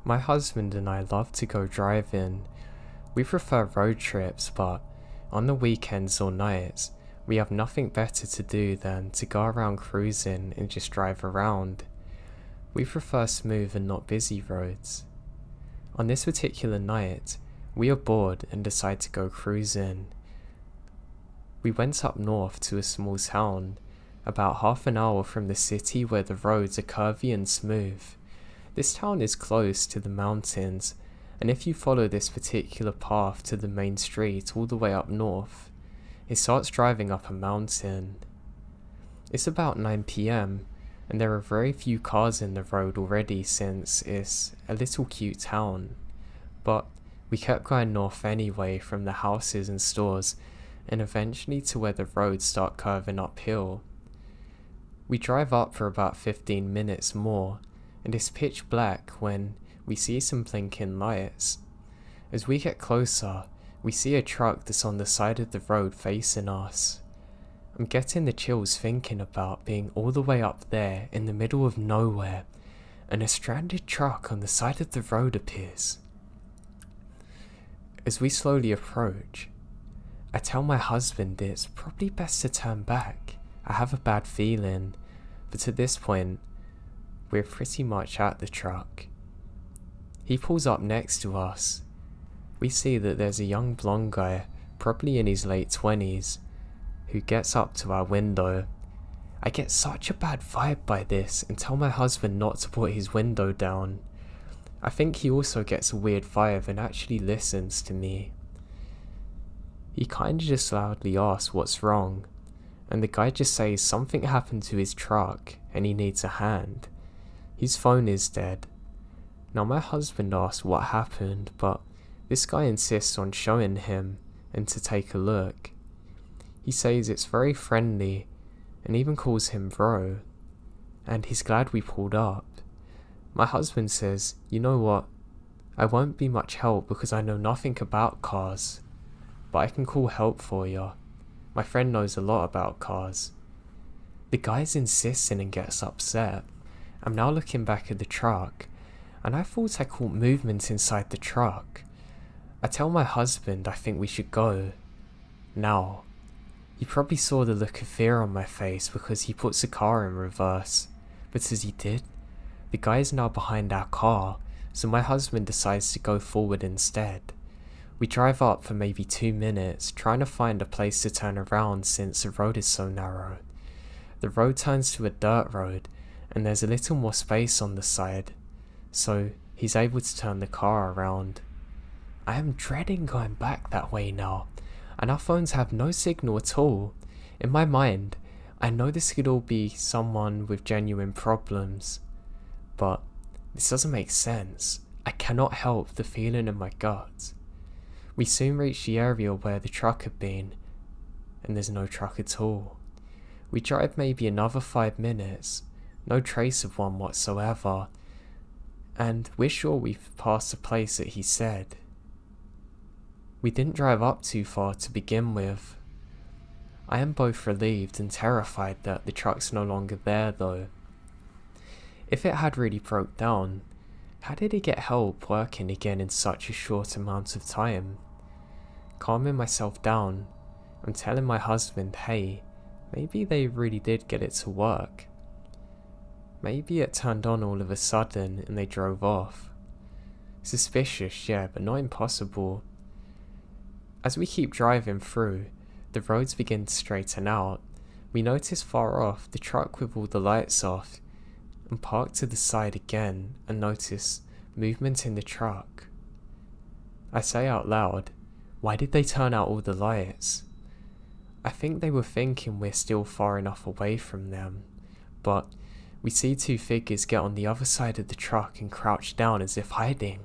My husband and I love to go driving. We prefer road trips, but on the weekends or nights, we have nothing better to do than to go around cruising and just drive around. We prefer smooth and not busy roads. On this particular night, we are bored and decide to go cruising. We went up north to a small town, about half an hour from the city where the roads are curvy and smooth. This town is close to the mountains, and if you follow this particular path to the main street all the way up north, it starts driving up a mountain. It's about 9 PM, and there are very few cars in the road already since it's a little cute town. But we kept going north anyway from the houses and stores, and eventually to where the roads start curving uphill. We drive up for about 15 minutes more, and it's pitch black when we see some blinking lights. As we get closer, we see a truck that's on the side of the road facing us. I'm getting the chills thinking about being all the way up there in the middle of nowhere, and a stranded truck on the side of the road appears. As we slowly approach, I tell my husband it's probably best to turn back. I have a bad feeling, but at this point, we're pretty much at the truck. He pulls up next to us. We see that there's a young blonde guy, probably in his late 20s, who gets up to our window. I get such a bad vibe by this and tell my husband not to put his window down. I think he also gets a weird vibe and actually listens to me. He kinda just loudly asks what's wrong, and the guy just says something happened to his truck and he needs a hand. His phone is dead. Now my husband asks what happened, but this guy insists on showing him and to take a look. He says it's very friendly and even calls him bro, and he's glad we pulled up. My husband says, you know what, I won't be much help because I know nothing about cars, but I can call help for you. My friend knows a lot about cars. The guy's insisting and gets upset. I'm now looking back at the truck, and I thought I caught movement inside the truck. I tell my husband I think we should go. Now, he probably saw the look of fear on my face because he puts the car in reverse, but as he did, the guy is now behind our car, so my husband decides to go forward instead. We drive up for maybe 2 minutes, trying to find a place to turn around since the road is so narrow. The road turns to a dirt road, and there's a little more space on the side, so he's able to turn the car around. I am dreading going back that way now, and our phones have no signal at all. In my mind, I know this could all be someone with genuine problems, but this doesn't make sense. I cannot help the feeling in my gut. We soon reach the area where the truck had been, and there's no truck at all. We drive maybe another 5 minutes, no trace of one whatsoever, and we're sure we've passed the place that he said. We didn't drive up too far to begin with. I am both relieved and terrified that the truck's no longer there though. If it had really broke down, how did it get help working again in such a short amount of time? Calming myself down, I'm telling my husband, hey, maybe they really did get it to work. Maybe it turned on all of a sudden and they drove off. Suspicious, yeah, but not impossible. As we keep driving through, the roads begin to straighten out. We notice far off the truck with all the lights off, and park to the side again and notice movement in the truck. I say out loud, why did they turn out all the lights? I think they were thinking we're still far enough away from them, but we see 2 figures get on the other side of the truck and crouch down as if hiding.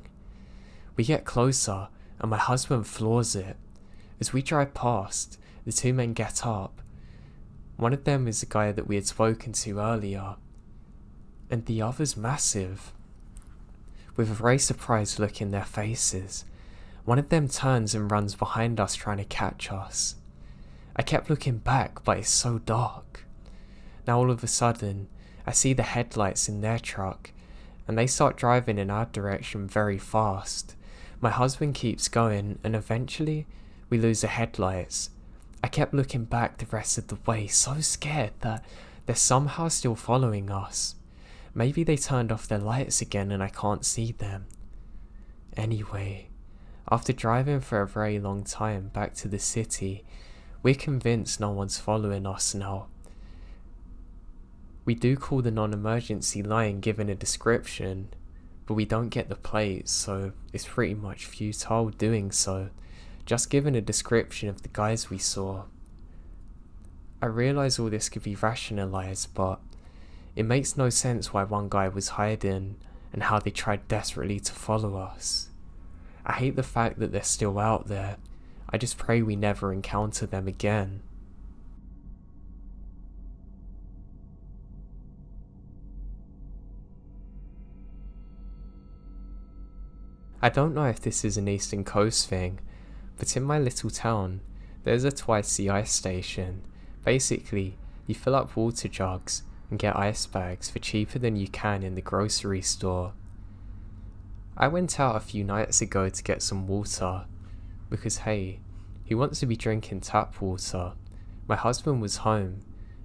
We get closer and my husband floors it. As we drive past, the 2 men get up. One of them is the guy that we had spoken to earlier, and the other's massive. With a very surprised look in their faces, one of them turns and runs behind us trying to catch us. I kept looking back, but it's so dark. Now all of a sudden, I see the headlights in their truck, and they start driving in our direction very fast. My husband keeps going, and eventually we lose the headlights. I kept looking back the rest of the way, so scared that they're somehow still following us. Maybe they turned off their lights again and I can't see them. Anyway, after driving for a very long time back to the city, we're convinced no one's following us now. We do call the non-emergency line given a description, but we don't get the plates, so it's pretty much futile doing so, just given a description of the guys we saw. I realise all this could be rationalised, but it makes no sense why one guy was hiding and how they tried desperately to follow us. I hate the fact that they're still out there. I just pray we never encounter them again. I don't know if this is an Eastern Coast thing, but in my little town, there's a twice the ice station. Basically, you fill up water jugs and get ice bags for cheaper than you can in the grocery store. I went out a few nights ago to get some water, because hey, who wants to be drinking tap water? My husband was home,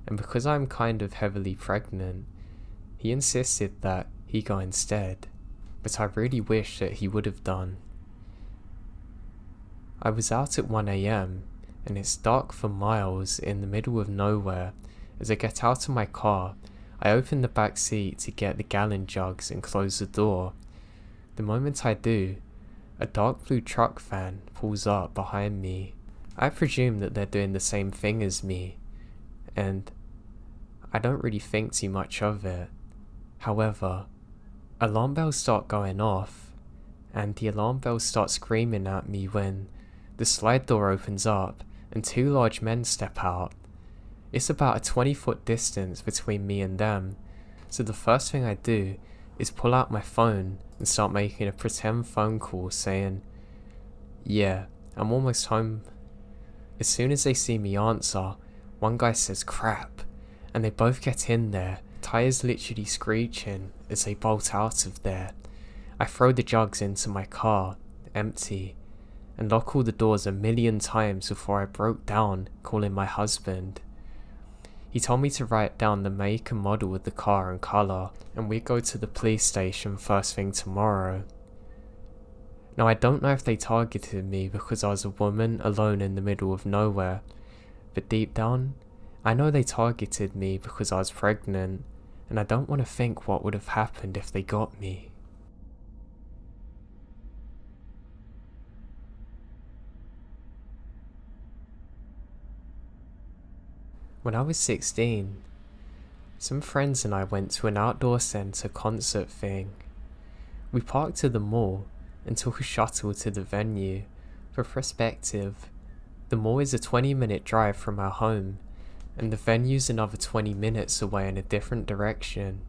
and because I'm kind of heavily pregnant, he insisted that he go instead, but I really wish that he would have done. I was out at 1 AM, and it's dark for miles in the middle of nowhere. As I get out of my car, I open the back seat to get the gallon jugs and close the door. The moment I do, a dark blue truck van pulls up behind me. I presume that they're doing the same thing as me, and I don't really think too much of it. However, alarm bells start going off, and the alarm bells start screaming at me when the slide door opens up and two large men step out. It's about a 20-foot distance between me and them, so the first thing I do is pull out my phone and start making a pretend phone call saying, "Yeah, I'm almost home." As soon as they see me answer, one guy says "crap," and they both get in there, tires literally screeching as they bolt out of there. I throw the jugs into my car, empty, and lock all the doors a million times before I broke down calling my husband. He told me to write down the make and model of the car and colour, and we'd go to the police station first thing tomorrow. Now I don't know if they targeted me because I was a woman alone in the middle of nowhere, but deep down, I know they targeted me because I was pregnant, and I don't want to think what would have happened if they got me. When I was 16, some friends and I went to an outdoor centre concert thing. We parked at the mall and took a shuttle to the venue. For perspective, the mall is a 20-minute drive from our home, and the venue's another 20 minutes away in a different direction.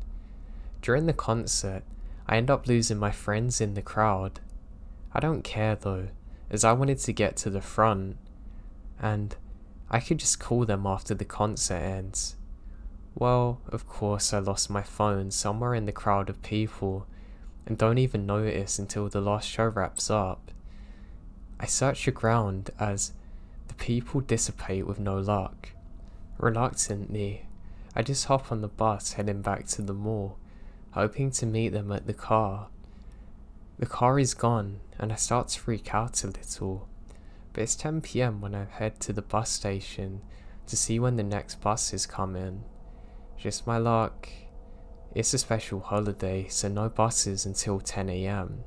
During the concert, I end up losing my friends in the crowd. I don't care though, as I wanted to get to the front, and I could just call them after the concert ends. Well, of course I lost my phone somewhere in the crowd of people, and don't even notice until the last show wraps up. I search the ground as the people dissipate with no luck. Reluctantly, I just hop on the bus heading back to the mall, hoping to meet them at the car. The car is gone, and I start to freak out a little. But it's 10 PM when I head to the bus station to see when the next bus is coming. Just my luck, it's a special holiday, so no buses until 10 AM.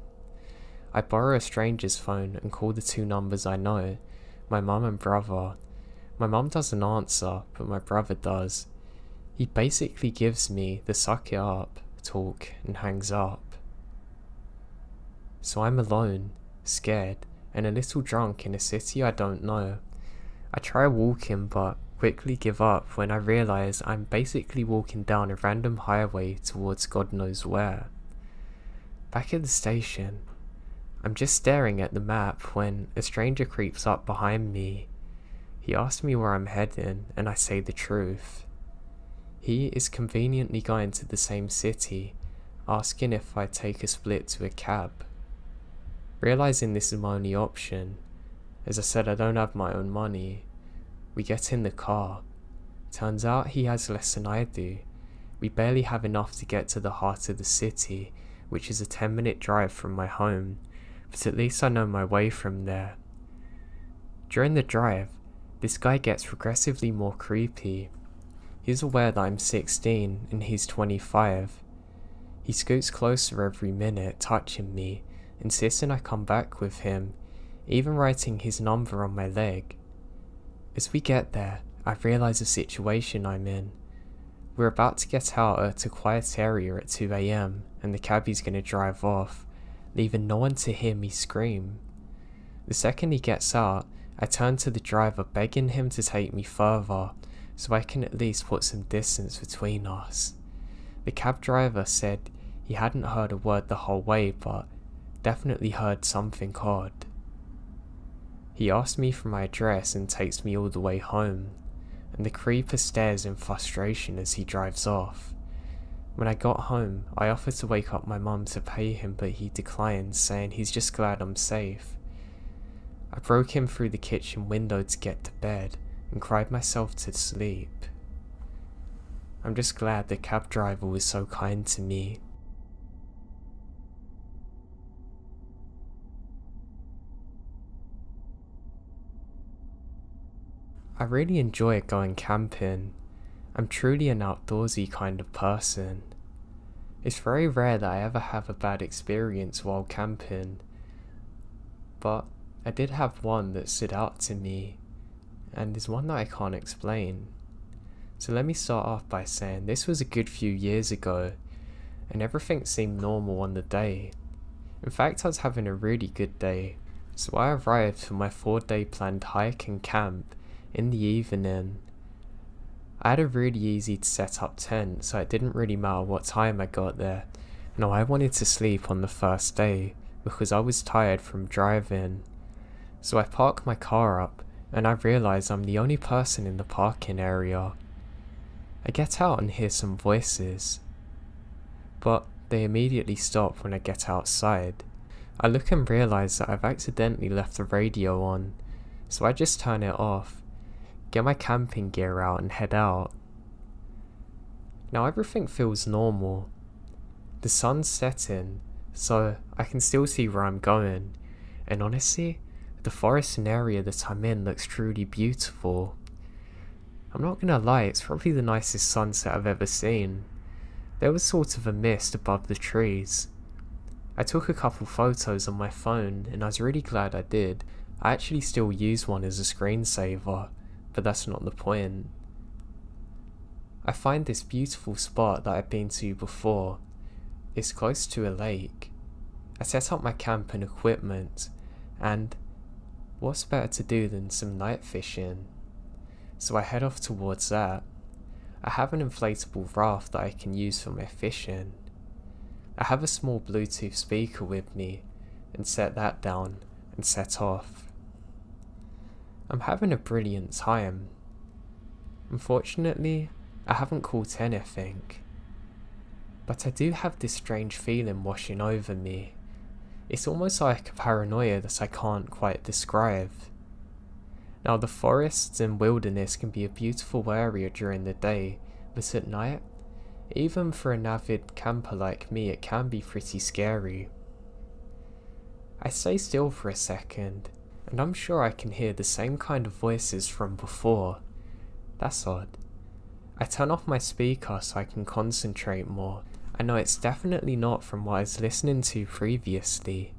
I borrow a stranger's phone and call the two numbers I know, my mum and brother. My mum doesn't answer, but my brother does. He basically gives me the suck it up talk and hangs up. So I'm alone, scared, and a little drunk in a city I don't know. I try walking but quickly give up when I realise I'm basically walking down a random highway towards God knows where. Back at the station, I'm just staring at the map when a stranger creeps up behind me. He asks me where I'm heading and I say the truth. He is conveniently going to the same city, asking if I'd take a split to a cab. Realizing this is my only option, as I said I don't have my own money, we get in the car. Turns out he has less than I do. We barely have enough to get to the heart of the city, which is a 10-minute drive from my home, but at least I know my way from there. During the drive, this guy gets progressively more creepy. He's aware that I'm 16 and he's 25. He scoots closer every minute, touching me, insisting I come back with him, even writing his number on my leg. As we get there, I realise the situation I'm in. We're about to get out at a quiet area at 2 AM and the cabbie's going to drive off, leaving no one to hear me scream. The second he gets out, I turn to the driver begging him to take me further, so I can at least put some distance between us. The cab driver said he hadn't heard a word the whole way, but definitely heard something odd. He asked me for my address and takes me all the way home, and the creeper stares in frustration as he drives off. When I got home, I offered to wake up my mum to pay him, but he declined, saying he's just glad I'm safe. I broke him through the kitchen window to get to bed and cried myself to sleep. I'm just glad the cab driver was so kind to me. I really enjoy going camping. I'm truly an outdoorsy kind of person. It's very rare that I ever have a bad experience while camping, but I did have one that stood out to me, and is one that I can't explain. So let me start off by saying this was a good few years ago, and everything seemed normal on the day. In fact, I was having a really good day, so I arrived for my 4-day planned hike and camp in the evening. I had a really easy to set up tent, so it didn't really matter what time I got there. No, I wanted to sleep on the first day, because I was tired from driving. So I park my car up, and I realise I'm the only person in the parking area. I get out and hear some voices, but they immediately stop when I get outside. I look and realise that I've accidentally left the radio on, so I just turn it off, get my camping gear out and head out. Now everything feels normal. The sun's setting, so I can still see where I'm going, and honestly, the forest and area that I'm in looks truly beautiful. I'm not gonna lie, it's probably the nicest sunset I've ever seen. There was sort of a mist above the trees. I took a couple photos on my phone, and I was really glad I did. I actually still use one as a screensaver, but that's not the point. I find this beautiful spot that I've been to before. It's close to a lake. I set up my camp and equipment, and what's better to do than some night fishing? So I head off towards that. I have an inflatable raft that I can use for my fishing. I have a small Bluetooth speaker with me, and set that down and set off. I'm having a brilliant time. Unfortunately, I haven't caught anything, but I do have this strange feeling washing over me. It's almost like a paranoia that I can't quite describe. Now, the forests and wilderness can be a beautiful area during the day, but at night, even for an avid camper like me, it can be pretty scary. I stay still for a second, and I'm sure I can hear the same kind of voices from before. That's odd. I turn off my speaker so I can concentrate more. I know it's definitely not from what I was listening to previously,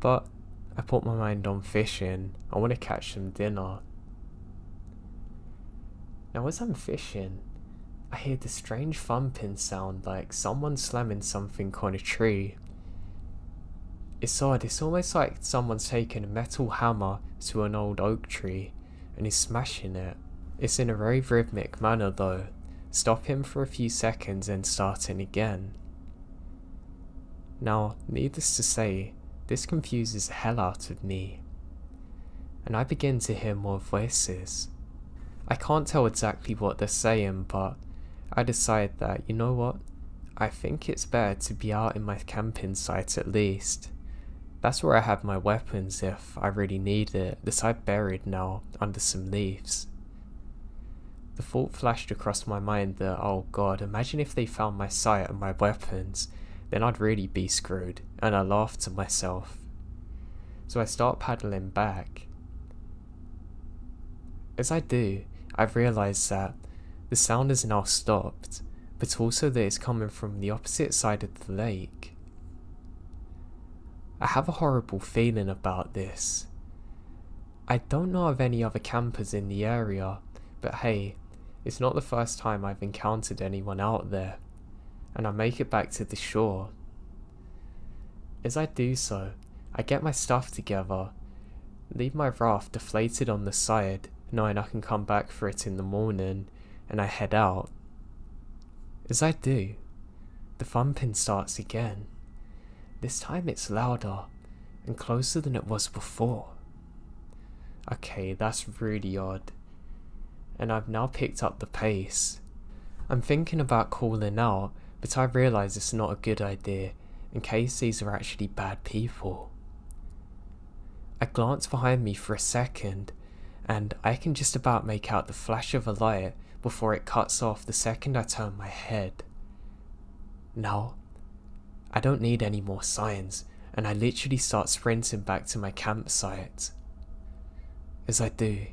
but I put my mind on fishing. I want to catch some dinner. Now as I'm fishing, I hear this strange thumping sound like someone slamming something on a tree. It's odd, it's almost like someone's taken a metal hammer to an old oak tree and is smashing it. It's in a very rhythmic manner though, stopping for a few seconds and starting again. Now, needless to say, this confuses the hell out of me, and I begin to hear more voices. I can't tell exactly what they're saying, but I decide that, you know what, I think it's better to be out in my camping site at least. That's where I have my weapons if I really need it, that I've buried now under some leaves. The thought flashed across my mind that, oh god, imagine if they found my site and my weapons, then I'd really be screwed, and I laughed to myself. So I start paddling back. As I do, I've realised that the sound has now stopped, but also that it's coming from the opposite side of the lake. I have a horrible feeling about this. I don't know of any other campers in the area, but hey, it's not the first time I've encountered anyone out there, and I make it back to the shore. As I do so, I get my stuff together, leave my raft deflated on the side, knowing I can come back for it in the morning, and I head out. As I do, the thumping starts again. This time it's louder and closer than it was before. Okay, that's really odd, and I've now picked up the pace. I'm thinking about calling out, but I realise it's not a good idea in case these are actually bad people. I glance behind me for a second, and I can just about make out the flash of a light before it cuts off the second I turn my head. Now, I don't need any more signs, and I literally start sprinting back to my campsite. As I do,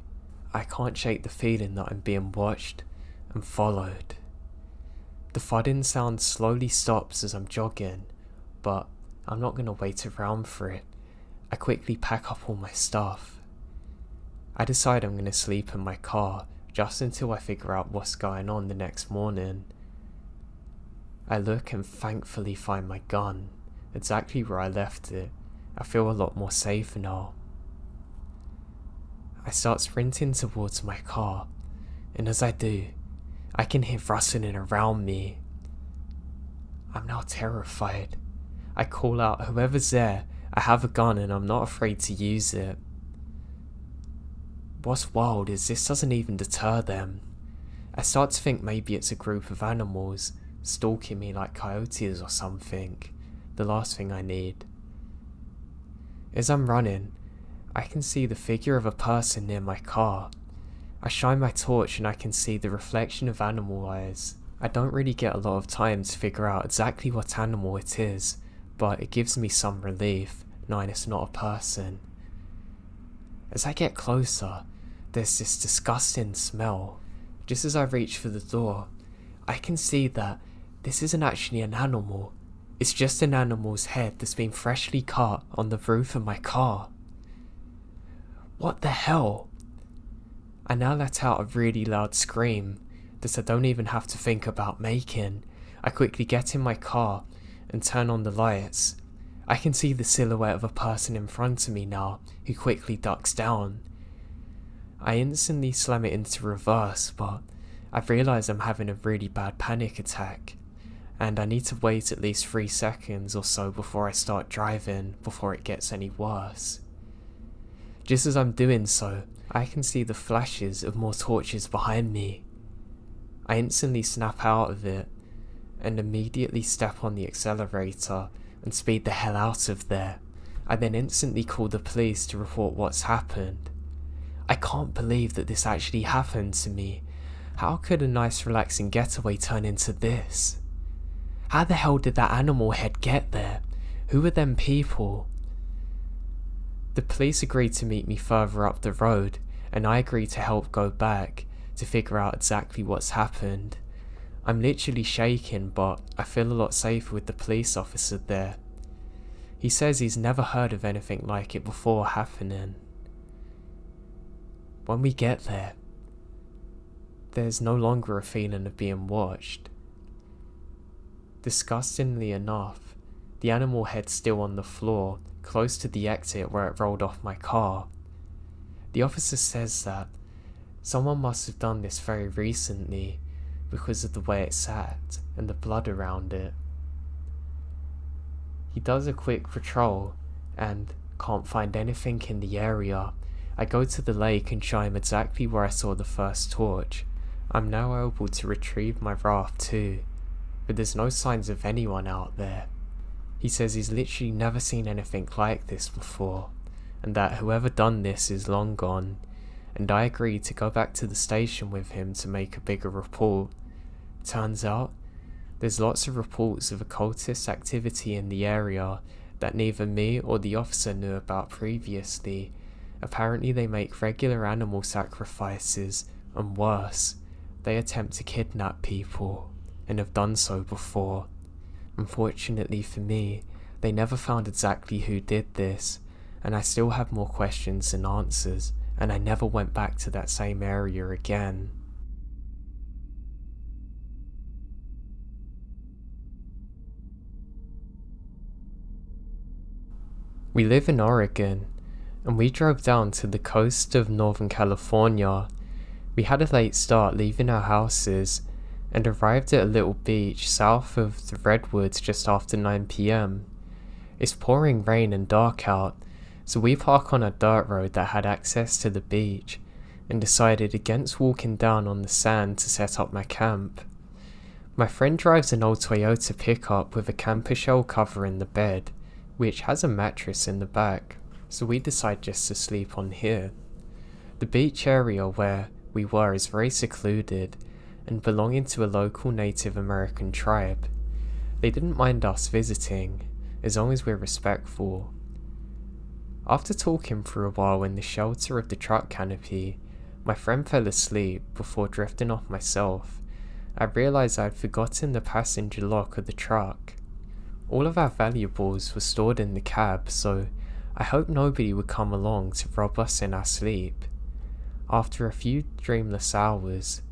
I can't shake the feeling that I'm being watched and followed. The thudding sound slowly stops as I'm jogging, but I'm not going to wait around for it. I quickly pack up all my stuff. I decide I'm going to sleep in my car just until I figure out what's going on the next morning. I look and thankfully find my gun, exactly where I left it. I feel a lot more safe now. I start sprinting towards my car, and as I do, I can hear rustling around me. I'm now terrified. I call out, whoever's there, I have a gun and I'm not afraid to use it. What's wild is this doesn't even deter them. I start to think maybe it's a group of animals stalking me like coyotes or something, the last thing I need. As I'm running, I can see the figure of a person near my car. I shine my torch and I can see the reflection of animal eyes. I don't really get a lot of time to figure out exactly what animal it is, but it gives me some relief, knowing it's not a person. As I get closer, there's this disgusting smell. Just as I reach for the door, I can see that this isn't actually an animal. It's just an animal's head that's been freshly cut on the roof of my car. What the hell? I now let out a really loud scream that I don't even have to think about making. I quickly get in my car and turn on the lights. I can see the silhouette of a person in front of me now, who quickly ducks down. I instantly slam it into reverse, but I've realised I'm having a really bad panic attack, and I need to wait at least 3 seconds or so before I start driving, before it gets any worse. Just as I'm doing so, I can see the flashes of more torches behind me. I instantly snap out of it, and immediately step on the accelerator and speed the hell out of there. I then instantly call the police to report what's happened. I can't believe that this actually happened to me. How could a nice relaxing getaway turn into this? How the hell did that animal head get there? Who were them people? The police agreed to meet me further up the road, and I agreed to help go back to figure out exactly what's happened. I'm literally shaking, but I feel a lot safer with the police officer there. He says he's never heard of anything like it before happening. When we get there, there's no longer a feeling of being watched. Disgustingly enough, the animal head's still on the floor, close to the exit where it rolled off my car. The officer says that someone must have done this very recently because of the way it sat and the blood around it. He does a quick patrol and can't find anything in the area. I go to the lake and show him exactly where I saw the first torch. I'm now able to retrieve my raft too. but there's no signs of anyone out there. He says he's literally never seen anything like this before, and that whoever done this is long gone, and I agreed to go back to the station with him to make a bigger report. Turns out, there's lots of reports of occultist activity in the area that neither me or the officer knew about previously. Apparently they make regular animal sacrifices, and worse, they attempt to kidnap people, and have done so before. Unfortunately for me, they never found exactly who did this, and I still have more questions than answers, and I never went back to that same area again. We live in Oregon, and we drove down to the coast of Northern California. We had a late start leaving our houses, and arrived at a little beach south of the Redwoods just after 9 PM. It's pouring rain and dark out, so we park on a dirt road that had access to the beach, and decided against walking down on the sand to set up my camp. My friend drives an old Toyota pickup with a camper shell covering the bed, which has a mattress in the back, so we decide just to sleep on here. The beach area where we were is very secluded, and belonging to a local Native American tribe. They didn't mind us visiting, as long as we're respectful. After talking for a while in the shelter of the truck canopy, my friend fell asleep before drifting off myself. I realised I had forgotten the passenger lock of the truck. All of our valuables were stored in the cab, so I hoped nobody would come along to rob us in our sleep. After a few dreamless hours,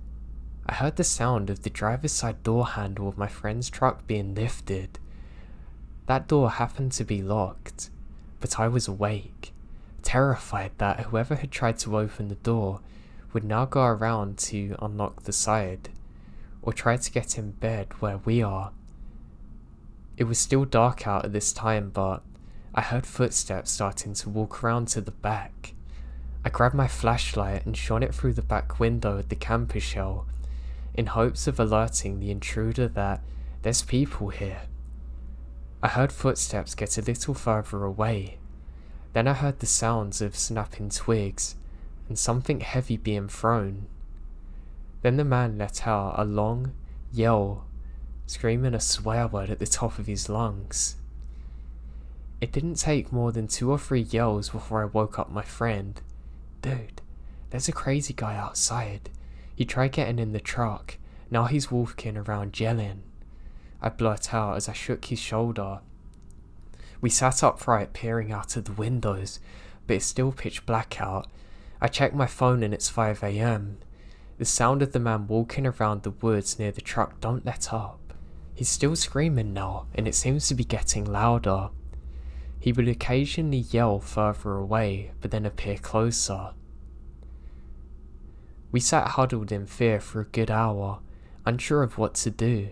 I heard the sound of the driver's side door handle of my friend's truck being lifted. That door happened to be locked, but I was awake, terrified that whoever had tried to open the door would now go around to unlock the side, or try to get in bed where we are. It was still dark out at this time, but I heard footsteps starting to walk around to the back. I grabbed my flashlight and shone it through the back window of the camper shell, in hopes of alerting the intruder that there's people here. I heard footsteps get a little further away. Then I heard the sounds of snapping twigs and something heavy being thrown. Then the man let out a long yell, screaming a swear word at the top of his lungs. It didn't take more than 2 or 3 yells before I woke up my friend. "Dude, there's a crazy guy outside. He tried getting in the truck, now he's walking around yelling," I blurt out as I shook his shoulder. We sat upright peering out of the windows, but it's still pitch black out. I check my phone and it's 5 AM. The sound of the man walking around the woods near the truck don't let up. He's still screaming now, and it seems to be getting louder. He would occasionally yell further away, but then appear closer. We sat huddled in fear for a good hour, unsure of what to do.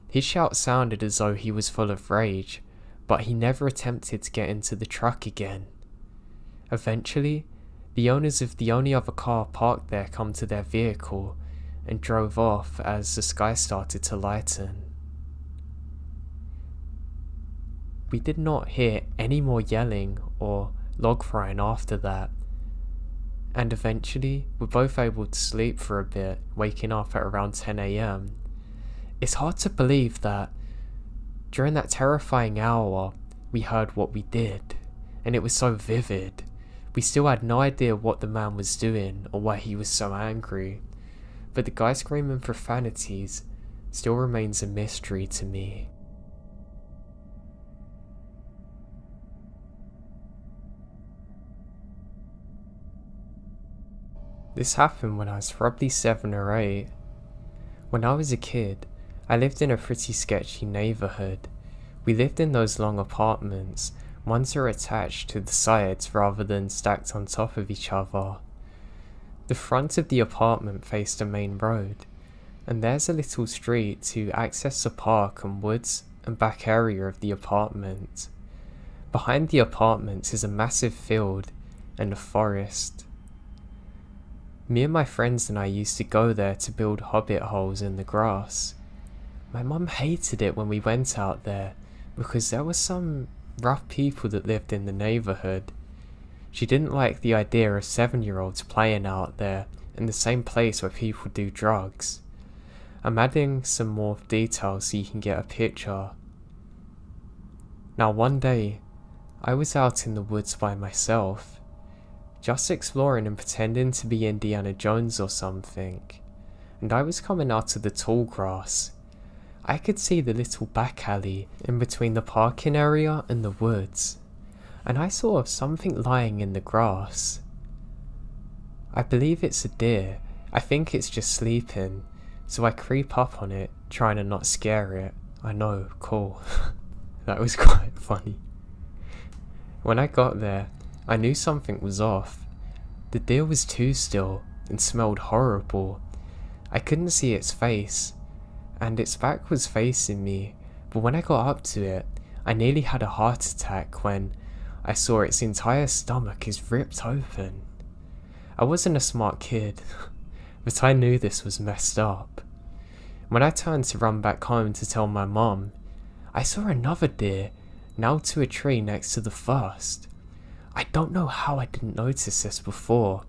His shout sounded as though he was full of rage, but he never attempted to get into the truck again. Eventually, the owners of the only other car parked there come to their vehicle and drove off as the sky started to lighten. We did not hear any more yelling or log frying after that, and eventually we're both able to sleep for a bit, waking up at around 10 AM. It's hard to believe that during that terrifying hour we heard what we did, and it was so vivid. We still had no idea what the man was doing or why he was so angry, but the guy screaming profanities still remains a mystery to me. This happened when I was probably 7 or 8. When I was a kid, I lived in a pretty sketchy neighbourhood. We lived in those long apartments. Ones are attached to the sides rather than stacked on top of each other. The front of the apartment faced a main road, and there's a little street to access the park and woods and back area of the apartment. Behind the apartments is a massive field and a forest. Me and my friends and I used to go there to build hobbit holes in the grass. My mum hated it when we went out there because there were some rough people that lived in the neighbourhood. She didn't like the idea of 7-year-olds playing out there in the same place where people do drugs. I'm adding some more details so you can get a picture. Now one day, I was out in the woods by myself, just exploring and pretending to be Indiana Jones or something, and I was coming out of the tall grass. I could see the little back alley in between the parking area and the woods, and I saw something lying in the grass. I believe it's a deer. I think it's just sleeping, so I creep up on it, trying to not scare it. I know, cool. That was quite funny. When I got there, I knew something was off. The deer was too still and smelled horrible. I couldn't see its face, and its back was facing me, but when I got up to it, I nearly had a heart attack when I saw its entire stomach is ripped open. I wasn't a smart kid, but I knew this was messed up. When I turned to run back home to tell my mum, I saw another deer nailed to a tree next to the first. I don't know how I didn't notice this before,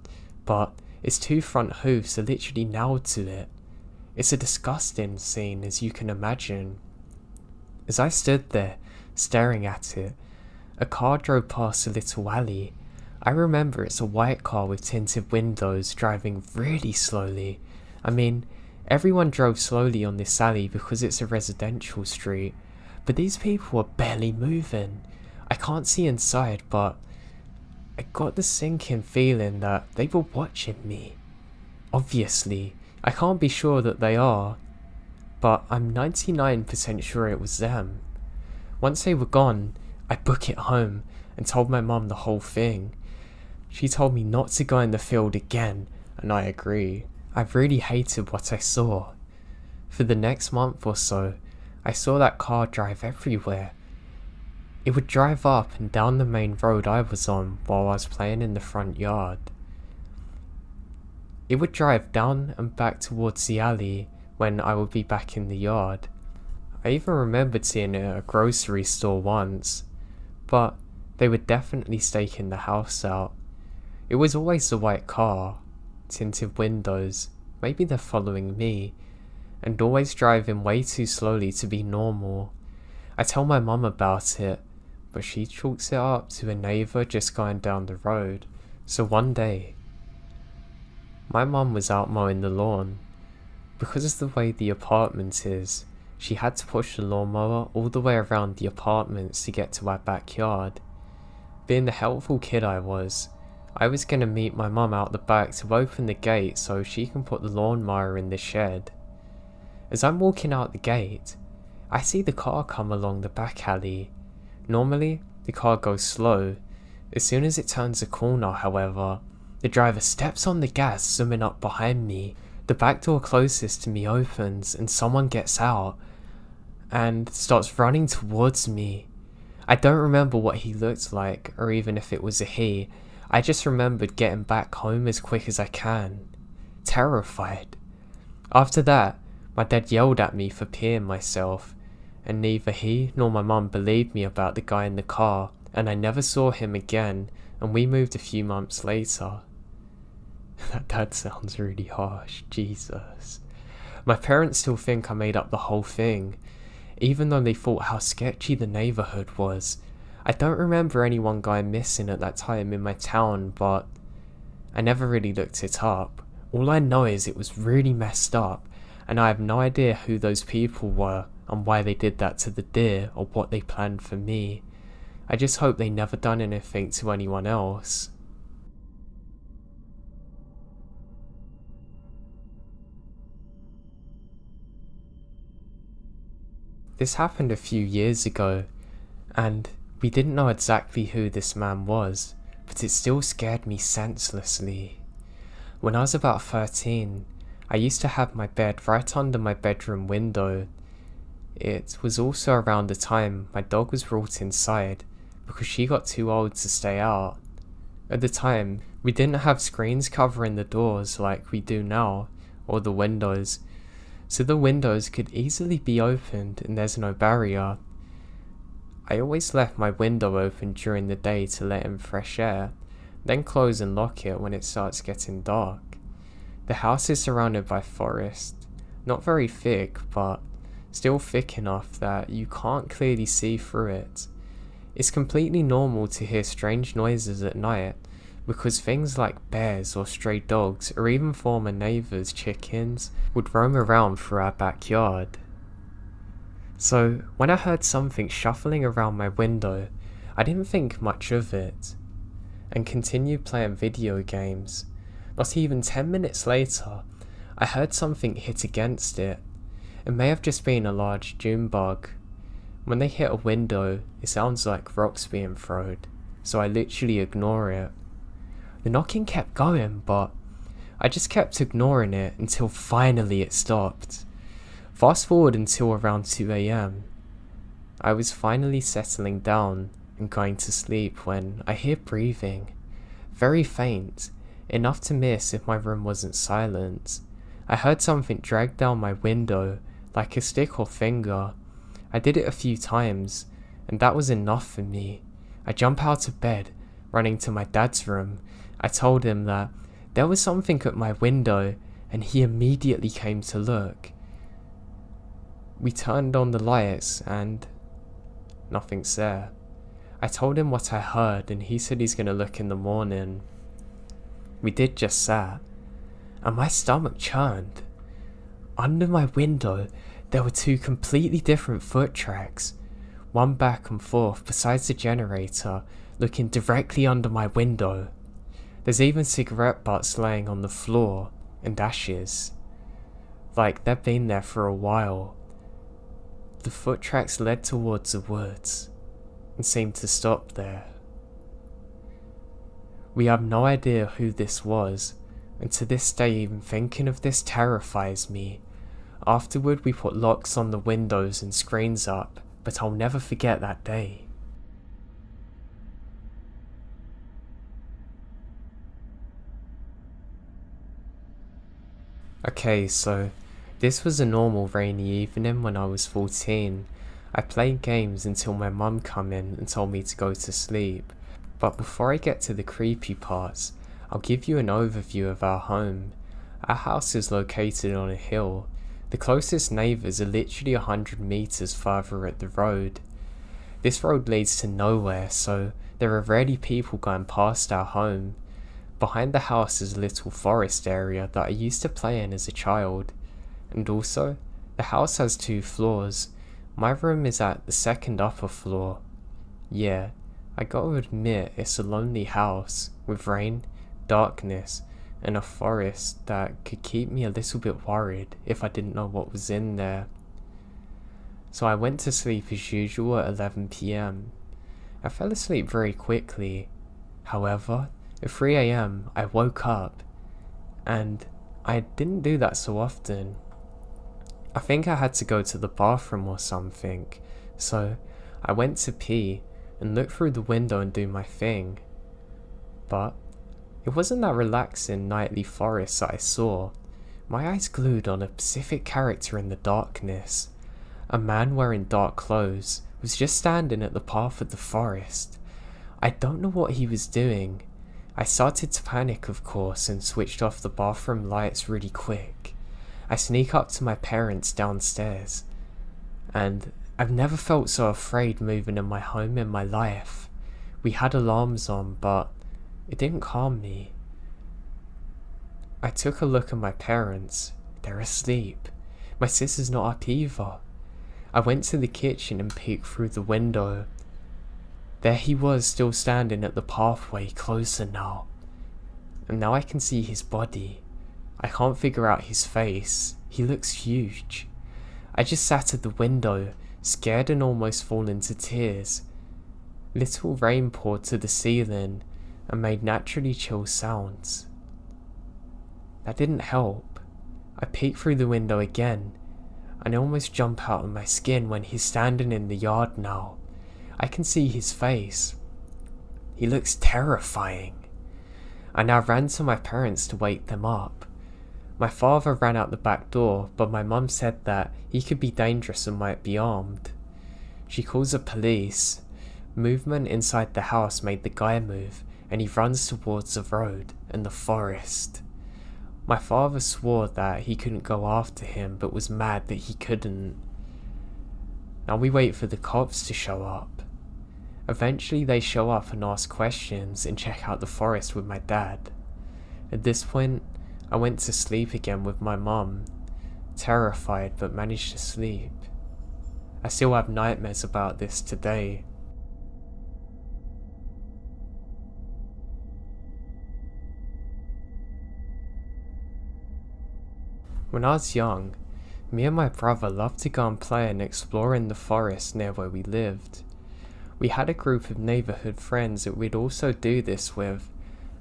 but its 2 front hooves are literally nailed to it. It's a disgusting scene, as you can imagine. As I stood there, staring at it, a car drove past a little alley. I remember it's a white car with tinted windows driving really slowly. I mean, everyone drove slowly on this alley because it's a residential street, but these people were barely moving. I can't see inside, but I got the sinking feeling that they were watching me. Obviously, I can't be sure that they are, but I'm 99% sure it was them. Once they were gone, I booked it home and told my mum the whole thing. She told me not to go in the field again, and I agree. I really hated what I saw. For the next month or so, I saw that car drive everywhere. It would drive up and down the main road I was on while I was playing in the front yard. It would drive down and back towards the alley when I would be back in the yard. I even remembered seeing it at a grocery store once, but they were definitely staking the house out. It was always the white car, tinted windows, maybe they're following me, and always driving way too slowly to be normal. I tell my mum about it, but she chalks it up to a neighbour just going down the road. So one day, my mum was out mowing the lawn. Because of the way the apartment is, she had to push the lawnmower all the way around the apartments to get to our backyard. Being the helpful kid I was going to meet my mum out the back to open the gate so she can put the lawnmower in the shed. As I'm walking out the gate, I see the car come along the back alley. Normally, the car goes slow. As soon as it turns a corner, however, the driver steps on the gas, zooming up behind me. The back door closest to me opens and someone gets out and starts running towards me. I don't remember what he looked like or even if it was a he. I just remembered getting back home as quick as I can, terrified. After that, my dad yelled at me for peeing myself, and neither he nor my mum believed me about the guy in the car, and I never saw him again, and we moved a few months later. That sounds really harsh, Jesus. My parents still think I made up the whole thing, even though they thought how sketchy the neighbourhood was. I don't remember anyone going missing at that time in my town, but I never really looked it up. All I know is it was really messed up, and I have no idea who those people were and why they did that to the deer or what they planned for me. I just hope they never done anything to anyone else. This happened a few years ago, and we didn't know exactly who this man was, but it still scared me senselessly. When I was about 13, I used to have my bed right under my bedroom window. It was also around the time my dog was brought inside because she got too old to stay out. At the time, we didn't have screens covering the doors like we do now, or the windows, so the windows could easily be opened and there's no barrier. I always left my window open during the day to let in fresh air, then close and lock it when it starts getting dark. The house is surrounded by forest, not very thick, but still thick enough that you can't clearly see through it. It's completely normal to hear strange noises at night, because things like bears or stray dogs or even former neighbours' chickens would roam around through our backyard. So when I heard something shuffling around my window, I didn't think much of it, and continued playing video games. Not even 10 minutes later, I heard something hit against it. It may have just been a large June bug. When they hit a window, it sounds like rocks being thrown, so I literally ignore it. The knocking kept going, but I just kept ignoring it until finally it stopped. Fast forward until around 2 AM. I was finally settling down and going to sleep when I hear breathing. Very faint, enough to miss if my room wasn't silent. I heard something drag down my window, like a stick or finger. I did it a few times, and that was enough for me. I jump out of bed, running to my dad's room. I told him that there was something at my window, and he immediately came to look. We turned on the lights, and nothing's there. I told him what I heard, and he said he's gonna look in the morning. We did just that, and my stomach churned. Under my window, there were two completely different foot tracks, one back and forth besides the generator, looking directly under my window. There's even cigarette butts laying on the floor, and ashes. Like they'd been there for a while. The foot tracks led towards the woods, and seemed to stop there. We have no idea who this was, and to this day even thinking of this terrifies me. Afterward we put locks on the windows and screens up, but I'll never forget that day. Okay, so this was a normal rainy evening when I was 14. I played games until my mum come in and told me to go to sleep. But before I get to the creepy parts, I'll give you an overview of our home. Our house is located on a hill. The closest neighbours are literally 100 meters further at the road. This road leads to nowhere, so there are rarely people going past our home. Behind the house is a little forest area that I used to play in as a child. And also, the house has 2 floors. My room is at the second upper floor. Yeah, I gotta admit it's a lonely house, with rain, darkness, and a forest that could keep me a little bit worried if I didn't know what was in there. So I went to sleep as usual at 11 PM. I fell asleep very quickly. However, at 3 AM I woke up, and I didn't do that so often. I think I had to go to the bathroom or something, so I went to pee and look through the window and do my thing. But it wasn't that relaxing nightly forest that I saw. My eyes glued on a specific character in the darkness. A man wearing dark clothes was just standing at the path of the forest. I don't know what he was doing. I started to panic, of course, and switched off the bathroom lights really quick. I sneak up to my parents downstairs, and I've never felt so afraid moving in my home in my life. We had alarms on, but it didn't calm me. I took a look at my parents. They're asleep. My sister's not up either. I went to the kitchen and peeked through the window. There he was, still standing at the pathway, closer now. And now I can see his body. I can't figure out his face. He looks huge. I just sat at the window, scared and almost falling to tears. Little rain poured to the ceiling and made naturally chill sounds. That didn't help. I peeked through the window again, and I almost jump out of my skin when he's standing in the yard now. I can see his face. He looks terrifying. I now ran to my parents to wake them up. My father ran out the back door, but my mum said that he could be dangerous and might be armed. She calls the police. Movement inside the house made the guy move, and he runs towards the road and the forest. My father swore that he couldn't go after him, but was mad that he couldn't. Now we wait for the cops to show up. Eventually they show up and ask questions and check out the forest with my dad. At this point, I went to sleep again with my mum, terrified but managed to sleep. I still have nightmares about this today. When I was young, me and my brother loved to go and play and explore in the forest near where we lived. We had a group of neighbourhood friends that we'd also do this with,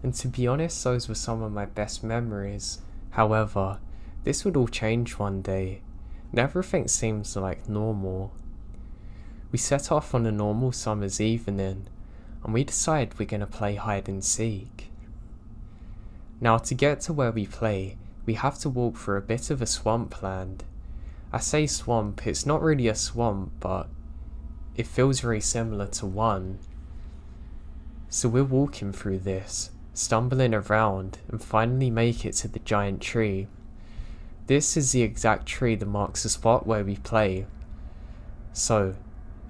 and to be honest, those were some of my best memories. However, this would all change one day, and everything seems like normal. We set off on a normal summer's evening, and we decide we're going to play hide and seek. Now to get to where we play, we have to walk through a bit of a swampland. I say swamp, it's not really a swamp, but it feels very similar to one. So we're walking through this, stumbling around, and finally make it to the giant tree. This is the exact tree that marks the spot where we play. So,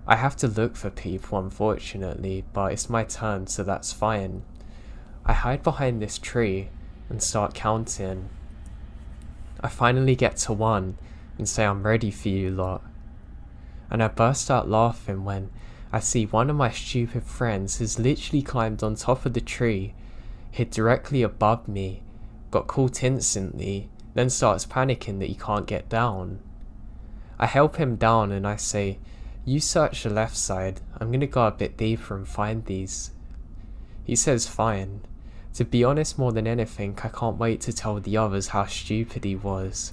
I have to look for people unfortunately, but it's my turn, so that's fine. I hide behind this tree and start counting. I finally get to 1 and say I'm ready for you lot. And I burst out laughing when I see one of my stupid friends has literally climbed on top of the tree, hit directly above me, got caught instantly, then starts panicking that he can't get down. I help him down and I say, "You search the left side, I'm gonna go a bit deeper and find these." He says fine. To be honest, more than anything, I can't wait to tell the others how stupid he was.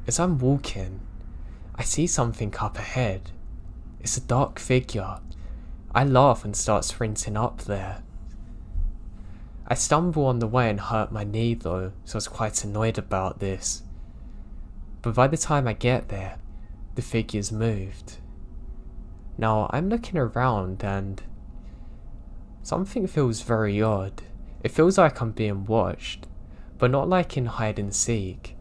As I'm walking, I see something up ahead. It's a dark figure. I laugh and start sprinting up there. I stumble on the way and hurt my knee though, so I was quite annoyed about this. But by the time I get there, the figure's moved. Now I'm looking around and something feels very odd. It feels like I'm being watched, but not like in hide and seek.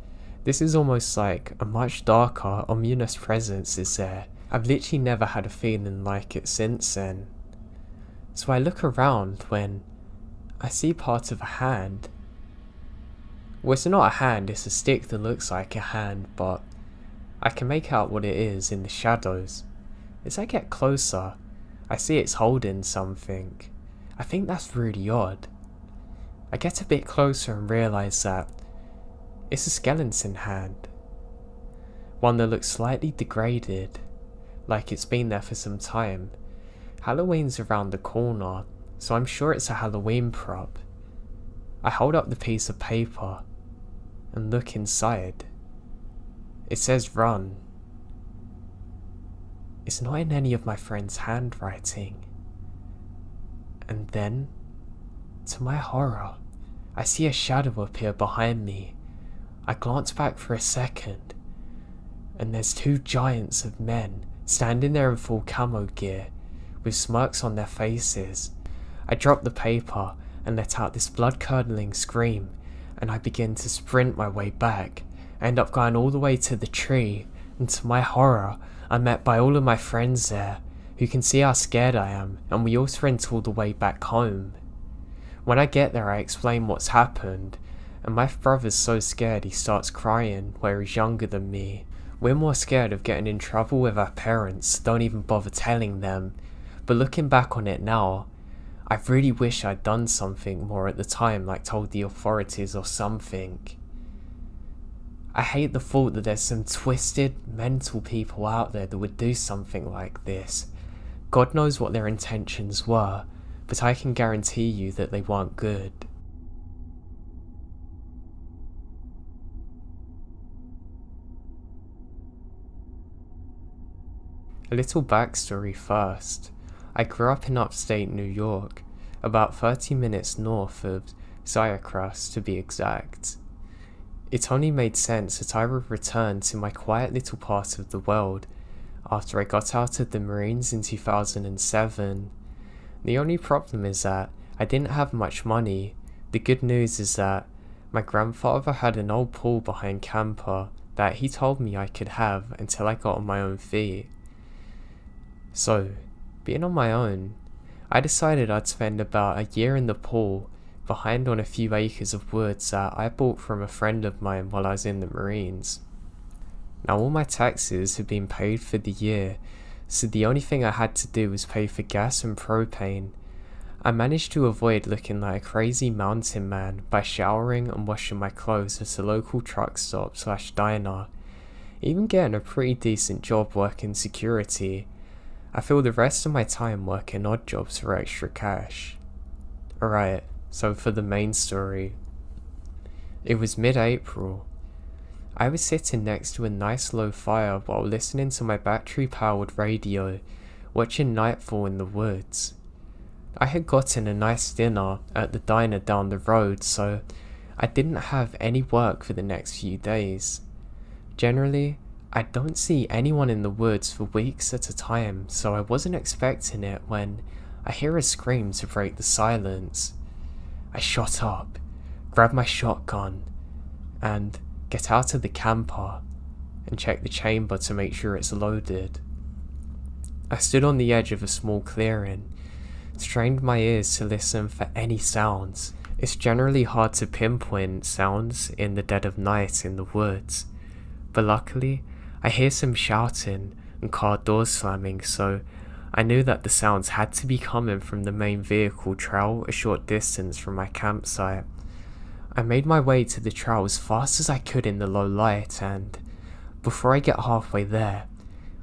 This is almost like a much darker, ominous presence is there. I've literally never had a feeling like it since then. So I look around when I see part of a hand. Well, it's not a hand, it's a stick that looks like a hand, but I can make out what it is in the shadows. As I get closer, I see it's holding something. I think that's really odd. I get a bit closer and realise that it's a skeleton hand. One that looks slightly degraded, like it's been there for some time. Halloween's around the corner, so I'm sure it's a Halloween prop. I hold up the piece of paper and look inside. It says run. It's not in any of my friends' handwriting. And then, to my horror, I see a shadow appear behind me. I glance back for a second, and there's 2 giants of men standing there in full camo gear, with smirks on their faces. I drop the paper and let out this blood-curdling scream, and I begin to sprint my way back. I end up going all the way to the tree, and to my horror, I'm met by all of my friends there, who can see how scared I am, and we all sprint all the way back home. When I get there, I explain what's happened, and my brother's so scared he starts crying, where he's younger than me. We're more scared of getting in trouble with our parents, don't even bother telling them. But looking back on it now, I really wish I'd done something more at the time, like told the authorities or something. I hate the thought that there's some twisted, mental people out there that would do something like this. God knows what their intentions were, but I can guarantee you that they weren't good. A little backstory first. I grew up in upstate New York, about 30 minutes north of Xyacrus to be exact. It only made sense that I would return to my quiet little part of the world after I got out of the Marines in 2007. The only problem is that I didn't have much money. The good news is that my grandfather had an old pool behind camper that he told me I could have until I got on my own feet. So, being on my own, I decided I'd spend about a year in the pool behind on a few acres of woods that I bought from a friend of mine while I was in the Marines. Now all my taxes had been paid for the year, so the only thing I had to do was pay for gas and propane. I managed to avoid looking like a crazy mountain man by showering and washing my clothes at a local truck stop / diner, even getting a pretty decent job working security. I filled the rest of my time working odd jobs for extra cash. Alright, so for the main story. It was mid-April. I was sitting next to a nice low fire while listening to my battery-powered radio, watching nightfall in the woods. I had gotten a nice dinner at the diner down the road, so I didn't have any work for the next few days. Generally, I don't see anyone in the woods for weeks at a time, so I wasn't expecting it when I hear a scream to break the silence. I shot up, grabbed my shotgun, and get out of the camper and check the chamber to make sure it's loaded. I stood on the edge of a small clearing, strained my ears to listen for any sounds. It's generally hard to pinpoint sounds in the dead of night in the woods, but luckily I hear some shouting and car doors slamming, so I knew that the sounds had to be coming from the main vehicle trail a short distance from my campsite. I made my way to the trail as fast as I could in the low light, and before I get halfway there,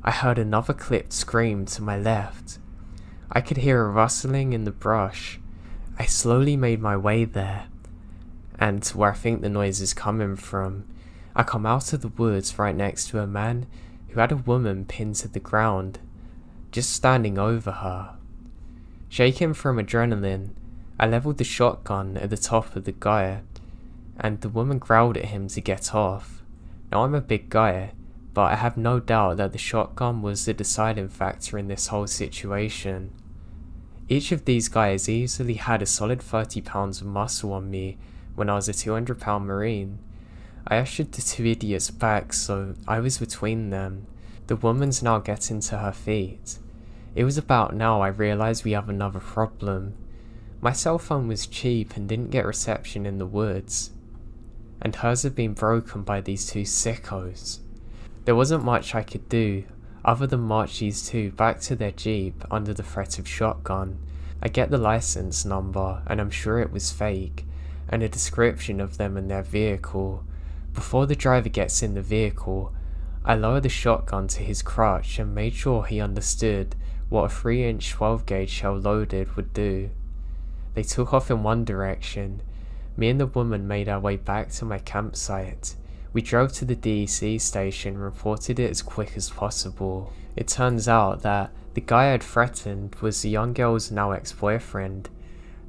I heard another clipped scream to my left. I could hear a rustling in the brush. I slowly made my way there, and to where I think the noise is coming from, I come out of the woods right next to a man who had a woman pinned to the ground, just standing over her. Shaking from adrenaline, I leveled the shotgun at the top of the guy, and the woman growled at him to get off. Now I'm a big guy, but I have no doubt that the shotgun was the deciding factor in this whole situation. Each of these guys easily had a solid 30 pounds of muscle on me when I was a 200-pound Marine. I ushered the two idiots back, so I was between them. The woman's now getting to her feet. It was about now I realised we have another problem. My cell phone was cheap and didn't get reception in the woods, and hers had been broken by these two sickos. There wasn't much I could do other than march these two back to their jeep under the threat of shotgun. I get the license number, and I'm sure it was fake, and a description of them and their vehicle. Before the driver gets in the vehicle, I lowered the shotgun to his crotch and made sure he understood what a 3-inch 12-gauge shell loaded would do. They took off in one direction. Me and the woman made our way back to my campsite. We drove to the DEC station and reported it as quick as possible. It turns out that the guy I had threatened was the young girl's now ex-boyfriend.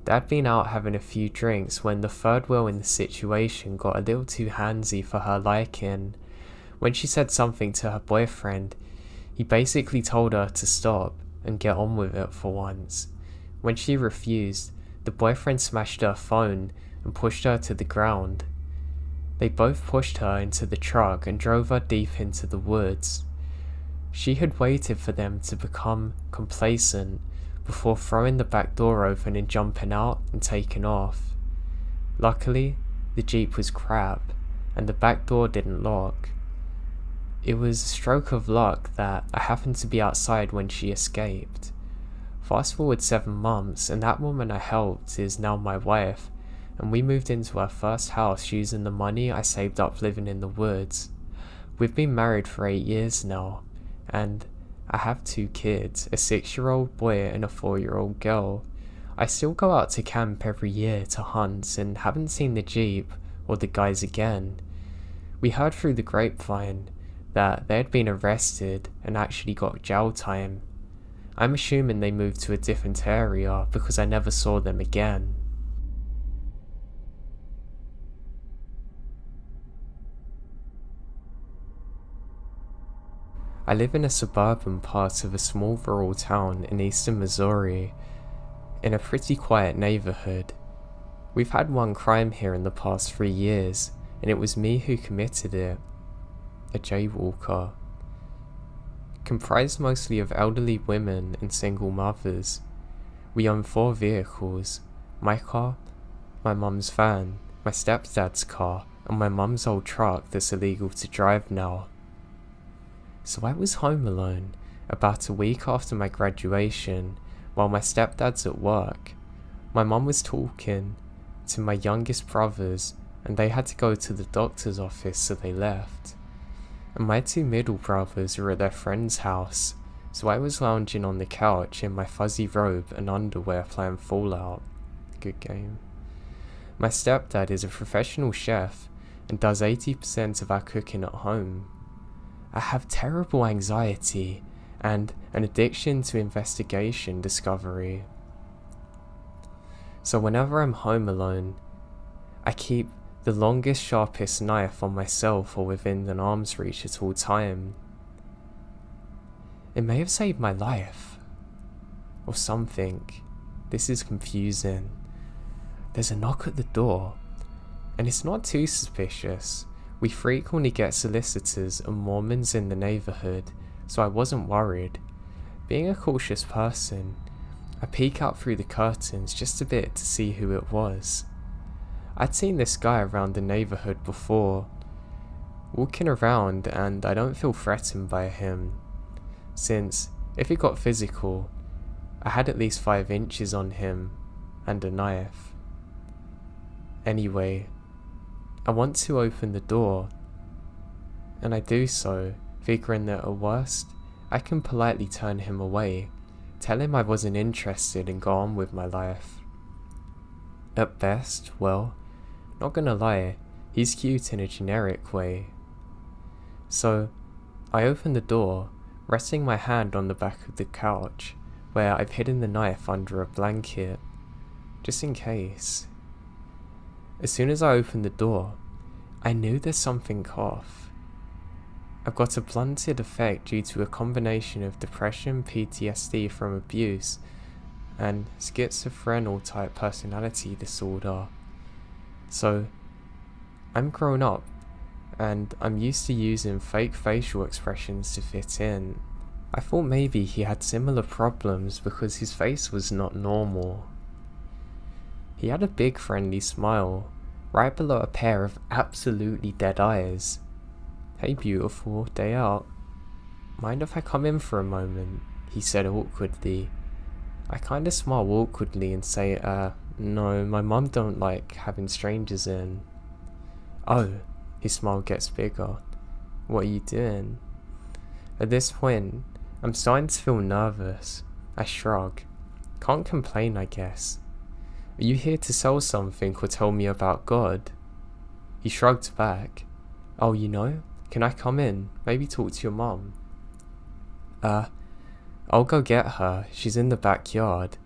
They'd been out having a few drinks when the third wheel in the situation got a little too handsy for her liking. When she said something to her boyfriend, he basically told her to stop and get on with it for once. When she refused, the boyfriend smashed her phone and pushed her to the ground. They both pushed her into the truck and drove her deep into the woods. She had waited for them to become complacent before throwing the back door open and jumping out and taking off. Luckily, the Jeep was crap and the back door didn't lock. It was a stroke of luck that I happened to be outside when she escaped. Fast forward 7 months, and that woman I helped is now my wife, and we moved into our first house using the money I saved up living in the woods. We've been married for 8 years now, and I have 2 kids, a 6-year-old boy and a 4-year-old girl. I still go out to camp every year to hunt and haven't seen the Jeep or the guys again. We heard through the grapevine that they had been arrested and actually got jail time. I'm assuming they moved to a different area because I never saw them again. I live in a suburban part of a small rural town in eastern Missouri, in a pretty quiet neighborhood. We've had one crime here in the past 3 years, and it was me who committed it. A jaywalker. Comprised mostly of elderly women and single mothers. We own 4 vehicles: my car, my mum's van, my stepdad's car, and my mum's old truck that's illegal to drive now. So I was home alone, about a week after my graduation, while my stepdad's at work. My mum was talking to my youngest brothers, and they had to go to the doctor's office, so they left. And my 2 middle brothers were at their friend's house, so I was lounging on the couch in my fuzzy robe and underwear playing Fallout. Good game. My stepdad is a professional chef and does 80% of our cooking at home. I have terrible anxiety and an addiction to investigation discovery. So whenever I'm home alone, I keep the longest, sharpest knife on myself or within an arm's reach at all time. It may have saved my life. Or something. This is confusing. There's a knock at the door, and it's not too suspicious. We frequently get solicitors and Mormons in the neighborhood, so I wasn't worried. Being a cautious person, I peek out through the curtains just a bit to see who it was. I'd seen this guy around the neighborhood before, walking around, and I don't feel threatened by him, since if it got physical, I had at least 5 inches on him and a knife. Anyway, I want to open the door, and I do so, figuring that at worst, I can politely turn him away, tell him I wasn't interested and go on with my life. At best, well, not gonna lie, he's cute in a generic way. So, I open the door, resting my hand on the back of the couch, where I've hidden the knife under a blanket, just in case. As soon as I opened the door, I knew there's something off. I've got a blunted effect due to a combination of depression, PTSD from abuse, and schizophrenic type personality disorder. So, I'm grown up, and I'm used to using fake facial expressions to fit in. I thought maybe he had similar problems because his face was not normal. He had a big friendly smile, right below a pair of absolutely dead eyes. "Hey beautiful, day out. Mind if I come in for a moment?" he said awkwardly. I kinda smile awkwardly and say, no, my mum don't like having strangers in. "Oh," his smile gets bigger. "What are you doing?" At this point, I'm starting to feel nervous. I shrug. Can't complain, I guess. "Are you here to sell something or tell me about God?" He shrugged back. "Oh, you know? Can I come in? Maybe talk to your mum?" I'll go get her. She's in the backyard."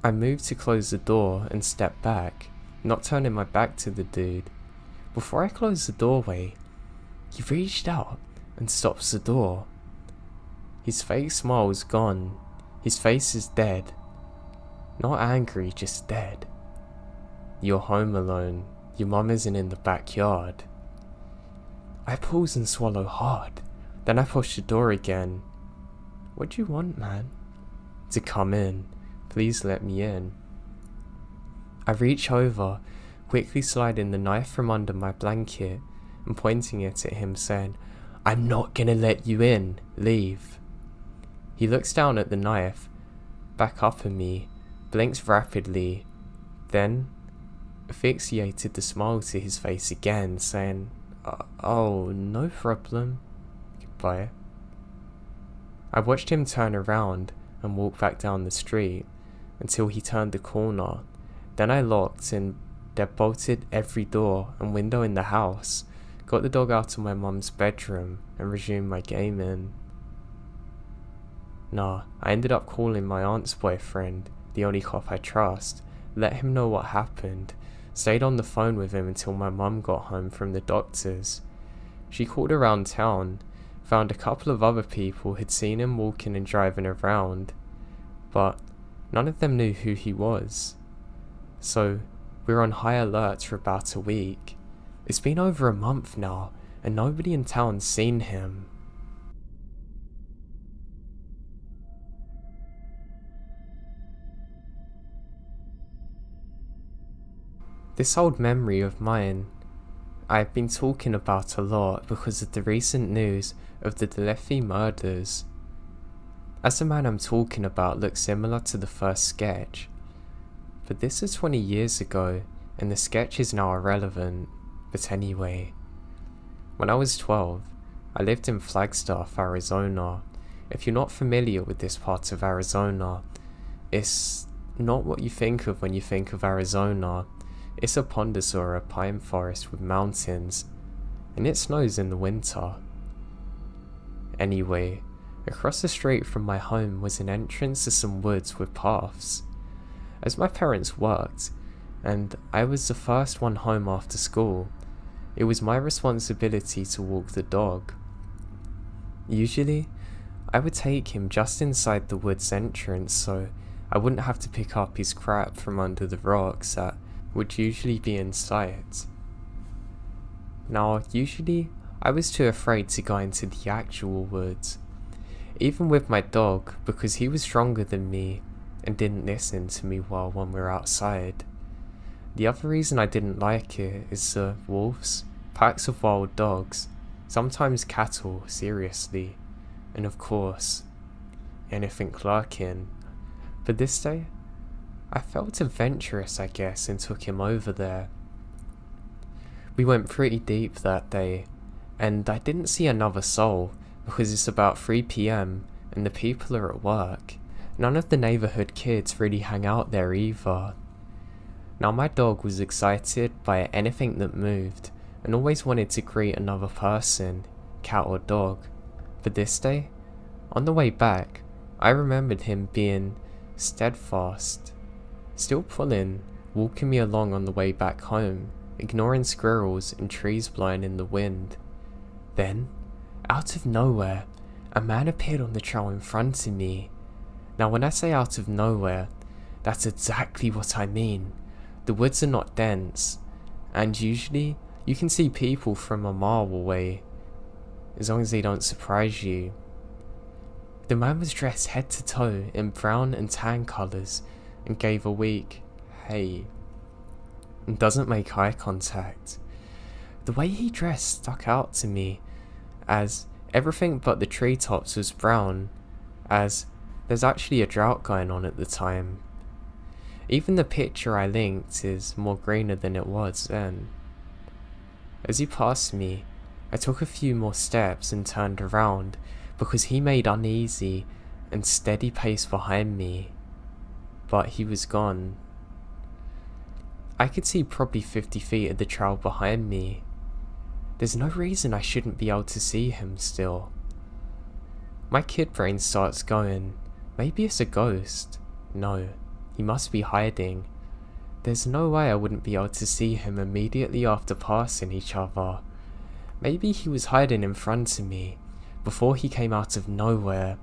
I moved to close the door and step back, not turning my back to the dude. Before I closed the doorway, he reached out and stops the door. His fake smile is gone. His face is dead. Not angry, just dead. "You're home alone. Your mum isn't in the backyard." I pause and swallow hard. Then I push the door again. "What do you want, man?" "To come in. Please let me in." I reach over, quickly sliding the knife from under my blanket and pointing it at him, saying, "I'm not gonna let you in. Leave." He looks down at the knife, back up at me, blinks rapidly, then affixated the smile to his face again, saying, "Oh, no problem. Goodbye." I watched him turn around and walk back down the street until he turned the corner. Then I locked and deadbolted every door and window in the house, got the dog out of my mum's bedroom, and resumed my gaming. I ended up calling my aunt's boyfriend, the only cop I trust, let him know what happened, stayed on the phone with him until my mum got home from the doctors. She called around town, found a couple of other people had seen him walking and driving around, but none of them knew who he was. So we were on high alert for about a week. It's been over a month now, and nobody in town's seen him. This old memory of mine, I've been talking about a lot because of the recent news of the Delefi murders. As the man I'm talking about looks similar to the first sketch, but this is 20 years ago and the sketch is now irrelevant. But anyway, when I was 12, I lived in Flagstaff, Arizona. If you're not familiar with this part of Arizona, it's not what you think of when you think of Arizona. It's a pondosora pine forest with mountains, and it snows in the winter. Anyway, across the street from my home was an entrance to some woods with paths. As my parents worked, and I was the first one home after school, it was my responsibility to walk the dog. Usually, I would take him just inside the woods entrance so I wouldn't have to pick up his crap from under the rocks that would usually be in sight. Now, usually, I was too afraid to go into the actual woods, even with my dog, because he was stronger than me and didn't listen to me well when we were outside. The other reason I didn't like it is the wolves, packs of wild dogs, sometimes cattle, seriously, and of course, anything lurking. But this day, I felt adventurous, I guess, and took him over there. We went pretty deep that day, and I didn't see another soul because it's about 3 PM and the people are at work. None of the neighborhood kids really hang out there either. Now my dog was excited by anything that moved and always wanted to greet another person, cat or dog. But this day, on the way back, I remembered him being steadfast, still pulling, walking me along on the way back home, ignoring squirrels and trees blowing in the wind. Then, out of nowhere, a man appeared on the trail in front of me. Now when I say out of nowhere, that's exactly what I mean. The woods are not dense, and usually you can see people from a mile away, as long as they don't surprise you. The man was dressed head to toe in brown and tan colours and gave a weak "hey" and doesn't make eye contact. The way he dressed stuck out to me, as everything but the treetops was brown, as there's actually a drought going on at the time. Even the picture I linked is more greener than it was then. As he passed me, I took a few more steps and turned around because he made uneasy and steady pace behind me, but he was gone. I could see probably 50 feet of the trail behind me. There's no reason I shouldn't be able to see him still. My kid brain starts going, maybe it's a ghost. No, he must be hiding. There's no way I wouldn't be able to see him immediately after passing each other. Maybe he was hiding in front of me, before he came out of nowhere.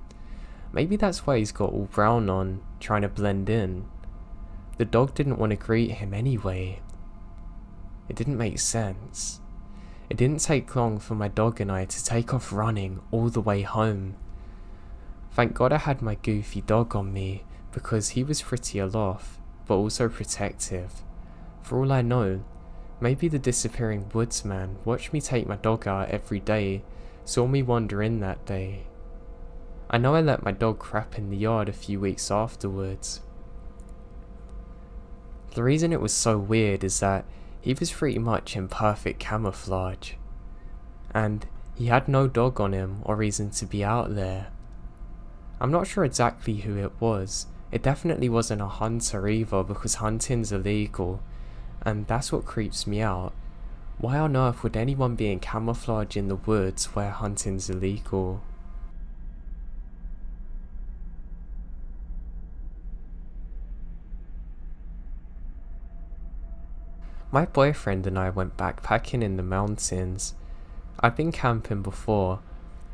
Maybe that's why he's got all brown on, trying to blend in. The dog didn't want to greet him anyway. It didn't make sense. It didn't take long for my dog and I to take off running all the way home. Thank God I had my goofy dog on me, because he was pretty aloft, but also protective. For all I know, maybe the disappearing woodsman watched me take my dog out every day, saw me wander in that day. I know I let my dog crap in the yard a few weeks afterwards. The reason it was so weird is that he was pretty much in perfect camouflage, and he had no dog on him or reason to be out there. I'm not sure exactly who it was. It definitely wasn't a hunter either, because hunting's illegal, and that's what creeps me out. Why on earth would anyone be in camouflage in the woods where hunting's illegal? My boyfriend and I went backpacking in the mountains. I'd been camping before,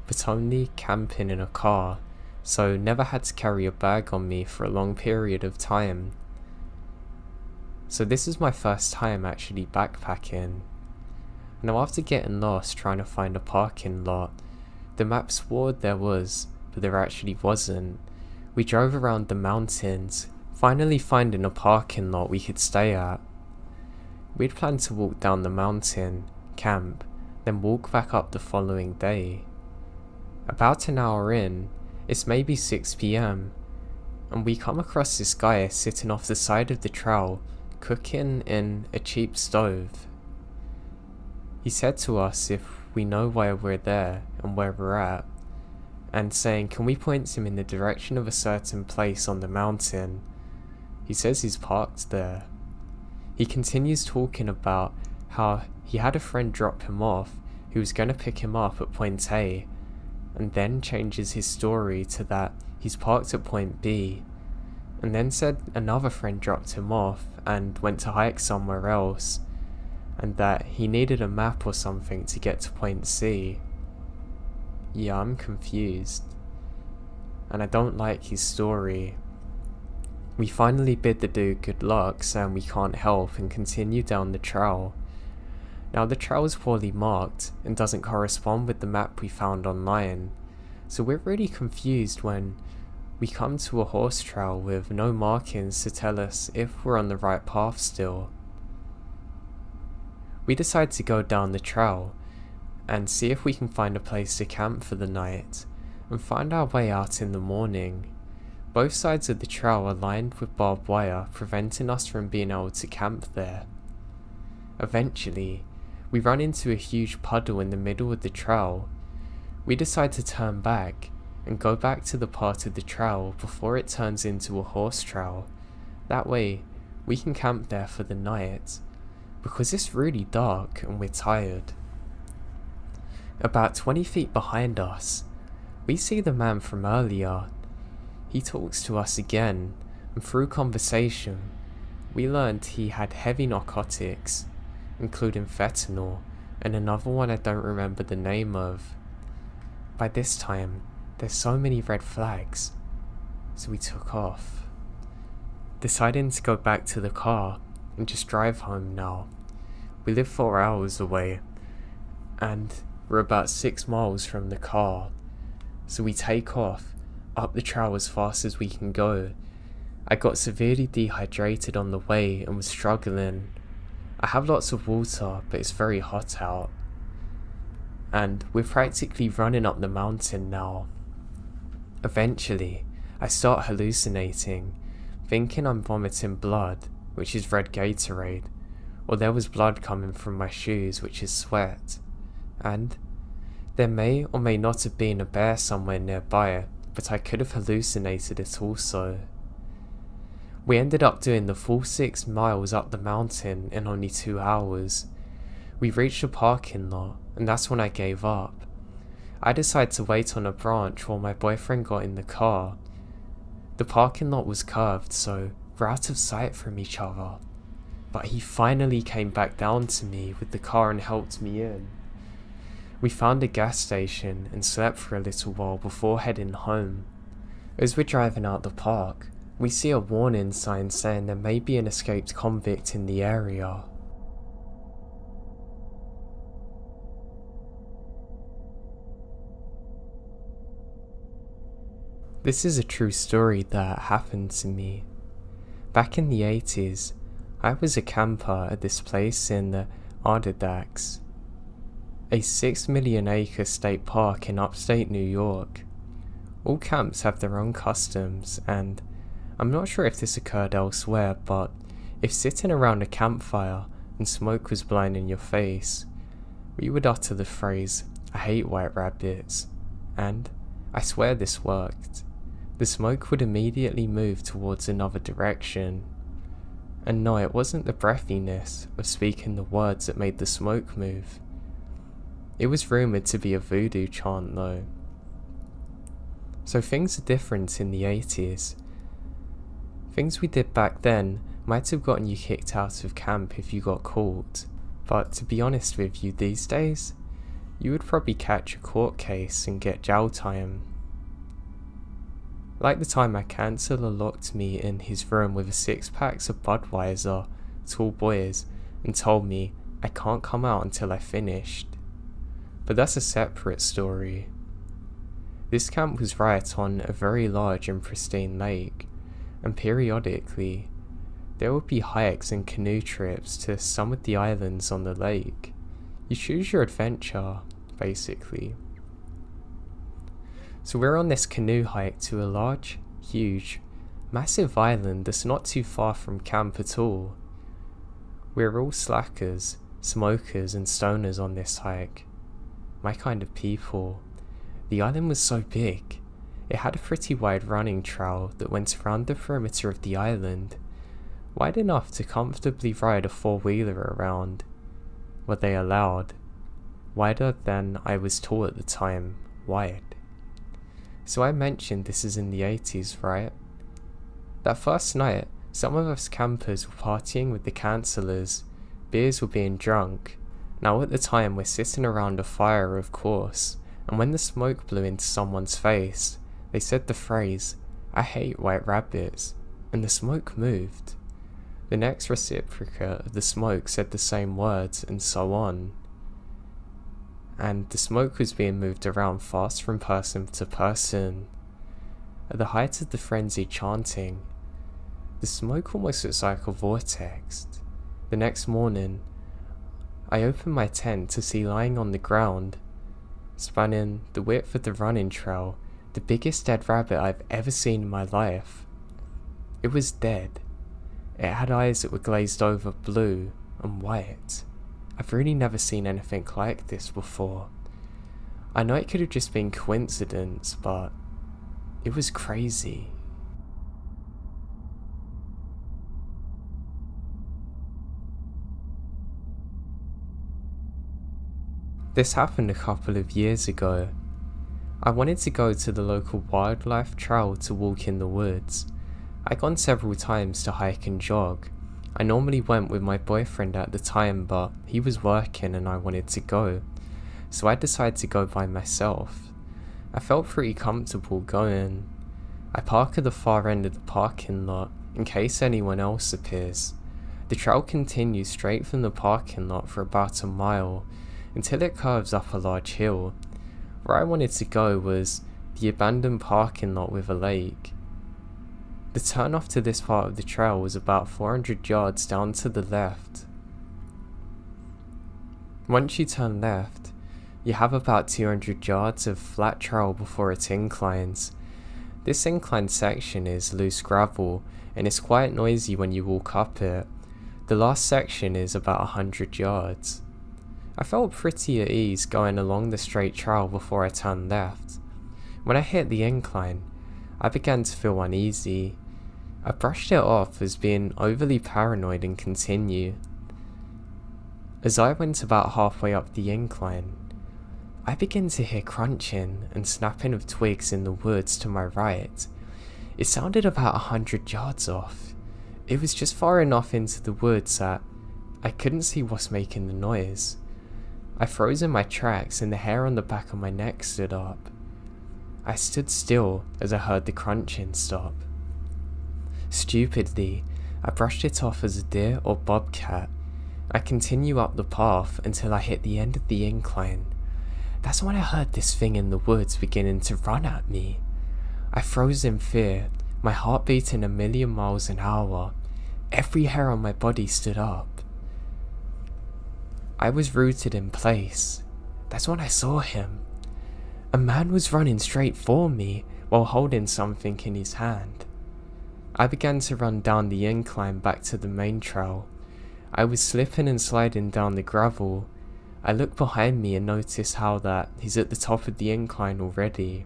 but only camping in a car, so never had to carry a bag on me for a long period of time. So this is my first time actually backpacking. Now after getting lost trying to find a parking lot, the map swore there was, but there actually wasn't. We drove around the mountains, finally finding a parking lot we could stay at. We'd planned to walk down the mountain, camp, then walk back up the following day. About an hour in, it's maybe 6 PM, and we come across this guy sitting off the side of the trail, cooking in a cheap stove. He said to us if we know why we're there and where we're at, and saying can we point him in the direction of a certain place on the mountain. He says he's parked there. He continues talking about how he had a friend drop him off who was going to pick him up at point A, and then changes his story to that he's parked at point B, and then said another friend dropped him off and went to hike somewhere else, and that he needed a map or something to get to point C. Yeah, I'm confused, and I don't like his story. We finally bid the dude good luck, saying we can't help, and continue down the trail. Now the trail is poorly marked and doesn't correspond with the map we found online, so we're really confused when we come to a horse trail with no markings to tell us if we're on the right path still. We decide to go down the trail and see if we can find a place to camp for the night and find our way out in the morning. Both sides of the trail are lined with barbed wire, preventing us from being able to camp there. Eventually, we run into a huge puddle in the middle of the trail. We decide to turn back and go back to the part of the trail before it turns into a horse trail. That way, we can camp there for the night, because it's really dark and we're tired. About 20 feet behind us, we see the man from earlier. He talks to us again, and through conversation, we learned he had heavy narcotics, including fentanyl, and another one I don't remember the name of. By this time, there's so many red flags, so we took off, deciding to go back to the car and just drive home now. We live 4 hours away, and we're about 6 miles from the car, so we take off up the trail as fast as we can go. I got severely dehydrated on the way and was struggling. I have lots of water, but it's very hot out. And we're practically running up the mountain now. Eventually, I start hallucinating, thinking I'm vomiting blood, which is red Gatorade, or there was blood coming from my shoes, which is sweat. And there may or may not have been a bear somewhere nearby, but I could have hallucinated it also. We ended up doing the full 6 miles up the mountain in only 2 hours. We reached a parking lot, and that's when I gave up. I decided to wait on a branch while my boyfriend got in the car. The parking lot was curved, so we're out of sight from each other. But he finally came back down to me with the car and helped me in. We found a gas station and slept for a little while before heading home. As we're driving out the park, we see a warning sign saying there may be an escaped convict in the area. This is a true story that happened to me. Back in the 80s, I was a camper at this place in the Adirondacks, a 6 million acre state park in upstate New York. All camps have their own customs, and I'm not sure if this occurred elsewhere, but if sitting around a campfire and smoke was blinding your face, we would utter the phrase, "I hate white rabbits," and I swear this worked. The smoke would immediately move towards another direction. And no, it wasn't the breathiness of speaking the words that made the smoke move. It was rumoured to be a voodoo chant though. So things are different in the 80s. Things we did back then might have gotten you kicked out of camp if you got caught, but to be honest with you, these days, you would probably catch a court case and get jail time. Like the time my counsellor locked me in his room with a 6-pack of Budweiser, tall boys, and told me I can't come out until I finished. But that's a separate story. This camp was right on a very large and pristine lake, and periodically there would be hikes and canoe trips to some of the islands on the lake. You choose your adventure, basically. So we're on this canoe hike to a large, huge, massive island that's not too far from camp at all. We're all slackers, smokers and stoners on this hike. My kind of people. The island was so big. It had a pretty wide running trail that went around the perimeter of the island, wide enough to comfortably ride a 4-wheeler around. Were they allowed? Wider than I was tall at the time. Wide. So I mentioned this is in the 80s, right? That first night, some of us campers were partying with the counsellors. Beers were being drunk. Now at the time we're sitting around a fire, of course, and when the smoke blew into someone's face, they said the phrase, "I hate white rabbits," and the smoke moved. The next reciprocate of the smoke said the same words, and so on. And the smoke was being moved around fast from person to person. At the height of the frenzied chanting, the smoke almost looks like a vortex. The next morning, I opened my tent to see lying on the ground, spanning the width of the running trail, the biggest dead rabbit I've ever seen in my life. It was dead. It had eyes that were glazed over blue and white. I've really never seen anything like this before. I know it could have just been coincidence, but it was crazy. This happened a couple of years ago. I wanted to go to the local wildlife trail to walk in the woods. I'd gone several times to hike and jog. I normally went with my boyfriend at the time, but he was working and I wanted to go, so I decided to go by myself. I felt pretty comfortable going. I park at the far end of the parking lot in case anyone else appears. The trail continues straight from the parking lot for about a mile until it curves up a large hill. Where I wanted to go was the abandoned parking lot with a lake. The turn off to this part of the trail was about 400 yards down to the left. Once you turn left, you have about 200 yards of flat trail before it inclines. This inclined section is loose gravel and it's quite noisy when you walk up it. The last section is about 100 yards. I felt pretty at ease going along the straight trail before I turned left. When I hit the incline, I began to feel uneasy. I brushed it off as being overly paranoid and continued. As I went about halfway up the incline, I began to hear crunching and snapping of twigs in the woods to my right. It sounded about 100 yards off. It was just far enough into the woods that I couldn't see what's making the noise. I froze in my tracks and the hair on the back of my neck stood up. I stood still as I heard the crunching stop. Stupidly, I brushed it off as a deer or bobcat. I continue up the path until I hit the end of the incline. That's when I heard this thing in the woods beginning to run at me. I froze in fear, my heart beating 1,000,000 miles an hour. Every hair on my body stood up. I was rooted in place. That's when I saw him. A man was running straight for me while holding something in his hand. I began to run down the incline back to the main trail. I was slipping and sliding down the gravel. I looked behind me and noticed how that he's at the top of the incline already.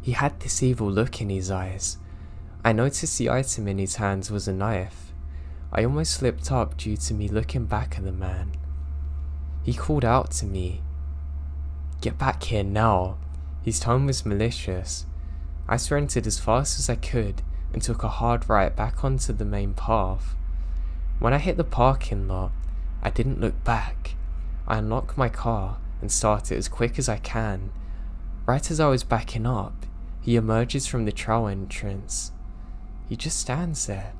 He had this evil look in his eyes. I noticed the item in his hands was a knife. I almost slipped up due to me looking back at the man. He called out to me, "Get back here now." His tone was malicious. I sprinted as fast as I could and took a hard right back onto the main path. When I hit the parking lot, I didn't look back. I unlock my car and start it as quick as I can. Right as I was backing up, he emerges from the trail entrance. He just stands there,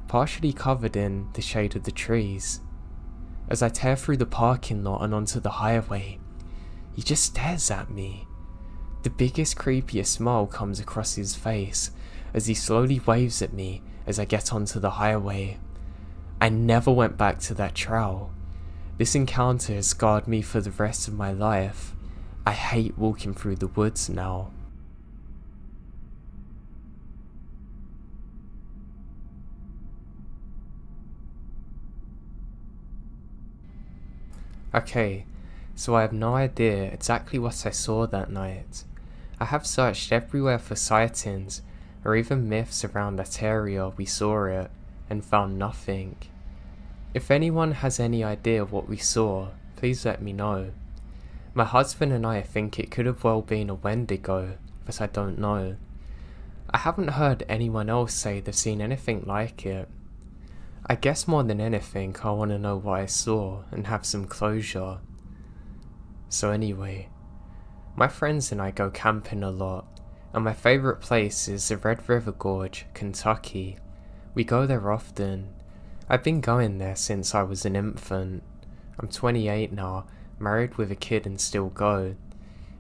partially covered in the shade of the trees. As I tear through the parking lot and onto the highway, he just stares at me. The biggest, creepiest smile comes across his face as he slowly waves at me as I get onto the highway. I never went back to that trail. This encounter has scarred me for the rest of my life. I hate walking through the woods now. Okay, so I have no idea exactly what I saw that night. I have searched everywhere for sightings or even myths around that area we saw it and found nothing. If anyone has any idea what we saw, please let me know. My husband and I think it could have well been a Wendigo, but I don't know. I haven't heard anyone else say they've seen anything like it. I guess more than anything I want to know what I saw and have some closure. So anyway, my friends and I go camping a lot, and my favourite place is the Red River Gorge, Kentucky. We go there often. I've been going there since I was an infant. I'm 28 now, married with a kid and still go.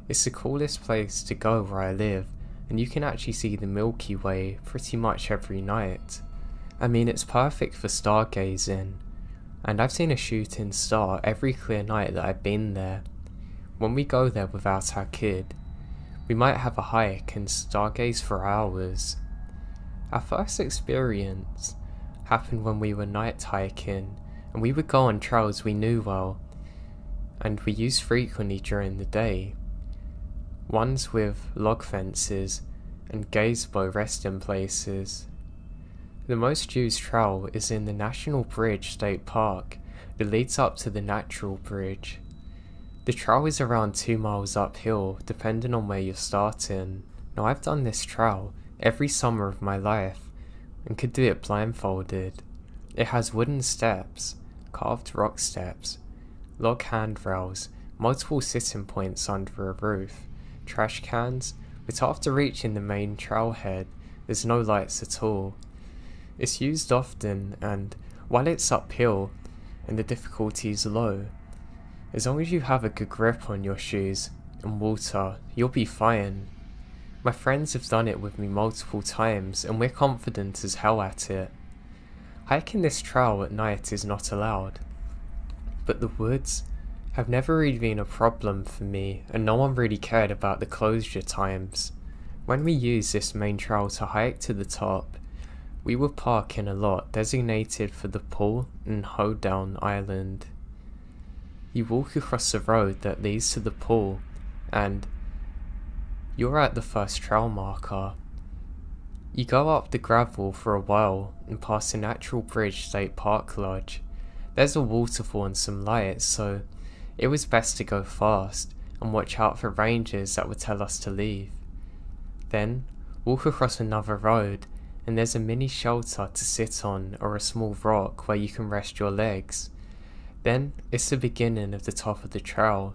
It's the coolest place to go where I live, and you can actually see the Milky Way pretty much every night. I mean, it's perfect for stargazing, and I've seen a shooting star every clear night that I've been there. When we go there without our kid, we might have a hike and stargaze for hours. Our first experience happened when we were night hiking, and we would go on trails we knew well, and we used frequently during the day. Ones with log fences and gazebo resting places. The most used trail is in the National Bridge State Park that leads up to the Natural Bridge. The trail is around 2 miles uphill depending on where you're starting. Now I've done this trail every summer of my life and could do it blindfolded. It has wooden steps, carved rock steps, log handrails, multiple sitting points under a roof, trash cans, but after reaching the main trailhead there's no lights at all. It's used often, and while it's uphill and the difficulty is low, as long as you have a good grip on your shoes and water, you'll be fine. My friends have done it with me multiple times and we're confident as hell at it. Hiking this trail at night is not allowed, but the woods have never really been a problem for me and no one really cared about the closure times. When we use this main trail to hike to the top, we would park in a lot designated for the Pull and Hoedown Island. You walk across the road that leads to the pool, and you're at the first trail marker. You go up the gravel for a while and past the Natural Bridge State Park Lodge. There's a waterfall and some lights, so it was best to go fast and watch out for rangers that would tell us to leave. Then walk across another road and there's a mini shelter to sit on or a small rock where you can rest your legs. Then it's the beginning of the top of the trail.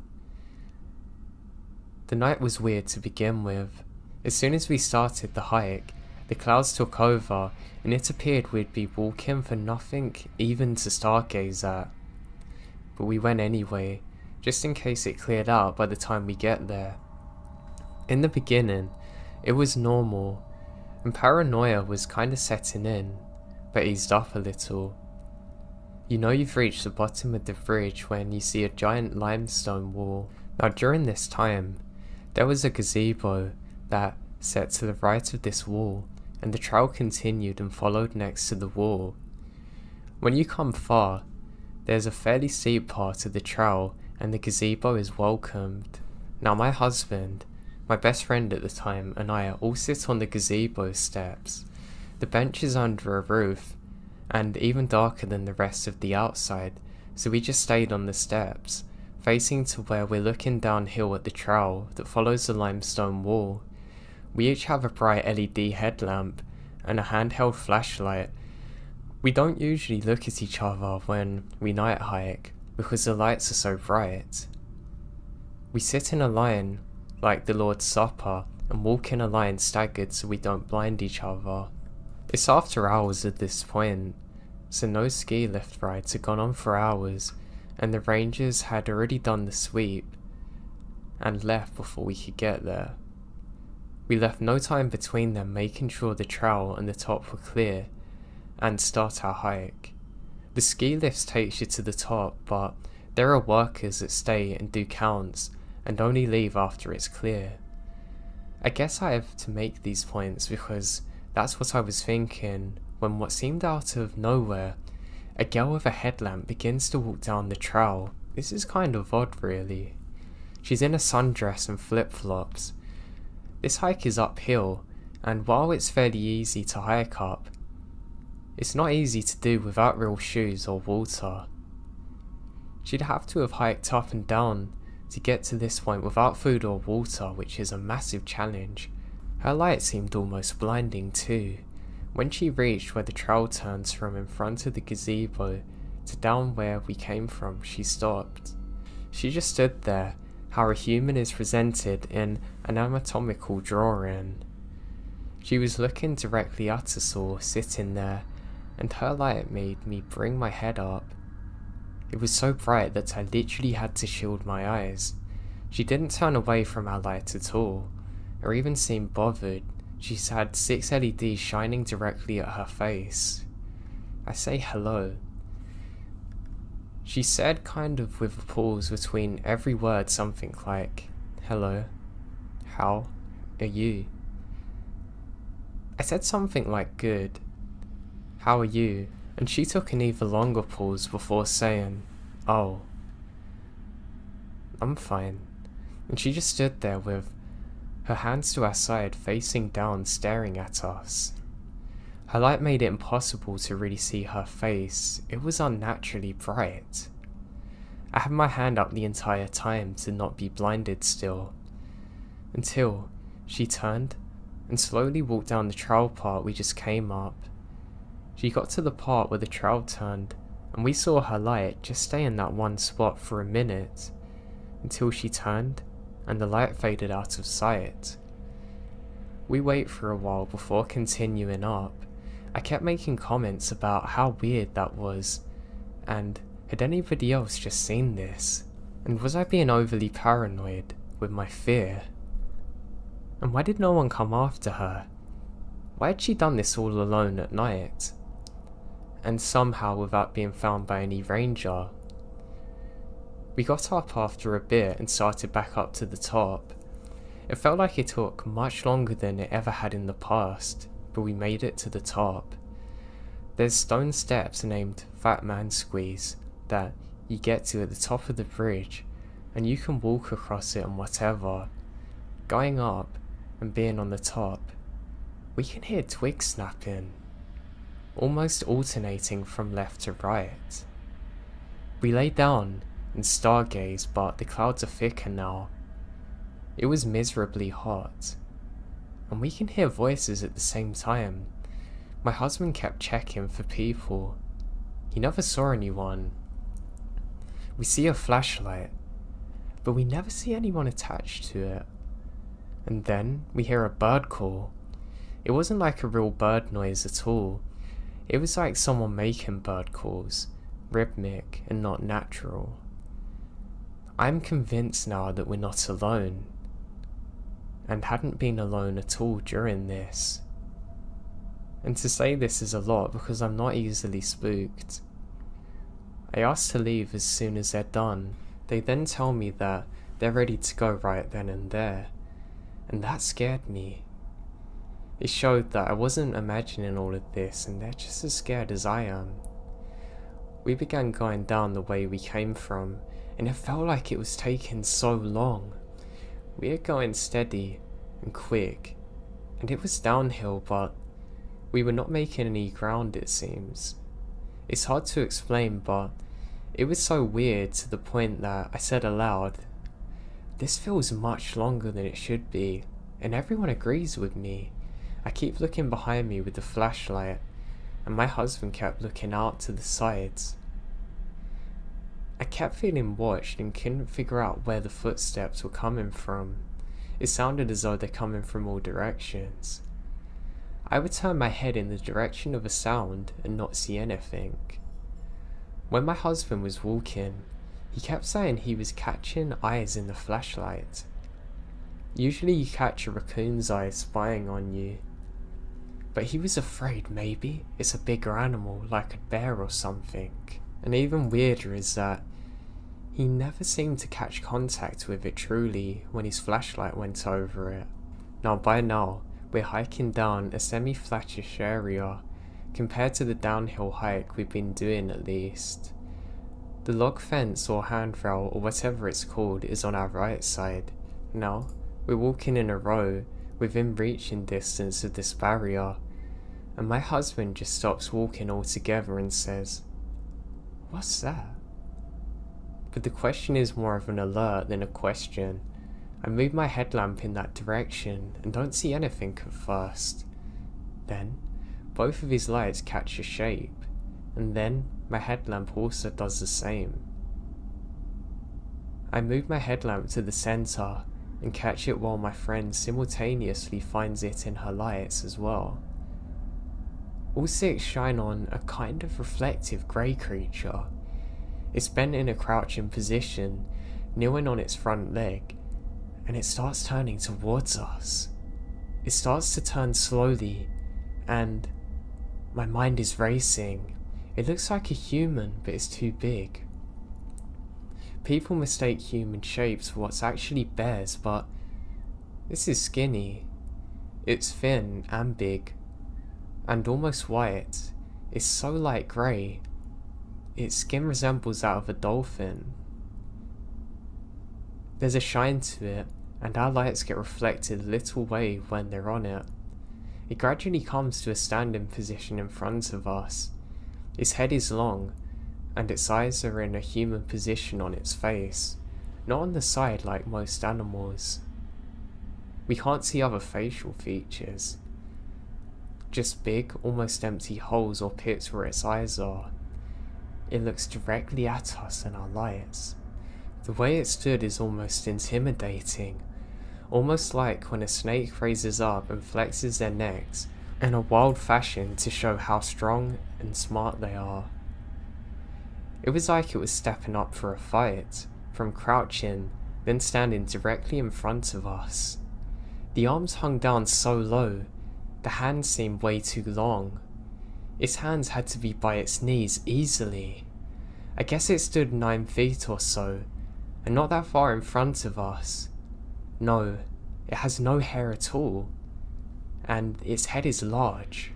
The night was weird to begin with. As soon as we started the hike, the clouds took over and it appeared we'd be walking for nothing even to stargaze at. But we went anyway, just in case it cleared out by the time we get there. In the beginning, it was normal, and paranoia was kinda setting in, but eased up a little. You know you've reached the bottom of the bridge when you see a giant limestone wall. Now during this time, there was a gazebo that sat to the right of this wall, and the trail continued and followed next to the wall. When you come far, there's a fairly steep part of the trail and the gazebo is welcomed. Now my husband, my best friend at the time, and I all sit on the gazebo steps. The bench is under a roof, and even darker than the rest of the outside, so we just stayed on the steps, facing to where we're looking downhill at the trail that follows the limestone wall. We each have a bright LED headlamp and a handheld flashlight. We don't usually look at each other when we night hike, because the lights are so bright. We sit in a line like the Lord's Supper and walk in a line staggered so we don't blind each other. It's after hours at this point, so no ski lift rides had gone on for hours, and the rangers had already done the sweep and left before we could get there. We left no time between them making sure the trail and the top were clear and start our hike. The ski lifts takes you to the top, but there are workers that stay and do counts and only leave after it's clear. I guess I have to make these points because that's what I was thinking when what seemed out of nowhere, a girl with a headlamp begins to walk down the trail. This is kind of odd really. She's in a sundress and flip-flops. This hike is uphill, and while it's fairly easy to hike up, it's not easy to do without real shoes or water. She'd have to have hiked up and down to get to this point without food or water, which is a massive challenge. Her light seemed almost blinding too. When she reached where the trail turns from in front of the gazebo to down where we came from, she stopped. She just stood there, how a human is presented in an anatomical drawing. She was looking directly at us all, sitting there, and her light made me bring my head up. It was so bright that I literally had to shield my eyes. She didn't turn away from our light at all, or even seem bothered. She had 6 LEDs shining directly at her face. I say hello. She said, kind of with a pause between every word, something like, hello, how are you? I said something like good, how are you? And she took an even longer pause before saying, oh, I'm fine. And she just stood there with her hands to her side, facing down, staring at us. Her light made it impossible to really see her face. It was unnaturally bright. I had my hand up the entire time to not be blinded still, until she turned and slowly walked down the trail part we just came up. She got to the part where the trail turned, and we saw her light just stay in that one spot for a minute, until she turned and the light faded out of sight. We wait for a while before continuing up. I kept making comments about how weird that was, and had anybody else just seen this? And was I being overly paranoid with my fear? And why did no one come after her? Why had she done this all alone at night? And somehow without being found by any ranger. We got up after a bit and started back up to the top. It felt like it took much longer than it ever had in the past, but we made it to the top. There's stone steps named Fat Man Squeeze that you get to at the top of the bridge, and you can walk across it and whatever. Going up and being on the top, we can hear twigs snapping, almost alternating from left to right. We lay down and stargazed, but the clouds are thicker now. It was miserably hot, and we can hear voices at the same time. My husband kept checking for people. He never saw anyone. We see a flashlight, but we never see anyone attached to it. And then we hear a bird call. It wasn't like a real bird noise at all. It was like someone making bird calls, rhythmic and not natural. I'm convinced now that we're not alone, and hadn't been alone at all during this. And to say this is a lot because I'm not easily spooked. I asked to leave as soon as they're done. They then tell me that they're ready to go right then and there, and that scared me. It showed that I wasn't imagining all of this and they're just as scared as I am. We began going down the way we came from, and it felt like it was taking so long. We were going steady and quick, and it was downhill, but we were not making any ground, it seems. It's hard to explain, but it was so weird to the point that I said aloud, "This feels much longer than it should be," and everyone agrees with me. I keep looking behind me with the flashlight, and my husband kept looking out to the sides. I kept feeling watched and couldn't figure out where the footsteps were coming from. It sounded as though they're coming from all directions. I would turn my head in the direction of a sound and not see anything. When my husband was walking, he kept saying he was catching eyes in the flashlight. Usually you catch a raccoon's eyes spying on you. But he was afraid maybe it's a bigger animal like a bear or something. And even weirder is that he never seemed to catch contact with it truly when his flashlight went over it. Now by now, we're hiking down a semi-flattish area compared to the downhill hike we've been doing at least. The log fence or handrail or whatever it's called is on our right side. Now, we're walking in a row within reaching distance of this barrier, and my husband just stops walking altogether and says, "What's that?" But the question is more of an alert than a question. I move my headlamp in that direction and don't see anything at first. Then, both of his lights catch a shape, and then my headlamp also does the same. I move my headlamp to the center and catch it while my friend simultaneously finds it in her lights as well. All six shine on a kind of reflective grey creature. It's bent in a crouching position, kneeling on its front leg, and it starts turning towards us. It starts to turn slowly, and my mind is racing. It looks like a human, but it's too big. People mistake human shapes for what's actually bears, but this is skinny. It's thin and big, and almost white. It's so light grey. Its skin resembles that of a dolphin. There's a shine to it, and our lights get reflected a little way when they're on it. It gradually comes to a standing position in front of us. Its head is long, and its eyes are in a human position on its face, not on the side like most animals. We can't see other facial features, just big, almost empty holes or pits where its eyes are. It looks directly at us in our lights. The way it stood is almost intimidating, almost like when a snake raises up and flexes their necks in a wild fashion to show how strong and smart they are. It was like it was stepping up for a fight, from crouching, then standing directly in front of us. The arms hung down so low, the hands seemed way too long. Its hands had to be by its knees easily. I guess it stood 9 feet or so, and not that far in front of us. No, it has no hair at all, and its head is large.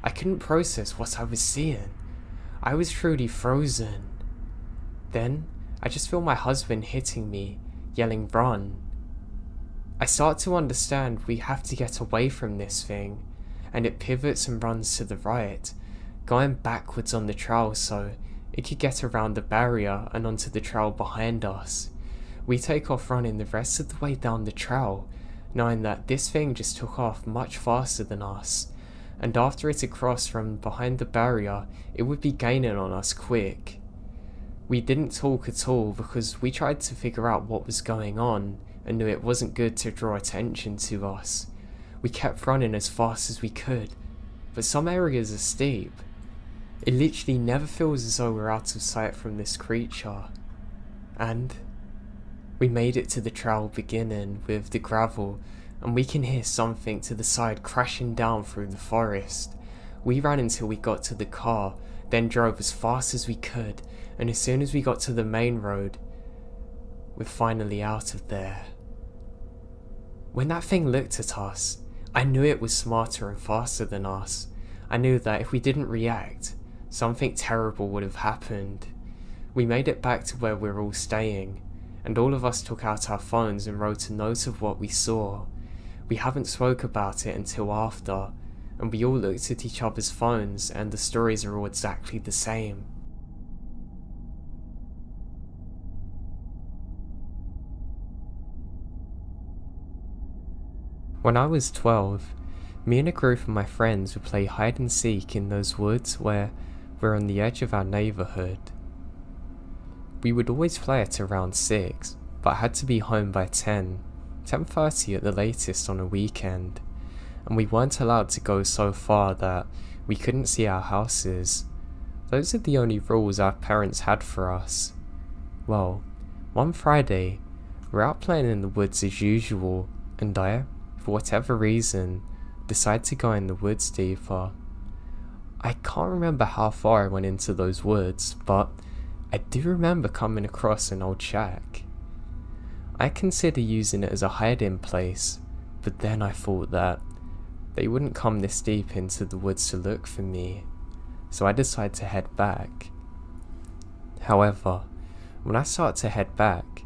I couldn't process what I was seeing. I was truly frozen. Then, I just feel my husband hitting me, yelling "run." I start to understand we have to get away from this thing, and it pivots and runs to the right, going backwards on the trail so it could get around the barrier and onto the trail behind us. We take off running the rest of the way down the trail, knowing that this thing just took off much faster than us, and after it had crossed from behind the barrier, it would be gaining on us quick. We didn't talk at all because we tried to figure out what was going on and knew it wasn't good to draw attention to us. We kept running as fast as we could, but some areas are steep. It literally never feels as though we're out of sight from this creature. And we made it to the trail beginning with the gravel, and we can hear something to the side crashing down through the forest. We ran until we got to the car, then drove as fast as we could, and as soon as we got to the main road, we're finally out of there. When that thing looked at us, I knew it was smarter and faster than us. I knew that if we didn't react, something terrible would have happened. We made it back to where we're all staying, and all of us took out our phones and wrote a note of what we saw. We haven't spoke about it until after, and we all looked at each other's phones and the stories are all exactly the same. When I was 12, me and a group of my friends would play hide and seek in those woods where we're on the edge of our neighbourhood. We would always play at around 6, but I had to be home by 10:30 at the latest on a weekend, and we weren't allowed to go so far that we couldn't see our houses. Those are the only rules our parents had for us. Well, one Friday, we're out playing in the woods as usual, and I, for whatever reason, decide to go in the woods deeper. I can't remember how far I went into those woods, but I do remember coming across an old shack. I considered using it as a hide-in place, but then I thought that they wouldn't come this deep into the woods to look for me, so I decided to head back. However, when I start to head back,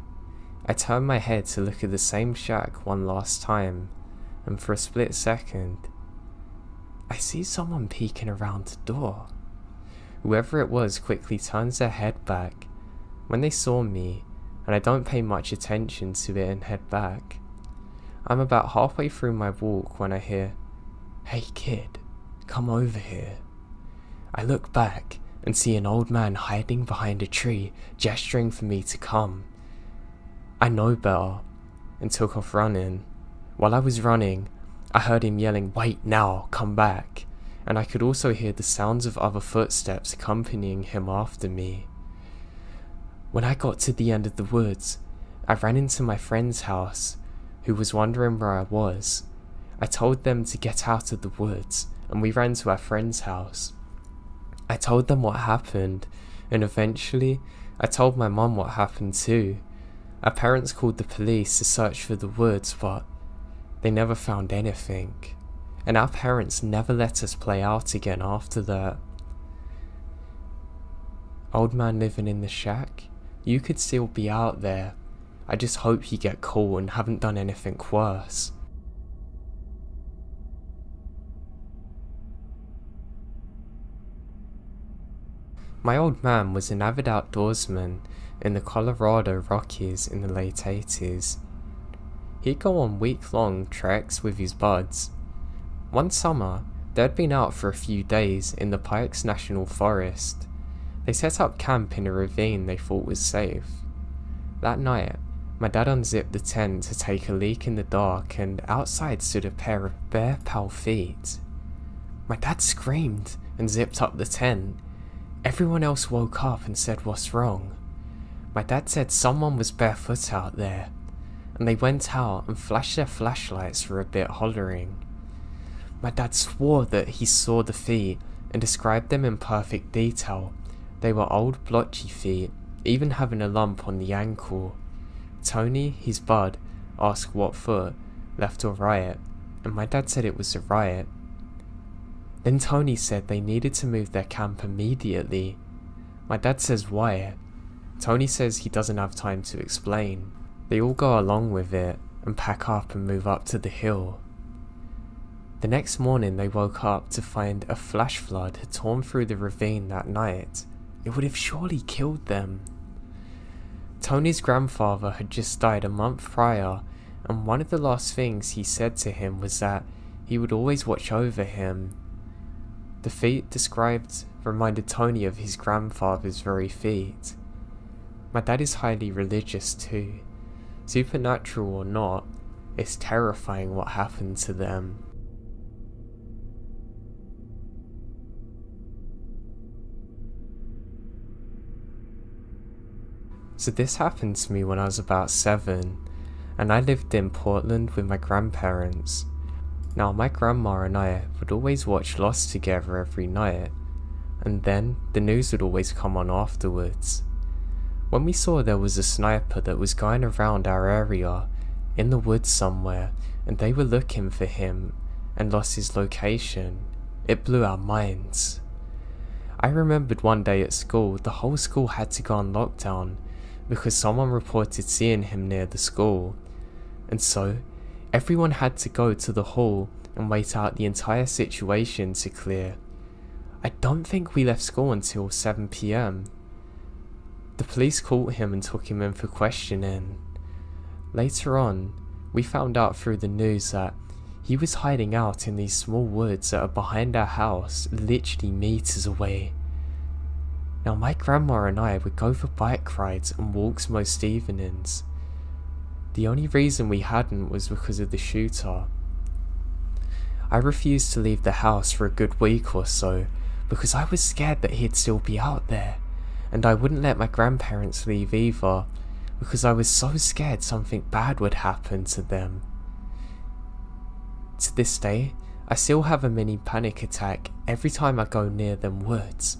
I turn my head to look at the same shack one last time, and for a split second, I see someone peeking around the door. Whoever it was quickly turns their head back when they saw me, and I don't pay much attention to it and head back. I'm about halfway through my walk when I hear, "Hey kid, come over here." I look back and see an old man hiding behind a tree, gesturing for me to come. I know better, and took off running. While I was running, I heard him yelling, "Wait now, come back," and I could also hear the sounds of other footsteps accompanying him after me. When I got to the end of the woods, I ran into my friend's house, who was wondering where I was. I told them to get out of the woods, and we ran to our friend's house. I told them what happened, and eventually, I told my mum what happened too. Our parents called the police to search for the woods, but they never found anything, and our parents never let us play out again after that. Old man living in the shack, you could still be out there. I just hope you get caught and haven't done anything worse. My old man was an avid outdoorsman in the Colorado Rockies in the late 80s. He'd go on week-long treks with his buds. One summer, they'd been out for a few days in the Pikes National Forest. They set up camp in a ravine they thought was safe. That night, my dad unzipped the tent to take a leak in the dark, and outside stood a pair of bare pale feet. My dad screamed and zipped up the tent. Everyone else woke up and said, "What's wrong?" My dad said someone was barefoot out there, and they went out and flashed their flashlights for a bit, hollering. My dad swore that he saw the feet and described them in perfect detail. They were old blotchy feet, even having a lump on the ankle. Tony, his bud, asked what foot, left or right, and my dad said it was the right. Then Tony said they needed to move their camp immediately. My dad says why. Tony says he doesn't have time to explain. They all go along with it and pack up and move up to the hill. The next morning they woke up to find a flash flood had torn through the ravine that night. It would have surely killed them. Tony's grandfather had just died a month prior, and one of the last things he said to him was that he would always watch over him. The feet described reminded Tony of his grandfather's very feet. My dad is highly religious too. Supernatural or not, it's terrifying what happened to them. So this happened to me when I was about 7, and I lived in Portland with my grandparents. Now my grandma and I would always watch Lost together every night, and then the news would always come on afterwards. When we saw there was a sniper that was going around our area, in the woods somewhere, and they were looking for him, and lost his location, it blew our minds. I remembered one day at school, the whole school had to go on lockdown, because someone reported seeing him near the school, and so everyone had to go to the hall and wait out the entire situation to clear. I don't think we left school until 7 PM. The police caught him and took him in for questioning. Later on, we found out through the news that he was hiding out in these small woods that are behind our house, literally meters away. Now my grandma and I would go for bike rides and walks most evenings. The only reason we hadn't was because of the shooter. I refused to leave the house for a good week or so because I was scared that he'd still be out there, and I wouldn't let my grandparents leave either because I was so scared something bad would happen to them. To this day, I still have a mini panic attack every time I go near them woods.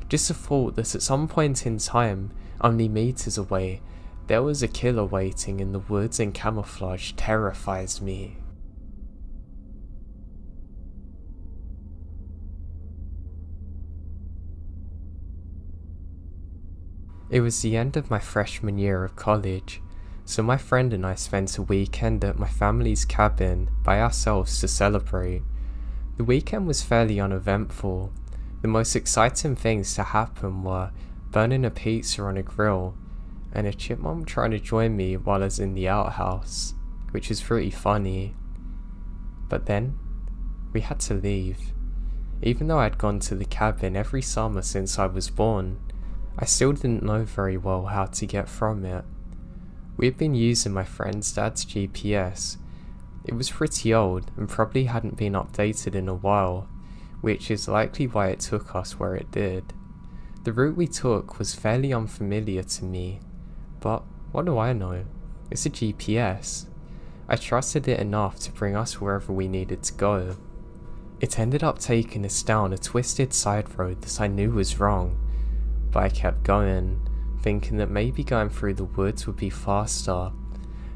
Just the thought that at some point in time, only meters away, there was a killer waiting in the woods in camouflage terrifies me. It was the end of my freshman year of college, so my friend and I spent a weekend at my family's cabin by ourselves to celebrate. The weekend was fairly uneventful. The most exciting things to happen were burning a pizza on a grill and a chipmunk trying to join me while I was in the outhouse, which was pretty funny. But then, we had to leave. Even though I'd gone to the cabin every summer since I was born, I still didn't know very well how to get from it. We had been using my friend's dad's GPS. It was pretty old and probably hadn't been updated in a while, which is likely why it took us where it did. The route we took was fairly unfamiliar to me, but what do I know? It's a GPS. I trusted it enough to bring us wherever we needed to go. It ended up taking us down a twisted side road that I knew was wrong, but I kept going, thinking that maybe going through the woods would be faster.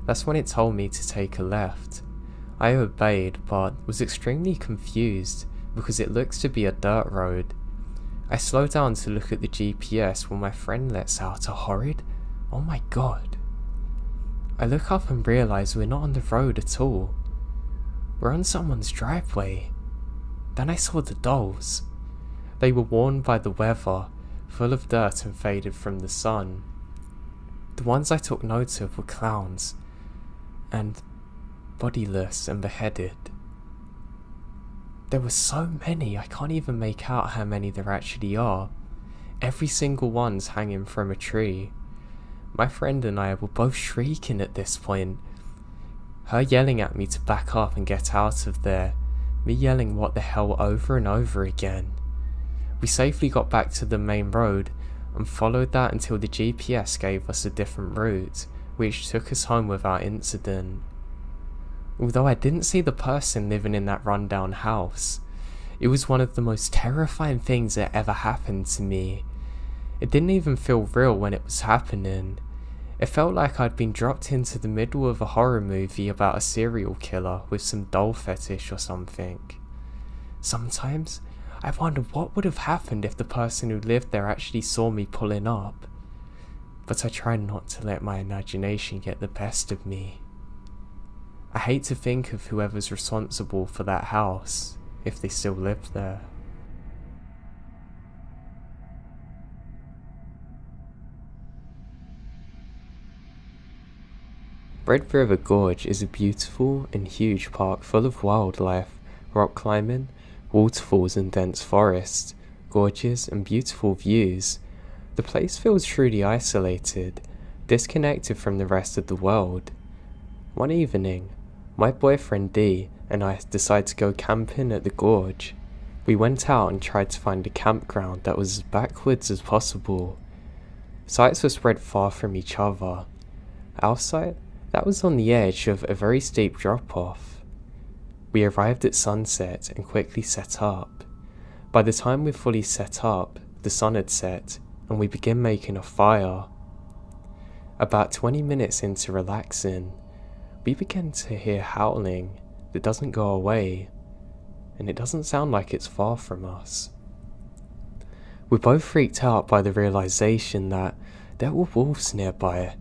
That's when it told me to take a left. I obeyed, but was extremely confused because it looks to be a dirt road. I slowed down to look at the GPS when my friend lets out a horrid, "Oh my god." I look up and realise we're not on the road at all. We're on someone's driveway. Then I saw the dolls. They were worn by the weather, full of dirt and faded from the sun. The ones I took note of were clowns, and bodiless and beheaded. There were so many, I can't even make out how many there actually are. Every single one's hanging from a tree. My friend and I were both shrieking at this point. Her yelling at me to back up and get out of there, me yelling what the hell over and over again. We safely got back to the main road and followed that until the GPS gave us a different route, which took us home without incident. Although I didn't see the person living in that rundown house, it was one of the most terrifying things that ever happened to me. It didn't even feel real when it was happening. It felt like I'd been dropped into the middle of a horror movie about a serial killer with some doll fetish or something. Sometimes, I wonder what would have happened if the person who lived there actually saw me pulling up. But I try not to let my imagination get the best of me. I hate to think of whoever's responsible for that house, if they still lived there. Red River Gorge is a beautiful and huge park full of wildlife, rock climbing, waterfalls and dense forests, gorges and beautiful views. The place feels truly isolated, disconnected from the rest of the world. One evening, my boyfriend D and I decided to go camping at the gorge. We went out and tried to find a campground that was as backwoods as possible. Sites were spread far from each other. Our site, that was on the edge of a very steep drop-off. We arrived at sunset and quickly set up. By the time we fully set up, the sun had set and we began making a fire. About 20 minutes into relaxing, we began to hear howling that doesn't go away, and it doesn't sound like it's far from us. We're both freaked out by the realization that there were wolves nearby,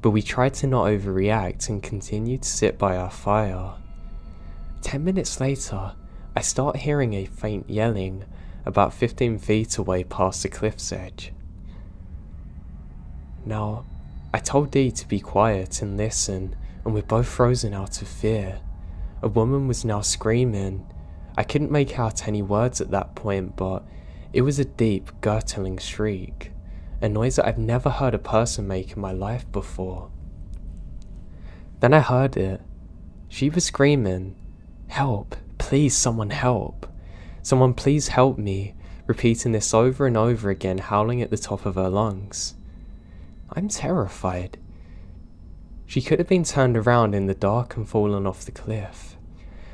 but we tried to not overreact and continued to sit by our fire. 10 minutes later, I start hearing a faint yelling about 15 feet away past the cliff's edge. Now, I told Dee to be quiet and listen, and we're both frozen out of fear. A woman was now screaming. I couldn't make out any words at that point, but It was a deep, gurgling shriek, a noise that I've never heard a person make in my life before. Then I heard it. She was screaming, "Help, please someone help. Someone please help me," repeating this over and over again, howling at the top of her lungs. I'm terrified. She could have been turned around in the dark and fallen off the cliff.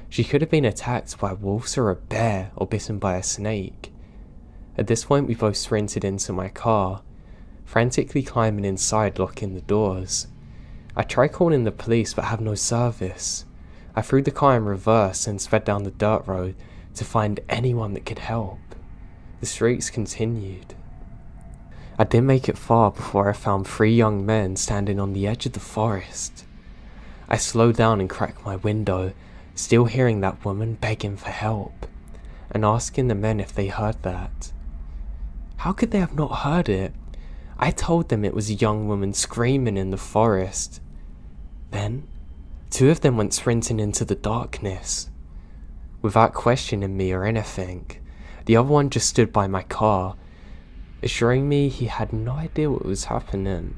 She could have been attacked by wolves or a bear or bitten by a snake. At this point we both sprinted into my car, frantically climbing inside, locking the doors. I tried calling the police but have no service. I threw the car in reverse and sped down the dirt road to find anyone that could help. The shrieks continued. I didn't make it far before I found 3 young men standing on the edge of the forest. I slowed down and cracked my window, still hearing that woman begging for help, and asking the men if they heard that. How could they have not heard it? I told them it was a young woman screaming in the forest. Then, 2 of them went sprinting into the darkness. Without questioning me or anything, the other one just stood by my car, assuring me he had no idea what was happening.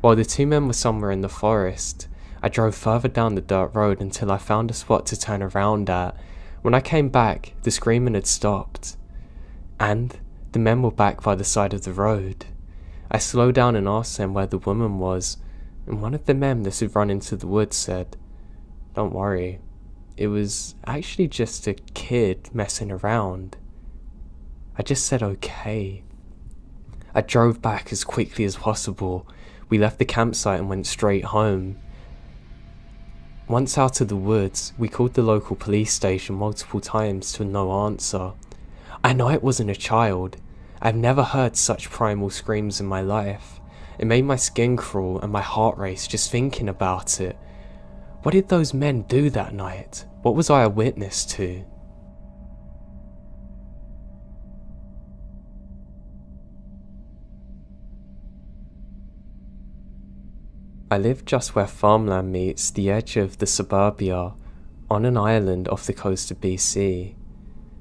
While the 2 men were somewhere in the forest, I drove further down the dirt road until I found a spot to turn around at. When I came back, the screaming had stopped, and the men were back by the side of the road. I slowed down and asked them where the woman was, and one of the men that had run into the woods said, "Don't worry, it was actually just a kid messing around." I just said okay. I drove back as quickly as possible. We left the campsite and went straight home. Once out of the woods, we called the local police station multiple times to no answer. I know it wasn't a child. I've never heard such primal screams in my life. It made my skin crawl and my heart race just thinking about it. What did those men do that night? What was I a witness to? I live just where farmland meets the edge of the suburbia, on an island off the coast of BC.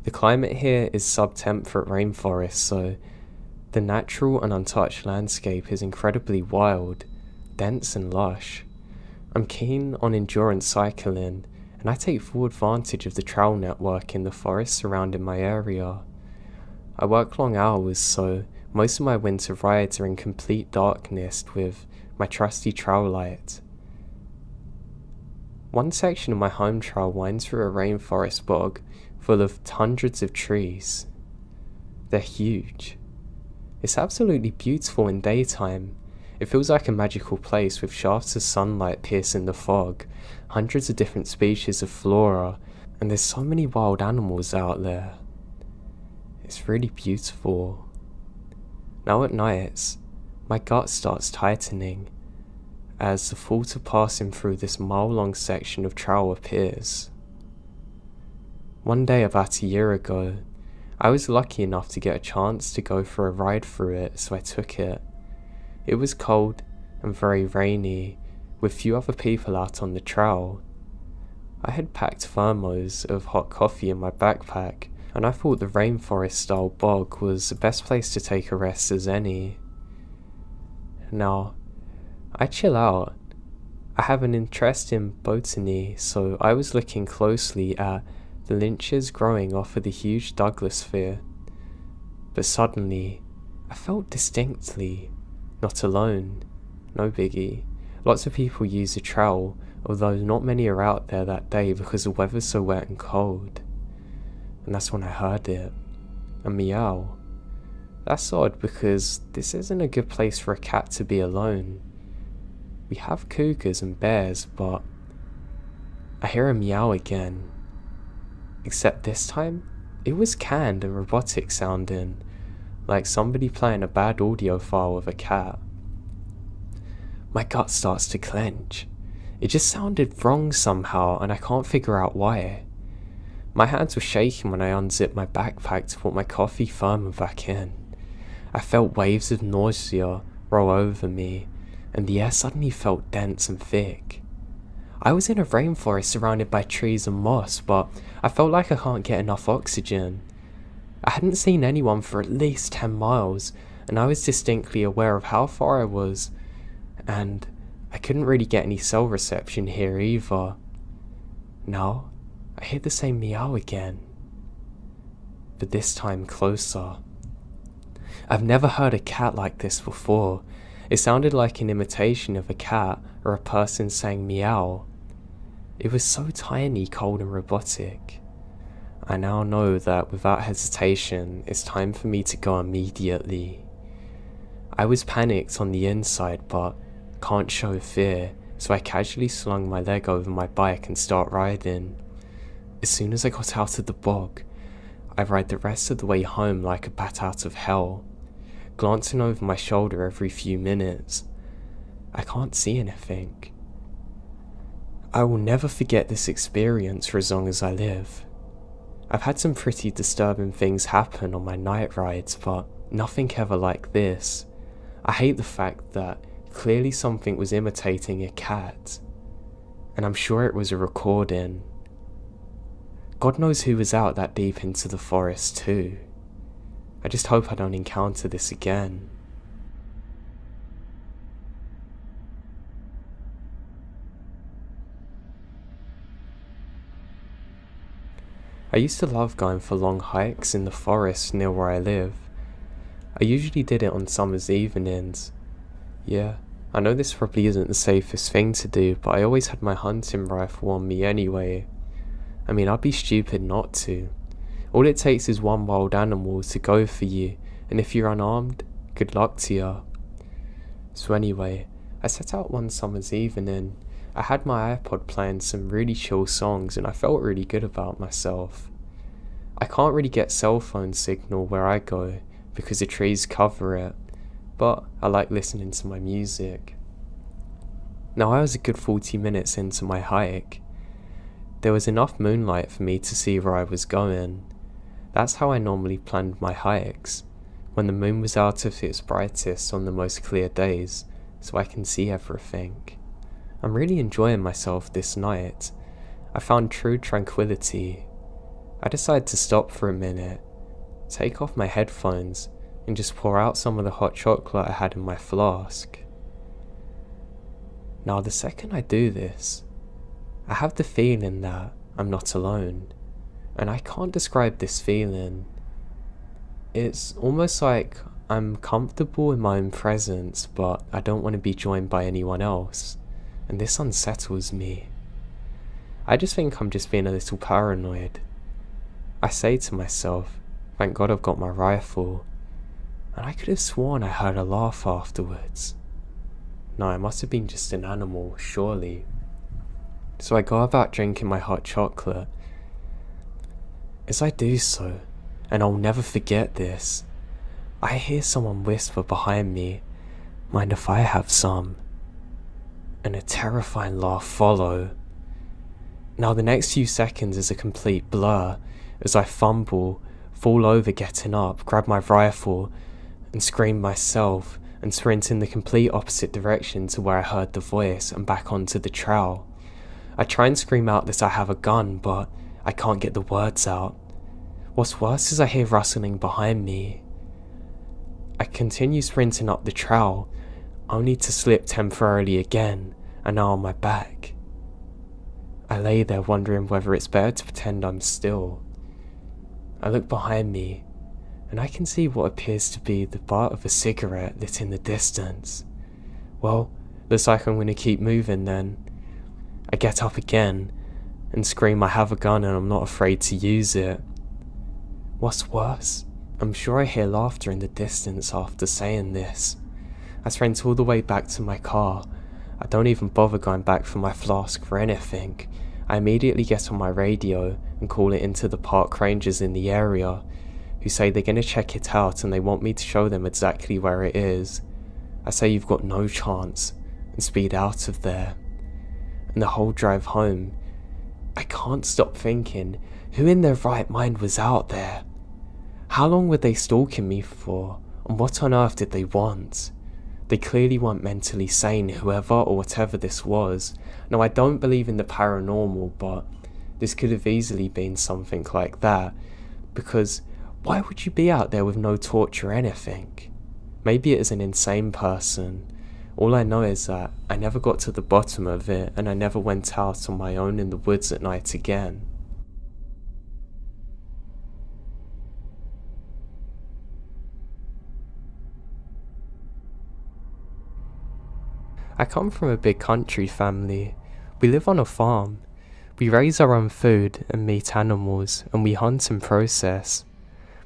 The climate here is sub-temperate rainforest, so the natural and untouched landscape is incredibly wild, dense and lush. I'm keen on endurance cycling, and I take full advantage of the trail network in the forest surrounding my area. I work long hours, so most of my winter rides are in complete darkness with my trusty trail light. One section of my home trail winds through a rainforest bog full of hundreds of trees. They're huge. It's absolutely beautiful in daytime. It feels like a magical place with shafts of sunlight piercing the fog, hundreds of different species of flora, and there's so many wild animals out there. It's really beautiful. Now at nights, my gut starts tightening as the thought of passing through this mile-long section of trail appears. One day about a year ago, I was lucky enough to get a chance to go for a ride through it, so I took it. It was cold and very rainy, with few other people out on the trail. I had packed thermos of hot coffee in my backpack, and I thought the rainforest-style bog was the best place to take a rest as any. Now, I chill out. I have an interest in botany, so I was looking closely at the lynches growing off of the huge Douglas fir. But suddenly, I felt distinctly not alone. No biggie. Lots of people use the trail, although not many are out there that day because the weather's so wet and cold. And that's when I heard it. A meow. That's odd because this isn't a good place for a cat to be alone. We have cougars and bears, but I hear a meow again. Except this time, it was canned and robotic sounding, like somebody playing a bad audio file of a cat. My gut starts to clench. It just sounded wrong somehow, and I can't figure out why. My hands were shaking when I unzipped my backpack to put my coffee thermo back in. I felt waves of nausea roll over me, and the air suddenly felt dense and thick. I was in a rainforest surrounded by trees and moss, but I felt like I can't get enough oxygen. I hadn't seen anyone for at least 10 miles, and I was distinctly aware of how far I was, and I couldn't really get any cell reception here either. Now, I hear the same meow again, but this time closer. I've never heard a cat like this before. It sounded like an imitation of a cat or a person saying meow. It was so tiny, cold and robotic. I now know that without hesitation, it's time for me to go immediately. I was panicked on the inside, but can't show fear, so I casually slung my leg over my bike and start riding. As soon as I got out of the bog, I ride the rest of the way home like a bat out of hell, glancing over my shoulder every few minutes. I can't see anything. I will never forget this experience for as long as I live. I've had some pretty disturbing things happen on my night rides, but nothing ever like this. I hate the fact that clearly something was imitating a cat, and I'm sure it was a recording. God knows who was out that deep into the forest too. I just hope I don't encounter this again. I used to love going for long hikes in the forest near where I live. I usually did it on summer's evenings. Yeah, I know this probably isn't the safest thing to do, but I always had my hunting rifle on me anyway. I mean, I'd be stupid not to. All it takes is one wild animal to go for you, and if you're unarmed, good luck to you. So anyway, I set out one summer's evening. I had my iPod playing some really chill songs and I felt really good about myself. I can't really get cell phone signal where I go because the trees cover it, but I like listening to my music. Now I was a good 40 minutes into my hike. There was enough moonlight for me to see where I was going. That's how I normally planned my hikes, when the moon was out of its brightest on the most clear days, so I can see everything. I'm really enjoying myself this night. I found true tranquility. I decided to stop for a minute, take off my headphones, and just pour out some of the hot chocolate I had in my flask. Now the second I do this, I have the feeling that I'm not alone, and I can't describe this feeling. It's almost like I'm comfortable in my own presence, but I don't want to be joined by anyone else, and this unsettles me. I just think I'm just being a little paranoid. I say to myself, thank God I've got my rifle, and I could have sworn I heard a laugh afterwards. No, it must have been just an animal, surely. So I go about drinking my hot chocolate. As I do so, and I'll never forget this, I hear someone whisper behind me, "Mind if I have some?" And a terrifying laugh follow. Now the next few seconds is a complete blur as I fumble, fall over getting up, grab my rifle, and scream myself and sprint in the complete opposite direction to where I heard the voice and back onto the trail. I try and scream out that I have a gun, but I can't get the words out. What's worse is I hear rustling behind me. I continue sprinting up the trail, only to slip temporarily again, and now on my back. I lay there wondering whether it's better to pretend I'm still. I look behind me, and I can see what appears to be the butt of a cigarette lit in the distance. Well, looks like I'm going to keep moving then. I get up again, and scream I have a gun and I'm not afraid to use it. What's worse, I'm sure I hear laughter in the distance after saying this. I sprint all the way back to my car. I don't even bother going back for my flask for anything. I immediately get on my radio and call it into the park rangers in the area, who say they're going to check it out and they want me to show them exactly where it is. I say you've got no chance and speed out of there. And the whole drive home, I can't stop thinking, who in their right mind was out there? How long were they stalking me for, and what on earth did they want? They clearly weren't mentally sane, whoever or whatever this was. Now I don't believe in the paranormal, but this could have easily been something like that, because Why would you be out there with no torch or anything? Maybe it is an insane person. All I know is that I never got to the bottom of it, and I never went out on my own in the woods at night again. I come from a big country family. We live on a farm. We raise our own food and meat animals, and we hunt and process.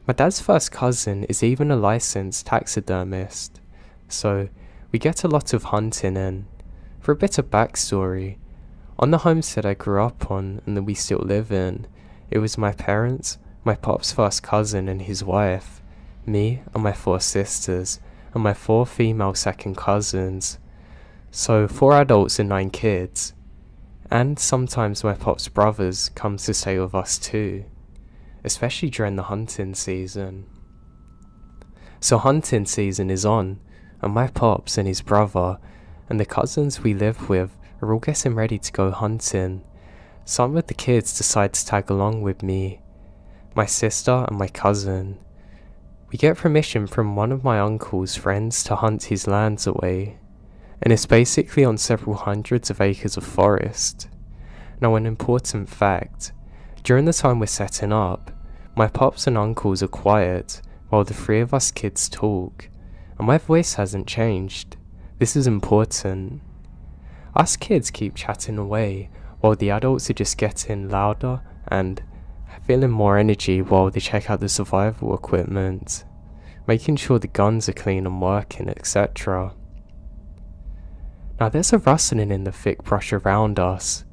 My dad's first cousin is even a licensed taxidermist, so we get a lot of hunting in. For a bit of backstory, on the homestead I grew up on and that we still live in, it was my parents, my pop's first cousin and his wife, me and my 4 sisters, and my 4 female second cousins. So 4 adults and 9 kids. And sometimes my pop's brothers come to stay with us too, especially during the hunting season. So hunting season is on, and my pops and his brother and the cousins we live with are all getting ready to go hunting. Some of the kids decide to tag along with me, my sister and my cousin. We get permission from one of my uncle's friends to hunt his lands away, and it's basically on several hundreds of acres of forest. Now, an important fact, during the time we're setting up, my pops and uncles are quiet while the 3 of us kids talk, and my voice hasn't changed. This is important. Us kids keep chatting away while the adults are just getting louder and feeling more energy while they check out the survival equipment, making sure the guns are clean and working, etc. Now there's a rustling in the thick brush around us,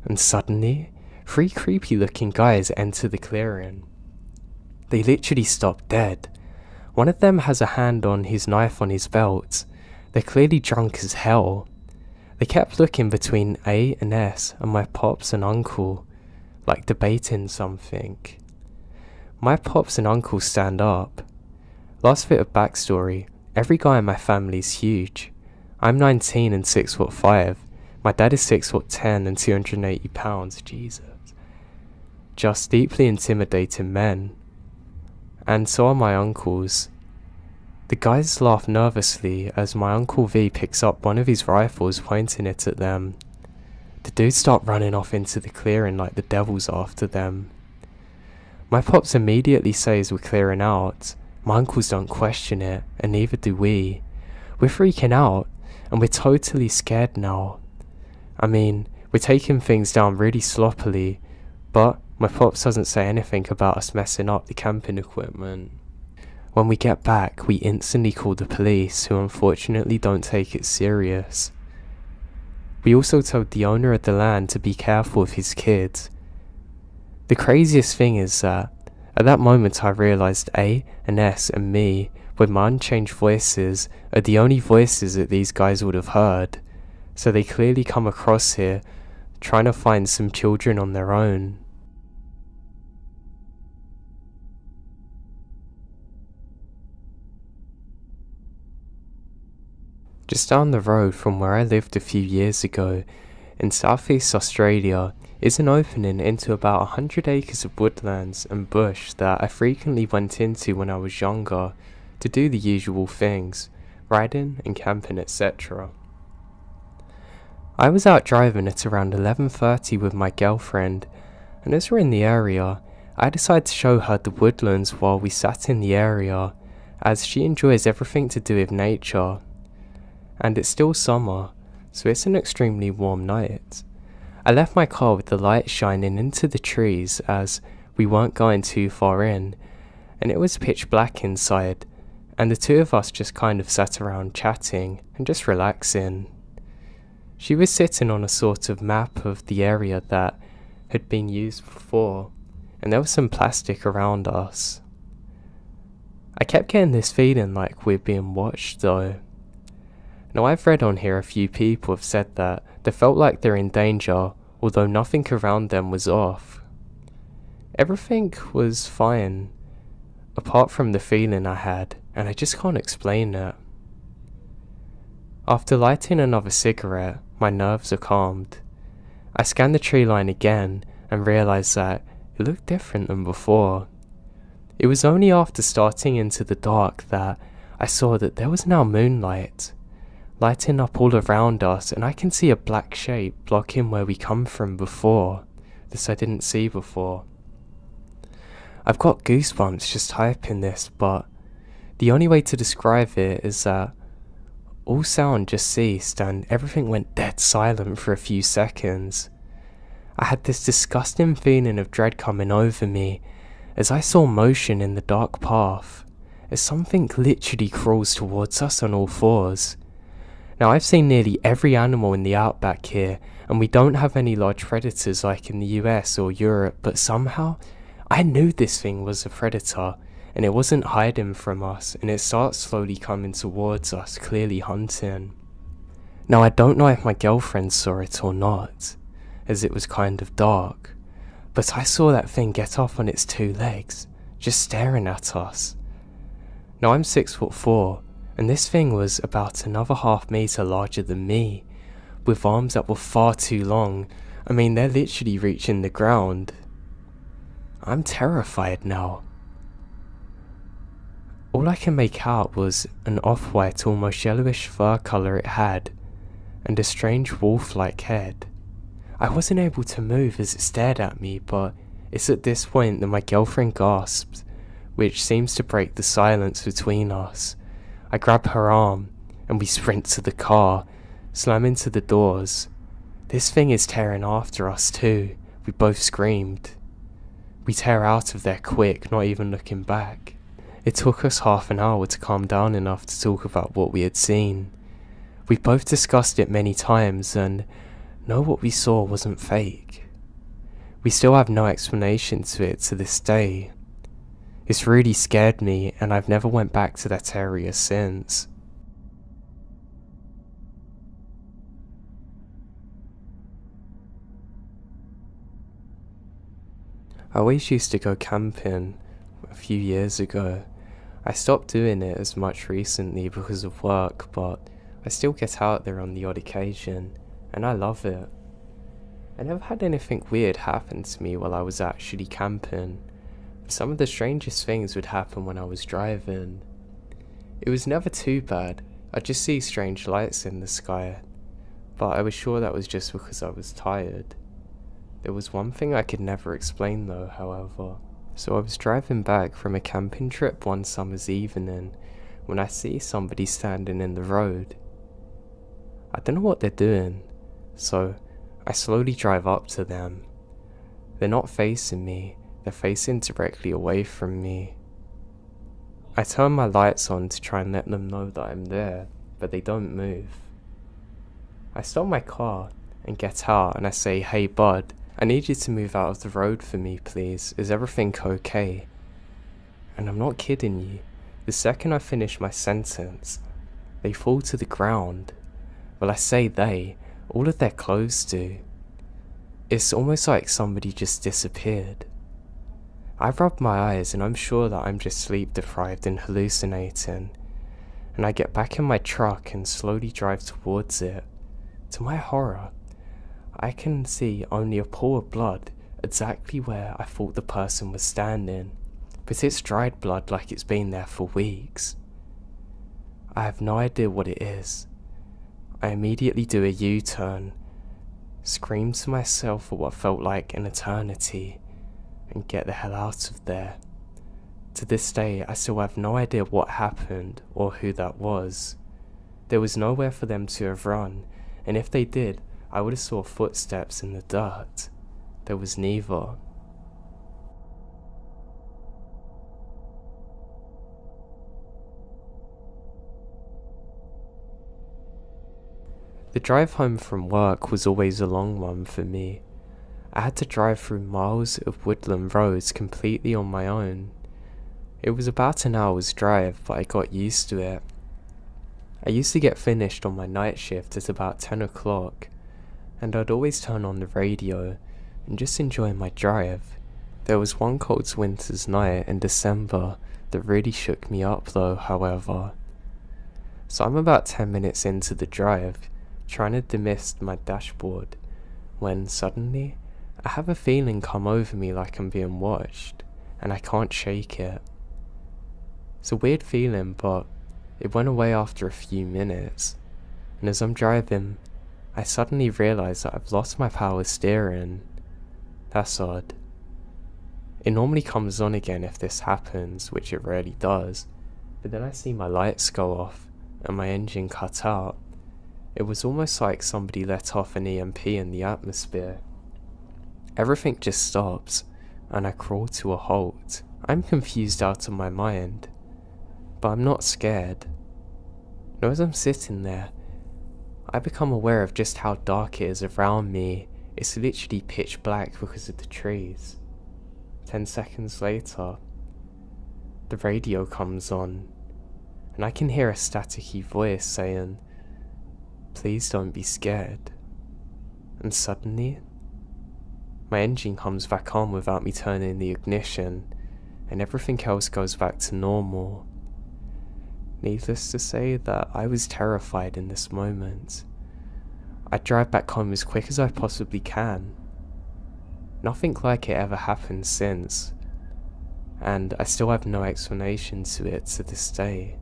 and suddenly 3 creepy looking guys enter the clearing. They literally stop dead. One of them has a hand on his knife on his belt. They're clearly drunk as hell. They kept looking between A and S and my pops and uncle, like debating something. My pops and uncle stand up. Last bit of backstory, every guy in my family is huge. I'm 19 and 6'5". My dad is 6'10" and 280 pounds, Jesus. Just deeply intimidating men. And so are my uncles. The guys laugh nervously as my Uncle V picks up one of his rifles, pointing it at them. The dudes start running off into the clearing like the devil's after them. My pops immediately says we're clearing out. My uncles don't question it, and neither do we. We're freaking out, and we're totally scared now. I mean, we're taking things down really sloppily, but my pops doesn't say anything about us messing up the camping equipment. When we get back, we instantly call the police, who unfortunately don't take it serious. We also told the owner of the land to be careful of his kids. The craziest thing is that, at that moment I realised A and S and me, with my unchanged voices, are the only voices that these guys would have heard, so they clearly come across here, trying to find some children on their own. Just down the road from where I lived a few years ago, in southeast Australia, is an opening into about 100 acres of woodlands and bush that I frequently went into when I was younger to do the usual things, riding and camping, etc. I was out driving at around 11:30 with my girlfriend, and as we're in the area, I decided to show her the woodlands while we sat in the area, as she enjoys everything to do with nature. And it's still summer, so it's an extremely warm night. I left my car with the light shining into the trees as we weren't going too far in, and it was pitch black inside, and the 2 of us just kind of sat around chatting and just relaxing. She was sitting on a sort of map of the area that had been used before, and there was some plastic around us. I kept getting this feeling like we're being watched though. Now I've read on here a few people have said that they felt like they're in danger, although nothing around them was off. Everything was fine, apart from the feeling I had, and I just can't explain it. After lighting another cigarette, my nerves are calmed. I scanned the tree line again and realised that it looked different than before. It was only after starting into the dark that I saw that there was now moonlight, lighting up all around us, and I can see a black shape blocking where we come from before. This I didn't see before. I've got goosebumps just typing this, but the only way to describe it is that all sound just ceased and everything went dead silent for a few seconds. I had this disgusting feeling of dread coming over me as I saw motion in the dark path, as something literally crawls towards us on all fours. Now, I've seen nearly every animal in the outback here, and we don't have any large predators like in the US or Europe, but somehow I knew this thing was a predator, and it wasn't hiding from us, and it starts slowly coming towards us, clearly hunting. Now, I don't know if my girlfriend saw it or not, as it was kind of dark, but I saw that thing get off on its two legs, just staring at us. Now, I'm 6'4", and this thing was about another half meter larger than me, with arms that were far too long. I mean, they're literally reaching the ground. I'm terrified now. All I can make out was an off-white, almost yellowish fur colour it had, and a strange wolf-like head. I wasn't able to move as it stared at me, but it's at this point that my girlfriend gasped, which seems to break the silence between us. I grab her arm, and we sprint to the car, slam into the doors. This thing is tearing after us too. We both screamed. We tear out of there quick, not even looking back. It took us half an hour to calm down enough to talk about what we had seen. We both discussed it many times and know what we saw wasn't fake. We still have no explanation to it to this day. It's really scared me, and I've never went back to that area since. I always used to go camping a few years ago. I stopped doing it as much recently because of work, but I still get out there on the odd occasion, and I love it. I never had anything weird happen to me while I was actually camping. Some of the strangest things would happen when I was driving. It was never too bad. I'd just see strange lights in the sky, but I was sure that was just because I was tired. There was one thing I could never explain though, however. So I was driving back from a camping trip one summer's evening when I see somebody standing in the road. I don't know what they're doing, so I slowly drive up to them. They're not facing me, they're facing directly away from me. I turn my lights on to try and let them know that I'm there, but they don't move. I stop my car and get out and I say, "Hey bud, I need you to move out of the road for me please, is everything okay?" And I'm not kidding you, the second I finish my sentence, they fall to the ground. Well, I say they, all of their clothes do. It's almost like somebody just disappeared. I rub my eyes and I'm sure that I'm just sleep deprived and hallucinating, and I get back in my truck and slowly drive towards it. To my horror, I can see only a pool of blood exactly where I thought the person was standing, but it's dried blood like it's been there for weeks. I have no idea what it is. I immediately do a U-turn, scream to myself for what felt like an eternity, and get the hell out of there. To this day, I still have no idea what happened or who that was. There was nowhere for them to have run, and if they did, I would have saw footsteps in the dirt. There was neither. The drive home from work was always a long one for me. I had to drive through miles of woodland roads completely on my own. It was about an hour's drive, but I got used to it. I used to get finished on my night shift at about 10 o'clock, and I'd always turn on the radio and just enjoy my drive. There was one cold winter's night in December that really shook me up though, however. So I'm about 10 minutes into the drive, trying to demist my dashboard, when suddenly I have a feeling come over me like I'm being watched. and I can't shake it. It's a weird feeling, but it went away after a few minutes, and as I'm driving, I suddenly realise that I've lost my power steering. That's odd. It normally comes on again if this happens, which it rarely does, but then I see my lights go off and my engine cut out. It was almost like somebody let off an EMP in the atmosphere. Everything just stops, and I crawl to a halt. I'm confused out of my mind, but I'm not scared. And as I'm sitting there, I become aware of just how dark it is around me. It's literally pitch black because of the trees. 10 seconds later, the radio comes on, and I can hear a staticky voice saying, "Please don't be scared." And suddenly, my engine comes back on without me turning the ignition, and everything else goes back to normal. Needless to say that I was terrified in this moment. I drive back home as quick as I possibly can. Nothing like it ever happened since, and I still have no explanation to it to this day.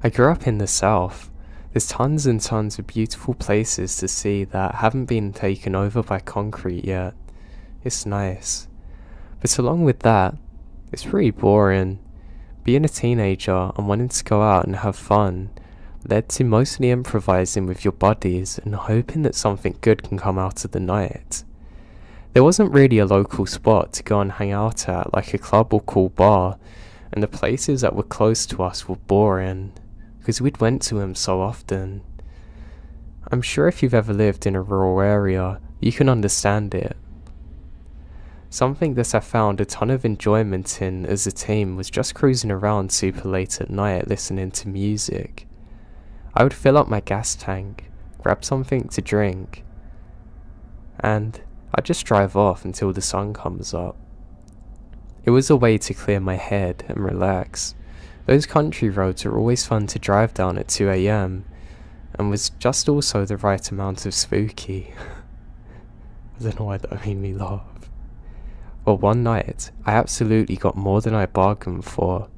I grew up in the south. There's tons and tons of beautiful places to see that haven't been taken over by concrete yet. It's nice. But along with that, it's pretty boring. Being a teenager and wanting to go out and have fun led to mostly improvising with your buddies and hoping that something good can come out of the night. There wasn't really a local spot to go and hang out at, like a club or cool bar, and the places that were close to us were boring, because we'd went to them so often. I'm sure if you've ever lived in a rural area, you can understand it. Something that I found a ton of enjoyment in as a team was just cruising around super late at night listening to music. I would fill up my gas tank, grab something to drink, and I'd just drive off until the sun comes up. It was a way to clear my head and relax. Those country roads are always fun to drive down at 2 AM, and was just also the right amount of spooky. I don't know why that made me laugh. Well, one night, I absolutely got more than I bargained for.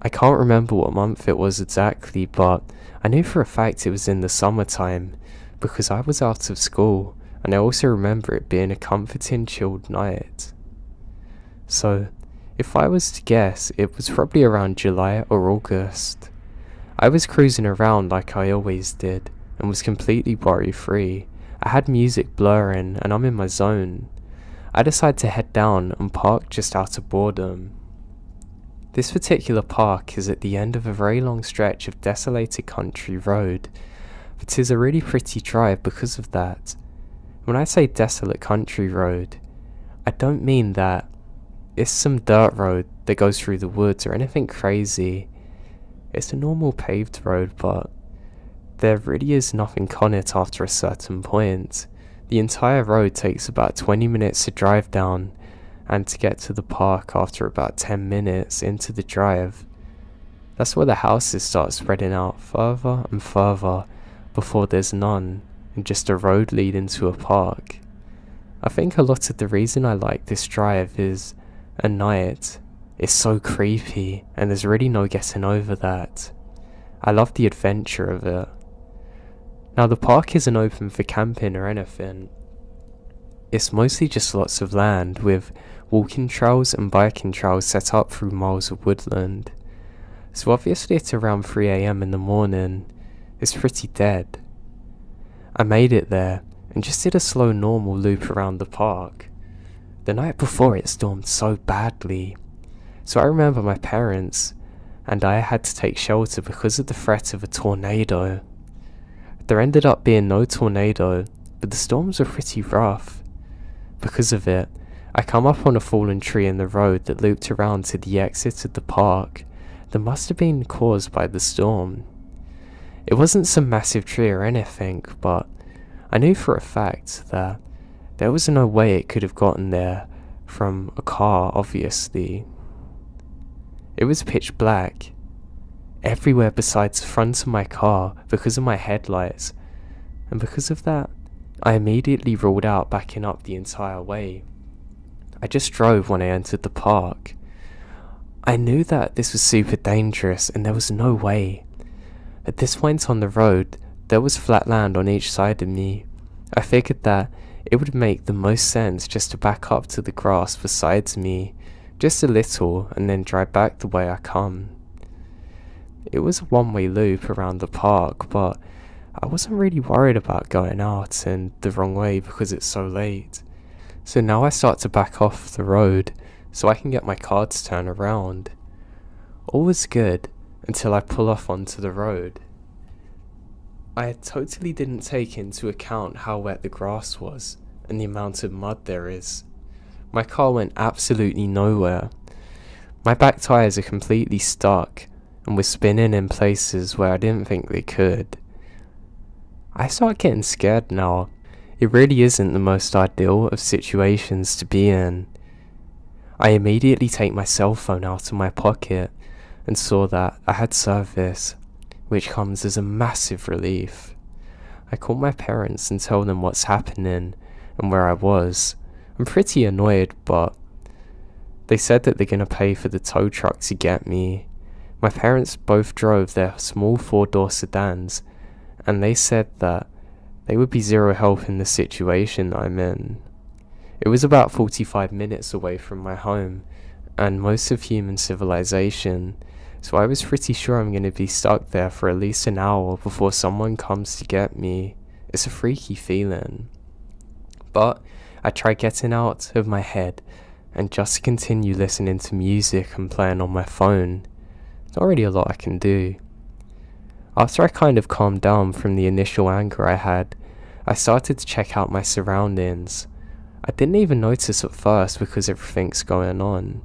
I can't remember what month it was exactly, but I knew for a fact it was in the summertime, because I was out of school, and I also remember it being a comforting, chilled night. So, if I was to guess, it was probably around July or August. I was cruising around like I always did, and was completely worry-free. I had music blaring, and I'm in my zone. I decided to head down and park just out of boredom. This particular park is at the end of a very long stretch of desolated country road, but 'tis a really pretty drive because of that. When I say desolate country road, I don't mean that it's some dirt road that goes through the woods or anything crazy. It's a normal paved road, but there really is nothing on it after a certain point. The entire road takes about 20 minutes to drive down, and to get to the park after about 10 minutes into the drive. That's where the houses start spreading out further and further before there's none, and just a road leading to a park. I think a lot of the reason I like this drive is, at night, it's so creepy, and there's really no getting over that. I love the adventure of it. Now, the park isn't open for camping or anything. It's mostly just lots of land with walking trails and biking trails set up through miles of woodland. So obviously it's around 3 AM in the morning. It's pretty dead. I made it there and just did a slow normal loop around the park. The night before it stormed so badly. So I remember my parents and I had to take shelter because of the threat of a tornado. There ended up being no tornado, but the storms were pretty rough. Because of it, I come up on a fallen tree in the road that looped around to the exit of the park that must have been caused by the storm. It wasn't some massive tree or anything, but I knew for a fact that there was no way it could have gotten there from a car, obviously. It was pitch black. everywhere besides the front of my car because of my headlights, and because of that, I immediately ruled out backing up the entire way. I just drove when I entered the park. I knew that this was super dangerous and there was no way. At this point on the road, there was flat land on each side of me. I figured that it would make the most sense just to back up to the grass beside me, just a little, and then drive back the way I come. It was a one-way loop around the park, but I wasn't really worried about going out and the wrong way because it's so late. So now I start to back off the road so I can get my car to turn around. All was good until I pull off onto the road. I totally didn't take into account how wet the grass was and the amount of mud there is. My car went absolutely nowhere. My back tyres are completely stuck and were spinning in places where I didn't think they could. I start getting scared now. It really isn't the most ideal of situations to be in. I immediately take my cell phone out of my pocket and saw that I had service, which comes as a massive relief. I call my parents and tell them what's happening and where I was. I'm pretty annoyed, but they said that they're going to pay for the tow truck to get me. My parents both drove their small 4-door sedans, and they said that they would be zero help in the situation I'm in. It was about 45 minutes away from my home and most of human civilization, so I was pretty sure I'm going to be stuck there for at least an hour before someone comes to get me. It's a freaky feeling. But I try getting out of my head and just continue listening to music and playing on my phone. Not really a lot I can do. After I kind of calmed down from the initial anger I had, I started to check out my surroundings. I didn't even notice at first because everything's going on,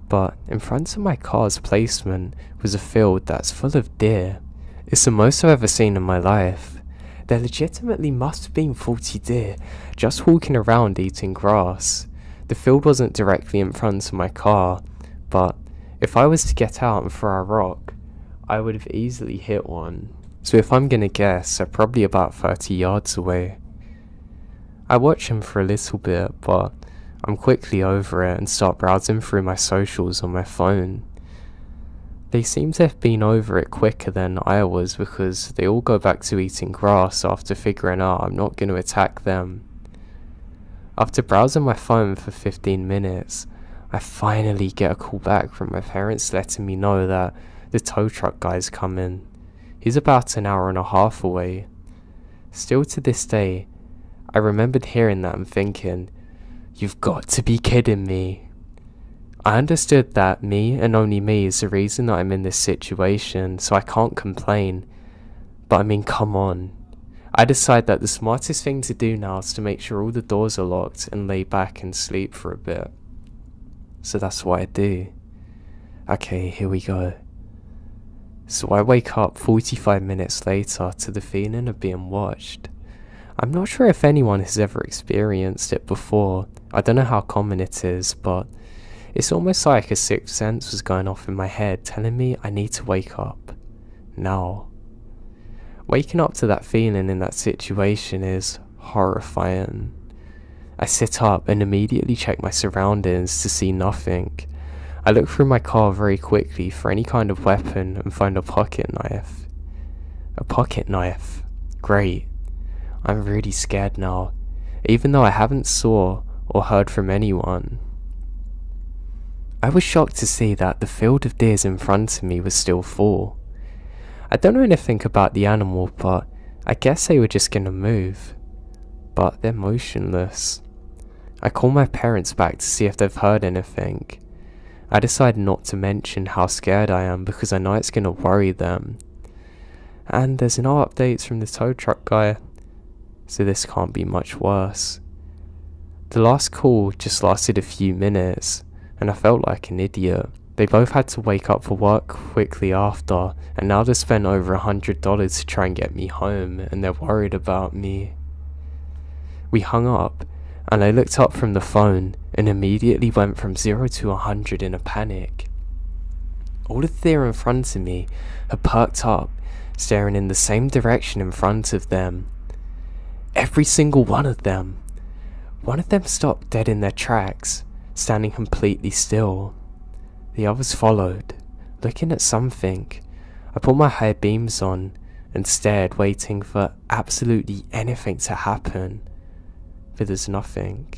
but in front of my car's placement was a field that's full of deer. It's the most I've ever seen in my life. There legitimately must have been 40 deer just walking around eating grass. The field wasn't directly in front of my car, but if I was to get out and throw a rock, I would have easily hit one. So if I'm gonna guess, they're probably about 30 yards away. I watch them for a little bit, but I'm quickly over it and start browsing through my socials on my phone. They seem to have been over it quicker than I was because they all go back to eating grass after figuring out I'm not going to attack them. After browsing my phone for 15 minutes, I finally get a call back from my parents letting me know that the tow truck guy's coming. He's about an hour and a half away. Still to this day, I remembered hearing that and thinking, "You've got to be kidding me." I understood that me and only me is the reason that I'm in this situation, so I can't complain. But I mean, come on. I decide that the smartest thing to do now is to make sure all the doors are locked and lay back and sleep for a bit. So that's what I do. Okay, here we go. So I wake up 45 minutes later to the feeling of being watched. I'm not sure if anyone has ever experienced it before. I don't know how common it is, but it's almost like a sixth sense was going off in my head telling me I need to wake up. Now. Waking up to that feeling in that situation is horrifying. I sit up and immediately check my surroundings to see nothing. I look through my car very quickly for any kind of weapon and find a pocket knife. A pocket knife. Great. I'm really scared now, even though I haven't saw or heard from anyone. I was shocked to see that the field of deers in front of me was still full. I don't know anything about the animal, but I guess they were just gonna move. But they're motionless. I call my parents back to see if they've heard anything. I decide not to mention how scared I am because I know it's gonna worry them. And there's no updates from the tow truck guy, so this can't be much worse. The last call just lasted a few minutes, and I felt like an idiot. They both had to wake up for work quickly after, and now they've spent over $100 to try and get me home, and they're worried about me. We hung up, and I looked up from the phone and immediately went from 0 to 100 in a panic. all of the deer in front of me had perked up, staring in the same direction in front of them. Every single one of them. One of them stopped dead in their tracks, standing completely still. The others followed, looking at something. I put my high beams on and stared, waiting for absolutely anything to happen. But there's nothing.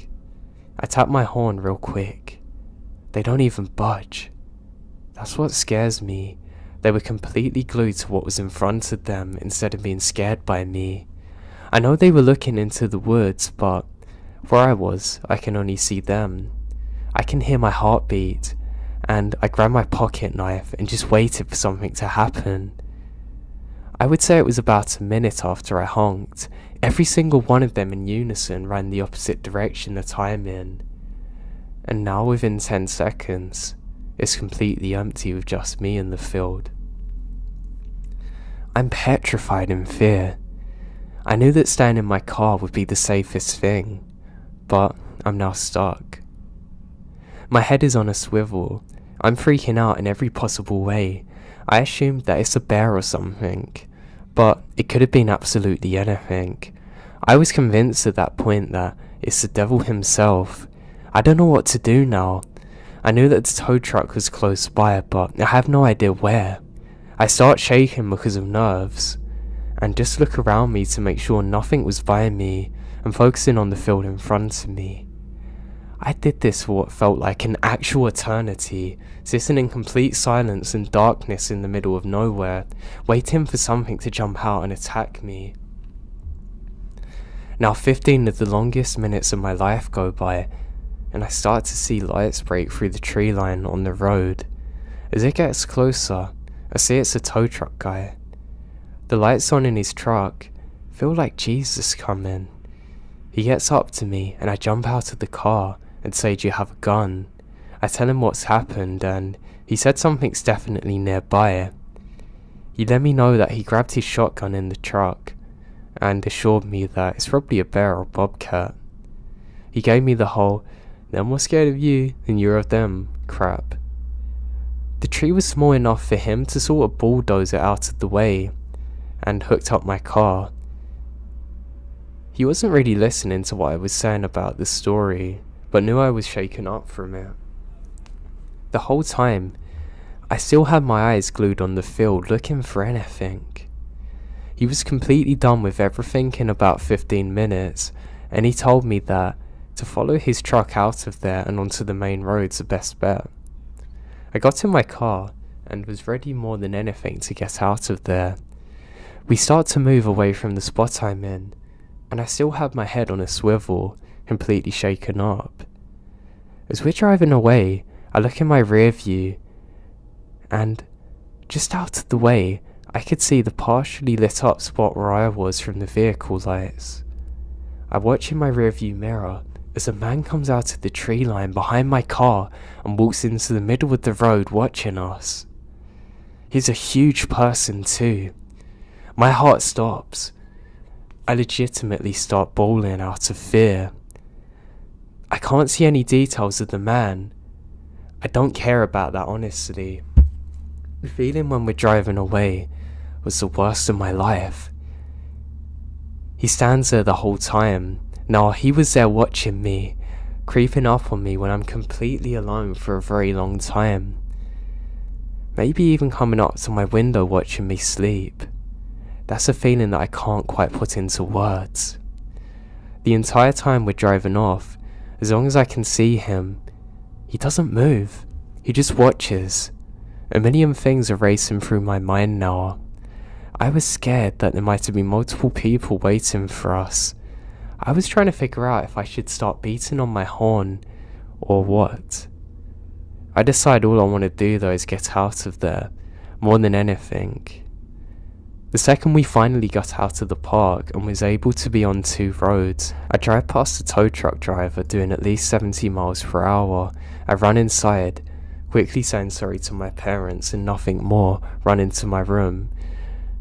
I tap my horn real quick. They don't even budge. That's what scares me. They were completely glued to what was in front of them instead of being scared by me. I know they were looking into the woods, but where I was, I can only see them. I can hear my heartbeat, and I grabbed my pocket knife and just waited for something to happen. I would say it was about a minute after I honked. Every single one of them in unison ran the opposite direction that I'm in. And now within 10 seconds, it's completely empty with just me in the field. I'm petrified in fear. I knew that staying in my car would be the safest thing, but I'm now stuck. My head is on a swivel. I'm freaking out in every possible way. I assumed that it's a bear or something, but it could have been absolutely anything. I was convinced at that point that it's the devil himself. I don't know what to do now. I knew that the tow truck was close by, but I have no idea where. I start shaking because of nerves, and just look around me to make sure nothing was by me, and focusing on the field in front of me. I did this for what felt like an actual eternity, sitting in complete silence and darkness in the middle of nowhere, waiting for something to jump out and attack me. Now 15 of the longest minutes of my life go by, and I start to see lights break through the tree line on the road. As it gets closer, I see it's a tow truck guy. The lights on in his truck feel like Jesus coming. He gets up to me and I jump out of the car and say, "Do you have a gun?" I tell him what's happened, and he said something's definitely nearby. He let me know that he grabbed his shotgun in the truck and assured me that it's probably a bear or bobcat. He gave me the whole "they're more scared of you than you're of them" crap. The tree was small enough for him to sort of bulldoze it out of the way and hooked up my car. He wasn't really listening to what I was saying about the story, but knew I was shaken up from it. The whole time, I still had my eyes glued on the field looking for anything. He was completely done with everything in about 15 minutes, and he told me that to follow his truck out of there and onto the main road's the best bet. I got in my car and was ready more than anything to get out of there. We start to move away from the spot I'm in, and I still have my head on a swivel, completely shaken up. As we're driving away, I look in my rear view, and just out of the way, I could see the partially lit up spot where I was from the vehicle lights. I watch in my rear view mirror as a man comes out of the tree line behind my car and walks into the middle of the road watching us. He's a huge person too. My heart stops. I legitimately start bawling out of fear. I can't see any details of the man. I don't care about that, honestly. The feeling when we're driving away was the worst of my life. He stands there the whole time. Now he was there watching me, creeping up on me when I'm completely alone for a very long time. Maybe even coming up to my window watching me sleep. That's a feeling that I can't quite put into words. The entire time we're driving off, as long as I can see him, he doesn't move. He just watches. A million things are racing through my mind now. I was scared that there might have been multiple people waiting for us. I was trying to figure out if I should start beating on my horn or what. I decide all I want to do though is get out of there, more than anything. The second we finally got out of the park and was able to be on two roads, I drive past the tow truck driver doing at least 70 miles per hour. I run inside, quickly saying sorry to my parents and nothing more, run into my room,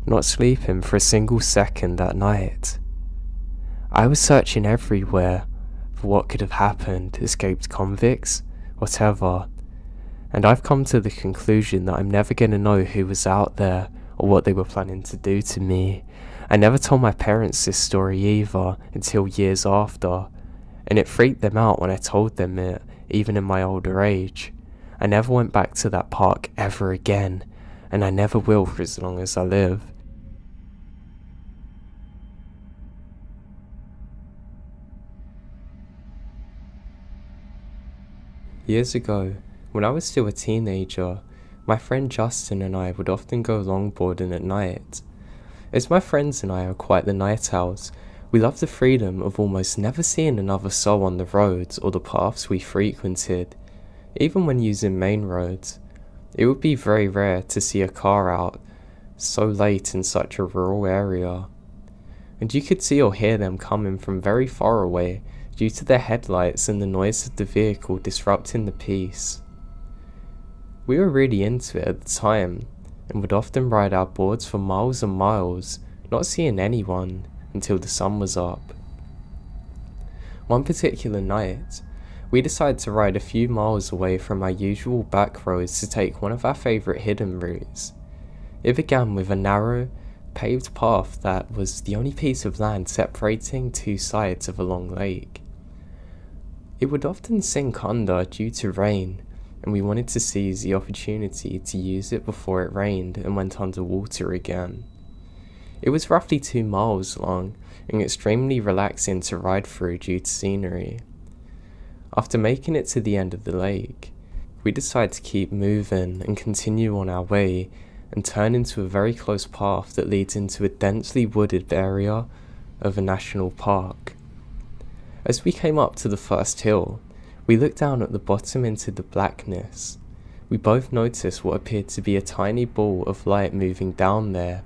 not sleeping for a single second that night. I was searching everywhere for what could have happened, escaped convicts, whatever. And I've come to the conclusion that I'm never going to know who was out there or what they were planning to do to me. I never told my parents this story either until years after, and it freaked them out when I told them it, even in my older age. I never went back to that park ever again, and I never will for as long as I live. Years ago, when I was still a teenager, my friend Justin and I would often go longboarding at night. As my friends and I are quite the night owls, we love the freedom of almost never seeing another soul on the roads or the paths we frequented. Even when using main roads, it would be very rare to see a car out so late in such a rural area. And you could see or hear them coming from very far away due to their headlights and the noise of the vehicle disrupting the peace. We were really into it at the time, and would often ride our boards for miles and miles, not seeing anyone until the sun was up. One particular night, we decided to ride a few miles away from our usual back roads to take one of our favourite hidden routes. It began with a narrow, paved path that was the only piece of land separating two sides of a long lake. It would often sink under due to rain, and we wanted to seize the opportunity to use it before it rained and went underwater again. It was roughly 2 miles long and extremely relaxing to ride through due to scenery. After making it to the end of the lake, we decided to keep moving and continue on our way and turn into a very close path that leads into a densely wooded area of a national park. As we came up to the first hill, we looked down at the bottom into the blackness. We both noticed what appeared to be a tiny ball of light moving down there.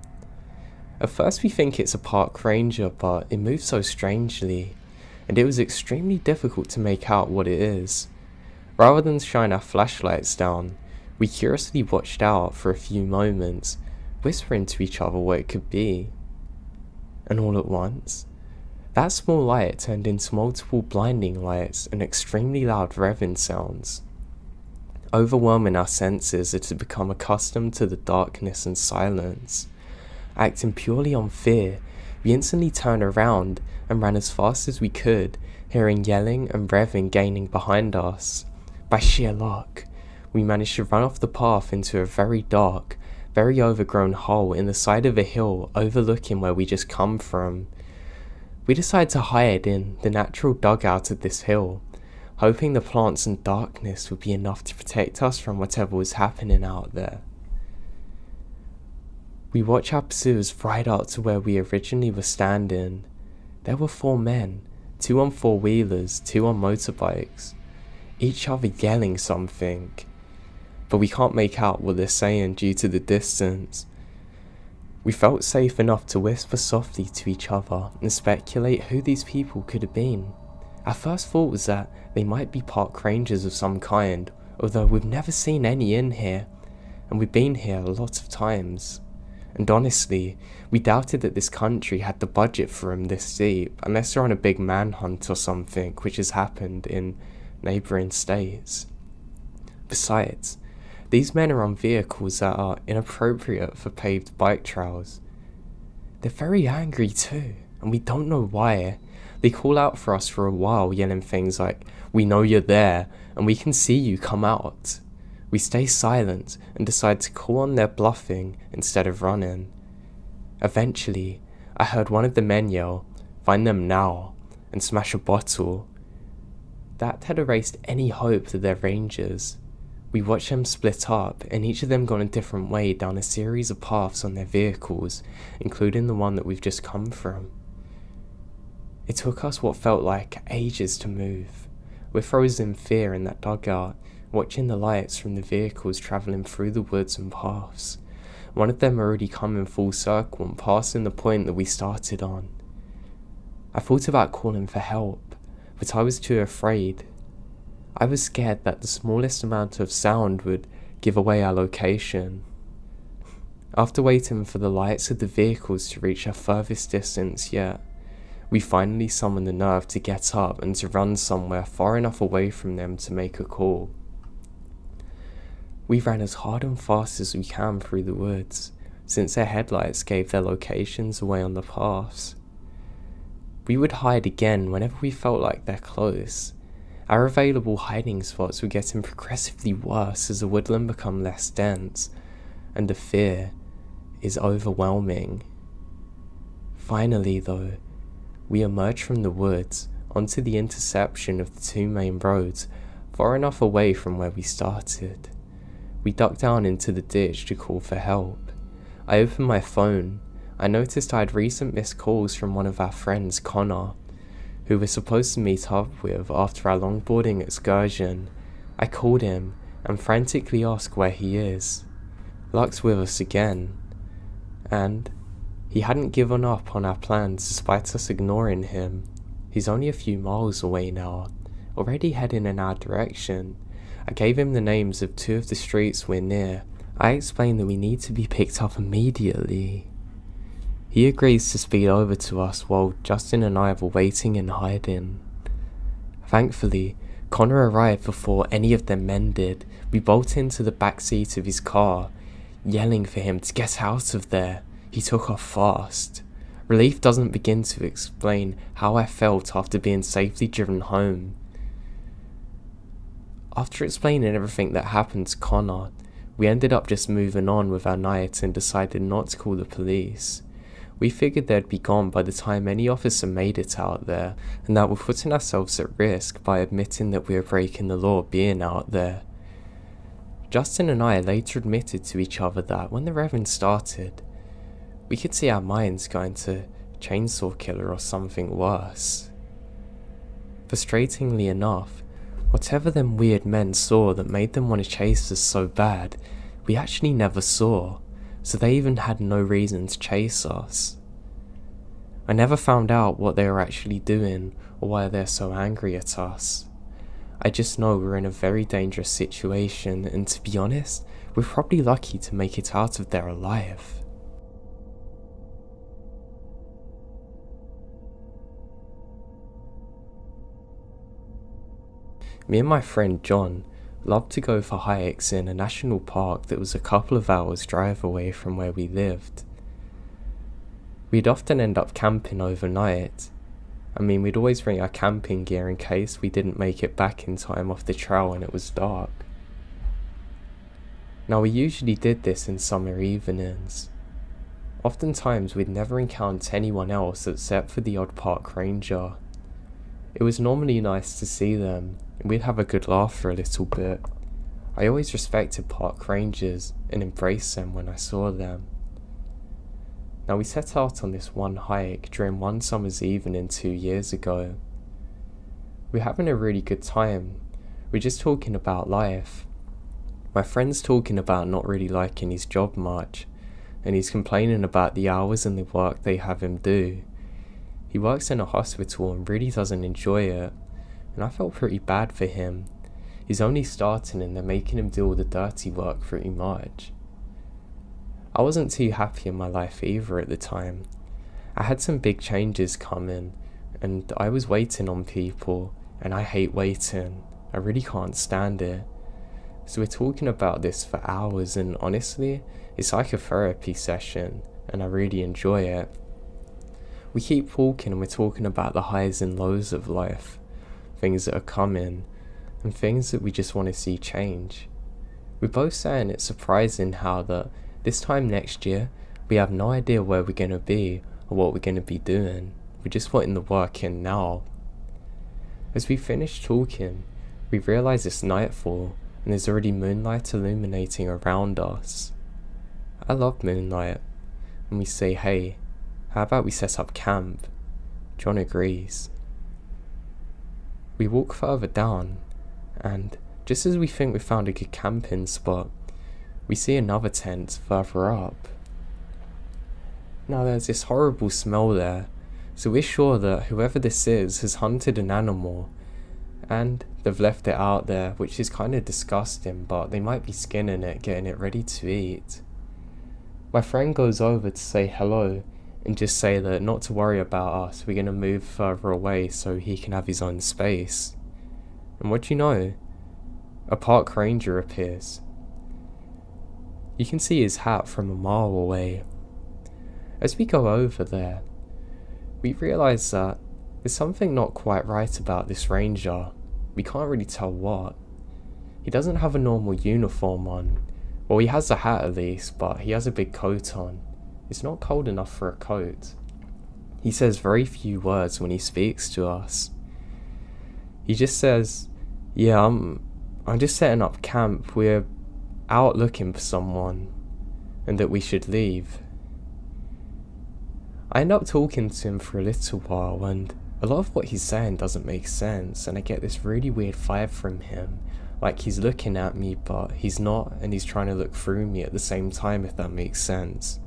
At first we think it's a park ranger, but it moves so strangely, and it was extremely difficult to make out what it is. Rather than shine our flashlights down, we curiously watched out for a few moments, whispering to each other what it could be. And all at once, that small light turned into multiple blinding lights and extremely loud revving sounds. Overwhelming our senses as we become accustomed to the darkness and silence. Acting purely on fear, we instantly turned around and ran as fast as we could, hearing yelling and revving gaining behind us. By sheer luck, we managed to run off the path into a very dark, very overgrown hole in the side of a hill overlooking where we just come from. We decided to hide in the natural dugout of this hill, hoping the plants and darkness would be enough to protect us from whatever was happening out there. We watched our pursuers ride out to where we originally were standing. There were 4 men, 2 on 4-wheelers, 2 on motorbikes, each other yelling something, but we can't make out what they're saying due to the distance. We felt safe enough to whisper softly to each other and speculate who these people could have been. Our first thought was that they might be park rangers of some kind, although we've never seen any in here, and we've been here a lot of times. And honestly, we doubted that this country had the budget for them this deep, unless they're on a big manhunt or something, which has happened in neighbouring states. Besides, these men are on vehicles that are inappropriate for paved bike trails. They're very angry too, and we don't know why. They call out for us for a while, yelling things like, "We know you're there, and we can see you, come out." We stay silent and decide to call on their bluffing instead of running. Eventually, I heard one of the men yell, "Find them now," and smash a bottle. That had erased any hope that they're rangers. We watched them split up, and each of them gone a different way down a series of paths on their vehicles, including the one that we've just come from. It took us what felt like ages to move. We're frozen in fear in that dugout, watching the lights from the vehicles travelling through the woods and paths. One of them already come in full circle and passing the point that we started on. I thought about calling for help, but I was too afraid. I was scared that the smallest amount of sound would give away our location. After waiting for the lights of the vehicles to reach our furthest distance yet, we finally summoned the nerve to get up and to run somewhere far enough away from them to make a call. We ran as hard and fast as we can through the woods, since their headlights gave their locations away on the paths. We would hide again whenever we felt like they're close. Our available hiding spots were getting progressively worse as the woodland became less dense, and the fear is overwhelming. Finally though, we emerged from the woods onto the intersection of the two main roads, far enough away from where we started. We ducked down into the ditch to call for help. I opened my phone. I noticed I had recent missed calls from one of our friends, Connor, who we're supposed to meet up with after our longboarding excursion. I called him and frantically asked where he is. Luck's with us again, and he hadn't given up on our plans despite us ignoring him. He's only a few miles away now, already heading in our direction. I gave him the names of two of the streets we're near. I explained that we need to be picked up immediately. He agrees to speed over to us while Justin and I were waiting and hiding. Thankfully, Connor arrived before any of them men did. We bolted into the back seat of his car, yelling for him to get out of there. He took off fast. Relief doesn't begin to explain how I felt after being safely driven home. After explaining everything that happened to Connor, we ended up just moving on with our night and decided not to call the police. We figured they'd be gone by the time any officer made it out there, and that we're putting ourselves at risk by admitting that we were breaking the law being out there. Justin and I later admitted to each other that when the Reverend started, we could see our minds going to Chainsaw Killer or something worse. Frustratingly enough, whatever them weird men saw that made them want to chase us so bad, we actually never saw, so they even had no reason to chase us. I never found out what they were actually doing or why they're so angry at us. I just know we're in a very dangerous situation, and to be honest, we're probably lucky to make it out of there alive. Me and my friend John loved to go for hikes in a national park that was a couple of hours drive away from where we lived. We'd often end up camping overnight. We'd always bring our camping gear in case we didn't make it back in time off the trail and it was dark. Now we usually did this in summer evenings. Oftentimes we'd never encounter anyone else except for the odd park ranger. It was normally nice to see them, and we'd have a good laugh for a little bit. I always respected park rangers and embraced them when I saw them. Now we set out on this one hike during one summer's evening 2 years ago. We're having a really good time. We're just talking about life. My friend's talking about not really liking his job much, and he's complaining about the hours and the work they have him do. He works in a hospital and really doesn't enjoy it, and I felt pretty bad for him. He's only starting and they're making him do all the dirty work pretty much. I wasn't too happy in my life either at the time. I had some big changes coming, and I was waiting on people, and I hate waiting. I really can't stand it. So we're talking about this for hours, and honestly, it's like a therapy session, and I really enjoy it. We keep walking and we're talking about the highs and lows of life, things that are coming, and things that we just want to see change. We're both saying it's surprising how that this time next year, we have no idea where we're going to be or what we're going to be doing. We're just putting the work in now. As we finish talking, we realise it's nightfall and there's already moonlight illuminating around us. I love moonlight, and we say, hey, how about we set up camp? John agrees. We walk further down, and just as we think we found a good camping spot, we see another tent further up. Now there's this horrible smell there, so we're sure that whoever this is has hunted an animal, and they've left it out there, which is kind of disgusting, but they might be skinning it, getting it ready to eat. My friend goes over to say hello, and just say that not to worry about us, we're going to move further away so he can have his own space. And what do you know? A park ranger appears. You can see his hat from a mile away. As we go over there, we realise that there's something not quite right about this ranger. We can't really tell what. He doesn't have a normal uniform on. Well, he has a hat at least, but he has a big coat on. It's not cold enough for a coat. He says very few words when he speaks to us. He just says, yeah, I'm just setting up camp. We're out looking for someone, and that we should leave. I end up talking to him for a little while, and a lot of what he's saying doesn't make sense, and I get this really weird vibe from him, like he's looking at me but he's not, and he's trying to look through me at the same time, if that makes sense.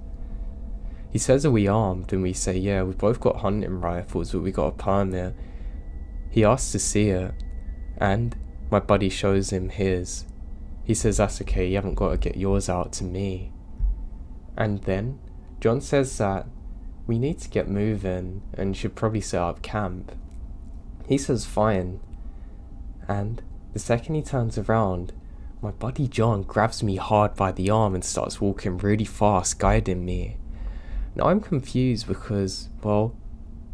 He says, are we armed? And we say, yeah, we've both got hunting rifles, but we got a permit. He asks to see it, and my buddy shows him his. He says, that's okay, you haven't got to get yours out to me. And then John says that we need to get moving and should probably set up camp. He says fine, and the second he turns around, my buddy John grabs me hard by the arm and starts walking really fast, guiding me. Now I'm confused because, well,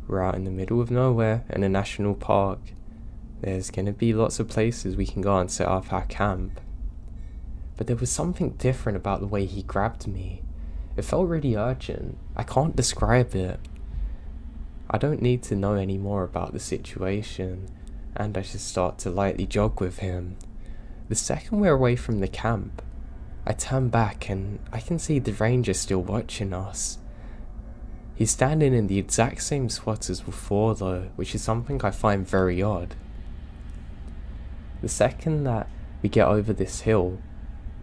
we're out in the middle of nowhere in a national park. There's gonna be lots of places we can go and set up our camp. But there was something different about the way he grabbed me. It felt really urgent. I can't describe it. I don't need to know any more about the situation, and I just start to lightly jog with him. The second we're away from the camp, I turn back and I can see the ranger still watching us. He's standing in the exact same spot as before though, which is something I find very odd. The second that we get over this hill,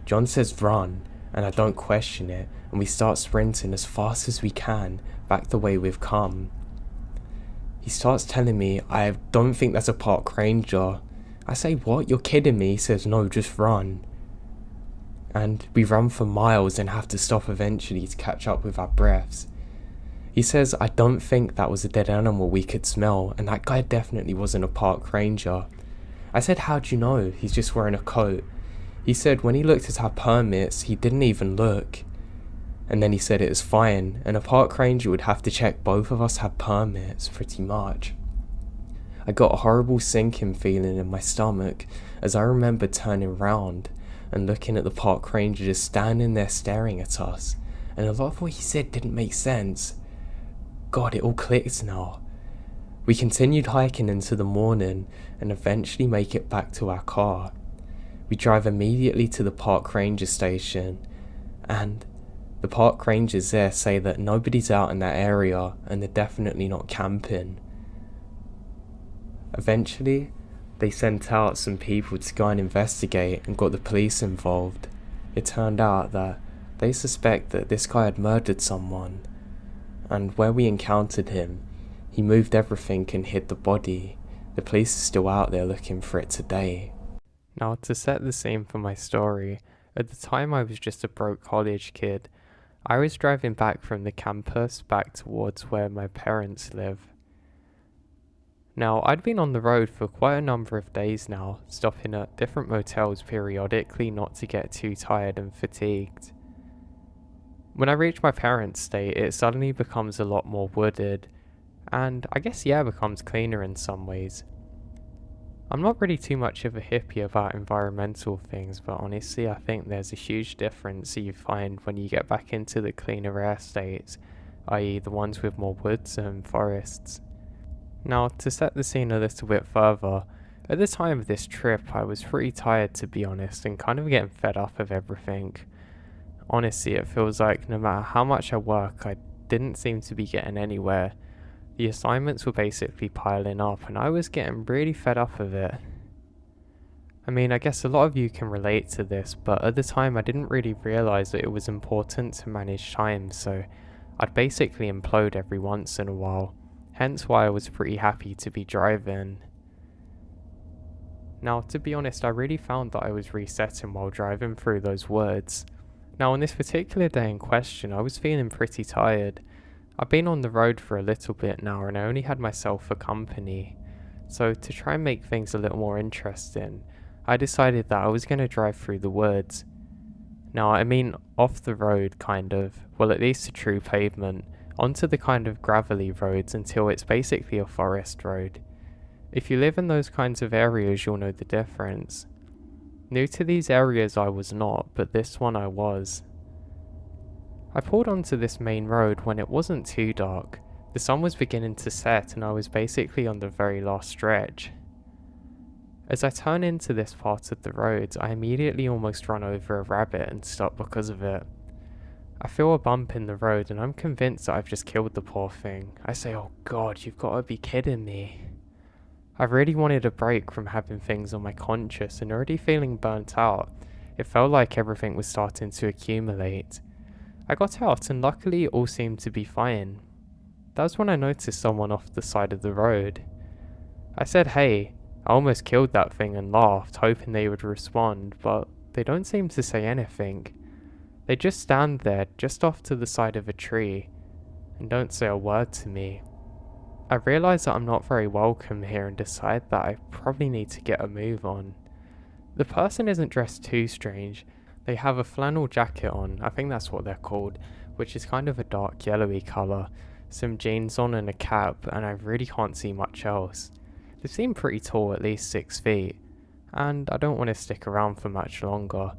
John says run, and I don't question it, and we start sprinting as fast as we can back the way we've come. He starts telling me, I don't think that's a park ranger. I say, what? You're kidding me? He says, no, just run. And we run for miles and have to stop eventually to catch up with our breaths. He says, I don't think that was a dead animal we could smell, and that guy definitely wasn't a park ranger. I said, how'd you know? He's just wearing a coat. He said when he looked at our permits, he didn't even look. And then he said it was fine, and a park ranger would have to check both of us had permits, pretty much. I got a horrible sinking feeling in my stomach as I remember turning round and looking at the park ranger just standing there staring at us, and a lot of what he said didn't make sense. God, it all clicked now. We continued hiking into the morning and eventually make it back to our car. We drive immediately to the park ranger station, and the park rangers there say that nobody's out in that area and they're definitely not camping. Eventually, they sent out some people to go and investigate and got the police involved. It turned out that they suspect that this guy had murdered someone, and where we encountered him, he moved everything and hid the body. The police are still out there looking for it today. Now, to set the scene for my story, at the time I was just a broke college kid. I was driving back from the campus back towards where my parents live. Now, I'd been on the road for quite a number of days now, stopping at different motels periodically not to get too tired and fatigued. When I reach my parents' state, it suddenly becomes a lot more wooded, and I guess the air becomes cleaner in some ways. I'm not really too much of a hippie about environmental things, but honestly I think there's a huge difference you find when you get back into the cleaner air states, i.e. the ones with more woods and forests. Now, to set the scene a little bit further, at the time of this trip I was pretty tired, to be honest, and kind of getting fed up of everything. Honestly, it feels like no matter how much I work, I didn't seem to be getting anywhere. The assignments were basically piling up and I was getting really fed up of it. I mean, I guess a lot of you can relate to this, but at the time I didn't really realise that it was important to manage time, so I'd basically implode every once in a while, hence why I was pretty happy to be driving. Now, to be honest, I really found that I was resetting while driving through those woods. Now, on this particular day in question, I was feeling pretty tired. I've been on the road for a little bit now and I only had myself for company, so to try and make things a little more interesting, I decided that I was going to drive through the woods. Now, I mean off the road, kind of, well, at least a true pavement, onto the kind of gravelly roads until it's basically a forest road. If you live in those kinds of areas, you'll know the difference. New to these areas I was not, but this one I was. I pulled onto this main road when it wasn't too dark. The sun was beginning to set and I was basically on the very last stretch. As I turn into this part of the road, I immediately almost run over a rabbit and stop because of it. I feel a bump in the road and I'm convinced that I've just killed the poor thing. I say, oh god, you've got to be kidding me. I really wanted a break from having things on my conscience and already feeling burnt out. It felt like everything was starting to accumulate. I got out and luckily it all seemed to be fine. That was when I noticed someone off the side of the road. I said, hey, I almost killed that thing and laughed, hoping they would respond, but they don't seem to say anything. They just stand there, just off to the side of a tree, and don't say a word to me. I realise that I'm not very welcome here and decide that I probably need to get a move on. The person isn't dressed too strange. They have a flannel jacket on, I think that's what they're called, which is kind of a dark yellowy colour, some jeans on and a cap, and I really can't see much else. They seem pretty tall, at least 6 feet, and I don't want to stick around for much longer.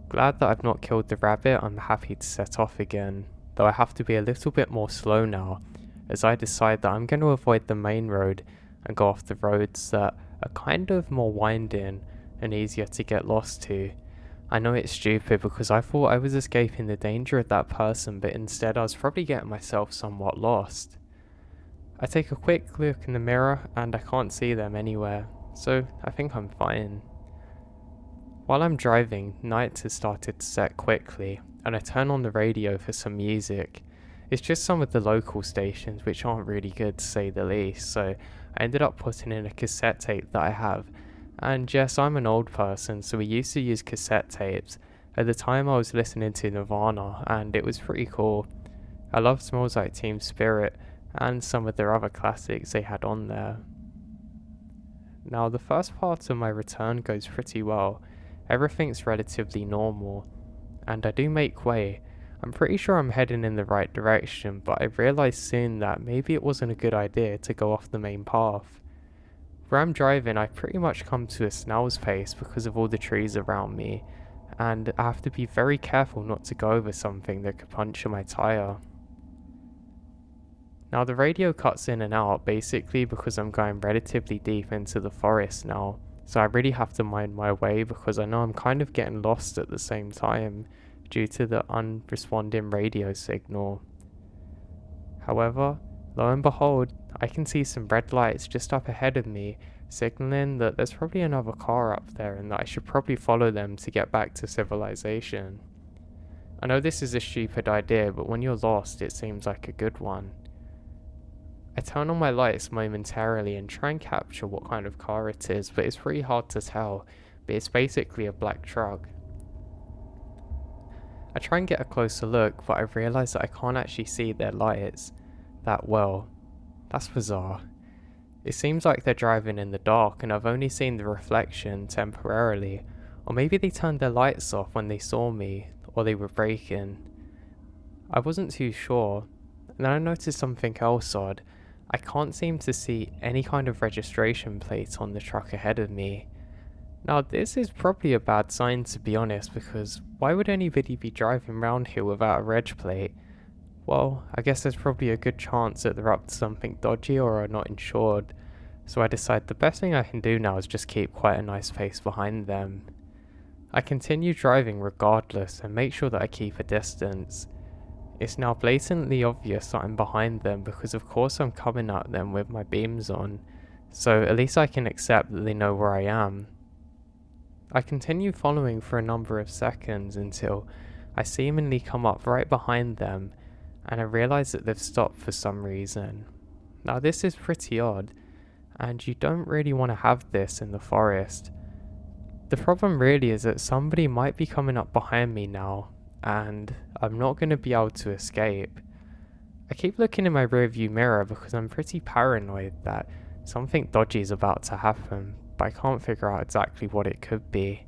Glad that I've not killed the rabbit, I'm happy to set off again, though I have to be a little bit more slow now, as I decide that I'm going to avoid the main road and go off the roads that are kind of more winding and easier to get lost to. I know it's stupid because I thought I was escaping the danger of that person, but instead I was probably getting myself somewhat lost. I take a quick look in the mirror and I can't see them anywhere, so I think I'm fine. While I'm driving, night has started to set quickly, and I turn on the radio for some music. It's just some of the local stations which aren't really good to say the least, so I ended up putting in a cassette tape that I have. And yes, I'm an old person, so we used to use cassette tapes. At the time I was listening to Nirvana, and it was pretty cool. I love Smells Like Teen Spirit, and some of their other classics they had on there. Now the first part of my return goes pretty well. Everything's relatively normal, and I do make way. I'm pretty sure I'm heading in the right direction, but I realised soon that maybe it wasn't a good idea to go off the main path. Where I'm driving, I pretty much come to a snail's pace because of all the trees around me, and I have to be very careful not to go over something that could puncture my tyre. Now the radio cuts in and out basically because I'm going relatively deep into the forest now, so I really have to mind my way because I know I'm kind of getting lost at the same time due to the unresponding radio signal. However, lo and behold, I can see some red lights just up ahead of me, signaling that there's probably another car up there and that I should probably follow them to get back to civilization. I know this is a stupid idea, but when you're lost, it seems like a good one. I turn on my lights momentarily and try and capture what kind of car it is, but it's pretty hard to tell, but it's basically a black truck. I try and get a closer look, but I realise that I can't actually see their lights that well. That's bizarre. It seems like they're driving in the dark and I've only seen the reflection temporarily, or maybe they turned their lights off when they saw me, or they were braking. I wasn't too sure, and then I noticed something else odd. I can't seem to see any kind of registration plate on the truck ahead of me. Now this is probably a bad sign to be honest, because why would anybody be driving around here without a reg plate? Well, I guess there's probably a good chance that they're up to something dodgy or are not insured, so I decide the best thing I can do now is just keep quite a nice pace behind them. I continue driving regardless and make sure that I keep a distance. It's now blatantly obvious that I'm behind them because of course I'm coming at them with my beams on, so at least I can accept that they know where I am. I continue following for a number of seconds until I seemingly come up right behind them and I realise that they've stopped for some reason. Now this is pretty odd, and you don't really want to have this in the forest. The problem really is that somebody might be coming up behind me now, and I'm not going to be able to escape. I keep looking in my rearview mirror because I'm pretty paranoid that something dodgy is about to happen, but I can't figure out exactly what it could be.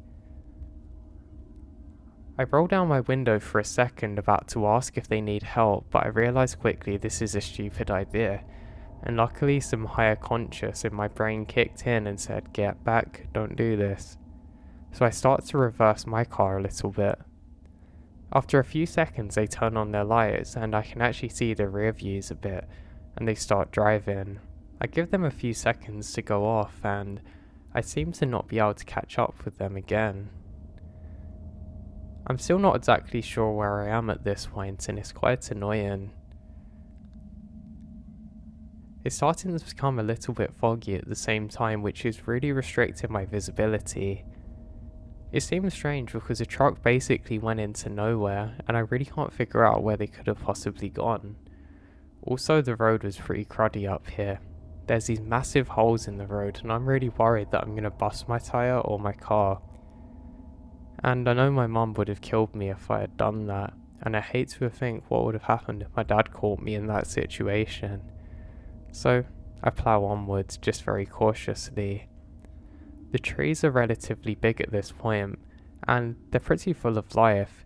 I roll down my window for a second, about to ask if they need help, but I realise quickly this is a stupid idea, and luckily some higher conscious in my brain kicked in and said, "Get back, don't do this." So I start to reverse my car a little bit. After a few seconds they turn on their lights and I can actually see the rear views a bit, and they start driving. I give them a few seconds to go off and I seem to not be able to catch up with them again. I'm still not exactly sure where I am at this point, and it's quite annoying. It's starting to become a little bit foggy at the same time, which is really restricting my visibility. It seems strange because the truck basically went into nowhere and I really can't figure out where they could have possibly gone. Also, the road was pretty cruddy up here. There's these massive holes in the road and I'm really worried that I'm going to bust my tyre or my car. And I know my mum would have killed me if I had done that, and I hate to think what would have happened if my dad caught me in that situation. So I plough onwards just very cautiously. The trees are relatively big at this point, and they're pretty full of life.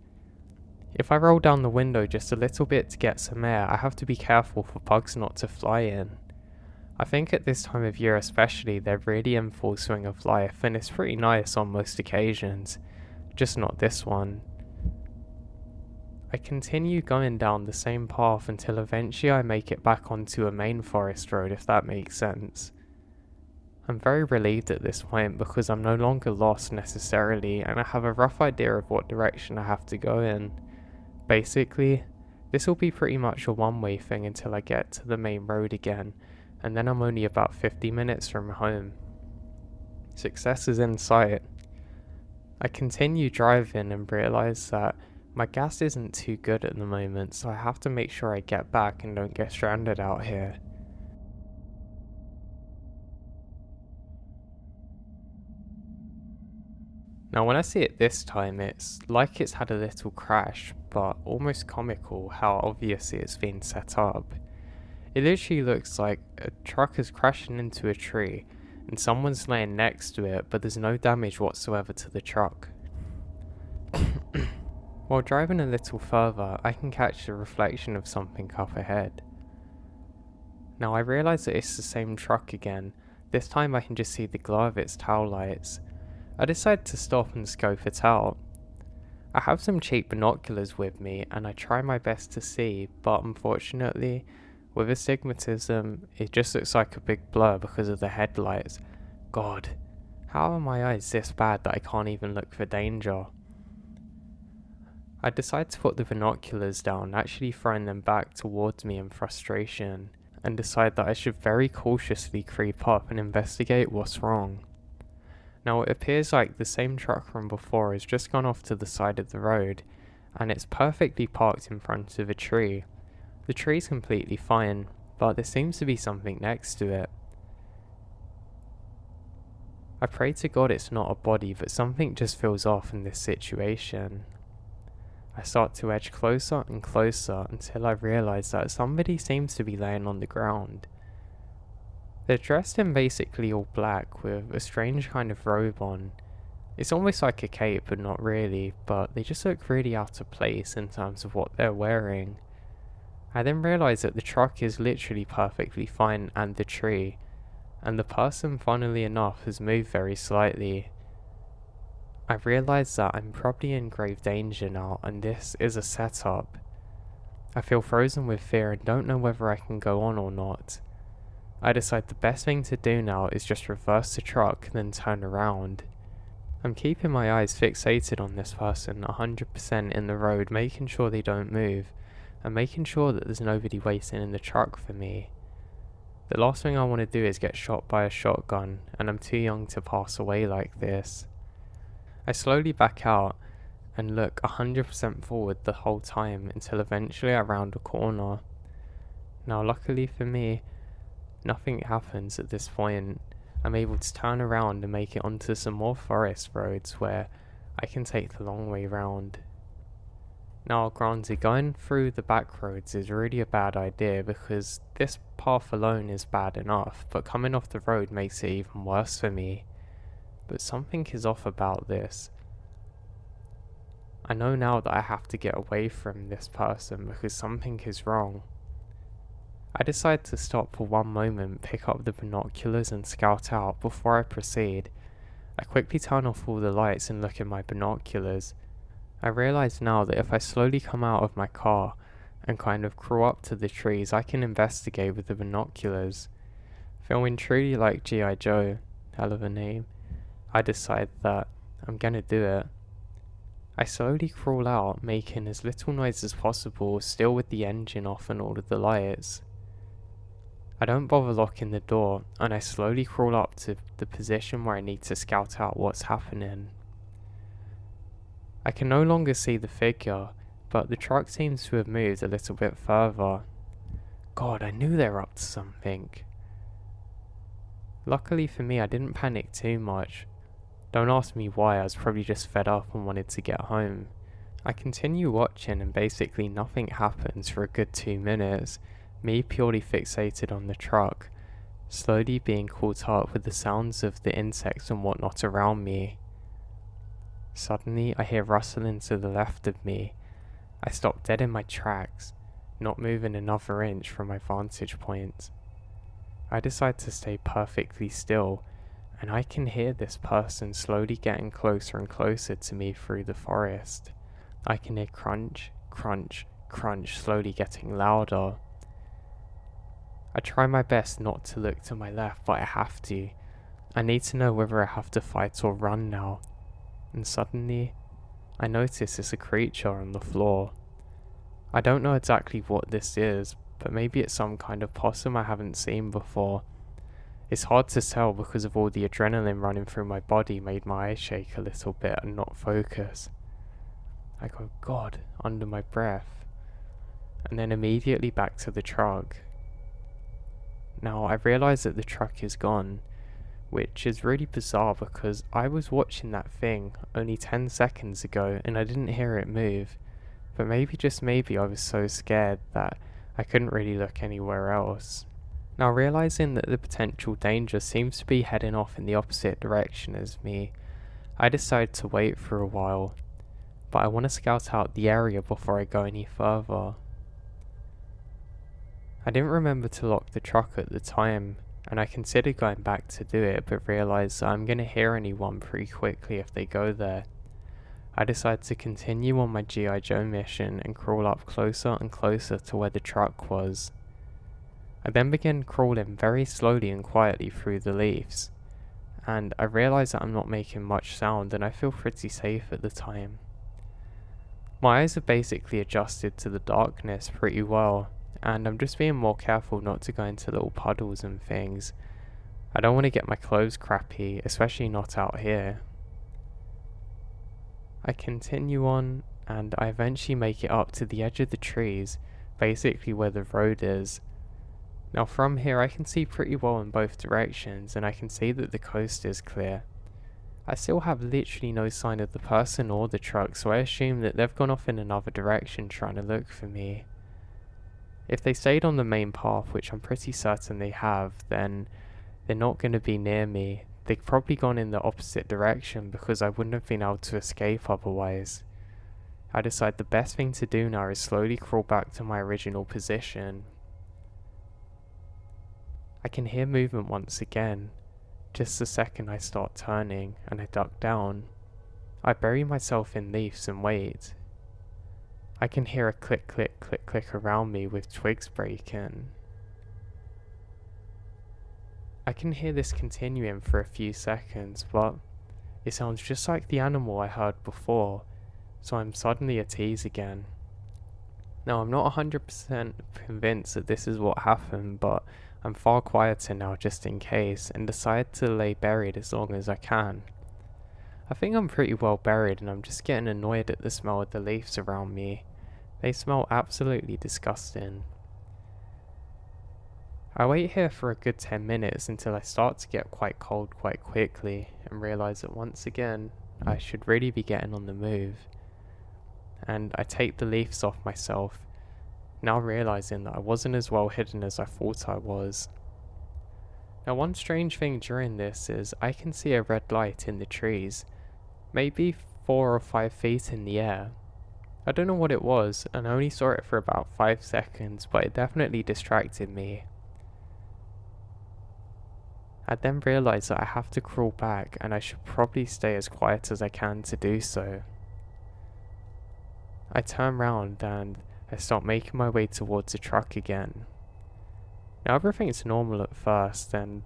If I roll down the window just a little bit to get some air, I have to be careful for bugs not to fly in. I think at this time of year especially, they're really in full swing of life, and it's pretty nice on most occasions. Just not this one. I continue going down the same path until eventually I make it back onto a main forest road, if that makes sense. I'm very relieved at this point because I'm no longer lost necessarily and I have a rough idea of what direction I have to go in. Basically, this will be pretty much a one-way thing until I get to the main road again, and then I'm only about 50 minutes from home. Success is in sight. I continue driving and realise that my gas isn't too good at the moment, so I have to make sure I get back and don't get stranded out here. Now when I see it this time, it's like it's had a little crash, but almost comical how obviously it's been set up. It literally looks like a truck is crashing into a tree and someone's laying next to it, but there's no damage whatsoever to the truck. While driving a little further, I can catch the reflection of something up ahead. Now I realise that it's the same truck again. This time I can just see the glow of its tail lights. I decide to stop and scope it out. I have some cheap binoculars with me and I try my best to see, but unfortunately, with astigmatism, it just looks like a big blur because of the headlights. God, how are my eyes this bad that I can't even look for danger? I decide to put the binoculars down, actually throwing them back towards me in frustration, and decide that I should very cautiously creep up and investigate what's wrong. Now it appears like the same truck from before has just gone off to the side of the road, and it's perfectly parked in front of a tree. The tree's completely fine, but there seems to be something next to it. I pray to God it's not a body, but something just feels off in this situation. I start to edge closer and closer until I realise that somebody seems to be laying on the ground. They're dressed in basically all black with a strange kind of robe on. It's almost like a cape, but not really, but they just look really out of place in terms of what they're wearing. I then realise that the truck is literally perfectly fine and the tree, and the person, funnily enough, has moved very slightly. I realise that I'm probably in grave danger now, and this is a setup. I feel frozen with fear and don't know whether I can go on or not. I decide the best thing to do now is just reverse the truck and then turn around. I'm keeping my eyes fixated on this person 100% in the road, making sure they don't move, and making sure that there's nobody waiting in the truck for me. The last thing I want to do is get shot by a shotgun, and I'm too young to pass away like this. I slowly back out and look 100% forward the whole time until eventually I round a corner. Now luckily for me, nothing happens at this point. I'm able to turn around and make it onto some more forest roads where I can take the long way round. Now granted, going through the back roads is really a bad idea because this path alone is bad enough, but coming off the road makes it even worse for me. But something is off about this. I know now that I have to get away from this person because something is wrong. I decide to stop for one moment, pick up the binoculars and scout out. Before I proceed, I quickly turn off all the lights and look in my binoculars. I realise now that if I slowly come out of my car and kind of crawl up to the trees, I can investigate with the binoculars. Feeling truly like G.I. Joe, hell of a name, I decide that I'm gonna do it. I slowly crawl out, making as little noise as possible, still with the engine off and all of the lights. I don't bother locking the door, and I slowly crawl up to the position where I need to scout out what's happening. I can no longer see the figure, but the truck seems to have moved a little bit further. God, I knew they were up to something. Luckily for me, I didn't panic too much. Don't ask me why, I was probably just fed up and wanted to get home. I continue watching and basically nothing happens for a good 2 minutes, me purely fixated on the truck, slowly being caught up with the sounds of the insects and whatnot around me. Suddenly I hear rustling to the left of me. I stop dead in my tracks, not moving another inch from my vantage point. I decide to stay perfectly still, and I can hear this person slowly getting closer and closer to me through the forest. I can hear crunch, crunch, crunch slowly getting louder. I try my best not to look to my left, but I have to. I need to know whether I have to fight or run now. And suddenly, I notice it's a creature on the floor. I don't know exactly what this is, but maybe it's some kind of possum I haven't seen before. It's hard to tell because of all the adrenaline running through my body made my eyes shake a little bit and not focus. I go, God, under my breath, and then immediately back to the truck. Now I realise that the truck is gone, which is really bizarre because I was watching that thing only 10 seconds ago and I didn't hear it move, but maybe, just maybe, I was so scared that I couldn't really look anywhere else. Now, realising that the potential danger seems to be heading off in the opposite direction as me, I decide to wait for a while, but I want to scout out the area before I go any further. I didn't remember to lock the truck at the time, and I considered going back to do it, but realised that I'm going to hear anyone pretty quickly if they go there. I decide to continue on my G.I. Joe mission and crawl up closer and closer to where the truck was. I then begin crawling very slowly and quietly through the leaves, and I realise that I'm not making much sound and I feel pretty safe at the time. My eyes have basically adjusted to the darkness pretty well, and I'm just being more careful not to go into little puddles and things. I don't want to get my clothes crappy, especially not out here. I continue on, and I eventually make it up to the edge of the trees, basically where the road is. Now from here I can see pretty well in both directions, and I can see that the coast is clear. I still have literally no sign of the person or the truck, so I assume that they've gone off in another direction trying to look for me. If they stayed on the main path, which I'm pretty certain they have, then they're not going to be near me. They've probably gone in the opposite direction because I wouldn't have been able to escape otherwise. I decide the best thing to do now is slowly crawl back to my original position. I can hear movement once again, just the second I start turning, and I duck down. I bury myself in leaves and wait. I can hear a click click click click around me with twigs breaking. I can hear this continuing for a few seconds, but it sounds just like the animal I heard before, so I'm suddenly at ease again. Now I'm not 100% convinced that this is what happened, but I'm far quieter now just in case, and decide to lay buried as long as I can. I think I'm pretty well buried, and I'm just getting annoyed at the smell of the leaves around me. They smell absolutely disgusting. I wait here for a good 10 minutes until I start to get quite cold quite quickly, and realise that once again I should really be getting on the move. And I take the leaves off myself, now realising that I wasn't as well hidden as I thought I was. Now one strange thing during this is I can see a red light in the trees, maybe 4 or 5 feet in the air. I don't know what it was, and I only saw it for about 5 seconds, but it definitely distracted me. I then realised that I have to crawl back, and I should probably stay as quiet as I can to do so. I turn round and I start making my way towards the truck again. Now everything's normal at first, and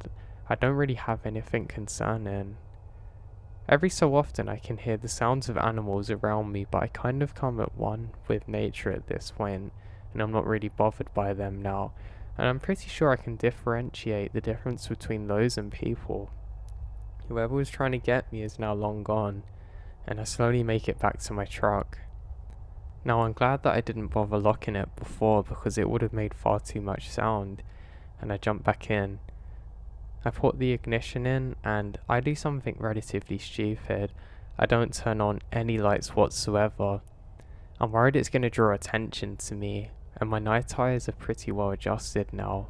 I don't really have anything concerning. Every so often I can hear the sounds of animals around me, but I kind of come at one with nature at this point, and I'm not really bothered by them now, and I'm pretty sure I can differentiate the difference between those and people. Whoever was trying to get me is now long gone, and I slowly make it back to my truck. Now I'm glad that I didn't bother locking it before, because it would have made far too much sound, and I jump back in. I put the ignition in, and I do something relatively stupid. I don't turn on any lights whatsoever. I'm worried it's going to draw attention to me, and my night eyes are pretty well adjusted now.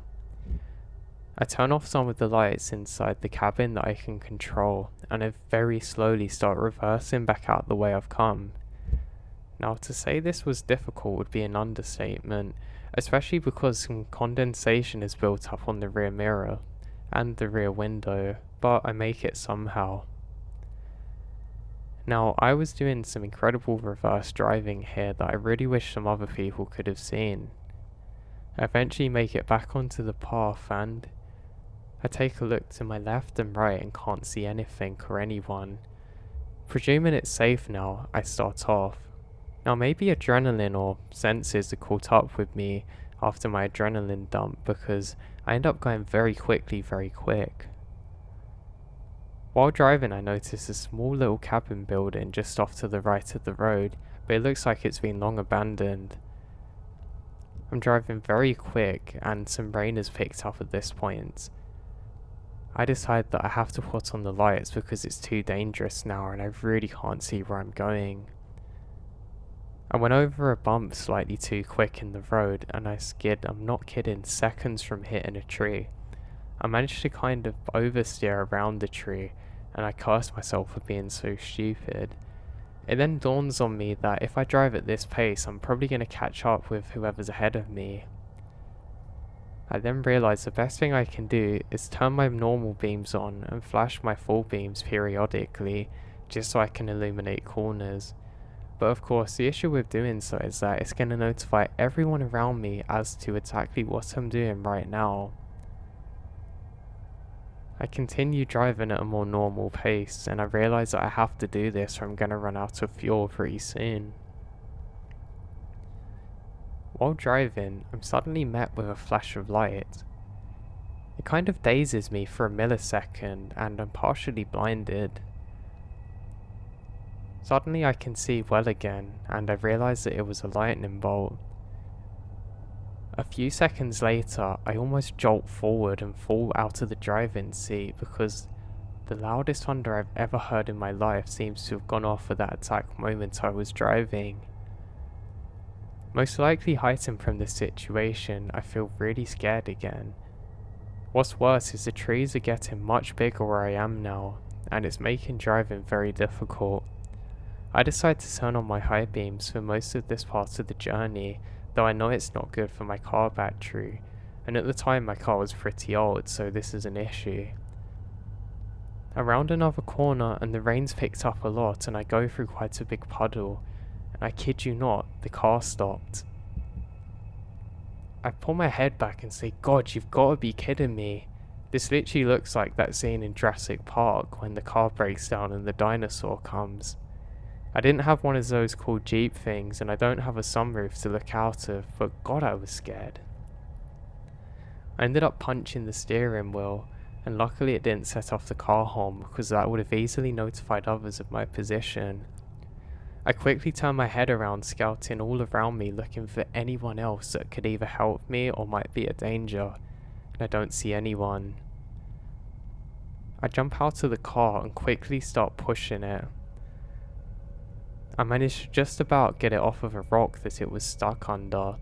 I turn off some of the lights inside the cabin that I can control, and I very slowly start reversing back out the way I've come. Now, to say this was difficult would be an understatement, especially because some condensation is built up on the rear mirror and the rear window, but I make it somehow. Now, I was doing some incredible reverse driving here that I really wish some other people could have seen. I eventually make it back onto the path, and I take a look to my left and right and can't see anything or anyone. Presuming it's safe now, I start off. Now maybe adrenaline or senses are caught up with me after my adrenaline dump, because I end up going very quick. While driving, I notice a small little cabin building just off to the right of the road, but it looks like it's been long abandoned. I'm driving very quick, and some rain has picked up at this point. I decide that I have to put on the lights because it's too dangerous now and I really can't see where I'm going. I went over a bump slightly too quick in the road, and I skid, I'm not kidding, seconds from hitting a tree. I managed to kind of oversteer around the tree, and I cursed myself for being so stupid. It then dawns on me that if I drive at this pace, I'm probably going to catch up with whoever's ahead of me. I then realise the best thing I can do is turn my normal beams on and flash my full beams periodically, just so I can illuminate corners. But of course, the issue with doing so is that it's going to notify everyone around me as to exactly what I'm doing right now. I continue driving at a more normal pace, and I realise that I have to do this or I'm going to run out of fuel pretty soon. While driving, I'm suddenly met with a flash of light. It kind of dazes me for a millisecond, and I'm partially blinded. Suddenly I can see well again, and I realise that it was a lightning bolt. A few seconds later, I almost jolt forward and fall out of the driving seat because the loudest thunder I've ever heard in my life seems to have gone off at that exact moment I was driving. Most likely heightened from this situation, I feel really scared again. What's worse is the trees are getting much bigger where I am now, and it's making driving very difficult. I decide to turn on my high beams for most of this part of the journey, though I know it's not good for my car battery, and at the time my car was pretty old, so this is an issue. Around another corner and the rain's picked up a lot and I go through quite a big puddle, and I kid you not, the car stopped. I pull my head back and say, God, you've got to be kidding me. This literally looks like that scene in Jurassic Park when the car breaks down and the dinosaur comes. I didn't have one of those cool Jeep things, and I don't have a sunroof to look out of, but God, I was scared. I ended up punching the steering wheel, and luckily it didn't set off the car horn because that would have easily notified others of my position. I quickly turned my head around, scouting all around me looking for anyone else that could either help me or might be a danger, and I don't see anyone. I jump out of the car and quickly start pushing it. I managed to just about get it off of a rock that it was stuck under.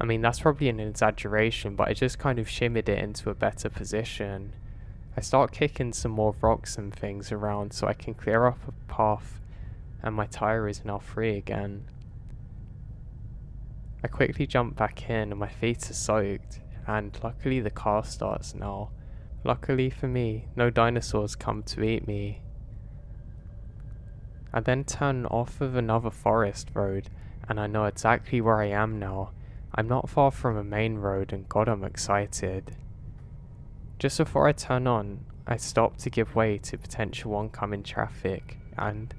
I mean, that's probably an exaggeration, but I just kind of shimmied it into a better position. I start kicking some more rocks and things around so I can clear up a path and my tire is now free again. I quickly jump back in and my feet are soaked, and luckily the car starts now. Luckily for me, no dinosaurs come to eat me. I then turn off of another forest road, and I know exactly where I am now. I'm not far from a main road, and God, I'm excited. Just before I turn on, I stop to give way to potential oncoming traffic, and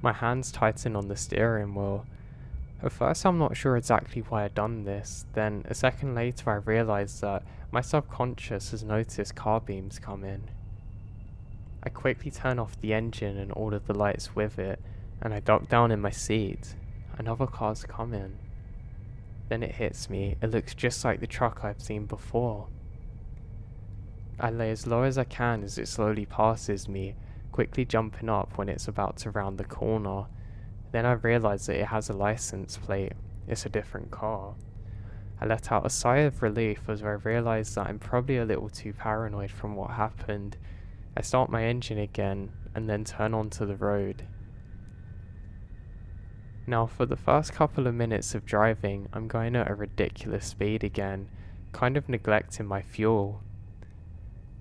my hands tighten on the steering wheel. At first I'm not sure exactly why I'd done this, then a second later I realised that my subconscious has noticed car beams come in. I quickly turn off the engine and all of the lights with it, and I duck down in my seat. Another car's coming. Then it hits me, it looks just like the truck I've seen before. I lay as low as I can as it slowly passes me, quickly jumping up when it's about to round the corner. Then I realise that it has a license plate. It's a different car. I let out a sigh of relief as I realise that I'm probably a little too paranoid from what happened. I start my engine again and then turn onto the road. Now for the first couple of minutes of driving, I'm going at a ridiculous speed again, kind of neglecting my fuel.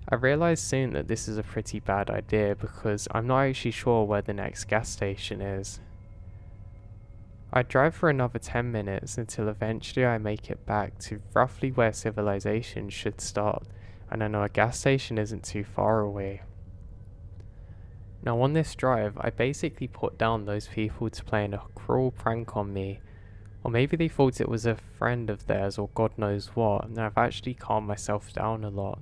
I realise soon that this is a pretty bad idea because I'm not actually sure where the next gas station is. I drive for another 10 minutes until eventually I make it back to roughly where civilization should start, and I know a gas station isn't too far away. Now on this drive, I basically put down those people to playing a cruel prank on me, or maybe they thought it was a friend of theirs or God knows what, and I've actually calmed myself down a lot.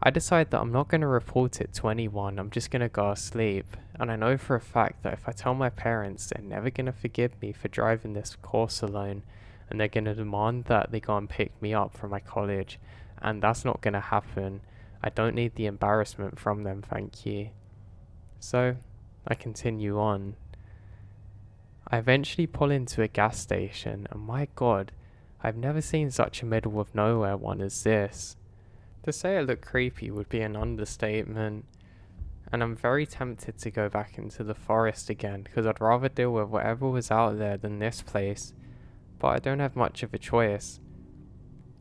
I decide that I'm not going to report it to anyone, I'm just going to go asleep, and I know for a fact that if I tell my parents, they're never going to forgive me for driving this course alone, and they're going to demand that they go and pick me up from my college, and that's not going to happen. I don't need the embarrassment from them, thank you. So, I continue on. I eventually pull into a gas station, and my God, I've never seen such a middle of nowhere one as this. To say it looked creepy would be an understatement, and I'm very tempted to go back into the forest again because I'd rather deal with whatever was out there than this place, but I don't have much of a choice.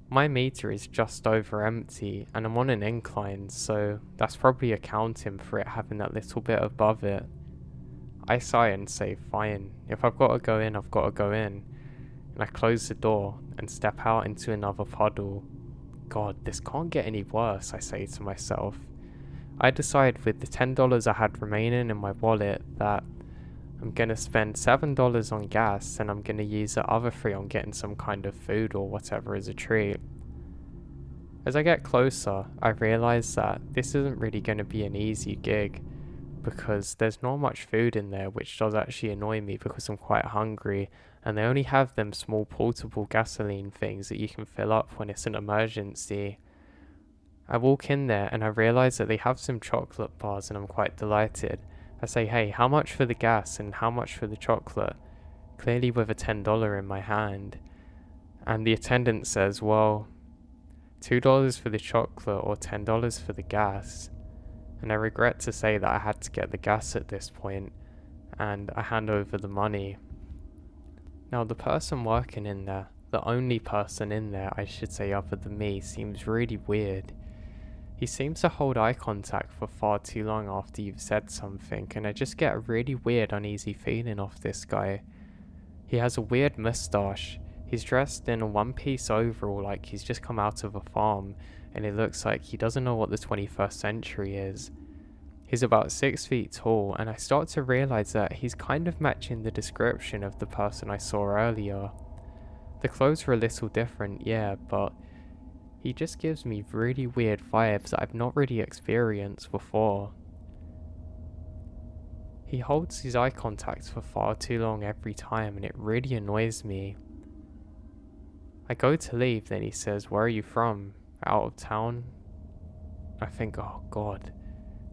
My meter is just over empty and I'm on an incline, so that's probably accounting for it having that little bit above it. I sigh and say fine, if I've got to go in, I've got to go in, and I close the door and step out into another puddle. God, this can't get any worse, I say to myself. I decide with the $10 I had remaining in my wallet that I'm going to spend $7 on gas and I'm going to use the other 3 on getting some kind of food or whatever as a treat. As I get closer, I realise that this isn't really going to be an easy gig because there's not much food in there, which does actually annoy me because I'm quite hungry, and they only have them small portable gasoline things that you can fill up when it's an emergency. I walk in there and I realise that they have some chocolate bars and I'm quite delighted. I say, hey, how much for the gas and how much for the chocolate? Clearly with a $10 in my hand. And the attendant says, well, $2 for the chocolate or $10 for the gas. And I regret to say that I had to get the gas at this point, and I hand over the money. Now the person working in there, the only person in there I should say other than me, seems really weird. He seems to hold eye contact for far too long after you've said something, and I just get a really weird uneasy feeling off this guy. He has a weird moustache, he's dressed in a one-piece overall like he's just come out of a farm, and it looks like he doesn't know what the 21st century is. He's about 6 feet tall, and I start to realise that he's kind of matching the description of the person I saw earlier. The clothes were a little different, yeah, but he just gives me really weird vibes that I've not really experienced before. He holds his eye contact for far too long every time, and it really annoys me. I go to leave, then he says, where are you from? Out of town? I think, oh God,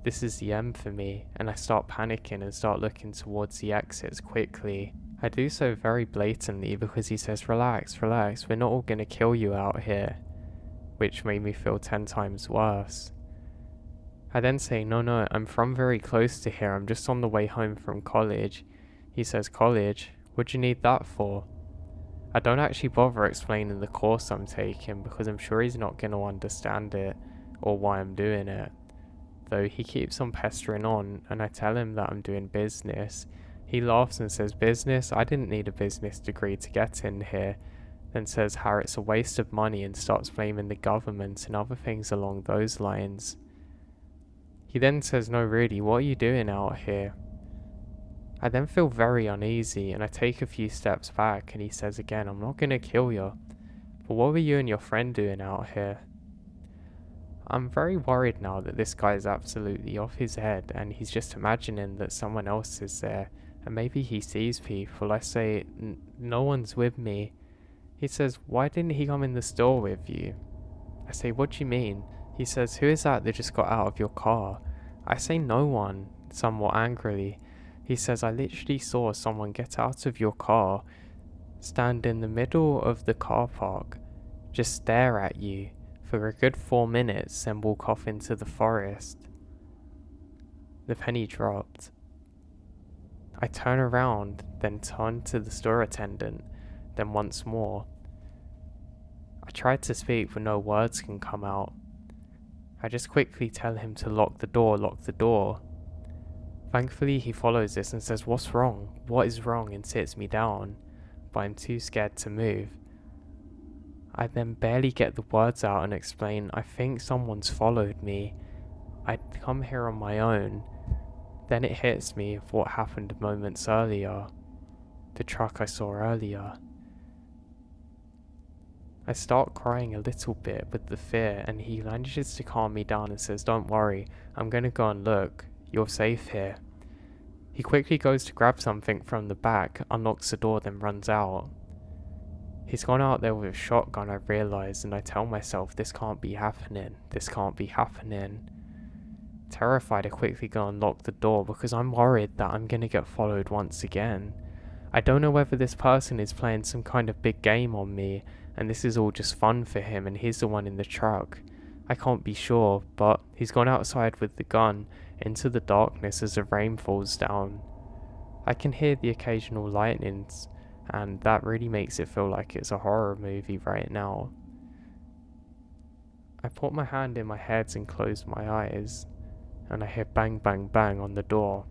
this is the end for me, and I start panicking and start looking towards the exits quickly. I do so very blatantly because he says, relax, relax, we're not all gonna kill you out here, which made me feel 10 times worse. I then say, no, I'm from very close to here, I'm just on the way home from college. He says, college? What'd you need that for? I don't actually bother explaining the course I'm taking because I'm sure he's not going to understand it or why I'm doing it. Though he keeps on pestering on, and I tell him that I'm doing business. He laughs and says, business? I didn't need a business degree to get in here. Then says how it's a waste of money and starts blaming the government and other things along those lines. He then says, no really, what are you doing out here? I then feel very uneasy and I take a few steps back, and he says again, I'm not gonna kill you. But what were you and your friend doing out here? I'm very worried now that this guy is absolutely off his head and he's just imagining that someone else is there and maybe he sees people. I say, no one's with me. He says, why didn't he come in the store with you? I say, what do you mean? He says, who is that just got out of your car? I say, no one, somewhat angrily. He says, I literally saw someone get out of your car, stand in the middle of the car park, just stare at you for a good 4 minutes and walk off into the forest. The penny dropped. I turn around, then turn to the store attendant, then once more. I tried to speak but no words can come out. I just quickly tell him to lock the door, lock the door. Thankfully he follows this and says, what's wrong? What is wrong? And sits me down, but I'm too scared to move. I then barely get the words out and explain, I think someone's followed me. I'd come here on my own. Then it hits me of what happened moments earlier. The truck I saw earlier. I start crying a little bit with the fear, and he manages to calm me down and says, don't worry, I'm gonna go and look. You're safe here. He quickly goes to grab something from the back, unlocks the door, then runs out. He's gone out there with a shotgun, I realise, and I tell myself, this can't be happening. This can't be happening. Terrified, I quickly go and lock the door because I'm worried that I'm gonna get followed once again. I don't know whether this person is playing some kind of big game on me, and this is all just fun for him, and he's the one in the truck. I can't be sure, but he's gone outside with the gun into the darkness as the rain falls down. I can hear the occasional lightnings, and that really makes it feel like it's a horror movie right now. I put my hand in my head and close my eyes, and I hear bang bang bang on the door.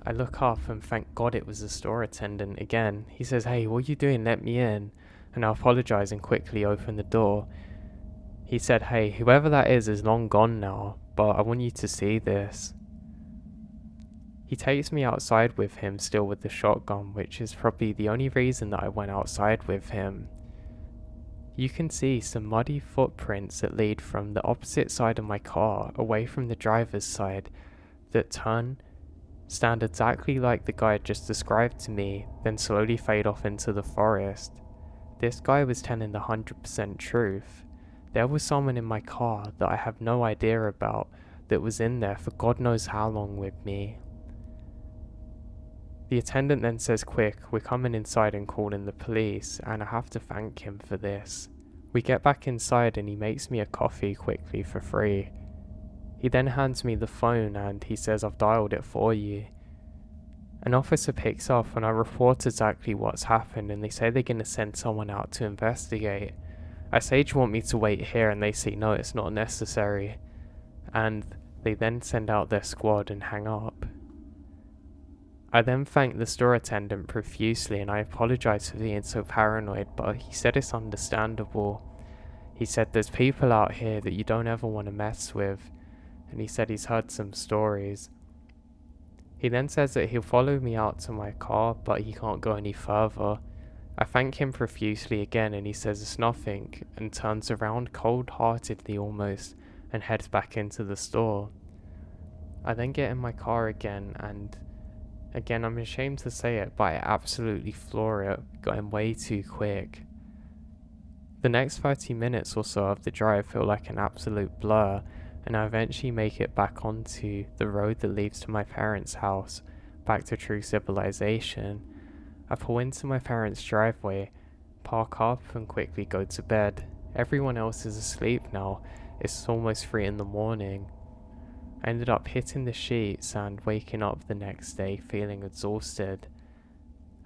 I look up and thank God it was the store attendant again. He says, hey, what are you doing? Let me in. And I apologise and quickly open the door. He said, hey, whoever that is long gone now, but I want you to see this. He takes me outside with him, still with the shotgun, which is probably the only reason that I went outside with him. You can see some muddy footprints that lead from the opposite side of my car, away from the driver's side, that turn, stand exactly like the guy had just described to me, then slowly fade off into the forest. This guy was telling the 100% truth. There was someone in my car that I have no idea about that was in there for God knows how long with me. The attendant then says, quick, we're coming inside and calling the police, and I have to thank him for this. We get back inside and he makes me a coffee quickly for free. He then hands me the phone and he says, I've dialed it for you. An officer picks up and I report exactly what's happened, and they say they're going to send someone out to investigate. I say, do you want me to wait here? And they say, no, it's not necessary. And they then send out their squad and hang up. I then thank the store attendant profusely and I apologise for being so paranoid, but he said it's understandable. He said there's people out here that you don't ever want to mess with, and he said he's heard some stories. He then says that he'll follow me out to my car, but he can't go any further. I thank him profusely again and he says it's nothing, and turns around cold-heartedly almost and heads back into the store. I then get in my car again, and again, I'm ashamed to say it, but I absolutely floor it, going way too quick. The next 30 minutes or so of the drive feel like an absolute blur, and I eventually make it back onto the road that leads to my parents' house, back to true civilization. I pull into my parents' driveway, park up and quickly go to bed. Everyone else is asleep now, it's almost 3 in the morning. I ended up hitting the sheets and waking up the next day feeling exhausted.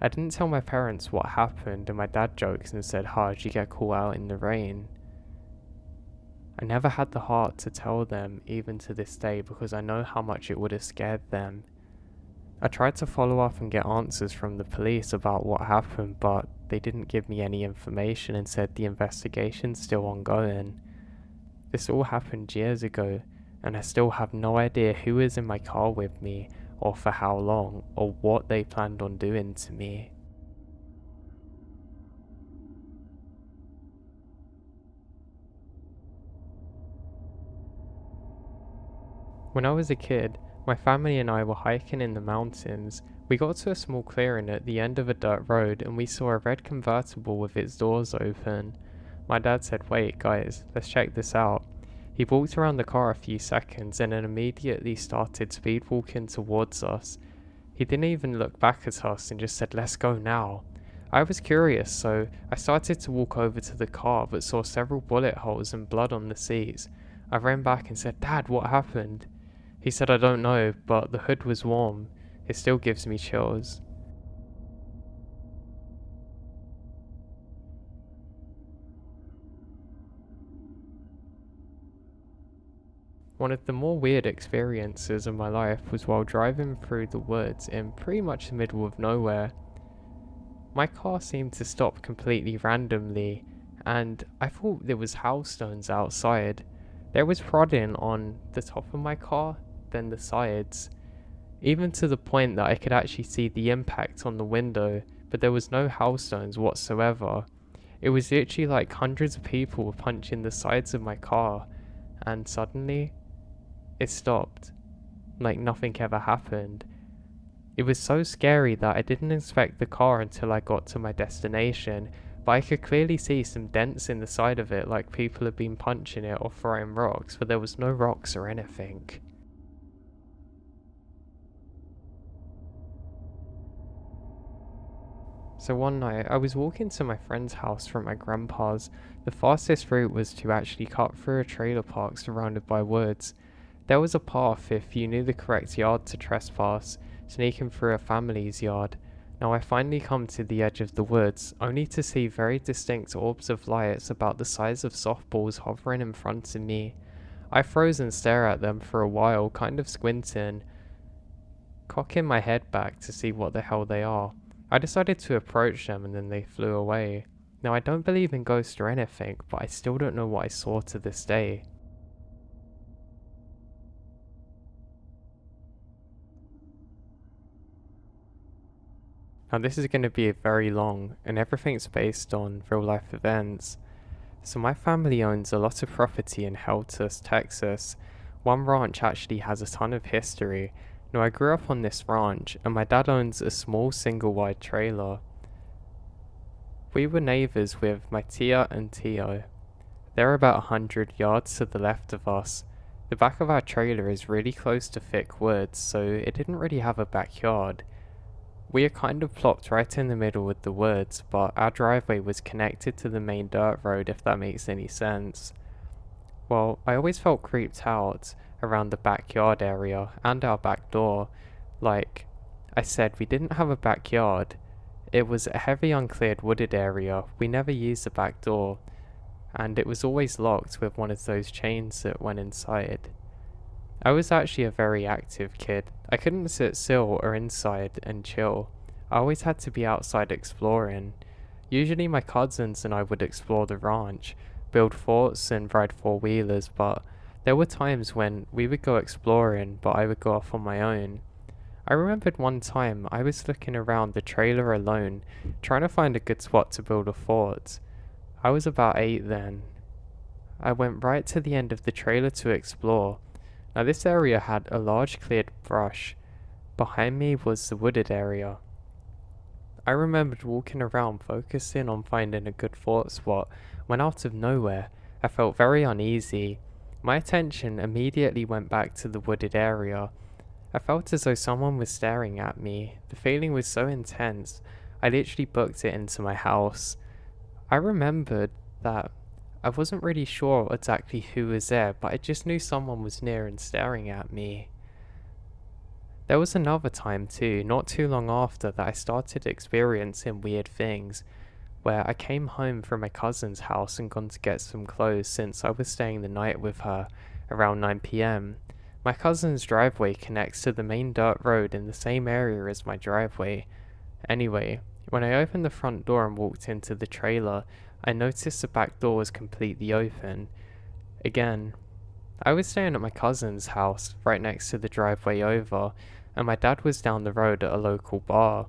I didn't tell my parents what happened, and my dad jokes and said, "How'd you get caught out in the rain?" I never had the heart to tell them, even to this day, because I know how much it would have scared them. I tried to follow up and get answers from the police about what happened, but they didn't give me any information and said the investigation's still ongoing. This all happened years ago, and I still have no idea who was in my car with me, or for how long, or what they planned on doing to me. When I was a kid, my family and I were hiking in the mountains. We got to a small clearing at the end of a dirt road and we saw a red convertible with its doors open. My dad said, "Wait guys, let's check this out." He walked around the car a few seconds and then immediately started speed walking towards us. He didn't even look back at us and just said, "Let's go now." I was curious, so I started to walk over to the car but saw several bullet holes and blood on the seats. I ran back and said, "Dad, what happened?" He said, "I don't know, but the hood was warm. It still gives me chills." One of the more weird experiences of my life was while driving through the woods in pretty much the middle of nowhere. My car seemed to stop completely randomly, and I thought there was hailstones outside. There was prodding on the top of my car, then the sides, even to the point that I could actually see the impact on the window, but there was no hailstones whatsoever. It was literally like hundreds of people were punching the sides of my car, and suddenly, it stopped, like nothing ever happened. It was so scary that I didn't inspect the car until I got to my destination, but I could clearly see some dents in the side of it, like people had been punching it or throwing rocks, but there was no rocks or anything. So one night, I was walking to my friend's house from my grandpa's. The fastest route was to actually cut through a trailer park surrounded by woods. There was a path if you knew the correct yard to trespass, sneaking through a family's yard. Now I finally come to the edge of the woods, only to see very distinct orbs of lights about the size of softballs hovering in front of me. I froze and stare at them for a while, kind of squinting, cocking my head back to see what the hell they are. I decided to approach them and then they flew away. Now I don't believe in ghosts or anything, but I still don't know what I saw to this day. Now this is going to be very long, and everything's based on real life events. So my family owns a lot of property in Heltus, Texas. One ranch actually has a ton of history. Now I grew up on this ranch, and my dad owns a small single-wide trailer. We were neighbours with my tia and tio. They're about 100 yards to the left of us. The back of our trailer is really close to thick woods, so it didn't really have a backyard. We are kind of plopped right in the middle with the woods, but our driveway was connected to the main dirt road, if that makes any sense. Well, I always felt creeped out around the backyard area and our back door. Like I said, we didn't have a backyard. It was a heavy uncleared wooded area. We never used the back door, and it was always locked with one of those chains that went inside. I was actually a very active kid. I couldn't sit still or inside and chill. I always had to be outside exploring. Usually my cousins and I would explore the ranch, build forts and ride four-wheelers, but there were times when we would go exploring, but I would go off on my own. I remembered one time I was looking around the trailer alone, trying to find a good spot to build a fort. I was about 8 then. I went right to the end of the trailer to explore. Now this area had a large cleared brush. Behind me was the wooded area. I remembered walking around focusing on finding a good fort spot when out of nowhere I felt very uneasy. My attention immediately went back to the wooded area. I felt as though someone was staring at me. The feeling was so intense, I literally booked it into my house. I remembered that I wasn't really sure exactly who was there, but I just knew someone was near and staring at me. There was another time too, not too long after, that I started experiencing weird things, where I came home from my cousin's house and gone to get some clothes since I was staying the night with her around 9 p.m. My cousin's driveway connects to the main dirt road in the same area as my driveway. Anyway, when I opened the front door and walked into the trailer, I noticed the back door was completely open. Again, I was staying at my cousin's house, right next to the driveway over, and my dad was down the road at a local bar.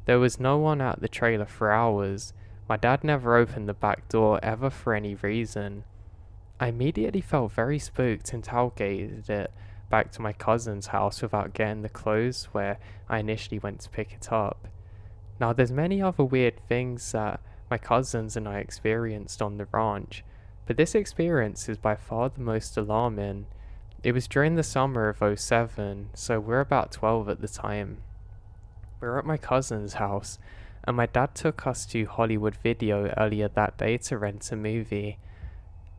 There was no one at the trailer for hours. My dad never opened the back door ever for any reason. I immediately felt very spooked and tailgated it back to my cousin's house without getting the clothes where I initially went to pick it up. Now there's many other weird things that my cousins and I experienced on the ranch, but this experience is by far the most alarming. It was during the summer of '07, so we're about 12 at the time. We were at my cousin's house, and my dad took us to Hollywood Video earlier that day to rent a movie.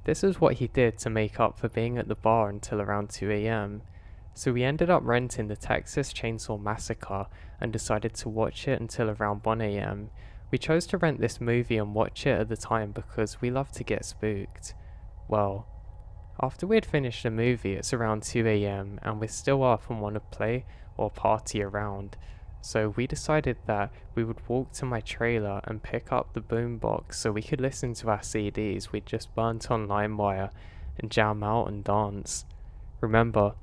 This is what he did to make up for being at the bar until around 2 a.m. So we ended up renting the Texas Chainsaw Massacre and decided to watch it until around 1 a.m. We chose to rent this movie and watch it at the time because we love to get spooked. Well, after we'd finished the movie, it's around 2 a.m. and we're still up and want to play or party around. So we decided that we would walk to my trailer and pick up the boombox so we could listen to our CDs we'd just burnt on LimeWire and jam out and dance. Remember,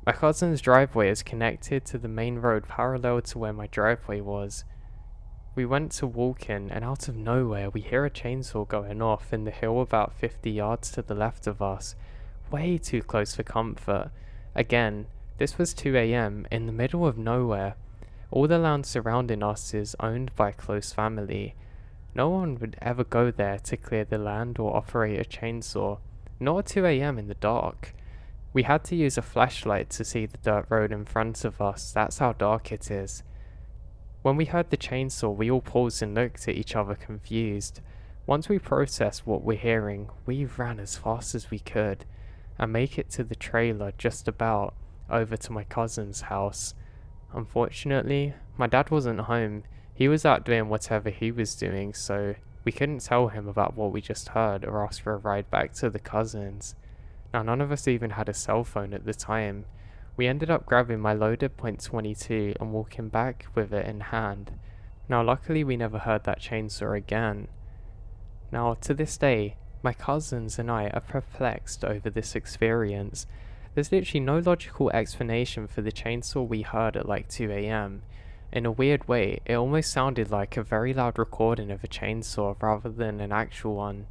my cousin's driveway is connected to the main road parallel to where my driveway was. We went to walk in, and out of nowhere we hear a chainsaw going off in the hill about 50 yards to the left of us, way too close for comfort. Again, this was 2 a.m. in the middle of nowhere. All the land surrounding us is owned by a close family. No one would ever go there to clear the land or operate a chainsaw, not at 2 a.m. in the dark. We had to use a flashlight to see the dirt road in front of us, that's how dark it is. When we heard the chainsaw, we all paused and looked at each other confused. Once we processed what we're hearing, we ran as fast as we could, and make it to the trailer just about over to my cousin's house. Unfortunately, my dad wasn't home. He was out doing whatever he was doing, so we couldn't tell him about what we just heard or ask for a ride back to the cousins. Now none of us even had a cell phone at the time. We ended up grabbing my loaded .22 and walking back with it in hand. Now luckily we never heard that chainsaw again. Now to this day, my cousins and I are perplexed over this experience. There's literally no logical explanation for the chainsaw we heard at like 2 a.m. In a weird way, it almost sounded like a very loud recording of a chainsaw rather than an actual one.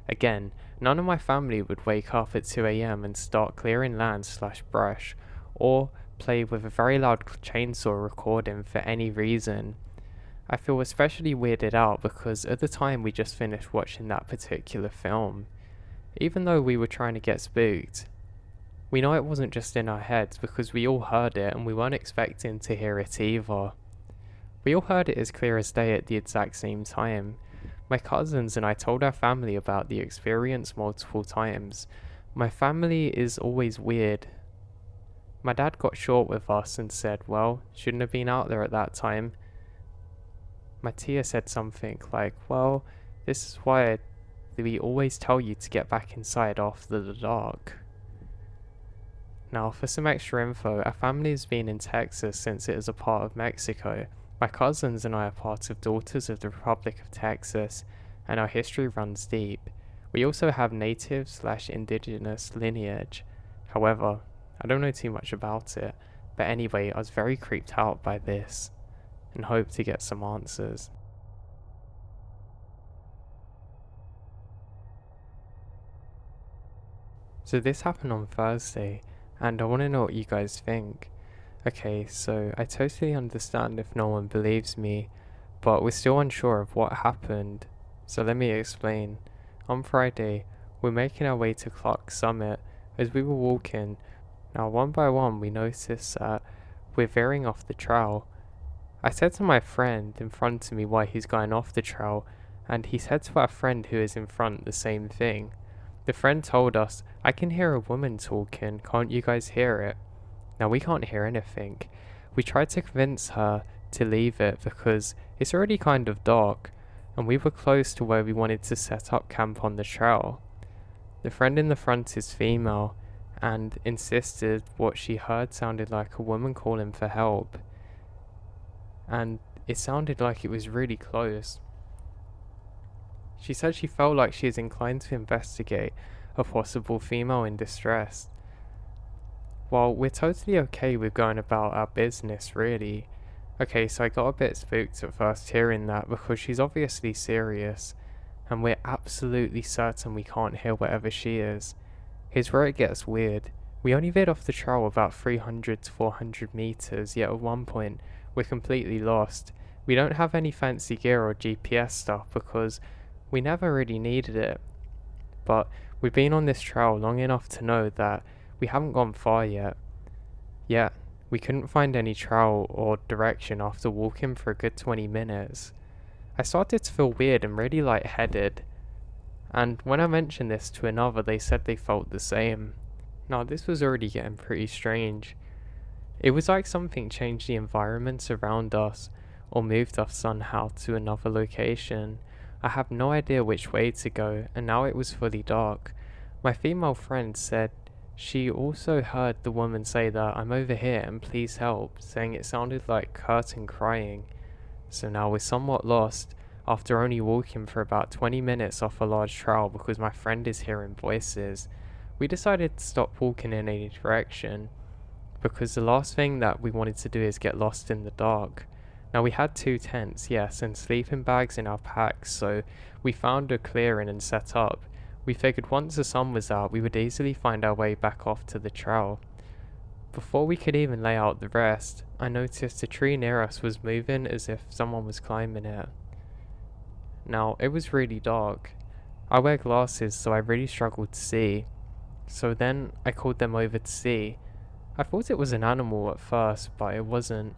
Again, none of my family would wake up at 2 a.m. and start clearing land/brush, or play with a very loud chainsaw recording for any reason. I feel especially weirded out because at the time we just finished watching that particular film. Even though we were trying to get spooked, we know it wasn't just in our heads because we all heard it and we weren't expecting to hear it either. We all heard it as clear as day at the exact same time. My cousins and I told our family about the experience multiple times. My family is always weird. My dad got short with us and said, well, shouldn't have been out there at that time. My tia said something like, well, this is why we always tell you to get back inside after the dark. Now, for some extra info, our family has been in Texas since it is a part of Mexico. My cousins and I are part of Daughters of the Republic of Texas, and our history runs deep. We also have native/indigenous lineage. However, I don't know too much about it, but anyway, I was very creeped out by this, and hope to get some answers. So this happened on Thursday, and I want to know what you guys think. Okay, so I totally understand if no one believes me, but we're still unsure of what happened, so let me explain. On Friday, we're making our way to Clark Summit. As we were walking, now one by one we noticed that we're veering off the trail. I said to my friend in front of me why he's going off the trail, and he said to our friend who is in front the same thing. The friend told us, "I can hear a woman talking, can't you guys hear it?" Now we can't hear anything. We tried to convince her to leave it because it's already kind of dark, and we were close to where we wanted to set up camp on the trail. The friend in the front is female, and insisted what she heard sounded like a woman calling for help, and it sounded like it was really close. She said she felt like she is inclined to investigate a possible female in distress. While we're totally okay with going about our business, really. Okay, so I got a bit spooked at first hearing that because she's obviously serious, and we're absolutely certain we can't hear whatever she is. Here's where it gets weird. We only veered off the trail about 300 to 400 meters, yet at one point, we're completely lost. We don't have any fancy gear or GPS stuff because we never really needed it. But we've been on this trail long enough to know that we haven't gone far yet. Yet, we couldn't find any trail or direction after walking for a good 20 minutes. I started to feel weird and really lightheaded, and when I mentioned this to another, they said they felt the same. Now, this was already getting pretty strange. It was like something changed the environment around us, or moved us somehow to another location. I have no idea which way to go, and now it was fully dark. My female friend said she also heard the woman say that "I'm over here and please help," saying it sounded like Curtin crying. So now we're somewhat lost after only walking for about 20 minutes off a large trail because my friend is hearing voices. We decided to stop walking in any direction because the last thing that we wanted to do is get lost in the dark. Now we had 2 tents, yes, and sleeping bags in our packs, so we found a clearing and set up. We figured once the sun was out we would easily find our way back off to the trail. Before we could even lay out the rest, I noticed a tree near us was moving as if someone was climbing it. Now, it was really dark. I wear glasses, so I really struggled to see. So then I called them over to see. I thought it was an animal at first, but it wasn't.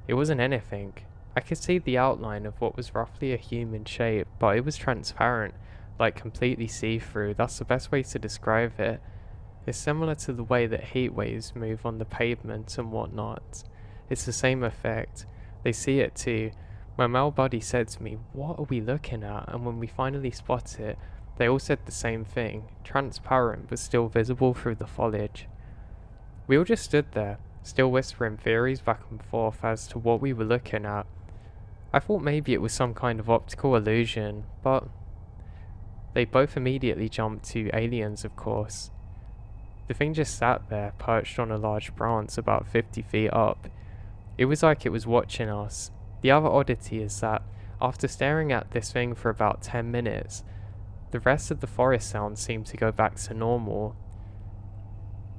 It wasn't anything. I could see the outline of what was roughly a human shape, but it was transparent, like completely see-through. That's the best way to describe it. It's similar to the way that heat waves move on the pavement and whatnot. It's the same effect. They see it too. My male buddy said to me, "What are we looking at?" And when we finally spot it, they all said the same thing, transparent but still visible through the foliage. We all just stood there, still whispering theories back and forth as to what we were looking at. I thought maybe it was some kind of optical illusion, but they both immediately jumped to aliens, of course. The thing just sat there, perched on a large branch about 50 feet up. It was like it was watching us. The other oddity is that, after staring at this thing for about 10 minutes, the rest of the forest sounds seemed to go back to normal.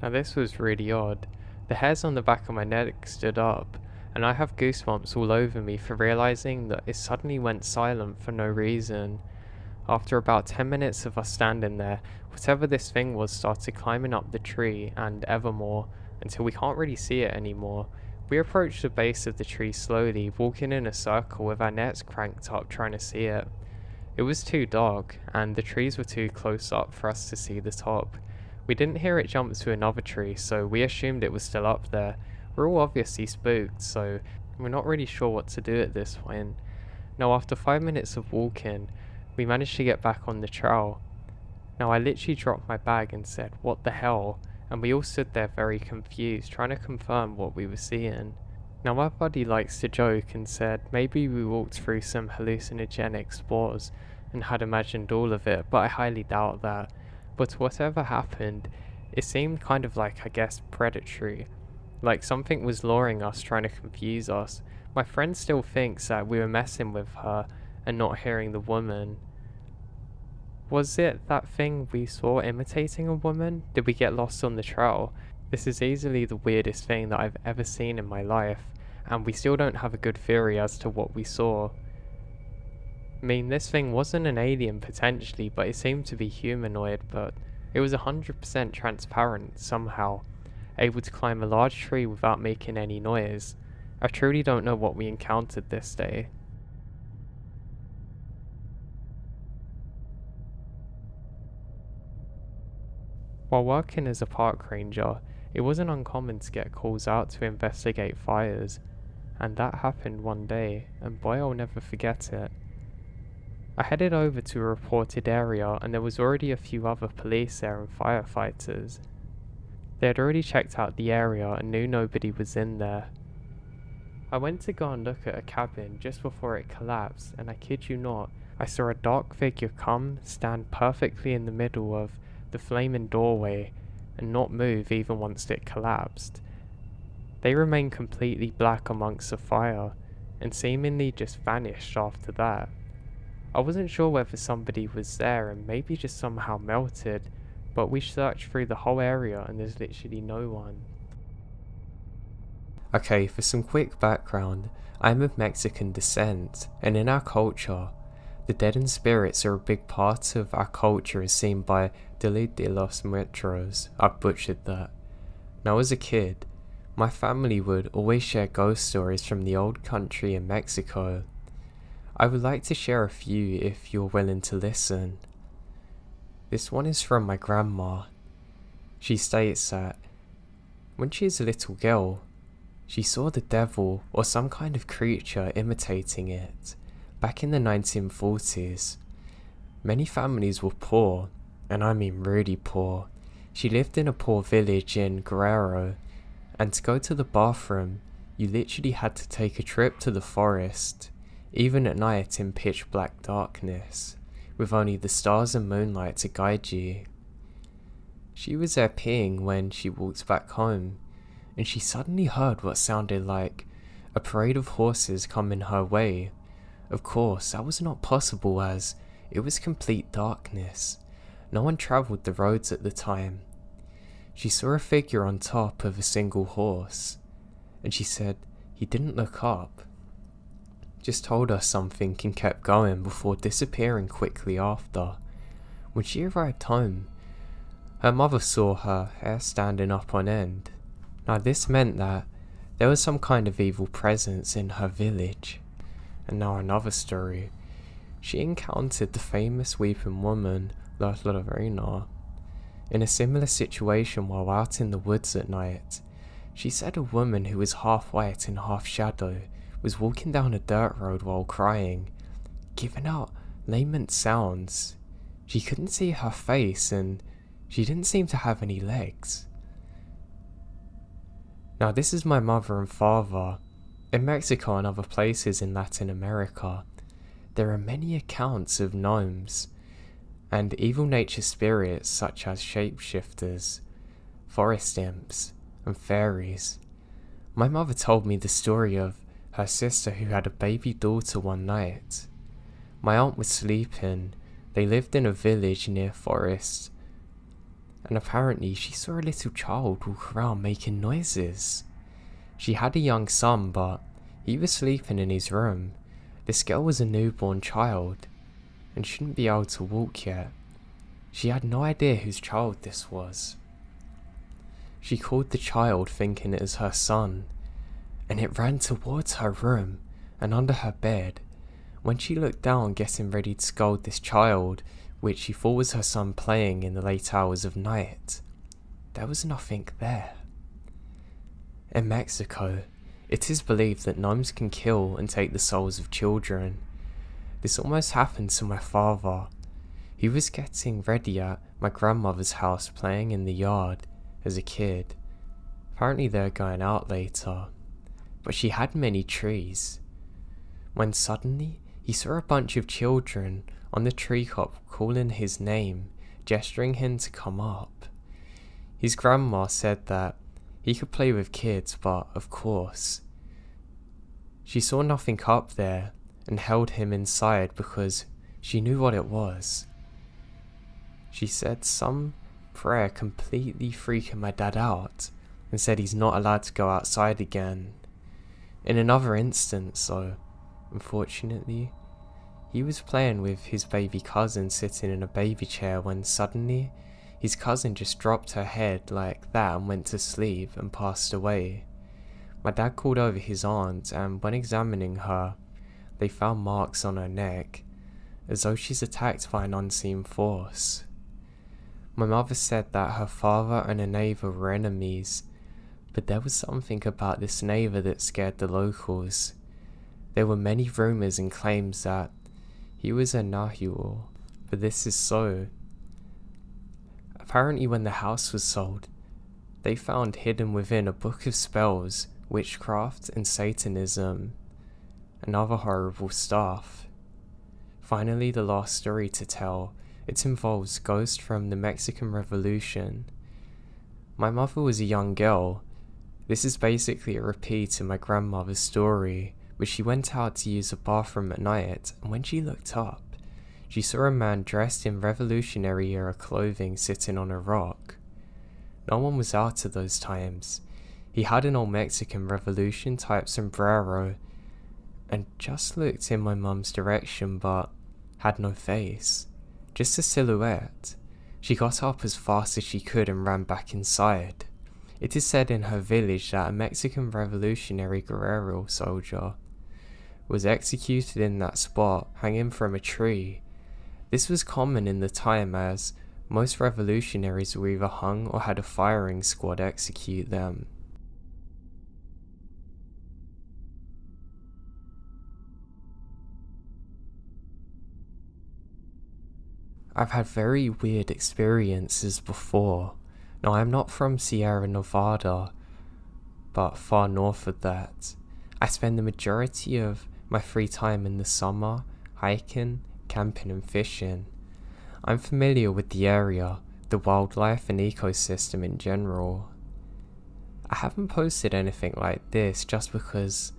Now this was really odd. The hairs on the back of my neck stood up, and I have goosebumps all over me for realizing that it suddenly went silent for no reason. After about 10 minutes of us standing there, whatever this thing was started climbing up the tree and ever more, until we can't really see it anymore. We approached the base of the tree slowly, walking in a circle with our nets cranked up trying to see it. It was too dark, and the trees were too close up for us to see the top. We didn't hear it jump to another tree, so we assumed it was still up there. We're all obviously spooked, so we're not really sure what to do at this point. Now after 5 minutes of walking, we managed to get back on the trail. Now I literally dropped my bag and said, "What the hell?" And we all stood there very confused, trying to confirm what we were seeing. Now my buddy likes to joke and said maybe we walked through some hallucinogenic spores and had imagined all of it, but I highly doubt that. But whatever happened, it seemed kind of like, I guess, predatory. Like something was luring us, trying to confuse us. My friend still thinks that we were messing with her and not hearing the woman. Was it that thing we saw imitating a woman? Did we get lost on the trail? This is easily the weirdest thing that I've ever seen in my life, and we still don't have a good theory as to what we saw. I mean, this thing wasn't an alien potentially, but it seemed to be humanoid, but it was 100% transparent somehow, able to climb a large tree without making any noise. I truly don't know what we encountered this day. While working as a park ranger, it wasn't uncommon to get calls out to investigate fires, and that happened one day, and boy, I'll never forget it. I headed over to a reported area, and there was already a few other police there and firefighters. They had already checked out the area and knew nobody was in there. I went to go and look at a cabin just before it collapsed, and I kid you not, I saw a dark figure come, stand perfectly in the middle of the flaming doorway, and not move even once it collapsed. They remained completely black amongst the fire, and seemingly just vanished after that. I wasn't sure whether somebody was there and maybe just somehow melted, but we searched through the whole area and there's literally no one. Okay, for some quick background, I'm of Mexican descent, and in our culture, the dead and spirits are a big part of our culture as seen by Día de los Muertos. I butchered that. Now as a kid, my family would always share ghost stories from the old country in Mexico. I would like to share a few if you're willing to listen. This one is from my grandma. She states that when she is a little girl, she saw the devil or some kind of creature imitating it. Back in the 1940s, many families were poor, and I mean really poor. She lived in a poor village in Guerrero, and to go to the bathroom, you literally had to take a trip to the forest, even at night in pitch black darkness, with only the stars and moonlight to guide you. She was there peeing when she walked back home, and she suddenly heard what sounded like a parade of horses coming her way. Of course, that was not possible as it was complete darkness. No one travelled the roads at the time. She saw a figure on top of a single horse, and she said he didn't look up, just told her something and kept going before disappearing quickly after. When she arrived home, her mother saw her hair standing up on end. Now this meant that there was some kind of evil presence in her village. And now another story. She encountered the famous weeping woman, La Lorena, in a similar situation while out in the woods at night. She said a woman who was half white and half shadow was walking down a dirt road while crying, giving out lament sounds. She couldn't see her face and she didn't seem to have any legs. Now this is my mother and father. In Mexico and other places in Latin America, there are many accounts of gnomes and evil nature spirits such as shapeshifters, forest imps, and fairies. My mother told me the story of her sister who had a baby daughter one night. My aunt was sleeping. They lived in a village near forest, and apparently she saw a little child walk around making noises. She had a young son, but he was sleeping in his room. This girl was a newborn child, and shouldn't be able to walk yet. She had no idea whose child this was. She called the child thinking it was her son, and it ran towards her room and under her bed. When she looked down getting ready to scold this child, which she thought was her son playing in the late hours of night, there was nothing there. In Mexico, it is believed that gnomes can kill and take the souls of children. This almost happened to my father. He was getting ready at my grandmother's house playing in the yard as a kid. Apparently they were going out later, but she had many trees. When suddenly he saw a bunch of children on the tree top calling his name, gesturing him to come up. His grandma said that he could play with kids, but of course, she saw nothing up there and held him inside because she knew what it was. She said some prayer completely freaking my dad out and said he's not allowed to go outside again. In another instance though, unfortunately, he was playing with his baby cousin sitting in a baby chair when suddenly his cousin just dropped her head like that and went to sleep and passed away. My dad called over his aunt, and when examining her, they found marks on her neck, as though she's attacked by an unseen force. My mother said that her father and a neighbour were enemies, but there was something about this neighbour that scared the locals. There were many rumours and claims that he was a Nahual, but this is so. Apparently when the house was sold, they found hidden within a book of spells, witchcraft and Satanism, and other horrible stuff. Finally, the last story to tell, it involves ghosts from the Mexican Revolution. My mother was a young girl. This is basically a repeat of my grandmother's story, where she went out to use a bathroom at night, and when she looked up, she saw a man dressed in Revolutionary era clothing sitting on a rock. No one was out at those times. He had an old Mexican Revolution type sombrero, and just looked in my mum's direction but had no face. Just a silhouette. She got up as fast as she could and ran back inside. It is said in her village that a Mexican Revolutionary guerrero soldier was executed in that spot, hanging from a tree. This was common in the time as most revolutionaries were either hung or had a firing squad execute them. I've had very weird experiences before. Now, I'm not from Sierra Nevada, but far north of that. I spend the majority of my free time in the summer hiking, camping and fishing. I'm familiar with the area, the wildlife and ecosystem in general. I haven't posted anything like this just because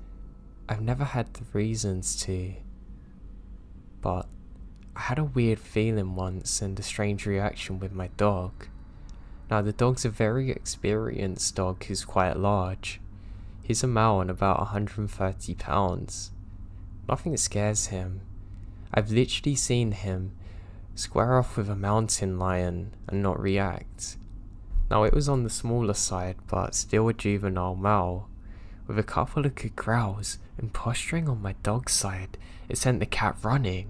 I've never had the reasons to, but I had a weird feeling once and a strange reaction with my dog. Now, the dog's a very experienced dog who's quite large. He's a male and about 130 pounds. Nothing scares him. I've literally seen him square off with a mountain lion and not react. Now, it was on the smaller side, but still a juvenile male. With a couple of good growls and posturing on my dog's side, it sent the cat running.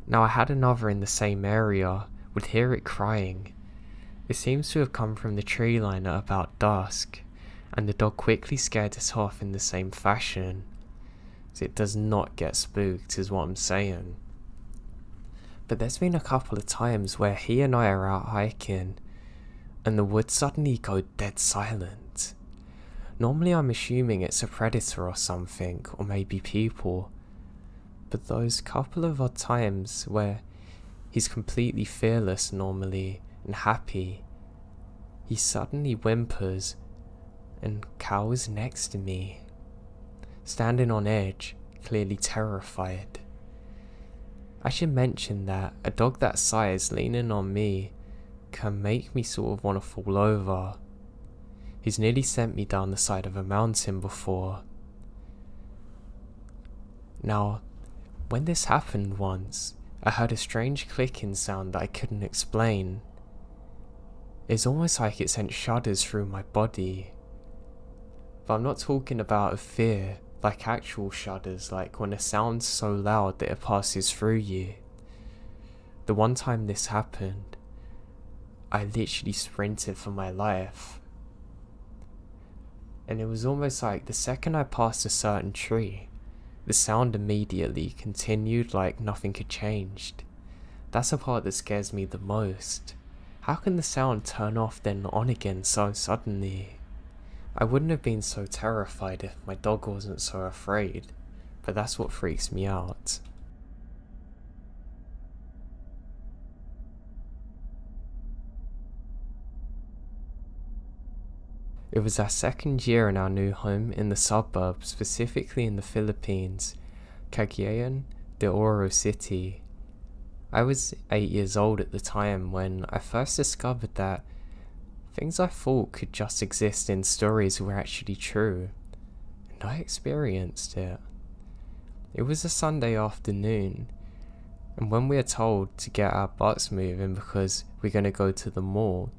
Now, I had another in the same area, would hear it crying. It seems to have come from the tree line at about dusk, and the dog quickly scared it off in the same fashion. So it does not get spooked is what I'm saying. But there's been a couple of times where he and I are out hiking, and the woods suddenly go dead silent. Normally I'm assuming it's a predator or something, or maybe people. But those couple of odd times where he's completely fearless normally and happy, he suddenly whimpers and cowers next to me, standing on edge, clearly terrified. I should mention that a dog that size leaning on me can make me sort of want to fall over. He's nearly sent me down the side of a mountain before. Now, when this happened once, I heard a strange clicking sound that I couldn't explain. It's almost like it sent shudders through my body. But I'm not talking about a fear, like actual shudders, like when a sound's so loud that it passes through you. The one time this happened, I literally sprinted for my life. And it was almost like the second I passed a certain tree, the sound immediately continued like nothing had changed. That's the part that scares me the most. How can the sound turn off then on again so suddenly? I wouldn't have been so terrified if my dog wasn't so afraid, but that's what freaks me out. It was our second year in our new home in the suburbs, specifically in the Philippines, Cagayan de Oro City. I was 8 years old at the time when I first discovered that things I thought could just exist in stories were actually true, and I experienced it. It was a Sunday afternoon, and when we are told to get our butts moving because we're going to go to the mall,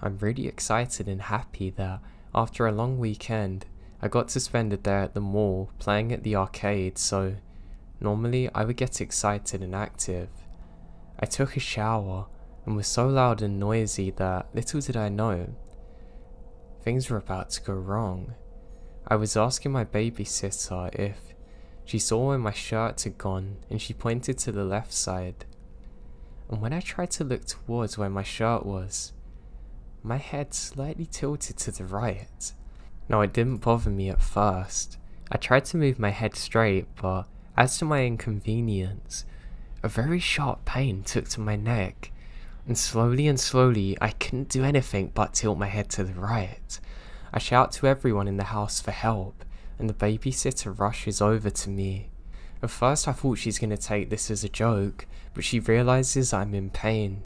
I'm really excited and happy that after a long weekend, I got to spend a day at the mall playing at the arcade, so normally I would get excited and active. I took a shower, and was so loud and noisy that, little did I know, things were about to go wrong. I was asking my babysitter if she saw where my shirt had gone, and she pointed to the left side. And when I tried to look towards where my shirt was, my head slightly tilted to the right. Now, it didn't bother me at first. I tried to move my head straight, but as to my inconvenience, a very sharp pain took to my neck, and slowly I couldn't do anything but tilt my head to the right. I shout to everyone in the house for help, and the babysitter rushes over to me. At first I thought she's going to take this as a joke, but she realizes I'm in pain.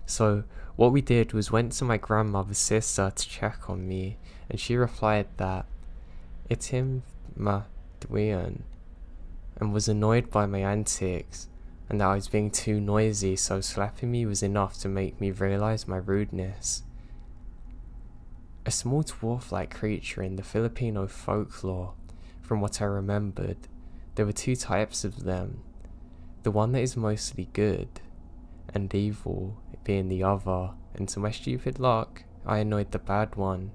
So what we did was went to my grandmother's sister to check on me, and she replied that it's him ma Dwian, and was annoyed by my antics and that I was being too noisy, so slapping me was enough to make me realize my rudeness. A small dwarf-like creature in the Filipino folklore, from what I remembered, there were two types of them, the one that is mostly good, and evil being the other, and to my stupid luck, I annoyed the bad one.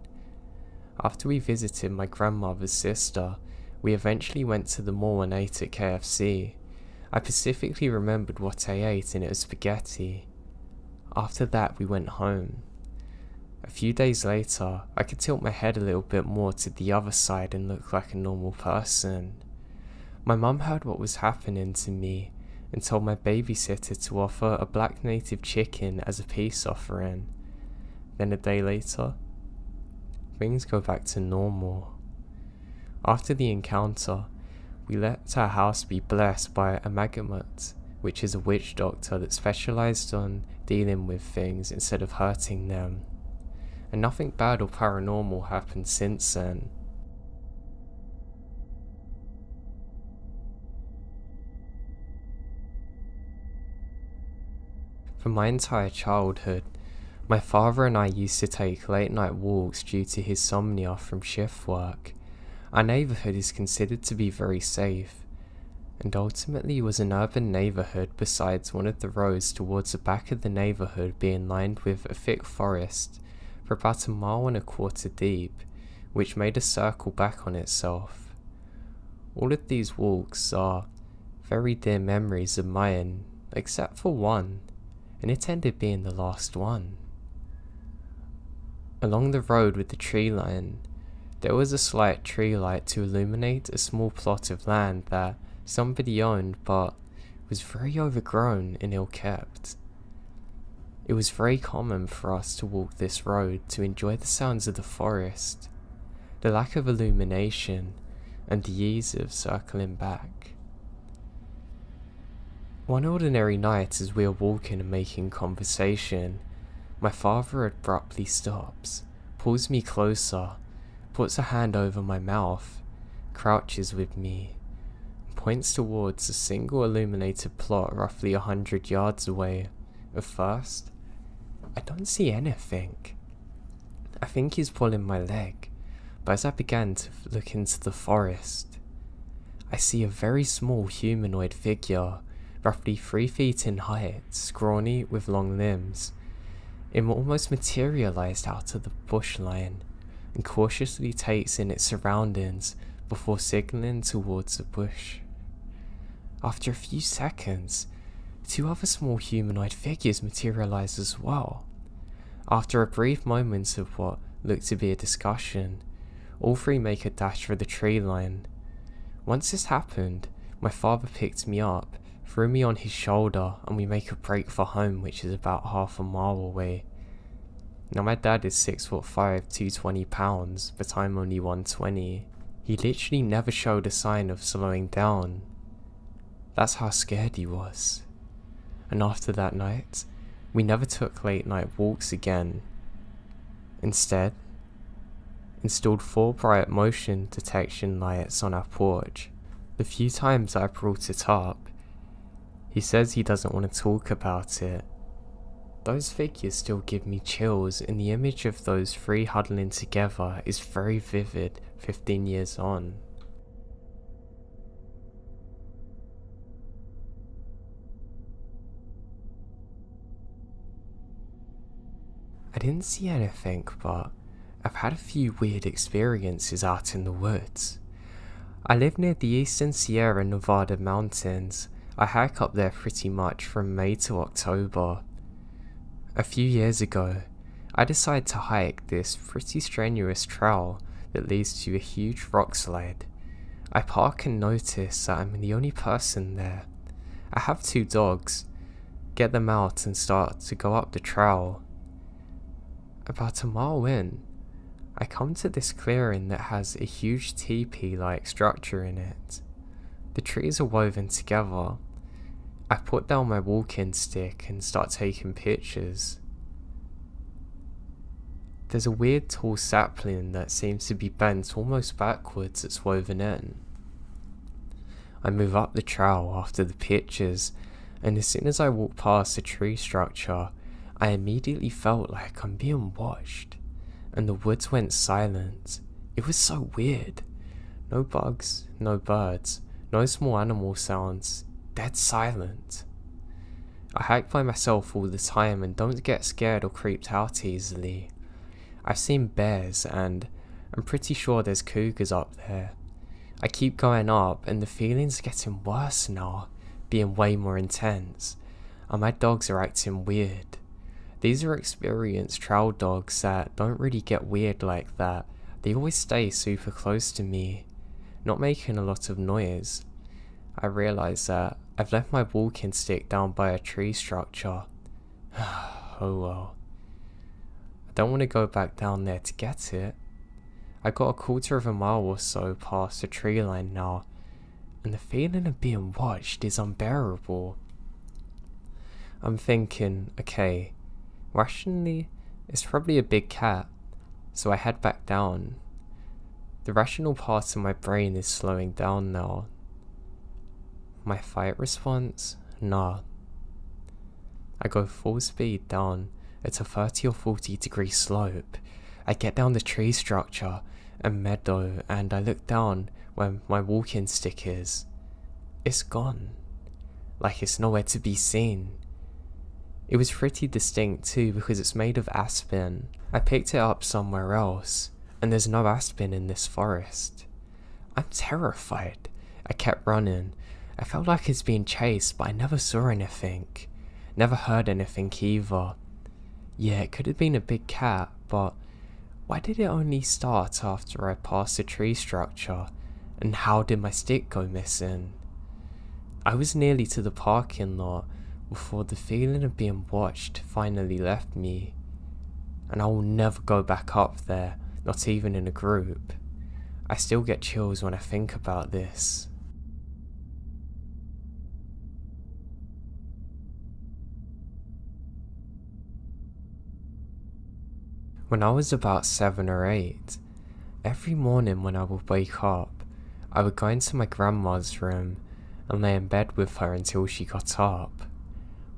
After we visited my grandmother's sister, we eventually went to the mall and ate at KFC. I specifically remembered what I ate, and it was spaghetti. After that, we went home. A few days later, I could tilt my head a little bit more to the other side and look like a normal person. My mum heard what was happening to me and told my babysitter to offer a black native chicken as a peace offering. Then a day later, things go back to normal. After the encounter, we let our house be blessed by a magamat, which is a witch doctor that specialized on dealing with things instead of hurting them. And nothing bad or paranormal happened since then. For my entire childhood, my father and I used to take late night walks due to his insomnia from shift work. Our neighbourhood is considered to be very safe, and ultimately was an urban neighbourhood besides one of the roads towards the back of the neighbourhood being lined with a thick forest for about 1.25 miles deep, which made a circle back on itself. All of these walks are very dear memories of mine, except for one, and it ended being the last one. Along the road with the tree line, there was a slight tree light to illuminate a small plot of land that somebody owned but was very overgrown and ill-kept. It was very common for us to walk this road to enjoy the sounds of the forest, the lack of illumination, and the ease of circling back. One ordinary night as we are walking and making conversation, my father abruptly stops, pulls me closer, puts a hand over my mouth, crouches with me, and points towards a single illuminated plot roughly 100 yards away. At first, I don't see anything. I think he's pulling my leg, but as I began to look into the forest, I see a very small humanoid figure, roughly 3 feet in height, scrawny with long limbs. It almost materialized out of the bush line and cautiously takes in its surroundings before signaling towards the bush. After a few seconds, 2 other small humanoid figures materialize as well. After a brief moment of what looked to be a discussion, all 3 make a dash for the tree line. Once this happened, my father picked me up, threw me on his shoulder, and we make a break for home, which is about 1/2 mile away. Now my dad is 6'5", 220 pounds, but I'm only 120. He literally never showed a sign of slowing down. That's how scared he was. And after that night, we never took late night walks again. Instead, installed 4 bright motion detection lights on our porch. The few times I brought it up, he says he doesn't want to talk about it. Those figures still give me chills, and the image of those 3 huddling together is very vivid 15 years on. I didn't see anything, but I've had a few weird experiences out in the woods. I live near the eastern Sierra Nevada mountains. I hike up there pretty much from May to October. A few years ago, I decided to hike this pretty strenuous trail that leads to a huge rock slide. I park and notice that I'm the only person there. I have 2 dogs, get them out and start to go up the trail. About a mile in, I come to this clearing that has a huge teepee-like structure in it. The trees are woven together. I put down my walking stick and start taking pictures. There's a weird tall sapling that seems to be bent almost backwards that's woven in. I move up the trail after the pictures, and as soon as I walk past the tree structure, I immediately felt like I'm being watched, and the woods went silent. It was so weird. No bugs, no birds, no small animal sounds, dead silent. I hike by myself all the time and don't get scared or creeped out easily. I've seen bears and I'm pretty sure there's cougars up there. I keep going up and the feelings are getting worse now, being way more intense, and my dogs are acting weird. These are experienced trail dogs that don't really get weird like that. They always stay super close to me, not making a lot of noise. I realise that I've left my walking stick down by a tree structure. Oh well. I don't want to go back down there to get it. I got a quarter of a mile or so past the tree line now, and the feeling of being watched is unbearable. I'm thinking, okay, rationally, it's probably a big cat, so I head back down. The rational part of my brain is slowing down now. My fight response? Nah. I go full speed down at a 30 or 40 degree slope. I get down the tree structure and meadow and I look down where my walking stick is. It's gone. Like it's nowhere to be seen. It was pretty distinct too because it's made of aspen. I picked it up somewhere else and there's no aspen in this forest. I'm terrified. I kept running. I felt like it's being chased, but I never saw anything. Never heard anything either. Yeah, it could have been a big cat, but why did it only start after I passed the tree structure? And how did my stick go missing? I was nearly to the parking lot before the feeling of being watched finally left me. And I will never go back up there, not even in a group. I still get chills when I think about this. When I was about 7 or 8, every morning when I would wake up, I would go into my grandma's room and lay in bed with her until she got up.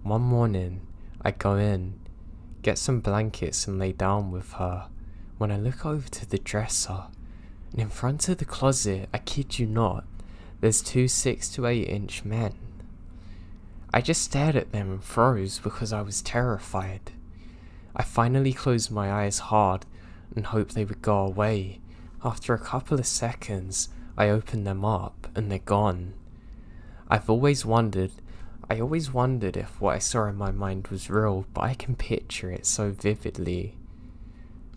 One morning, I'd go in, get some blankets and lay down with her, when I look over to the dresser, and in front of the closet, I kid you not, there's 2 6 to 8 inch men. I just stared at them and froze because I was terrified. I finally closed my eyes hard and hoped they would go away. After a couple of seconds, I opened them up and they're gone. I always wondered if what I saw in my mind was real, but I can picture it so vividly.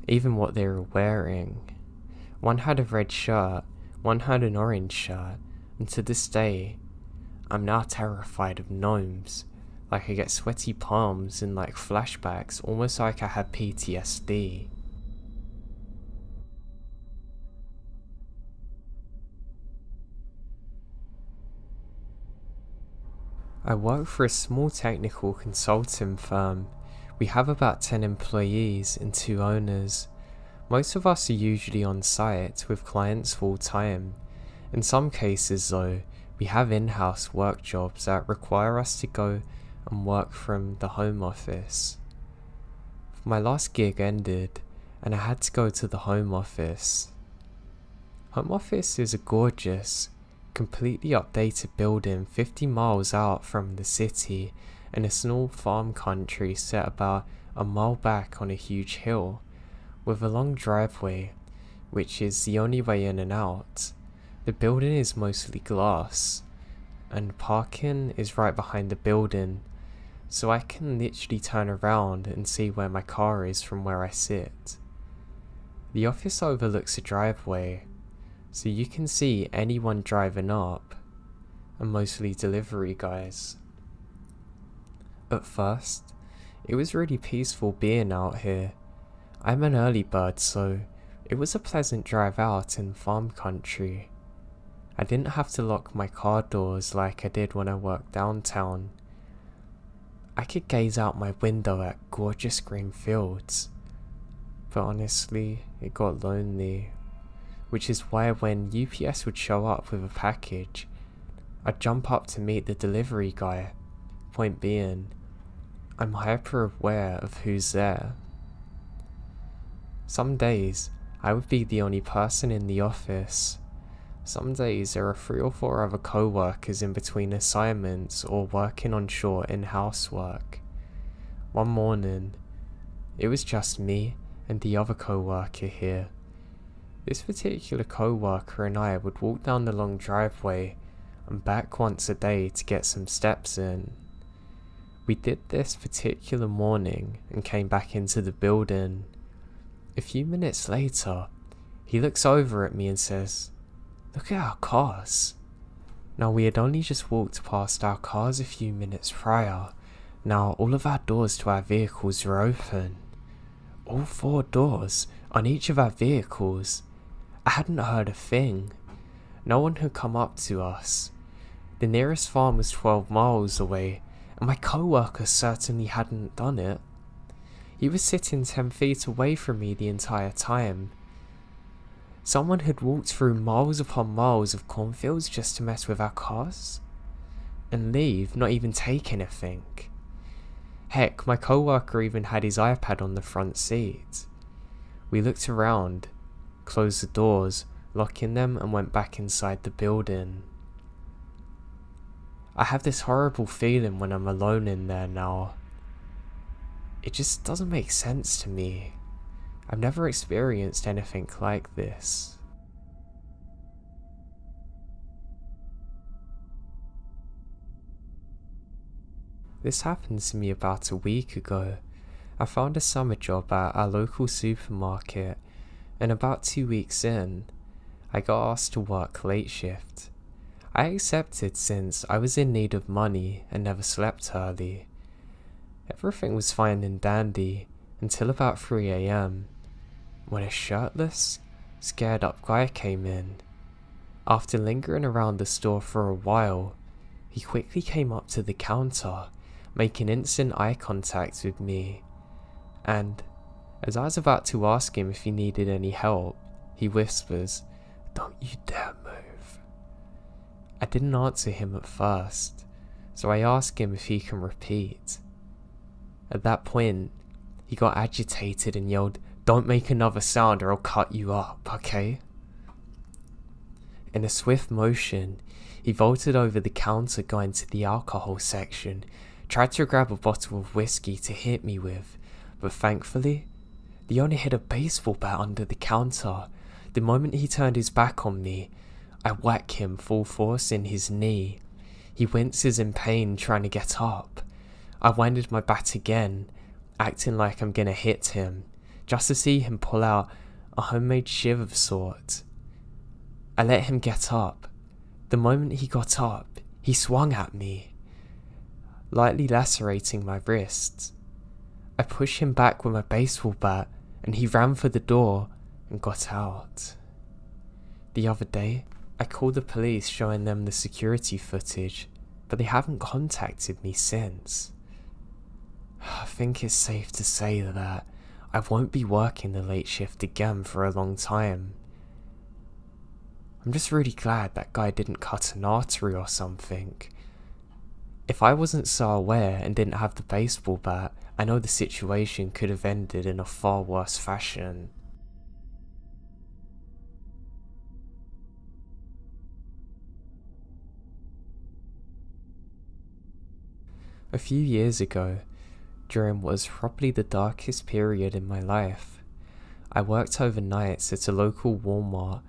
Even what they were wearing. One had a red shirt, one had an orange shirt, and to this day, I'm now terrified of gnomes. Like I get sweaty palms and like flashbacks, almost like I had PTSD. I work for a small technical consulting firm. We have about 10 employees and 2 owners. Most of us are usually on site with clients full time. In some cases though, we have in-house work jobs that require us to go and work from the home office. My last gig ended and I had to go to the home office. Home office is a gorgeous, completely updated building 50 miles out from the city in a small farm country set about a mile back on a huge hill, with a long driveway, which is the only way in and out. The building is mostly glass, and parking is right behind the building, so I can literally turn around and see where my car is from where I sit. The office overlooks a driveway, so you can see anyone driving up, and mostly delivery guys. At first, it was really peaceful being out here. I'm an early bird, so it was a pleasant drive out in farm country. I didn't have to lock my car doors like I did when I worked downtown. I could gaze out my window at gorgeous green fields, but honestly, it got lonely, which is why when UPS would show up with a package, I'd jump up to meet the delivery guy. Point being, I'm hyper aware of who's there. Some days, I would be the only person in the office. Some days there are 3 or 4 other co-workers in between assignments or working on short in-house work. One morning, it was just me and the other co-worker here. This particular co-worker and I would walk down the long driveway and back once a day to get some steps in. We did this particular morning and came back into the building. A few minutes later, he looks over at me and says, "Look at our cars." Now, we had only just walked past our cars a few minutes prior. Now all of our doors to our vehicles were open. All 4 doors on each of our vehicles. I hadn't heard a thing. No one had come up to us. The nearest farm was 12 miles away, and my co-worker certainly hadn't done it. He was sitting 10 feet away from me the entire time. Someone had walked through miles upon miles of cornfields just to mess with our cars? And leave, not even take anything. Heck, my co-worker even had his iPad on the front seat. We looked around, closed the doors, locking them, and went back inside the building. I have this horrible feeling when I'm alone in there now. It just doesn't make sense to me. I've never experienced anything like this. This happened to me about a week ago. I found a summer job at our local supermarket, and about 2 weeks in, I got asked to work late shift. I accepted since I was in need of money and never slept early. Everything was fine and dandy until about 3 AM, when a shirtless, scared up guy came in. After lingering around the store for a while, he quickly came up to the counter, making instant eye contact with me, and as I was about to ask him if he needed any help, he whispers, "Don't you dare move." I didn't answer him at first, so I asked him if he can repeat. At that point, he got agitated and yelled, "Don't make another sound or I'll cut you up, okay?" In a swift motion, he vaulted over the counter going to the alcohol section, tried to grab a bottle of whiskey to hit me with, but thankfully, the owner hid a baseball bat under the counter. The moment he turned his back on me, I whack him full force in his knee. He winces in pain trying to get up. I winded my bat again, acting like I'm gonna hit him, just to see him pull out a homemade shiv of sort. I let him get up. The moment he got up, he swung at me, lightly lacerating my wrists. I pushed him back with my baseball bat, and he ran for the door and got out. The other day, I called the police showing them the security footage, but they haven't contacted me since. I think it's safe to say that I won't be working the late shift again for a long time. I'm just really glad that guy didn't cut an artery or something. If I wasn't so aware and didn't have the baseball bat, I know the situation could have ended in a far worse fashion. A few years ago, during what was probably the darkest period in my life. I worked overnights at a local Walmart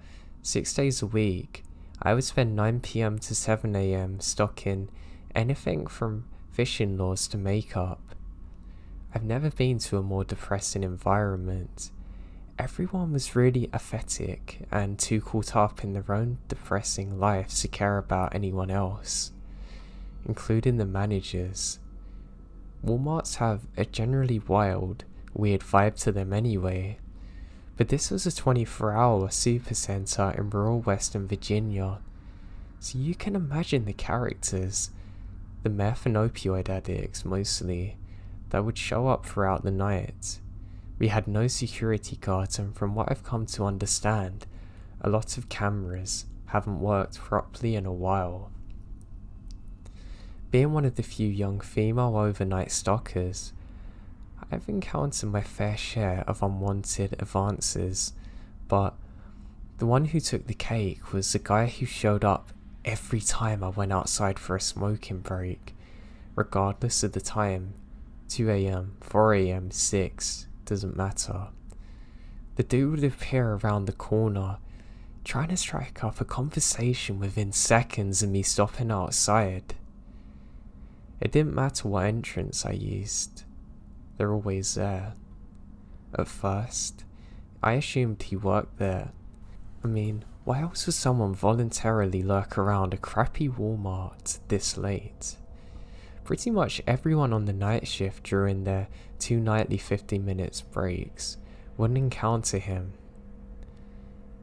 6 days a week. I would spend 9 PM to 7 AM stocking anything from fishing lures to makeup. I've never been to a more depressing environment. Everyone was really apathetic and too caught up in their own depressing lives to care about anyone else, including the managers. Walmarts have a generally wild, weird vibe to them anyway, but this was a 24-hour supercenter in rural Western Virginia, so you can imagine the characters, the meth and opioid addicts mostly, that would show up throughout the night. We had no security guards, and from what I've come to understand, a lot of cameras haven't worked properly in a while. Being one of the few young female overnight stalkers, I've encountered my fair share of unwanted advances, but the one who took the cake was the guy who showed up every time I went outside for a smoking break, regardless of the time. 2 AM, 4 AM, 6, doesn't matter. The dude would appear around the corner, trying to strike up a conversation within seconds of me stopping outside. It didn't matter what entrance I used, they're always there. At first, I assumed he worked there. I mean, why else would someone voluntarily lurk around a crappy Walmart this late? Pretty much everyone on the night shift during their 2 nightly 50 minutes breaks wouldn't encounter him.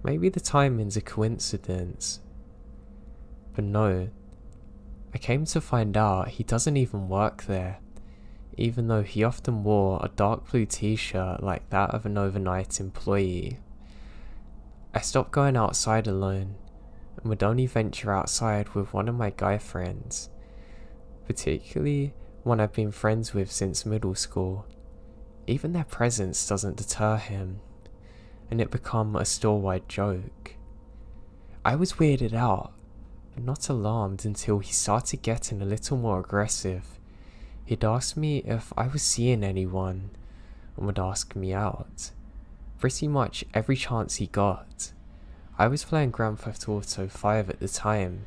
Maybe the timing's a coincidence, but no, I came to find out he doesn't even work there, even though he often wore a dark blue t-shirt like that of an overnight employee. I stopped going outside alone and would only venture outside with one of my guy friends, particularly one I've been friends with since middle school. Even their presence doesn't deter him, and it became a store-wide joke. I was weirded out, but not alarmed until he started getting a little more aggressive. He'd ask me if I was seeing anyone, and would ask me out. Pretty much every chance he got. I was playing Grand Theft Auto 5 at the time,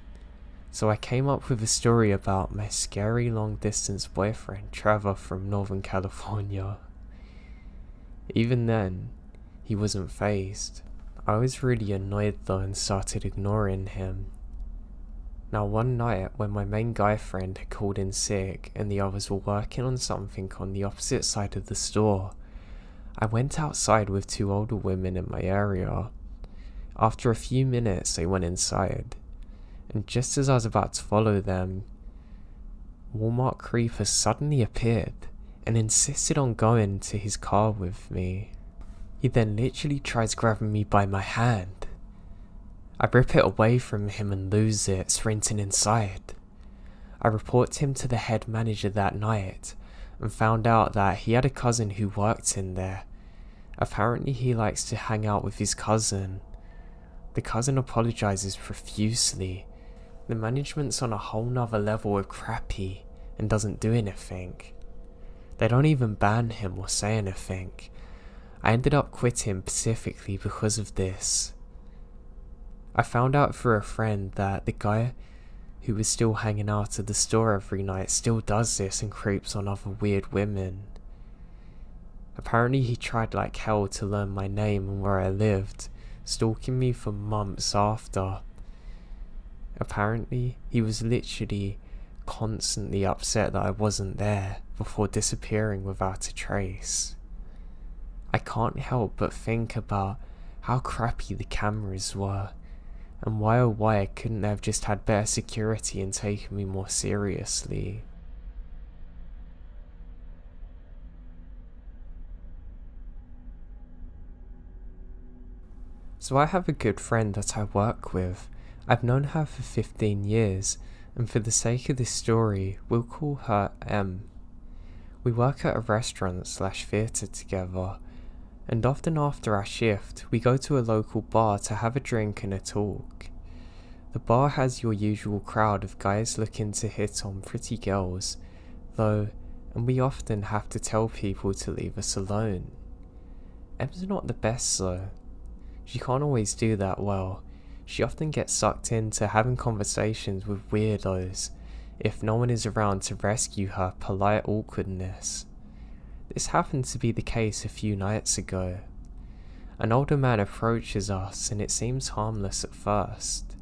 so I came up with a story about my scary long-distance boyfriend Trevor from Northern California. Even then, he wasn't fazed. I was really annoyed though and started ignoring him. Now one night when my main guy friend had called in sick and the others were working on something on the opposite side of the store, I went outside with 2 older women in my area. After a few minutes they went inside, and just as I was about to follow them, Walmart creeper suddenly appeared and insisted on going to his car with me. He then literally tries grabbing me by my hand. I rip it away from him and lose it, sprinting inside. I report him to the head manager that night and found out that he had a cousin who worked in there. Apparently he likes to hang out with his cousin. The cousin apologizes profusely. The management's on a whole nother level of crappy and doesn't do anything. They don't even ban him or say anything. I ended up quitting specifically because of this. I found out through a friend that the guy who was still hanging out at the store every night still does this and creeps on other weird women. Apparently he tried like hell to learn my name and where I lived, stalking me for months after. Apparently he was literally constantly upset that I wasn't there before disappearing without a trace. I can't help but think about how crappy the cameras were, and why oh why I couldn't have just had better security and taken me more seriously. So I have a good friend that I work with. I've known her for 15 years, and for the sake of this story, we'll call her M. We work at a restaurant/theatre together, and often after our shift, we go to a local bar to have a drink and a talk. The bar has your usual crowd of guys looking to hit on pretty girls, though and we often have to tell people to leave us alone. Em's not the best though. She can't always do that well. She often gets sucked into having conversations with weirdos if no one is around to rescue her polite awkwardness. This happened to be the case a few nights ago. An older man approaches us and it seems harmless at first.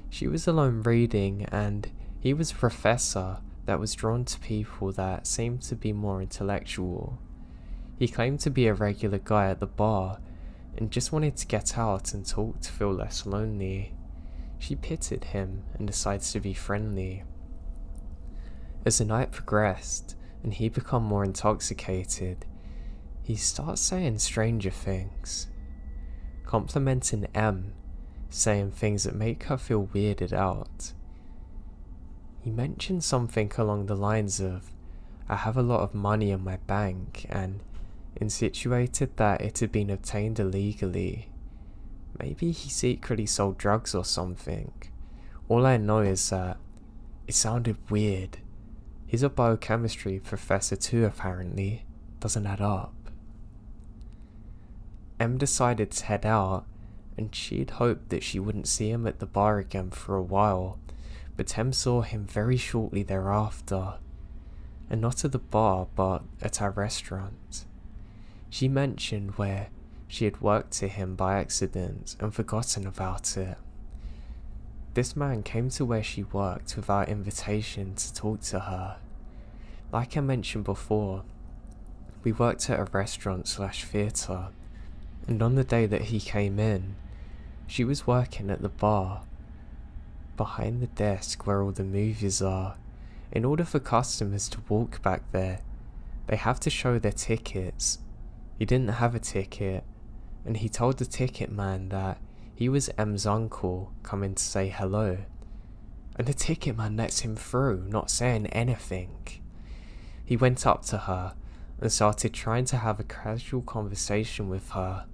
She was alone reading and he was a professor that was drawn to people that seemed to be more intellectual. He claimed to be a regular guy at the bar and just wanted to get out and talk to feel less lonely. She pitied him and decided to be friendly. As the night progressed and he became more intoxicated, he starts saying stranger things, complimenting M, saying things that make her feel weirded out. He mentioned something along the lines of, "I have a lot of money in my bank," and insinuated that it had been obtained illegally. Maybe he secretly sold drugs or something. All I know is that it sounded weird. He's a biochemistry professor too apparently. Doesn't add up. M decided to head out, and she'd hoped that she wouldn't see him at the bar again for a while, but M saw him very shortly thereafter, and not at the bar but at our restaurant. She mentioned where she had worked to him by accident and forgotten about it. This man came to where she worked without invitation to talk to her. Like I mentioned before, we worked at a restaurant/theatre, and on the day that he came in, she was working at the bar, behind the desk where all the movies are. In order for customers to walk back there, they have to show their tickets. He didn't have a ticket, and he told the ticket man that he was M's uncle coming to say hello, and the ticket man lets him through, not saying anything. He went up to her and started trying to have a casual conversation with her.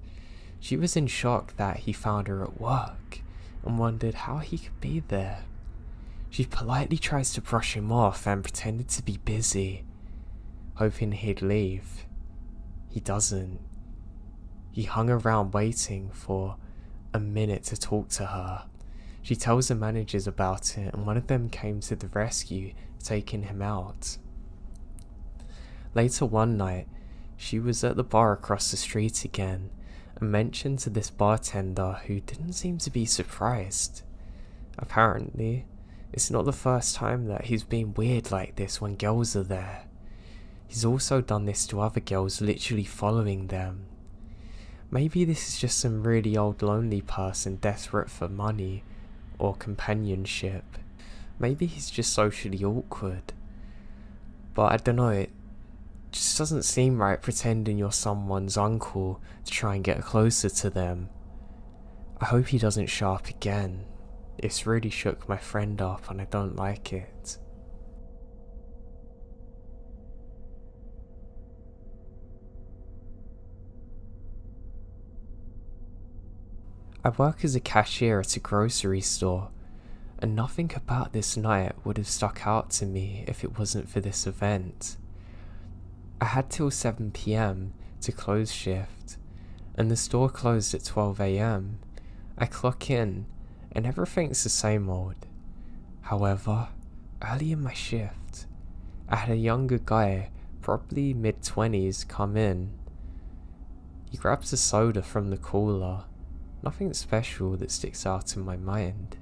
She was in shock that he found her at work and wondered how he could be there. She politely tries to brush him off and pretended to be busy, hoping he'd leave. He doesn't. He hung around waiting for a minute to talk to her. She tells the managers about it, and one of them came to the rescue, taking him out. Later one night, she was at the bar across the street again and mentioned to this bartender who didn't seem to be surprised. Apparently, it's not the first time that he's been weird like this when girls are there. He's also done this to other girls, literally following them. Maybe this is just some really old lonely person desperate for money or companionship. Maybe he's just socially awkward. But I don't know, it just doesn't seem right pretending you're someone's uncle to try and get closer to them. I hope he doesn't show up again. It's really shook my friend up and I don't like it. I work as a cashier at a grocery store, and nothing about this night would have stuck out to me if it wasn't for this event. I had till 7 PM to close shift, and the store closed at 12 AM. I clock in, and everything's the same old. However, early in my shift, I had a younger guy, probably mid-20s, come in. He grabs a soda from the cooler. Nothing special that sticks out in my mind.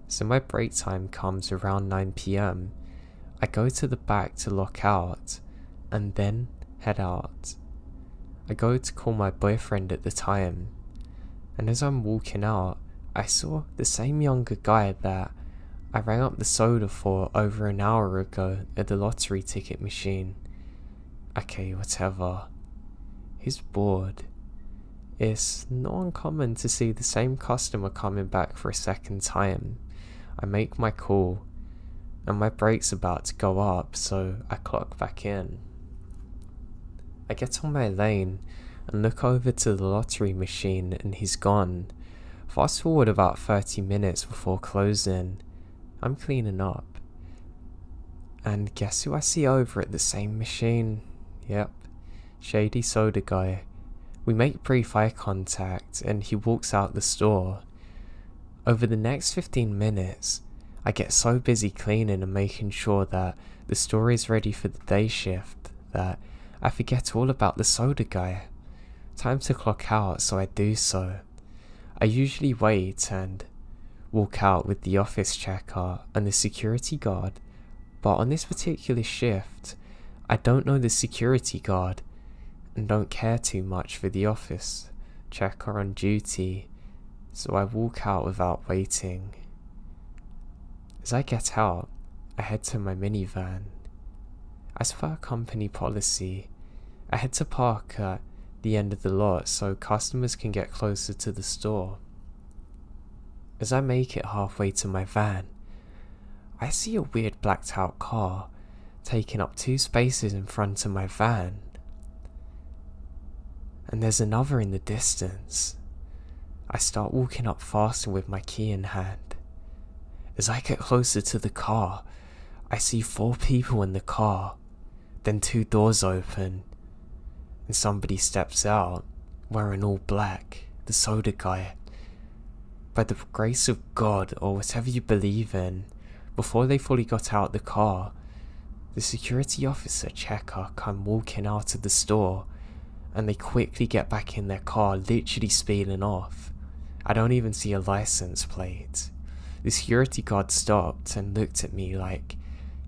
So my break time comes around 9 PM. I go to the back to lock out, and then head out. I go to call my boyfriend at the time, and as I'm walking out, I saw the same younger guy that I rang up the soda for over an hour ago at the lottery ticket machine. Okay, whatever. He's bored. It's not uncommon to see the same customer coming back for a second time. I make my call, and my break's about to go up, so I clock back in. I get on my lane and look over to the lottery machine, and he's gone. Fast forward about 30 minutes before closing. I'm cleaning up, And guess who I see over at the same machine? Yep, shady soda guy. We make brief eye contact and he walks out the store. Over the next 15 minutes, I get so busy cleaning and making sure that the store is ready for the day shift that I forget all about the soda guy. Time to clock out, so I do so. I usually wait and walk out with the office checker and the security guard, but on this particular shift, I don't know the security guard and don't care too much for the office checker on duty, so I walk out without waiting. As I get out, I head to my minivan. As per company policy, I had to park at the end of the lot so customers can get closer to the store. As I make it halfway to my van, I see a weird blacked out car taking up 2 spaces in front of my van. And there's another in the distance. I start walking up faster with my key in hand. As I get closer to the car, I see 4 people in the car, then 2 doors open, and somebody steps out, wearing all black, the soda guy. By the grace of God, or whatever you believe in, before they fully got out the car, the security officer checker come walking out of the store, and they quickly get back in their car, literally speeding off. I don't even see a license plate. The security guard stopped and looked at me like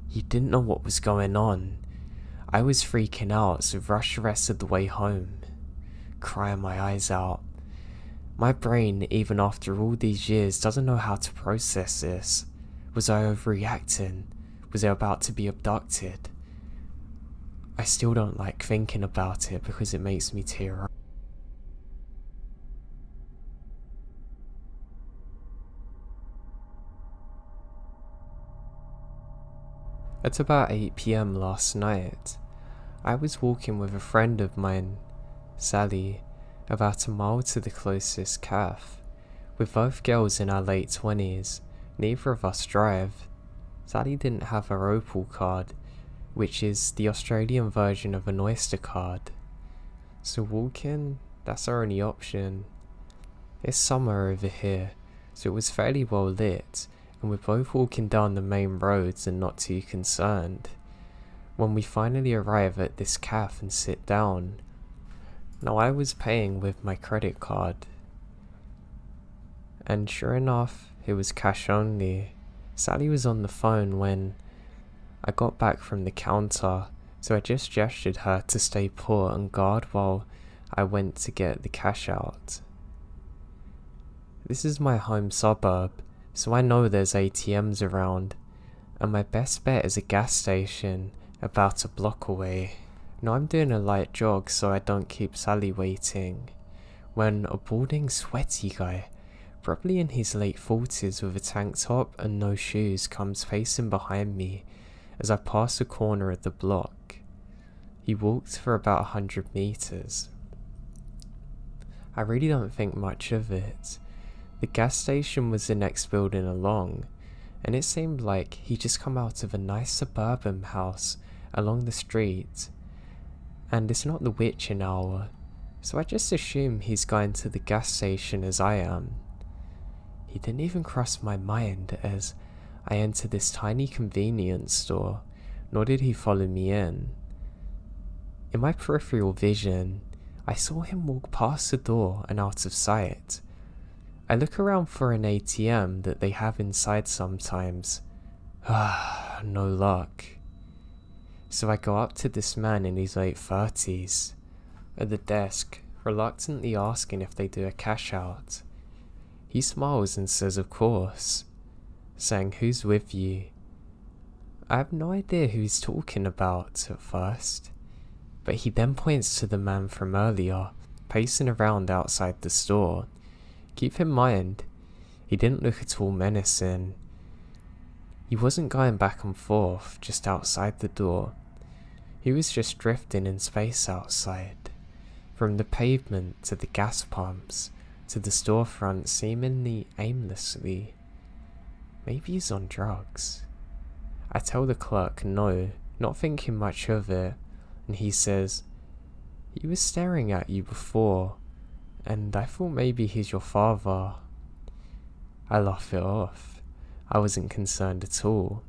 he didn't know what was going on. I was freaking out, so rushed the rest of the way home, crying my eyes out. My brain, even after all these years, doesn't know how to process this. Was I overreacting? Was I about to be abducted? I still don't like thinking about it because it makes me tear up. At about 8 PM last night, I was walking with a friend of mine, Sally, about a mile to the closest cafe. With both girls in our late 20s, neither of us drive. Sally didn't have her Opal card, which is the Australian version of an Oyster card. So walking, that's our only option. It's summer over here, so it was fairly well lit, and we're both walking down the main roads and not too concerned. When we finally arrive at this cafe and sit down, now I was paying with my credit card, and sure enough, it was cash only. Sally was on the phone when I got back from the counter, so I just gestured her to stay put and guard while I went to get the cash out. This is my home suburb, so I know there's ATMs around, and my best bet is a gas station about a block away. Now I'm doing a light jog so I don't keep Sally waiting, when a balding sweaty guy, probably in his late 40s with a tank top and no shoes, comes facing behind me as I pass the corner of the block. He walked for about 100 meters. I really don't think much of it. The gas station was the next building along, and it seemed like he'd just come out of a nice suburban house along the street, and it's not the witching hour, so I just assume he's going to the gas station as I am. He didn't even cross my mind as I entered this tiny convenience store, nor did he follow me in. In my peripheral vision, I saw him walk past the door and out of sight. I look around for an ATM that they have inside sometimes. No luck. So I go up to this man in his late 30s, at the desk, reluctantly asking if they do a cash out. He smiles and says of course, saying who's with you. I have no idea who he's talking about at first, but he then points to the man from earlier, pacing around outside the store. Keep in mind, he didn't look at all menacing. He wasn't going back and forth just outside the door. He was just drifting in space outside, from the pavement to the gas pumps to the storefront, seemingly aimlessly. Maybe he's on drugs. I tell the clerk no, not thinking much of it, and he says, "He was staring at you before, and I thought maybe he's your father." I laugh it off. I wasn't concerned at all.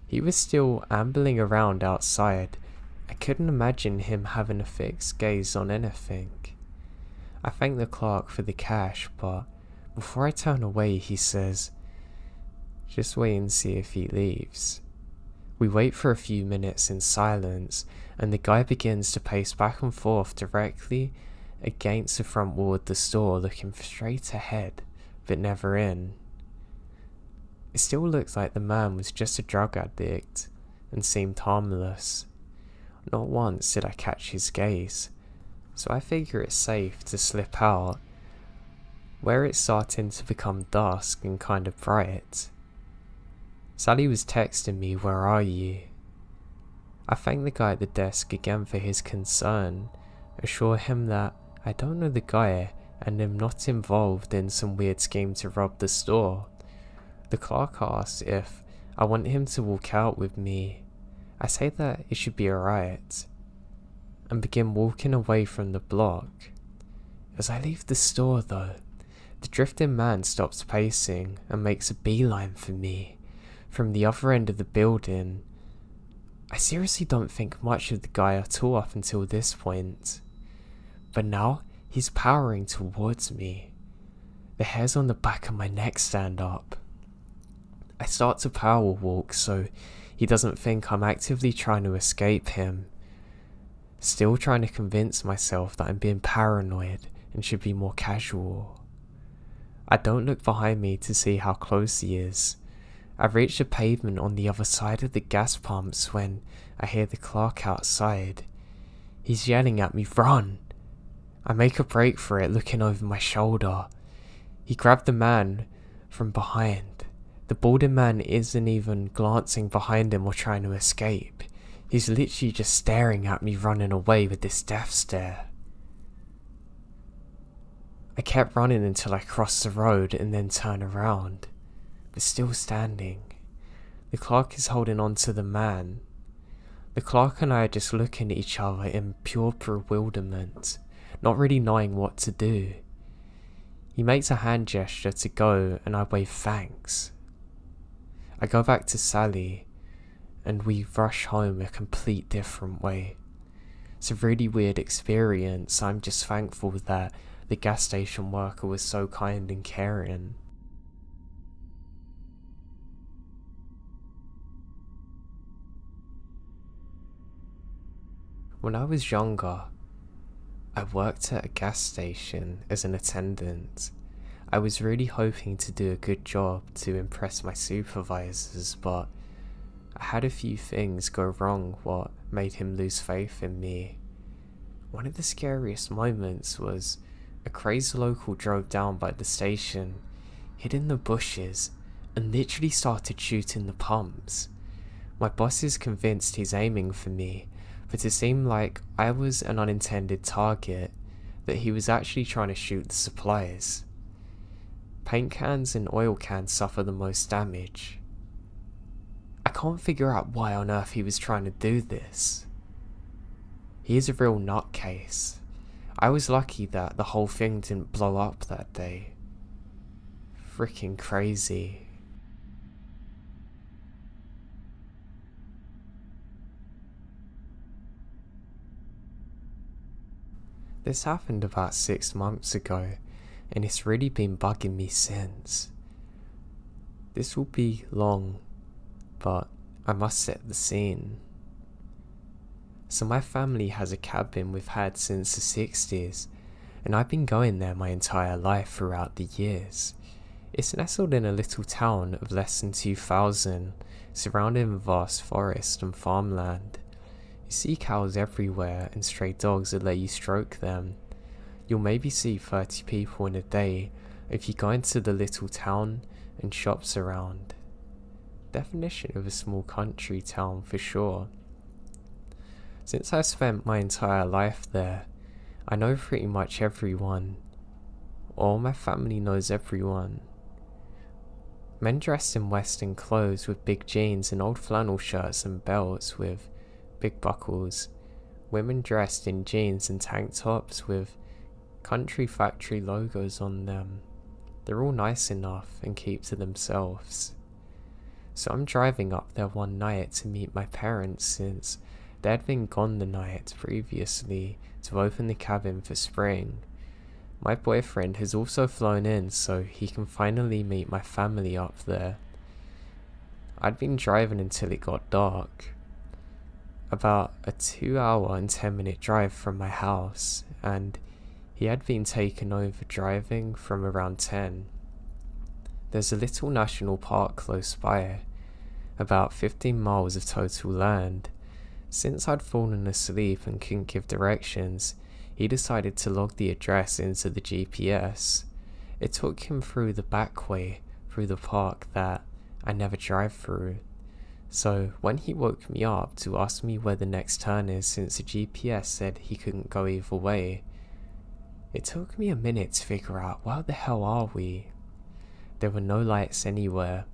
He was still ambling around outside. I couldn't imagine him having a fixed gaze on anything. I thank the clerk for the cash, but before I turn away he says, "Just wait and see if he leaves." We wait for a few minutes in silence, and the guy begins to pace back and forth directly against the front wall of the store, looking straight ahead, but never in. It still looks like the man was just a drug addict and seemed harmless. Not once did I catch his gaze, so I figure it's safe to slip out where it's starting to become dusk and kind of bright. Sally was texting me, "Where are you?" I thank the guy at the desk again for his concern, assure him that I don't know the guy and am not involved in some weird scheme to rob the store. The clerk asks if I want him to walk out with me. I say that it should be alright, and begin walking away from the block. As I leave the store though, the drifting man stops pacing and makes a beeline for me from the other end of the building. I seriously don't think much of the guy at all up until this point, but now he's powering towards me. The hairs on the back of my neck stand up. I start to power walk so he doesn't think I'm actively trying to escape him. Still trying to convince myself that I'm being paranoid and should be more casual. I don't look behind me to see how close he is. I've reached the pavement on the other side of the gas pumps when I hear the clerk outside. He's yelling at me, "Run!" I make a break for it, looking over my shoulder. He grabbed the man from behind. The balding man isn't even glancing behind him or trying to escape. He's literally just staring at me, running away with this death stare. I kept running until I crossed the road and then turned around, but still standing. The clerk is holding on to the man. The clerk and I are just looking at each other in pure bewilderment, not really knowing what to do. He makes a hand gesture to go and I wave thanks. I go back to Sally and we rush home a complete different way. It's a really weird experience. I'm just thankful that the gas station worker was so kind and caring. When I was younger, I worked at a gas station as an attendant. I was really hoping to do a good job to impress my supervisors, but I had a few things go wrong what made him lose faith in me. One of the scariest moments was a crazy local drove down by the station, hid in the bushes, and literally started shooting the pumps. My boss is convinced he's aiming for me, but it seemed like I was an unintended target, that he was actually trying to shoot the supplies. Paint cans and oil cans suffer the most damage. I can't figure out why on earth he was trying to do this. He is a real nutcase. I was lucky that the whole thing didn't blow up that day. Freaking crazy. This happened about 6 months ago, and it's really been bugging me since. This will be long, but I must set the scene. So my family has a cabin we've had since the 60s, and I've been going there my entire life throughout the years. It's nestled in a little town of less than 2,000, surrounded in vast forest and farmland. You see cows everywhere and stray dogs that let you stroke them. You'll maybe see 30 people in a day if you go into the little town and shops around. Definition of a small country town for sure. Since I spent my entire life there, I know pretty much everyone. All my family knows everyone. Men dressed in western clothes with big jeans and old flannel shirts and belts with big buckles. Women dressed in jeans and tank tops with country factory logos on them. They're all nice enough and keep to themselves. So I'm driving up there one night to meet my parents since they had been gone the night previously to open the cabin for spring. My boyfriend has also flown in so he can finally meet my family up there. I'd been driving until it got dark. About a 2-hour and 10-minute drive from my house, and he had been taken over driving from around 10. There's a little national park close by, about 15 miles of total land. Since I'd fallen asleep and couldn't give directions, he decided to log the address into the GPS. It took him through the back way through the park that I never drive through. So when he woke me up to ask me where the next turn is since the GPS said he couldn't go either way, it took me a minute to figure out where the hell are we. There were no lights anywhere,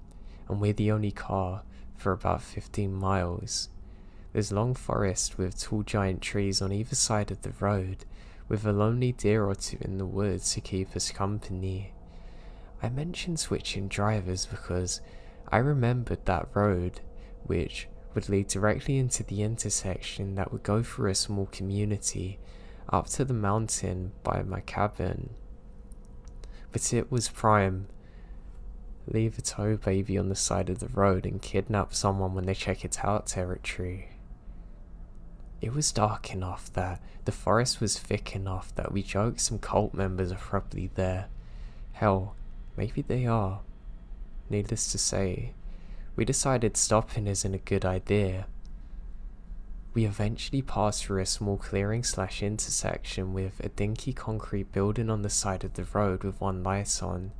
and we're the only car for about 15 miles. There's long forest with tall giant trees on either side of the road, with a lonely deer or two in the woods to keep us company. I mentioned switching drivers because I remembered that road, which would lead directly into the intersection that would go through a small community up to the mountain by my cabin. But it was prime. Leave a tow baby on the side of the road and kidnap someone when they check it out territory. It was dark enough that the forest was thick enough that we joked some cult members are probably there. Hell, maybe they are. Needless to say, we decided stopping isn't a good idea. We eventually passed through a small clearing/intersection with a dinky concrete building on the side of the road with one light on,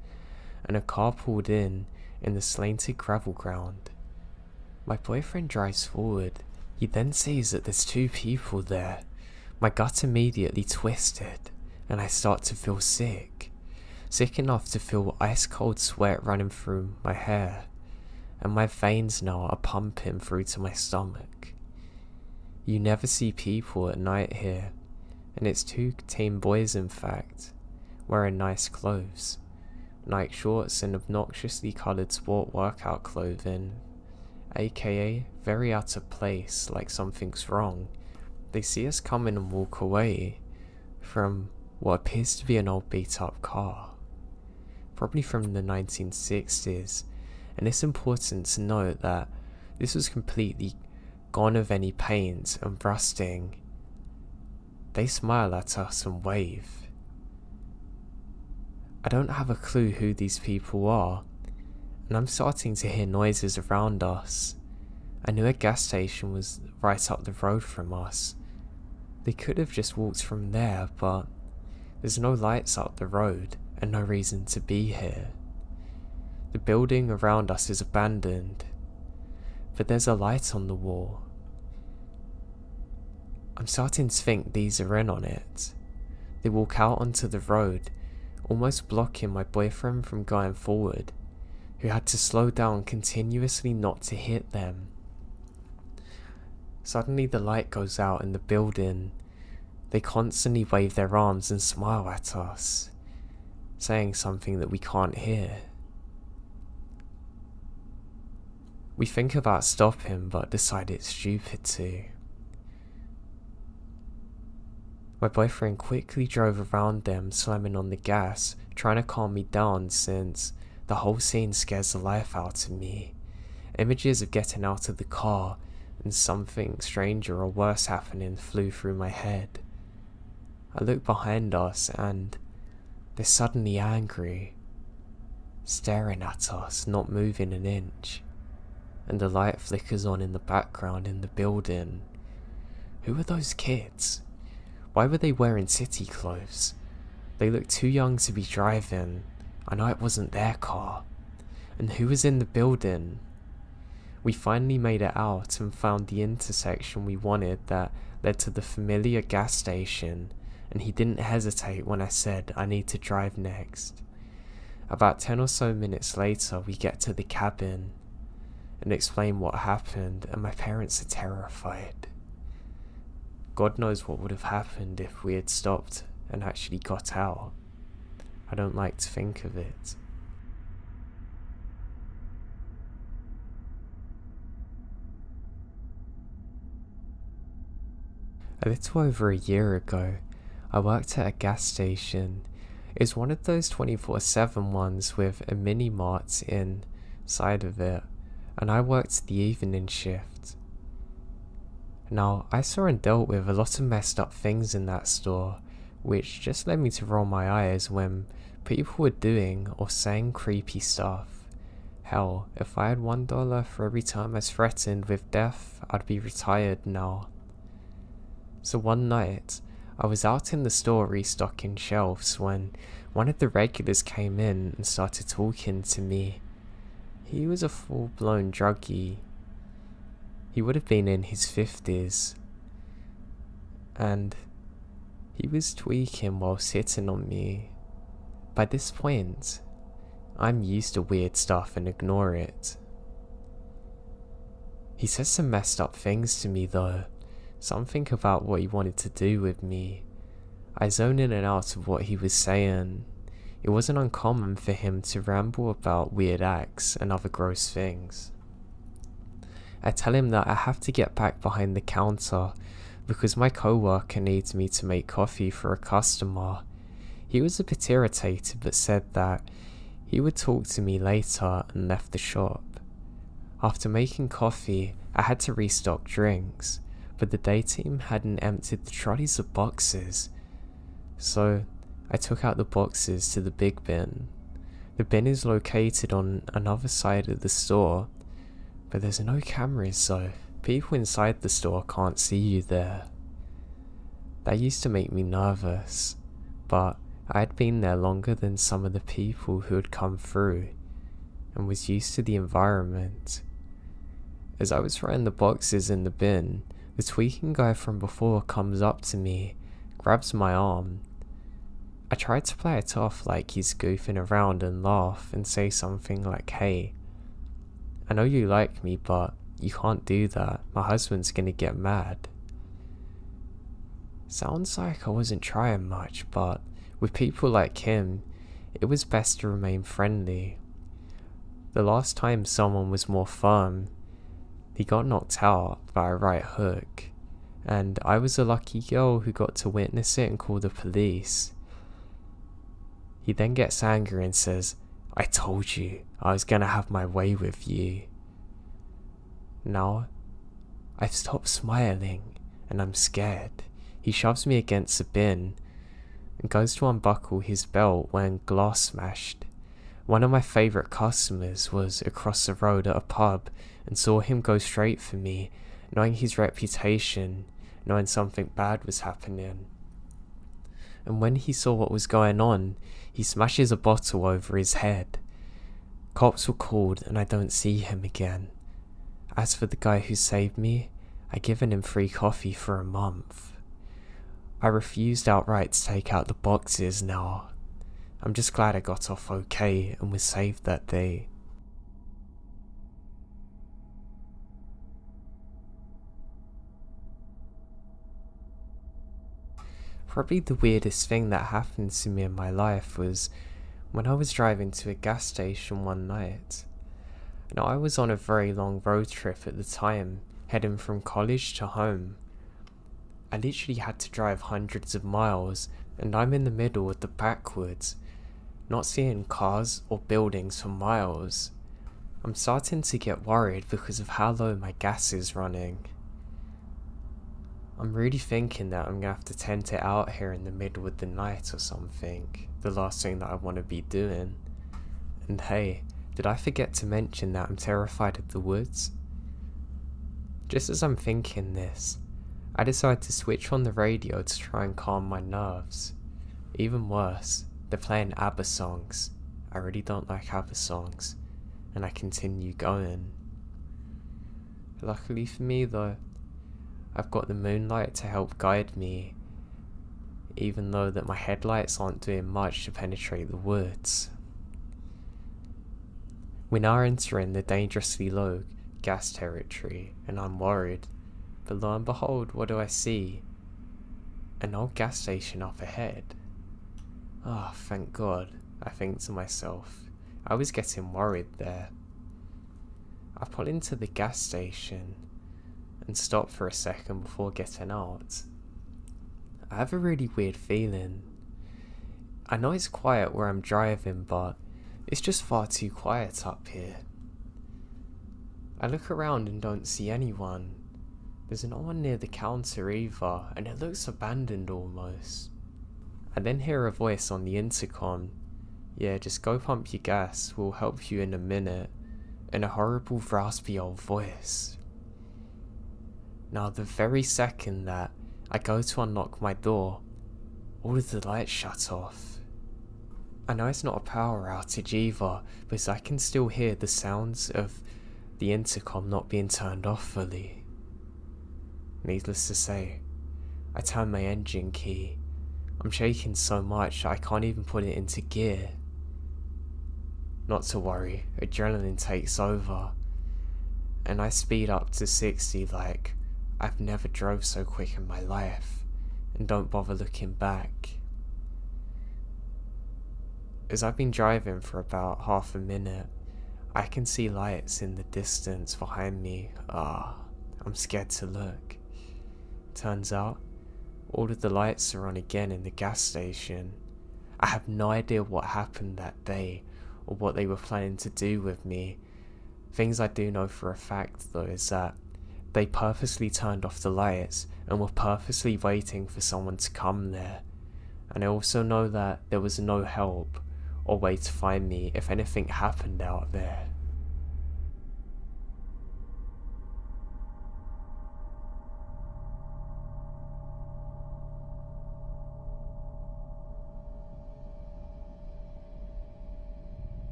and a car pulled in the slanted gravel ground. My boyfriend drives forward. He then sees that there's 2 people there. My gut immediately twisted, and I start to feel sick. Sick enough to feel ice cold sweat running through my hair, and my veins now are pumping through to my stomach. You never see people at night here, and it's 2 teen boys in fact, wearing nice clothes, Nike shorts and obnoxiously coloured sport workout clothing, aka very out of place, like something's wrong. They see us coming and walk away from what appears to be an old beat up car, probably from the 1960s, and it's important to note that this was completely gone of any paint and rusting. They smile at us and wave. I don't have a clue who these people are, and I'm starting to hear noises around us. I knew a gas station was right up the road from us. They could have just walked from there, but there's no lights up the road and no reason to be here. The building around us is abandoned, but there's a light on the wall. I'm starting to think these are in on it. They walk out onto the road, almost blocking my boyfriend from going forward, who had to slow down continuously not to hit them. Suddenly the light goes out in the building. They constantly wave their arms and smile at us, saying something that we can't hear. We think about stopping but decide it's stupid to. My boyfriend quickly drove around them, slamming on the gas, trying to calm me down since the whole scene scares the life out of me. Images of getting out of the car and something stranger or worse happening flew through my head. I look behind us and they're suddenly angry, staring at us, not moving an inch, and the light flickers on in the background in the building. Who are those kids? Why were they wearing city clothes? They look too young to be driving. I know it wasn't their car. And who was in the building? We finally made it out and found the intersection we wanted that led to the familiar gas station, and he didn't hesitate when I said I need to drive next. About 10 or so minutes later, we get to the cabin and explain what happened, and my parents are terrified. God knows what would have happened if we had stopped and actually got out. I don't like to think of it. A little over a year ago, I worked at a gas station. It was one of those 24/7 ones with a mini mart inside of it, and I worked the evening shift. Now, I saw and dealt with a lot of messed up things in that store, which just led me to roll my eyes when people were doing or saying creepy stuff. Hell, if I had $1 for every time I was threatened with death, I'd be retired now. So one night, I was out in the store restocking shelves when one of the regulars came in and started talking to me. He was a full-blown druggie. He would have been in his 50s. And he was tweaking while sitting on me. By this point, I'm used to weird stuff and ignore it. He said some messed up things to me though. Something about what he wanted to do with me. I zoned in and out of what he was saying. It wasn't uncommon for him to ramble about weird acts and other gross things. I tell him that I have to get back behind the counter because my co-worker needs me to make coffee for a customer. He was a bit irritated but said that he would talk to me later and left the shop. After making coffee, I had to restock drinks, but the day team hadn't emptied the trolleys of boxes, so I took out the boxes to the big bin. The bin is located on another side of the store, but there's no cameras, so people inside the store can't see you there. That used to make me nervous, but I had been there longer than some of the people who had come through, and was used to the environment. As I was throwing the boxes in the bin, the tweaking guy from before comes up to me, grabs my arm. I tried to play it off like he's goofing around and laugh and say something like, "Hey, I know you like me, but you can't do that. My husband's gonna get mad." Sounds like I wasn't trying much, but with people like him, it was best to remain friendly. The last time someone was more firm, he got knocked out by a right hook, and I was a lucky girl who got to witness it and call the police. He then gets angry and says, "I told you I was gonna have my way with you." Now, I've stopped smiling and I'm scared. He shoves me against the bin and goes to unbuckle his belt when glass smashed. One of my favourite customers was across the road at a pub and saw him go straight for me, knowing his reputation, knowing something bad was happening. And when he saw what was going on, he smashes a bottle over his head. Cops were called and I don't see him again. As for the guy who saved me, I'd given him free coffee for a month. I refused outright to take out the boxes now. I'm just glad I got off okay and was saved that day. Probably the weirdest thing that happened to me in my life was when I was driving to a gas station one night. Now, I was on a very long road trip at the time, heading from college to home. I literally had to drive hundreds of miles, and I'm in the middle of the backwoods, not seeing cars or buildings for miles. I'm starting to get worried because of how low my gas is running. I'm really thinking that I'm gonna have to tent it out here in the middle of the night or something, the last thing that I want to be doing. And hey, did I forget to mention that I'm terrified of the woods? Just as I'm thinking this, I decide to switch on the radio to try and calm my nerves. Even worse, they're playing ABBA songs. I really don't like ABBA songs, and I continue going. Luckily for me though, I've got the moonlight to help guide me, even though that my headlights aren't doing much to penetrate the woods. We now entering the dangerously low gas territory, and I'm worried. But lo and behold, what do I see? An old gas station up ahead. Ah, thank God, I think to myself. I was getting worried there. I pull into the gas station and stop for a second before getting out. I have a really weird feeling. I know it's quiet where I'm driving, but it's just far too quiet up here. I look around and don't see anyone. There's no one near the counter either, and it looks abandoned almost. I then hear a voice on the intercom. Yeah, just go pump your gas, we'll help you in a minute. In a horrible raspy old voice. Now the very second that I go to unlock my door, all of the lights shut off. I know it's not a power outage either, but I can still hear the sounds of the intercom not being turned off fully. Needless to say, I turn my engine key. I'm shaking so much I can't even put it into gear. Not to worry, adrenaline takes over, and I speed up to 60 like I've never drove so quick in my life, and don't bother looking back. As I've been driving for about half a minute, I can see lights in the distance behind me. I'm scared to look. Turns out, all of the lights are on again in the gas station. I have no idea what happened that day, or what they were planning to do with me. Things I do know for a fact though is that they purposely turned off the lights and were purposely waiting for someone to come there. And I also know that there was no help or way to find me if anything happened out there.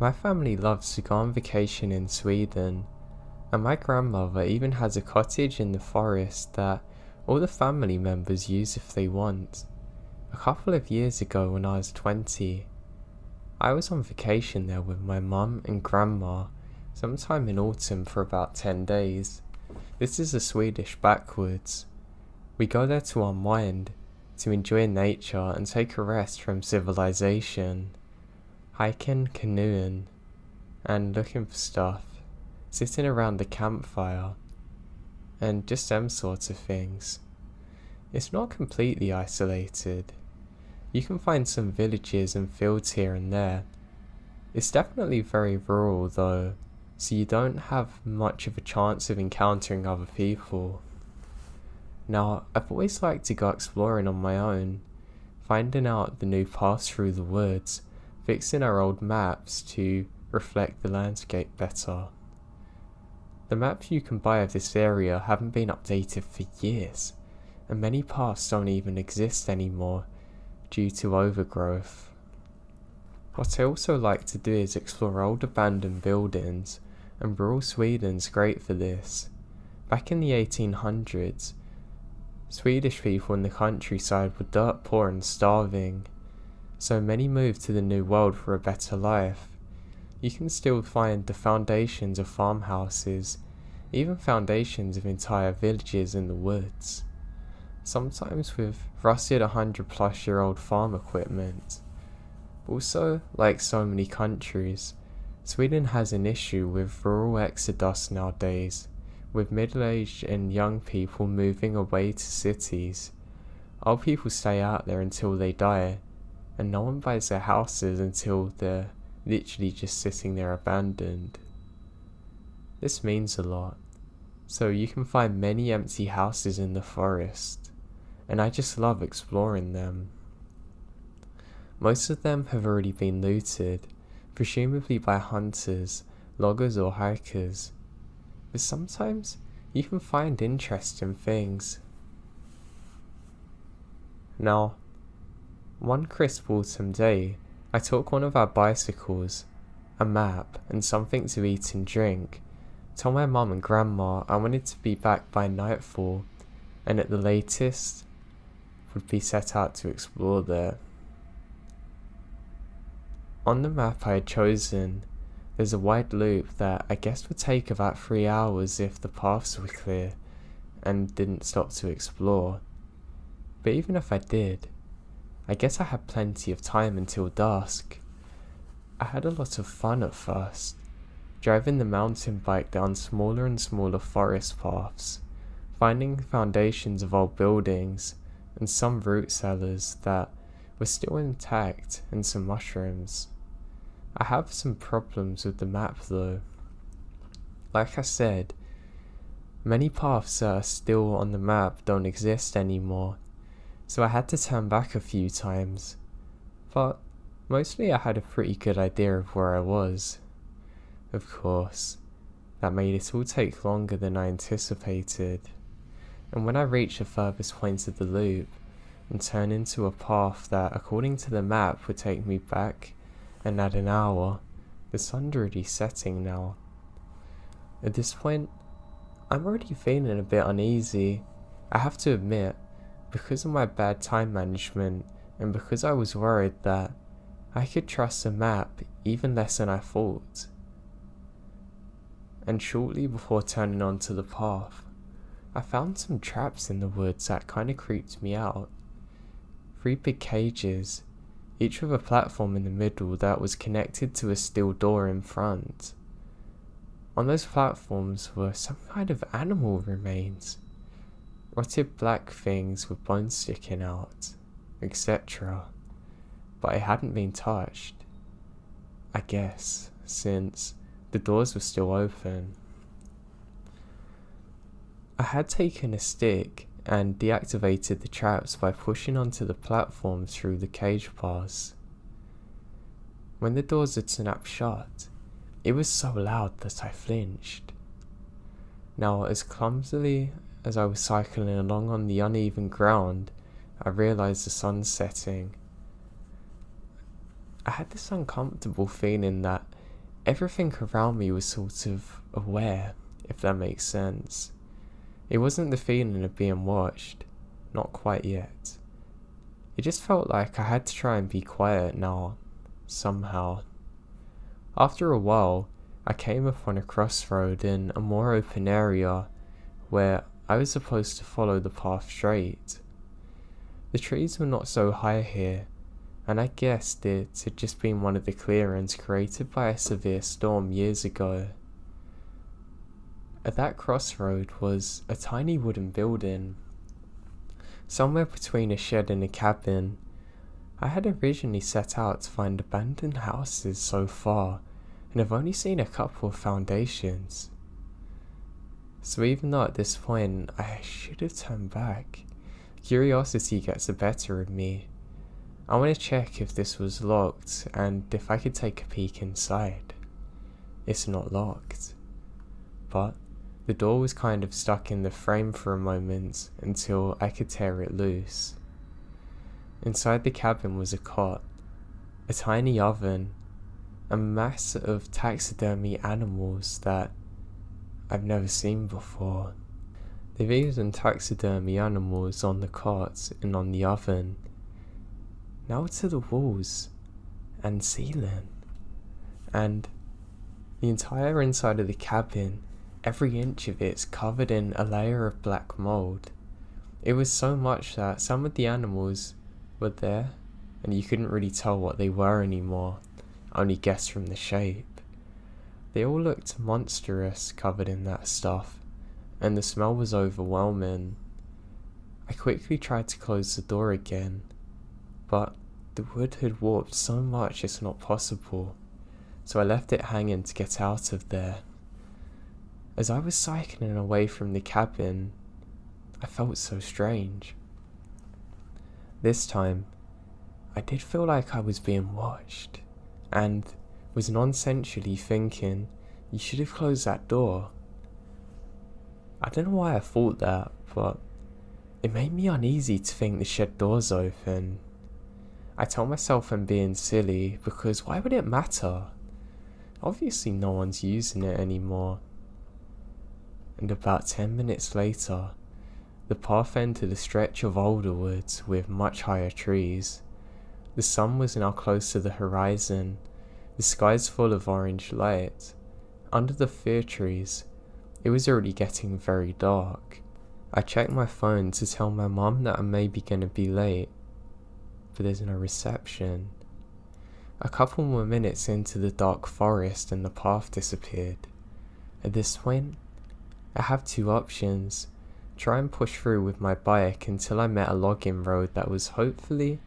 My family loves to go on vacation in Sweden, and my grandmother even has a cottage in the forest that all the family members use if they want. A couple of years ago when I was 20, I was on vacation there with my mum and grandma sometime in autumn for about 10 days. This is the Swedish backwoods. We go there to unwind, to enjoy nature and take a rest from civilization. Hiking, canoeing, and looking for stuff, sitting around the campfire, and just them sorts of things. It's not completely isolated. You can find some villages and fields here and there. It's definitely very rural though, so you don't have much of a chance of encountering other people. Now, I've always liked to go exploring on my own, finding out the new paths through the woods, fixing our old maps to reflect the landscape better. The maps you can buy of this area haven't been updated for years, and many paths don't even exist anymore due to overgrowth. What I also like to do is explore old abandoned buildings, and rural Sweden's great for this. Back in the 1800s, Swedish people in the countryside were dirt poor and starving, so many moved to the New World for a better life. You can still find the foundations of farmhouses, even foundations of entire villages in the woods, sometimes with rusted 100-plus-year-old farm equipment. Also, like so many countries, Sweden has an issue with rural exodus nowadays, with middle-aged and young people moving away to cities. Old people stay out there until they die, and no one buys their houses until they're literally just sitting there abandoned. This means a lot, so you can find many empty houses in the forest, and I just love exploring them. Most of them have already been looted, presumably by hunters, loggers or hikers, but sometimes you can find interesting things. Now, one crisp autumn day, I took one of our bicycles, a map, and something to eat and drink. Told my mum and grandma I wanted to be back by nightfall, and at the latest, would be set out to explore there. On the map I had chosen, there's a wide loop that I guess would take about 3 hours if the paths were clear and didn't stop to explore. But even if I did, I guess I had plenty of time until dusk. I had a lot of fun at first, driving the mountain bike down smaller and smaller forest paths, finding foundations of old buildings and some root cellars that were still intact and some mushrooms. I have some problems with the map though. Like I said, many paths that are still on the map don't exist anymore, so I had to turn back a few times, but mostly I had a pretty good idea of where I was. Of course, that made it all take longer than I anticipated, and when I reached the furthest point of the loop and turned into a path that according to the map would take me back and add an hour, the sun's already setting now. At this point, I'm already feeling a bit uneasy. I have to admit, because of my bad time management and because I was worried that I could trust the map even less than I thought. And shortly before turning onto the path, I found some traps in the woods that kinda creeped me out. 3 big cages, each with a platform in the middle that was connected to a steel door in front. On those platforms were some kind of animal remains, rotted black things with bones sticking out, etc. But it hadn't been touched, I guess, since the doors were still open. I had taken a stick and deactivated the traps by pushing onto the platform through the cage bars. When the doors had snapped shut, it was so loud that I flinched. Now, as clumsily as I was cycling along on the uneven ground, I realised the sun's setting. I had this uncomfortable feeling that everything around me was sort of aware, if that makes sense. It wasn't the feeling of being watched, not quite yet. It just felt like I had to try and be quiet now, somehow. After a while, I came upon a crossroad in a more open area where I was supposed to follow the path straight. The trees were not so high here, and I guessed it had just been one of the clearings created by a severe storm years ago. At that crossroad was a tiny wooden building, somewhere between a shed and a cabin. I had originally set out to find abandoned houses so far, and have only seen a couple of foundations. So even though at this point I should have turned back, curiosity gets the better of me. I want to check if this was locked and if I could take a peek inside. It's not locked, but the door was kind of stuck in the frame for a moment until I could tear it loose. Inside the cabin was a cot, a tiny oven, a mass of taxidermy animals that I've never seen before. They've even taxidermy animals on the cot and on the oven, now to the walls and ceiling, and the entire inside of the cabin, every inch of it's covered in a layer of black mold. It was so much that some of the animals were there and you couldn't really tell what they were anymore, only guess from the shape. They all looked monstrous covered in that stuff, and the smell was overwhelming. I quickly tried to close the door again, but the wood had warped so much it's not possible, so I left it hanging to get out of there. As I was cycling away from the cabin, I felt so strange. This time, I did feel like I was being watched, and was nonsensically thinking, you should have closed that door. I don't know why I thought that, but it made me uneasy to think the shed door's open. I told myself I'm being silly, because why would it matter? Obviously no one's using it anymore. And about 10 minutes later, the path entered a stretch of older woods with much higher trees. The sun was now close to the horizon, The sky's full of orange light. Under the fir trees, it was already getting very dark. I checked my phone to tell my mum that I may be gonna be late, but there's no reception. A couple more minutes into the dark forest and the path disappeared. At this point, I have two options. Try and push through with my bike until I met a logging road that was hopefully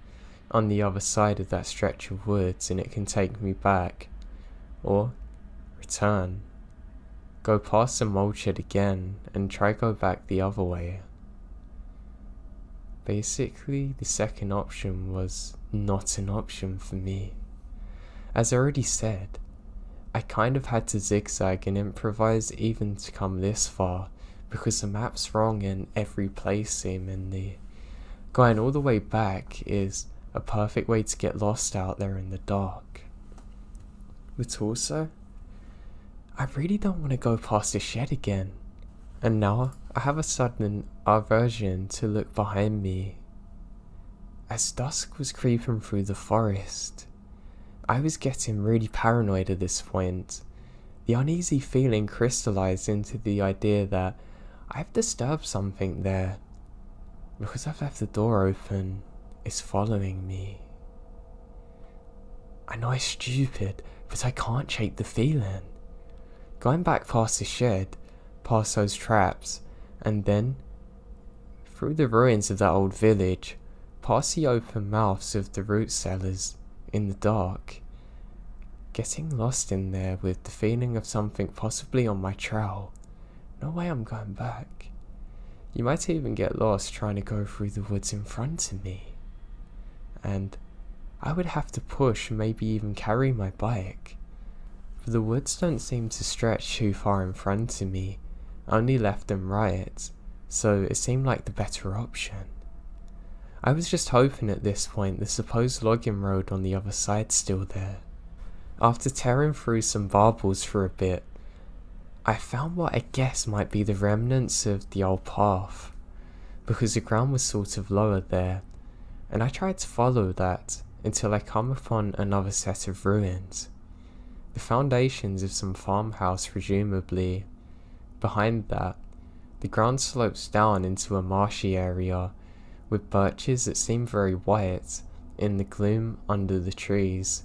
on the other side of that stretch of woods and it can take me back. Or return. Go past the mold shed again and try go back the other way. Basically, the second option was not an option for me. As I already said, I kind of had to zigzag and improvise even to come this far because the map's wrong in every place seemingly. Going all the way back is a perfect way to get lost out there in the dark. But also, I really don't want to go past the shed again. And now I have a sudden aversion to look behind me. As dusk was creeping through the forest, I was getting really paranoid at this point. The uneasy feeling crystallized into the idea that I've disturbed something there. Because I've left the door open, it's following me. I know it's stupid, but I can't shake the feeling. Going back past the shed, past those traps, and then through the ruins of that old village, past the open mouths of the root cellars in the dark. Getting lost in there with the feeling of something possibly on my trail. No way I'm going back. You might even get lost trying to go through the woods in front of me. And I would have to push, maybe even carry my bike. For the woods don't seem to stretch too far in front of me, only left and right, so it seemed like the better option. I was just hoping at this point the supposed logging road on the other side's still there. After tearing through some barbels for a bit, I found what I guess might be the remnants of the old path, because the ground was sort of lower there, and I tried to follow that until I come upon another set of ruins. The foundations of some farmhouse presumably. Behind that, the ground slopes down into a marshy area with birches that seem very white in the gloom under the trees.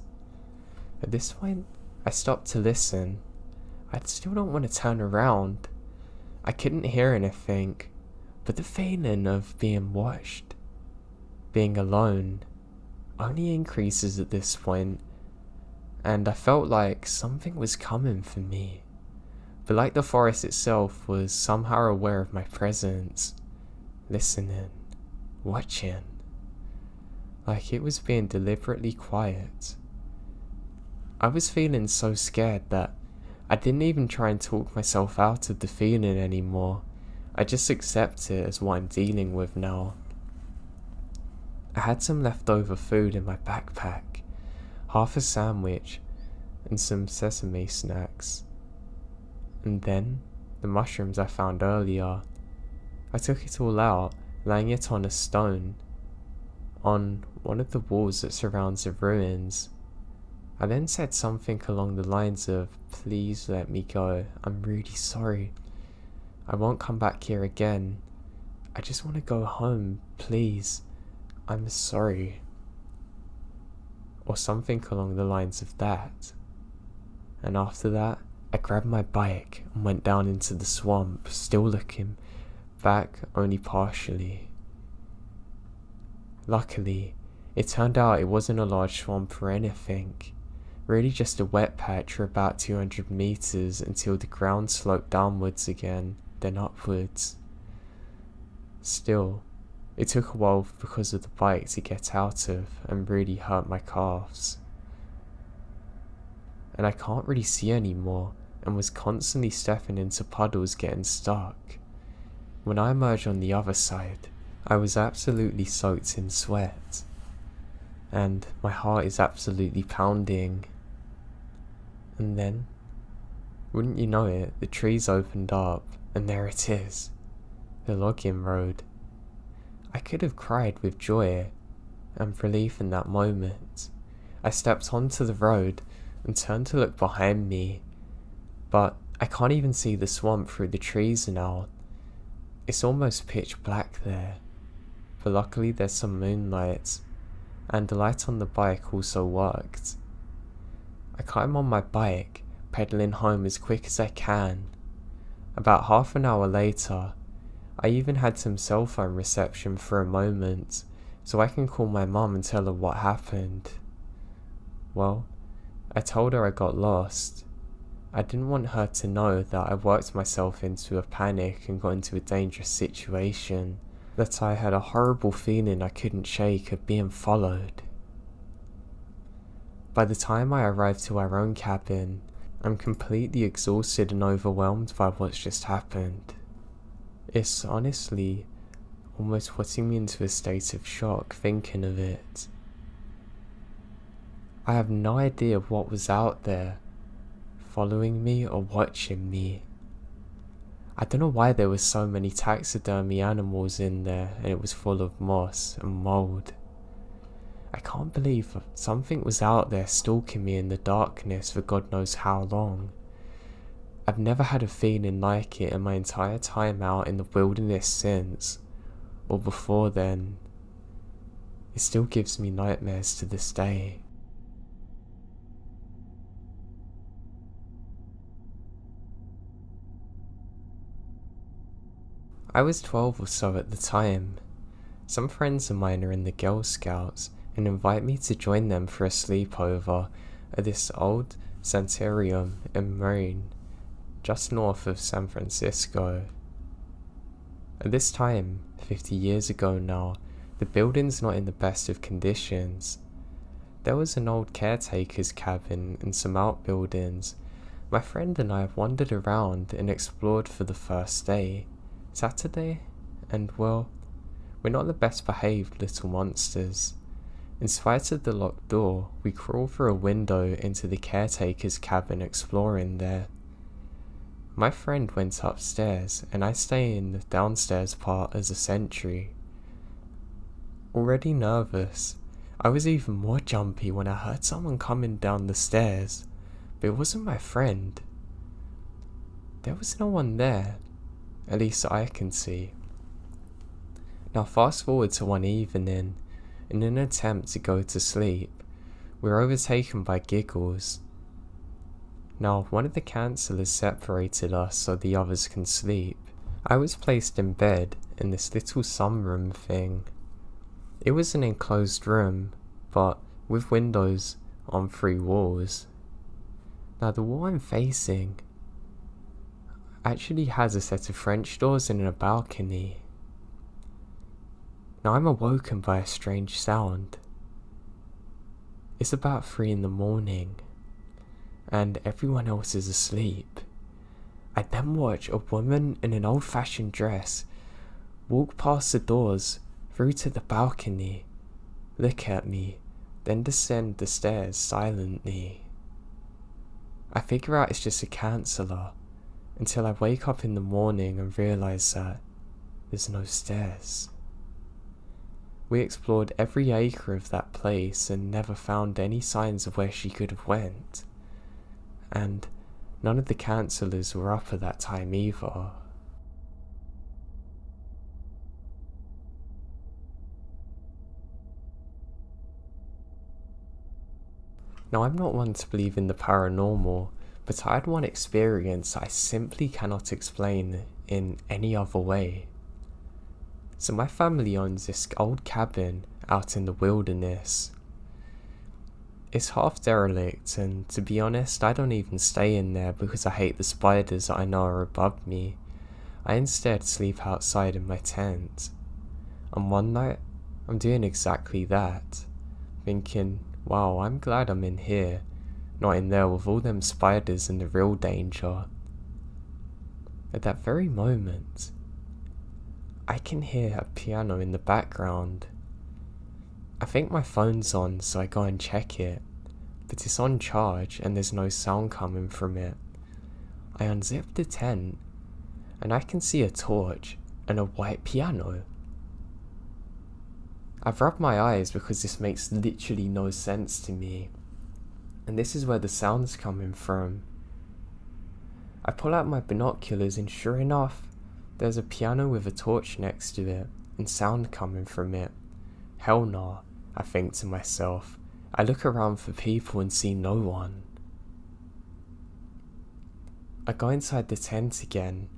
At this point, I stopped to listen. I still don't want to turn around. I couldn't hear anything, but the feeling of being watched, being alone, only increases at this point, and I felt like something was coming for me. But like the forest itself was somehow aware of my presence, listening, watching, like it was being deliberately quiet. I was feeling so scared that I didn't even try and talk myself out of the feeling anymore. I just accept it as what I'm dealing with now. I had some leftover food in my backpack, half a sandwich and some sesame snacks. And then, the mushrooms I found earlier. I took it all out, laying it on a stone, on one of the walls that surrounds the ruins. I then said something along the lines of, "Please let me go, I'm really sorry. I won't come back here again. I just want to go home, please. I'm sorry." Or something along the lines of that. And after that, I grabbed my bike and went down into the swamp, still looking back only partially. Luckily, it turned out it wasn't a large swamp or anything. Really just a wet patch for about 200 meters until the ground sloped downwards again, then upwards. Still, it took a while because of the bike to get out of and really hurt my calves. And I can't really see anymore and was constantly stepping into puddles getting stuck. When I emerged on the other side, I was absolutely soaked in sweat. And my heart is absolutely pounding. And then, wouldn't you know it, the trees opened up, and there it is, the logging road. I could have cried with joy and relief in that moment. I stepped onto the road and turn to look behind me, but I can't even see the swamp through the trees now. It's almost pitch black there, but luckily there's some moonlight, and the light on the bike also worked. I climb on my bike, pedaling home as quick as I can. About half an hour later, I even had some cell phone reception for a moment, so I can call my mum and tell her what happened. Well, I told her I got lost. I didn't want her to know that I worked myself into a panic and got into a dangerous situation, that I had a horrible feeling I couldn't shake of being followed. By the time I arrived to our own cabin, I'm completely exhausted and overwhelmed by what's just happened. It's honestly almost putting me into a state of shock thinking of it. I have no idea what was out there, following me or watching me. I don't know why there were so many taxidermy animals in there and it was full of moss and mould. I can't believe something was out there stalking me in the darkness for God knows how long. I've never had a feeling like it in my entire time out in the wilderness since, or before then. It still gives me nightmares to this day. I was 12 or so at the time. Some friends of mine are in the Girl Scouts and invite me to join them for a sleepover at this old sanitarium in Maine, just north of San Francisco. At this time, 50 years ago now, the building's not in the best of conditions. There was an old caretaker's cabin and some outbuildings. My friend and I have wandered around and explored for the first day, Saturday, and well, we're not the best behaved little monsters. In spite of the locked door, we crawl through a window into the caretaker's cabin exploring there. My friend went upstairs and I stay in the downstairs part as a sentry. Already nervous, I was even more jumpy when I heard someone coming down the stairs, but it wasn't my friend. There was no one there, at least I can see. Now fast forward to one evening, in an attempt to go to sleep, we're overtaken by giggles. Now one of the counsellors separated us so the others can sleep. I was placed in bed in this little sunroom thing. It was an enclosed room, but with windows on 3 walls. Now the wall I'm facing actually has a set of French doors and a balcony. Now I'm awoken by a strange sound. It's about 3 in the morning, and everyone else is asleep. I then watch a woman in an old-fashioned dress walk past the doors through to the balcony, look at me, then descend the stairs silently. I figure out it's just a counsellor, until I wake up in the morning and realise that there's no stairs. We explored every acre of that place and never found any signs of where she could have went. And none of the counsellors were up at that time either. Now I'm not one to believe in the paranormal, but I had one experience I simply cannot explain in any other way. So my family owns this old cabin out in the wilderness. It's half derelict, and to be honest, I don't even stay in there because I hate the spiders that I know are above me. I instead sleep outside in my tent. And one night, I'm doing exactly that, thinking, wow, I'm glad I'm in here, not in there with all them spiders and the real danger. At that very moment, I can hear a piano in the background. I think my phone's on, so I go and check it, but it's on charge and there's no sound coming from it. I unzip the tent, and I can see a torch and a white piano. I've rubbed my eyes because this makes literally no sense to me. and this is where the sound's coming from. I pull out my binoculars and sure enough, there's a piano with a torch next to it and sound coming from it. Hell nah, I think to myself. I look around for people and see no one. I go inside the tent again,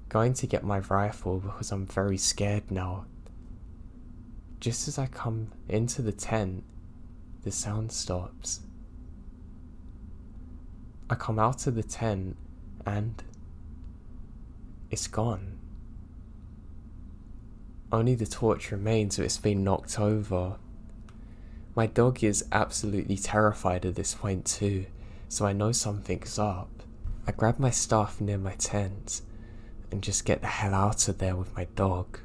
going to get my rifle because I'm very scared now. Just as I come into the tent, the sound stops. I come out of the tent and it's gone. Only the torch remains, so it's been knocked over. My dog is absolutely terrified at this point too, so I know something's up. I grab my stuff near my tent and just get the hell out of there with my dog.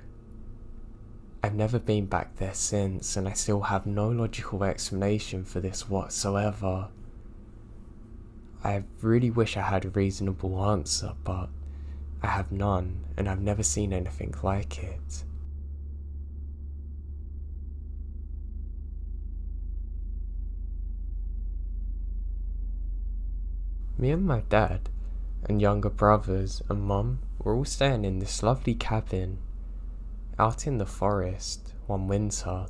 I've never been back there since, and I still have no logical explanation for this whatsoever. I really wish I had a reasonable answer, but I have none, and I've never seen anything like it. Me and my dad and younger brothers and mum were all staying in this lovely cabin out in the forest one winter.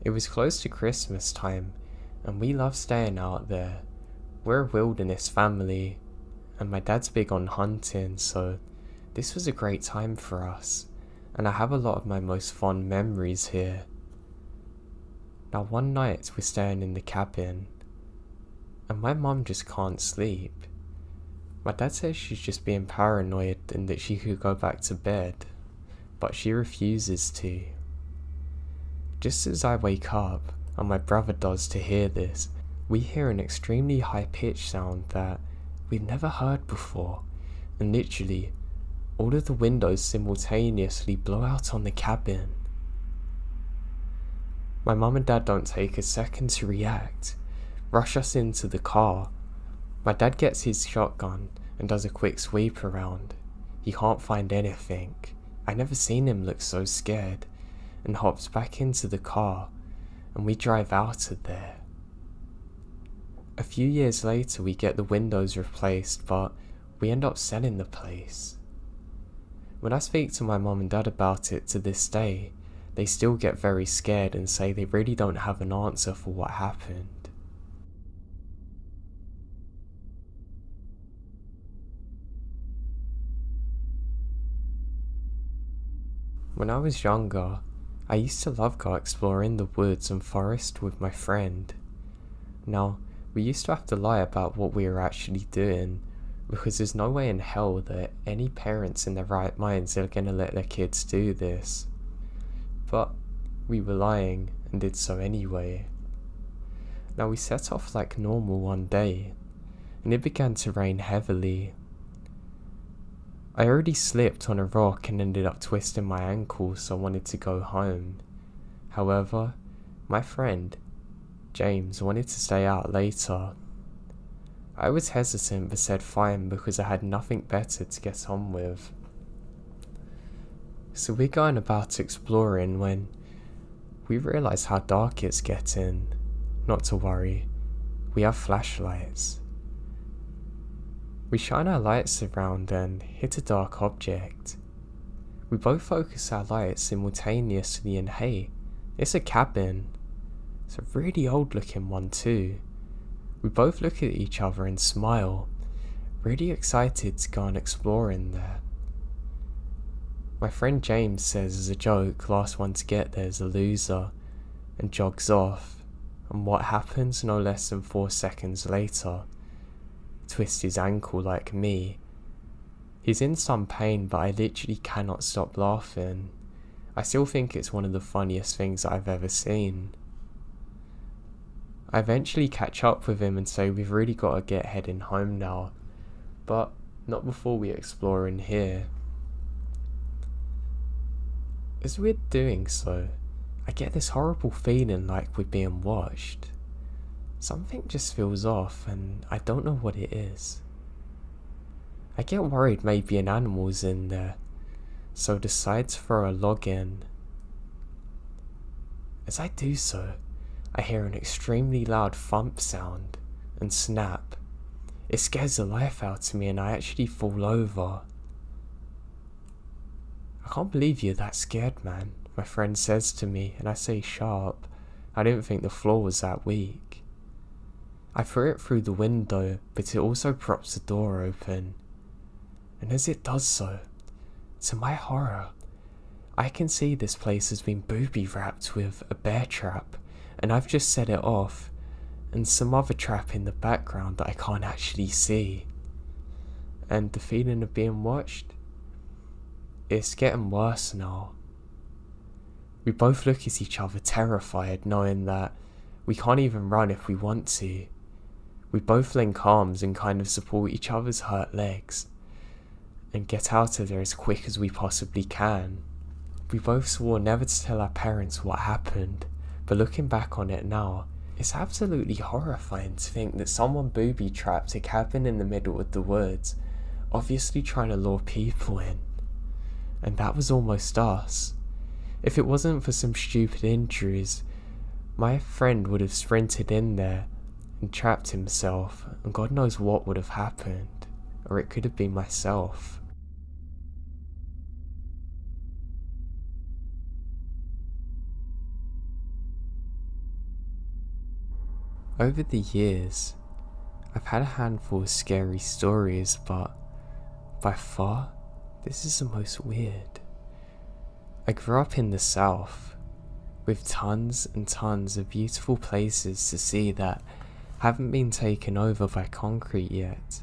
It was close to Christmas time and we love staying out there. We're a wilderness family and my dad's big on hunting, so this was a great time for us and I have a lot of my most fond memories here. Now one night we're staying in the cabin and my mum just can't sleep. My dad says she's just being paranoid and that she could go back to bed, but she refuses to. Just as I wake up, and my brother does to hear this, we hear an extremely high-pitched sound that we've never heard before, and literally, all of the windows simultaneously blow out on the cabin. My mum and dad don't take a second to react, rush us into the car. My dad gets his shotgun and does a quick sweep around. He can't find anything. I never seen him look so scared, and hops back into the car and we drive out of there. A few years later we get the windows replaced, but we end up selling the place. When I speak to my mum and dad about it to this day, they still get very scared and say they really don't have an answer for what happened. When I was younger, I used to love go exploring the woods and forest with my friend. Now, we used to have to lie about what we were actually doing, because there's no way in hell that any parents in their right minds are gonna let their kids do this. But we were lying and did so anyway. Now we set off like normal one day, and it began to rain heavily. I already slipped on a rock and ended up twisting my ankle, so I wanted to go home. However, my friend, James, wanted to stay out later. I was hesitant but said fine because I had nothing better to get on with. So we're going about exploring when we realise how dark it's getting. Not to worry, we have flashlights. We shine our lights around and hit a dark object. We both focus our lights simultaneously and hey, it's a cabin. It's a really old looking one too. We both look at each other and smile, really excited to go and explore in there. My friend James says as a joke, last one to get there is a loser, and jogs off, and what happens no less than 4 seconds later? Twist his ankle like me. He's in some pain, but I literally cannot stop laughing. I still think it's one of the funniest things I've ever seen. I eventually catch up with him and say we've really got to get heading home now, but not before we explore in here. As we're doing so, I get this horrible feeling like we're being watched. Something just feels off and I don't know what it is. I get worried maybe an animal's in there, so decide to throw a log in. As I do so, I hear an extremely loud thump sound, and snap. It scares the life out of me and I actually fall over. "I can't believe you're that scared, man," my friend says to me, and I say sharp, "I didn't think the floor was that weak." I throw it through the window, but it also props the door open. And as it does so, to my horror, I can see this place has been booby wrapped with a bear trap, and I've just set it off, and some other trap in the background that I can't actually see. And the feeling of being watched, it's getting worse now. We both look at each other terrified, knowing that we can't even run if we want to. We both link arms and kind of support each other's hurt legs and get out of there as quick as we possibly can. We both swore never to tell our parents what happened, but looking back on it now, it's absolutely horrifying to think that someone booby-trapped a cabin in the middle of the woods, obviously trying to lure people in. And that was almost us. If it wasn't for some stupid injuries, my friend would have sprinted in there and trapped himself, and God knows what would have happened. Or it could have been myself. Over the years, I've had a handful of scary stories, but by far, this is the most weird. I grew up in the South, with tons and tons of beautiful places to see that haven't been taken over by concrete yet.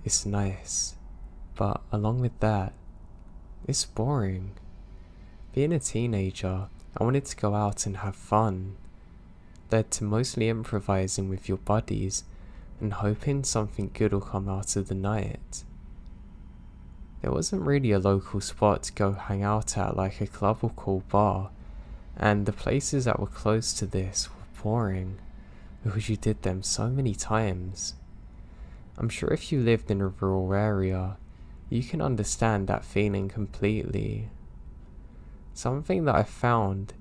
It's nice, but along with that, it's boring. Being a teenager, I wanted to go out and have fun, led to mostly improvising with your buddies and hoping something good will come out of the night. There wasn't really a local spot to go hang out at like a club or cool bar, and the places that were close to this were boring because you did them so many times. I'm sure if you lived in a rural area, you can understand that feeling completely. Something that I found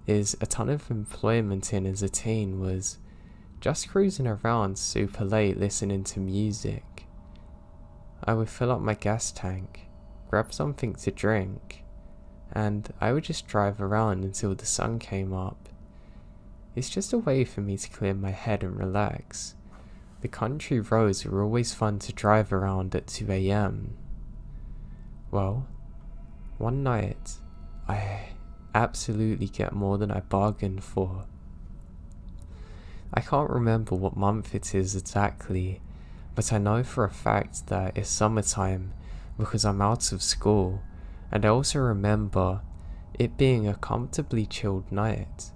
is a ton of employment in as a teen was just cruising around super late listening to music. I would fill up my gas tank, grab something to drink, and I would just drive around until the sun came up. It's just a way for me to clear my head and relax. The country roads were always fun to drive around at 2 AM. Well, one night, I absolutely get more than I bargained for. I can't remember what month it is exactly, but I know for a fact that it's summertime because I'm out of school, and I also remember it being a comfortably chilled night.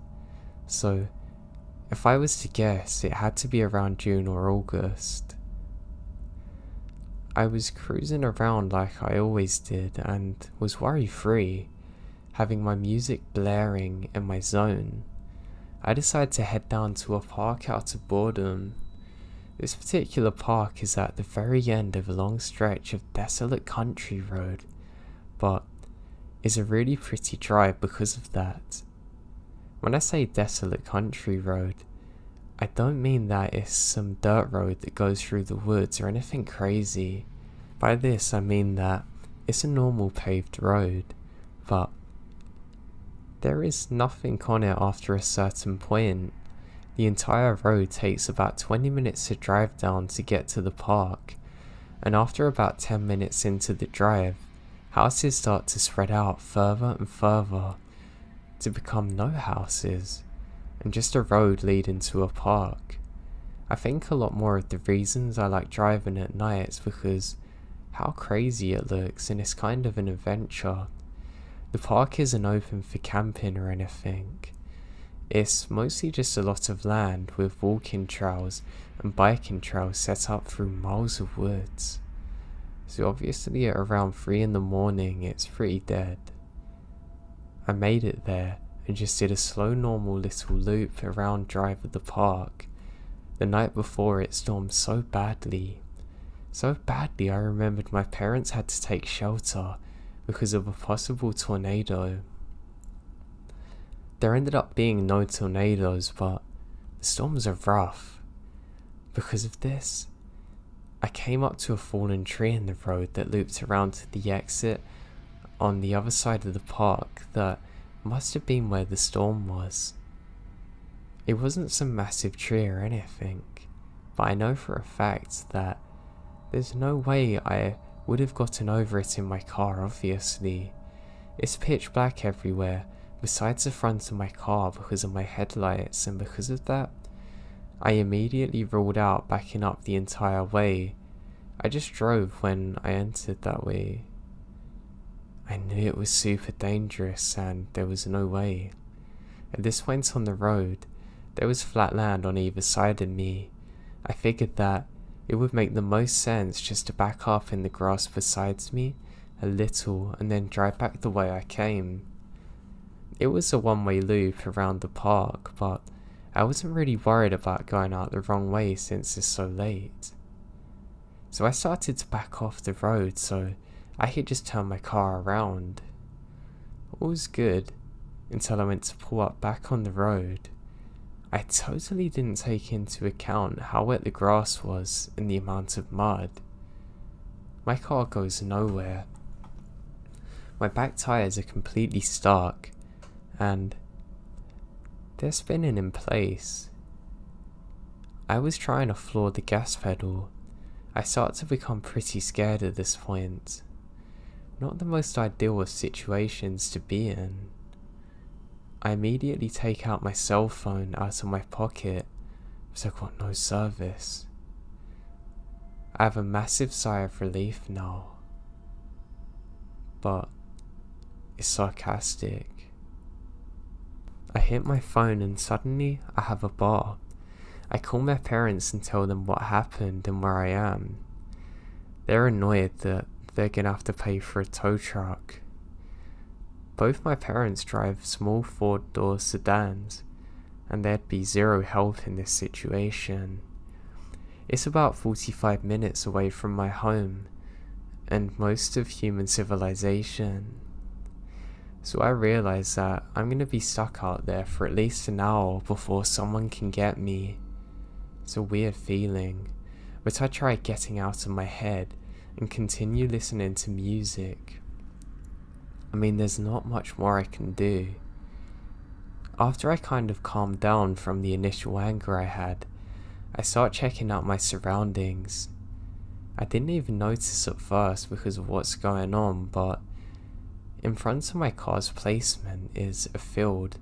So, if I was to guess, it had to be around June or August. I was cruising around like I always did and was worry-free, having my music blaring in my zone. I decided to head down to a park out of boredom. This particular park is at the very end of a long stretch of desolate country road, but is a really pretty drive because of that. When I say desolate country road, I don't mean that it's some dirt road that goes through the woods or anything crazy. By this I mean that it's a normal paved road, but there is nothing on it after a certain point. The entire road takes about 20 minutes to drive down to get to the park, and after about 10 minutes into the drive, houses start to spread out further and further to become no houses and just a road leading to a park. I think a lot more of the reasons I like driving at night is because how crazy it looks, and it's kind of an adventure. The park isn't open for camping or anything. It's mostly just a lot of land with walking trails and biking trails set up through miles of woods. So obviously at around 3 in the morning it's pretty dead. I made it there and just did a slow normal little loop around drive of the park. The night before it stormed so badly I remembered my parents had to take shelter because of a possible tornado. There ended up being no tornadoes, but the storms are rough. Because of this, I came up to a fallen tree in the road that looped around to the exit on the other side of the park that must have been where the storm was. It wasn't some massive tree or anything, but I know for a fact that there's no way I would have gotten over it in my car, obviously. It's pitch black everywhere, besides the front of my car because of my headlights, and because of that, I immediately ruled out backing up the entire way. I just drove when I entered that way. I knew it was super dangerous and there was no way. At this point on the road, there was flat land on either side of me. I figured that it would make the most sense just to back up in the grass beside me a little and then drive back the way I came. It was a one-way loop around the park, but I wasn't really worried about going out the wrong way since it's so late. So I started to back off the road so I could just turn my car around. All was good until I went to pull up back on the road. I totally didn't take into account how wet the grass was and the amount of mud. My car goes nowhere. My back tires are completely stuck and they're spinning in place. I was trying to floor the gas pedal. I start to become pretty scared at this point. Not the most ideal of situations to be in. I immediately take out my cell phone out of my pocket, but I've got no service. I have a massive sigh of relief now, but it's sarcastic. I hit my phone and suddenly I have a bar. I call my parents and tell them what happened and where I am. They're annoyed that they're gonna have to pay for a tow truck. Both my parents drive small four-door sedans, and there'd be zero help in this situation. It's about 45 minutes away from my home, and most of human civilization. So I realize that I'm gonna be stuck out there for at least an hour before someone can get me. It's a weird feeling, but I try getting out of my head and continue listening to music. I mean, there's not much more I can do. After I kind of calmed down from the initial anger I had, I start checking out my surroundings. I didn't even notice at first because of what's going on, but in front of my car's placement is a field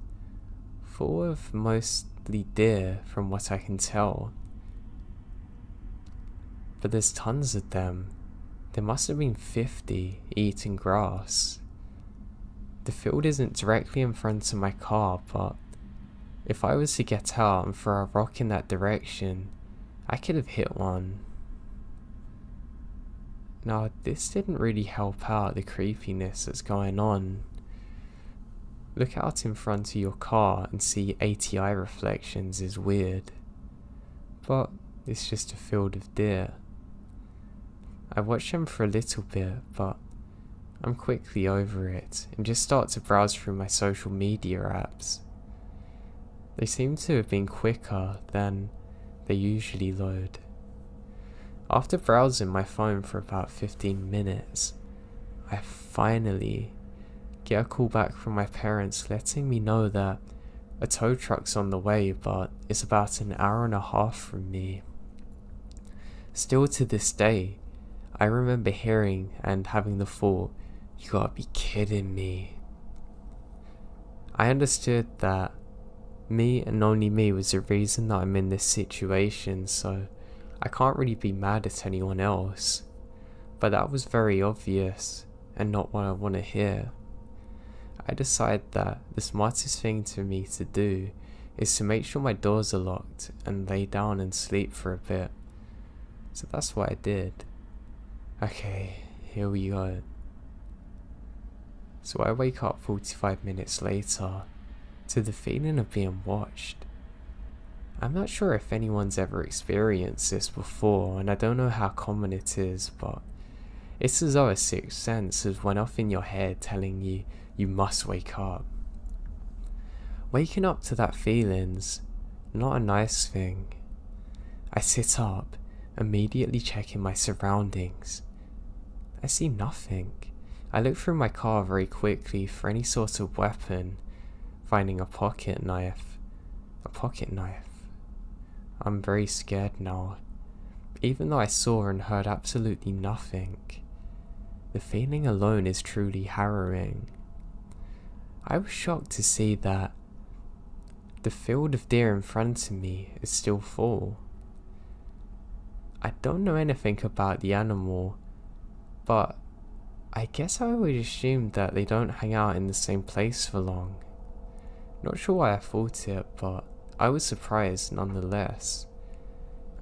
full of mostly deer from what I can tell. But there's tons of them. There must have been 50 eating grass. The field isn't directly in front of my car, but if I was to get out and throw a rock in that direction, I could have hit one. Now, this didn't really help out the creepiness that's going on. Look out in front of your car and see ATI reflections is weird, but it's just a field of deer. I watched them for a little bit, but I'm quickly over it and just start to browse through my social media apps. They seem to have been quicker than they usually load. After browsing my phone for about 15 minutes, I finally get a call back from my parents letting me know that a tow truck's on the way, but it's about an hour and a half from me. Still to this day, I remember hearing and having the thought, you gotta be kidding me. I understood that me and only me was the reason that I'm in this situation, so I can't really be mad at anyone else. But that was very obvious and not what I want to hear. I decide that the smartest thing for me to do is to make sure my doors are locked and lay down and sleep for a bit. So that's what I did. Okay, here we go. So I wake up 45 minutes later to the feeling of being watched. I'm not sure if anyone's ever experienced this before, and I don't know how common it is, but it's as though a sixth sense has went off in your head telling you you must wake up. Waking up to that feeling's not a nice thing. I sit up, immediately checking my surroundings. I see nothing. I look through my car very quickly for any sort of weapon, finding a pocket knife. A pocket knife. I'm very scared now, even though I saw and heard absolutely nothing. The feeling alone is truly harrowing. I was shocked to see that the field of deer in front of me is still full. I don't know anything about the animal, but I guess I always assumed that they don't hang out in the same place for long. Not sure why I thought it, but I was surprised nonetheless.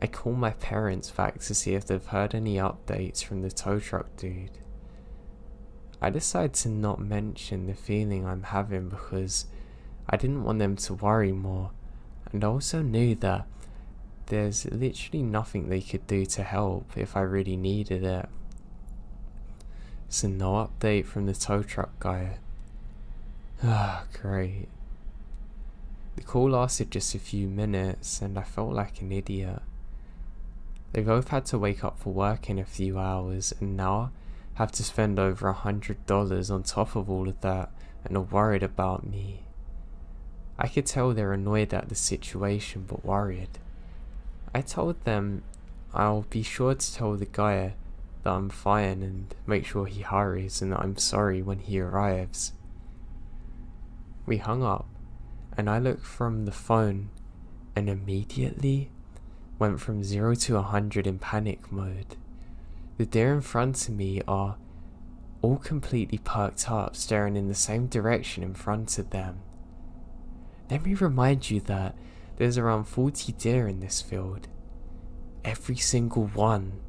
I called my parents back to see if they've heard any updates from the tow truck dude. I decided to not mention the feeling I'm having because I didn't want them to worry more, and I also knew that there's literally nothing they could do to help if I really needed it. So no update from the tow truck guy. Ah, great. The call lasted just a few minutes and I felt like an idiot. They both had to wake up for work in a few hours and now have to spend over $100 on top of all of that and are worried about me. I could tell they're annoyed at the situation but worried. I told them I'll be sure to tell the guy that I'm fine and make sure he hurries and that I'm sorry when he arrives. We hung up and I looked from the phone and immediately went from 0 to 100 in panic mode. The deer in front of me are all completely perked up, staring in the same direction in front of them. Let me remind you that there's around 40 deer in this field. Every single one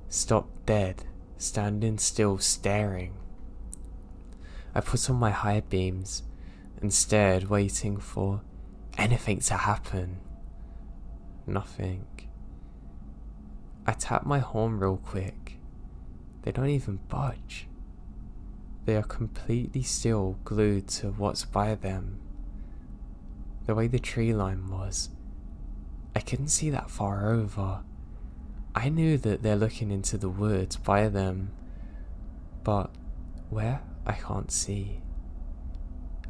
stopped dead, standing still, staring. I put on my high beams and stared, waiting for anything to happen. Nothing. I tapped my horn real quick. They don't even budge. They are completely still, glued to what's by them. The way the tree line was, I couldn't see that far over. I knew that they're looking into the woods by them, but where? I can't see.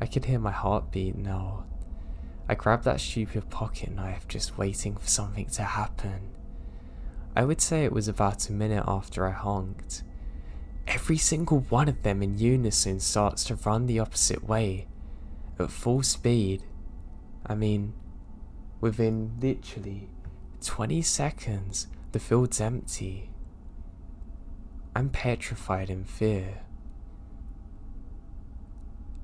I could hear my heartbeat now. I grabbed that stupid pocket knife, just waiting for something to happen. I would say it was about a minute after I honked. Every single one of them in unison starts to run the opposite way, at full speed. I mean, within literally 20 seconds, the field's empty. I'm petrified in fear.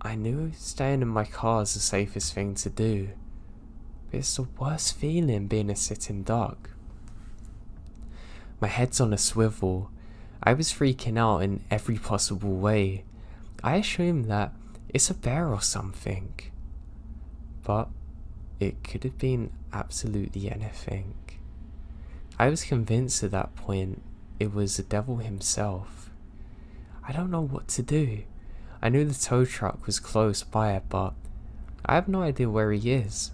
I knew staying in my car is the safest thing to do, but it's the worst feeling being a sitting duck. My head's on a swivel. I was freaking out in every possible way. I assumed that it's a bear or something, but it could have been absolutely anything. I was convinced at that point it was the devil himself. I don't know what to do. I knew the tow truck was close by, but I have no idea where he is.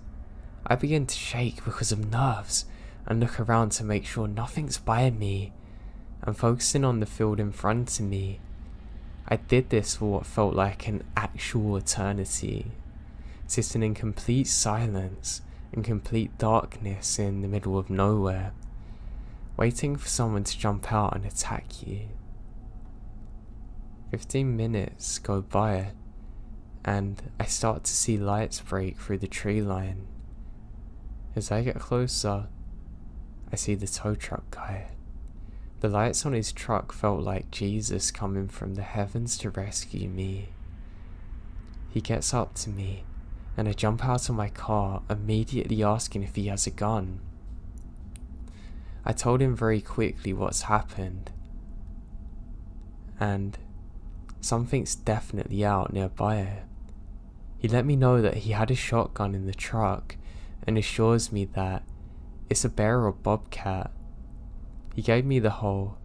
I begin to shake because of nerves and look around to make sure nothing's by me. I'm focusing on the field in front of me. I did this for what felt like an actual eternity, sitting in complete silence and complete darkness in the middle of nowhere, waiting for someone to jump out and attack you. 15 minutes go by and I start to see lights break through the tree line. As I get closer, I see the tow truck guy. The lights on his truck felt like Jesus coming from the heavens to rescue me. He gets up to me and I jump out of my car, immediately asking if he has a gun. I told him very quickly what's happened, and something's definitely out nearby. He let me know that he had a shotgun in the truck and assures me that it's a bear or bobcat. He gave me the whole,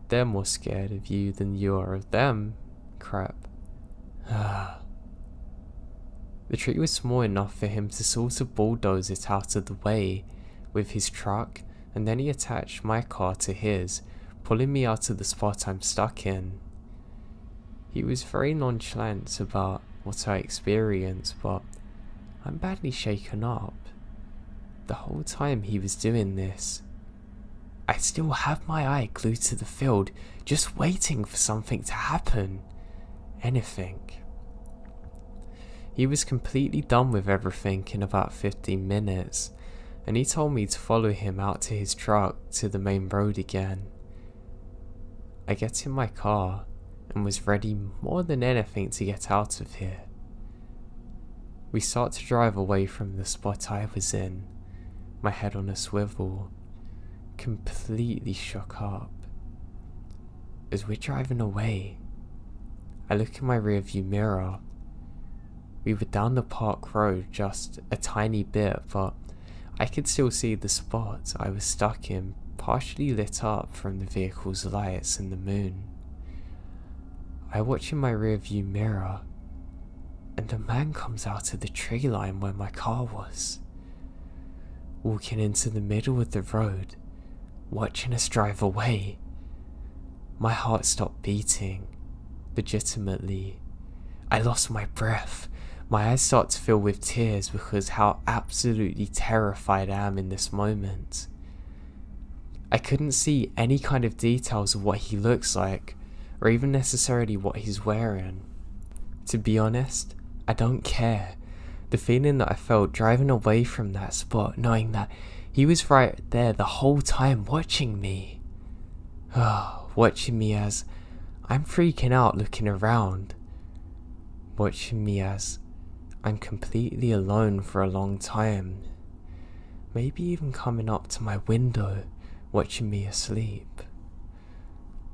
they're more scared of you than you are of them crap. The tree was small enough for him to sort of bulldoze it out of the way, with his truck, and then he attached my car to his, pulling me out of the spot I'm stuck in. He was very nonchalant about what I experienced, but I'm badly shaken up. The whole time he was doing this, I still have my eye glued to the field, just waiting for something to happen. Anything. He was completely done with everything in about 15 minutes, and he told me to follow him out to his truck to the main road again. I get in my car and was ready more than anything to get out of here. We start to drive away from the spot I was in, my head on a swivel, completely shook up. As we're driving away, I look in my rearview mirror. We were down the park road just a tiny bit, but I could still see the spot I was stuck in partially lit up from the vehicle's lights and the moon. I watch in my rearview mirror, and a man comes out of the tree line where my car was, walking into the middle of the road, watching us drive away. My heart stopped beating, legitimately. I lost my breath. My eyes start to fill with tears because how absolutely terrified I am in this moment. I couldn't see any kind of details of what he looks like, or even necessarily what he's wearing. To be honest, I don't care. The feeling that I felt driving away from that spot, knowing that he was right there the whole time watching me. Watching me as I'm freaking out looking around. Watching me as I'm completely alone for a long time. Maybe even coming up to my window, watching me asleep.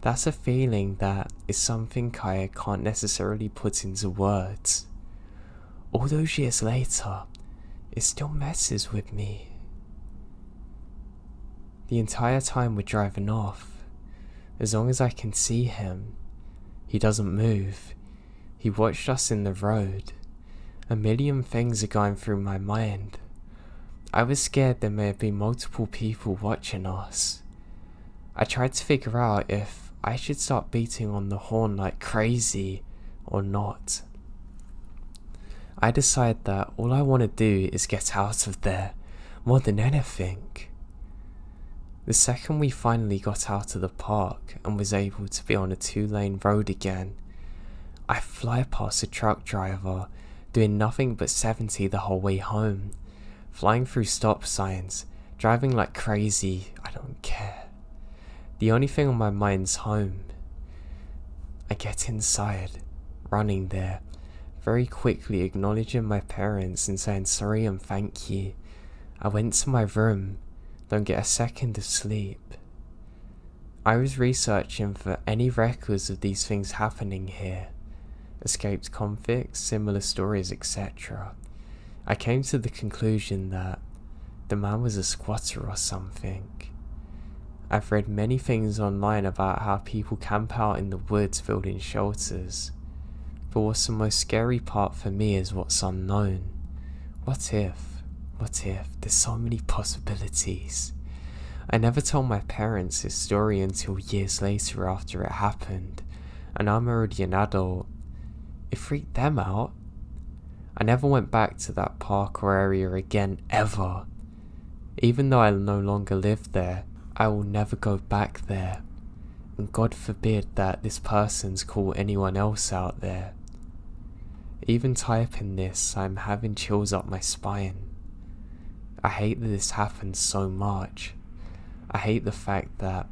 That's a feeling that is something I can't necessarily put into words. All those years later, it still messes with me. The entire time we're driving off, as long as I can see him, he doesn't move. He watched us in the road. A million things are going through my mind. I was scared there may have been multiple people watching us. I tried to figure out if I should start beating on the horn like crazy or not. I decide that all I want to do is get out of there, more than anything. The second we finally got out of the park and was able to be on a 2-lane road again, I fly past a truck driver doing nothing but 70 the whole way home, flying through stop signs, driving like crazy. I don't care. The only thing on my mind's home. I get inside, running there, very quickly acknowledging my parents and saying sorry and thank you. I went to my room, don't get a second of sleep. I was researching for any records of these things happening here, escaped convicts, similar stories, etc. I came to the conclusion that the man was a squatter or something. I've read many things online about how people camp out in the woods building shelters. But what's the most scary part for me is what's unknown. What if? There's so many possibilities. I never told my parents this story until years later after it happened, and I'm already an adult. It freaked them out. I never went back to that park or area again, ever. Even though I no longer live there, I will never go back there. And God forbid that this person's caught anyone else out there. Even typing this, I'm having chills up my spine. I hate that this happened so much. I hate the fact that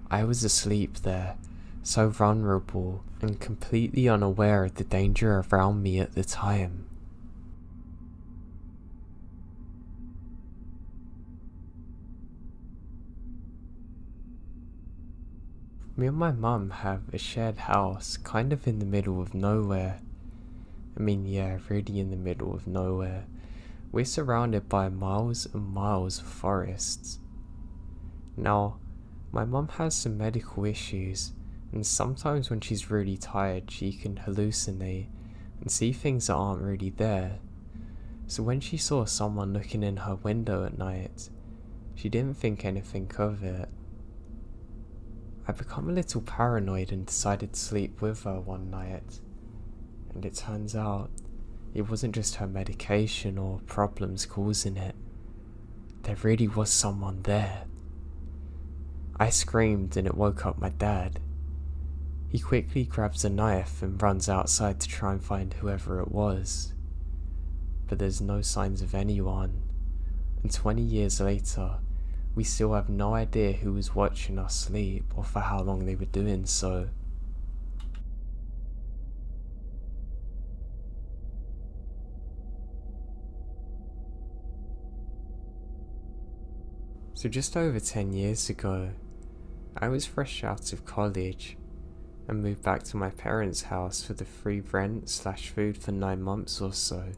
I was asleep there, so vulnerable and completely unaware of the danger around me at the time. Me and my mum have a shared house kind of in the middle of nowhere. Really in the middle of nowhere. We're surrounded by miles and miles of forests. Now, my mum has some medical issues, and sometimes when she's really tired she can hallucinate and see things that aren't really there. So when she saw someone looking in her window at night, She didn't think anything of it. I become a little paranoid and decided to sleep with her one night, and it turns out it wasn't just her medication or problems causing it. There really was someone there. I screamed and it woke up my dad. He quickly grabs a knife and runs outside to try and find whoever it was. But there's no signs of anyone, and 20 years later, we still have no idea who was watching us sleep or for how long they were doing so. So just over 10 years ago, I was fresh out of college and moved back to my parents' house for the free rent/food for 9 months or so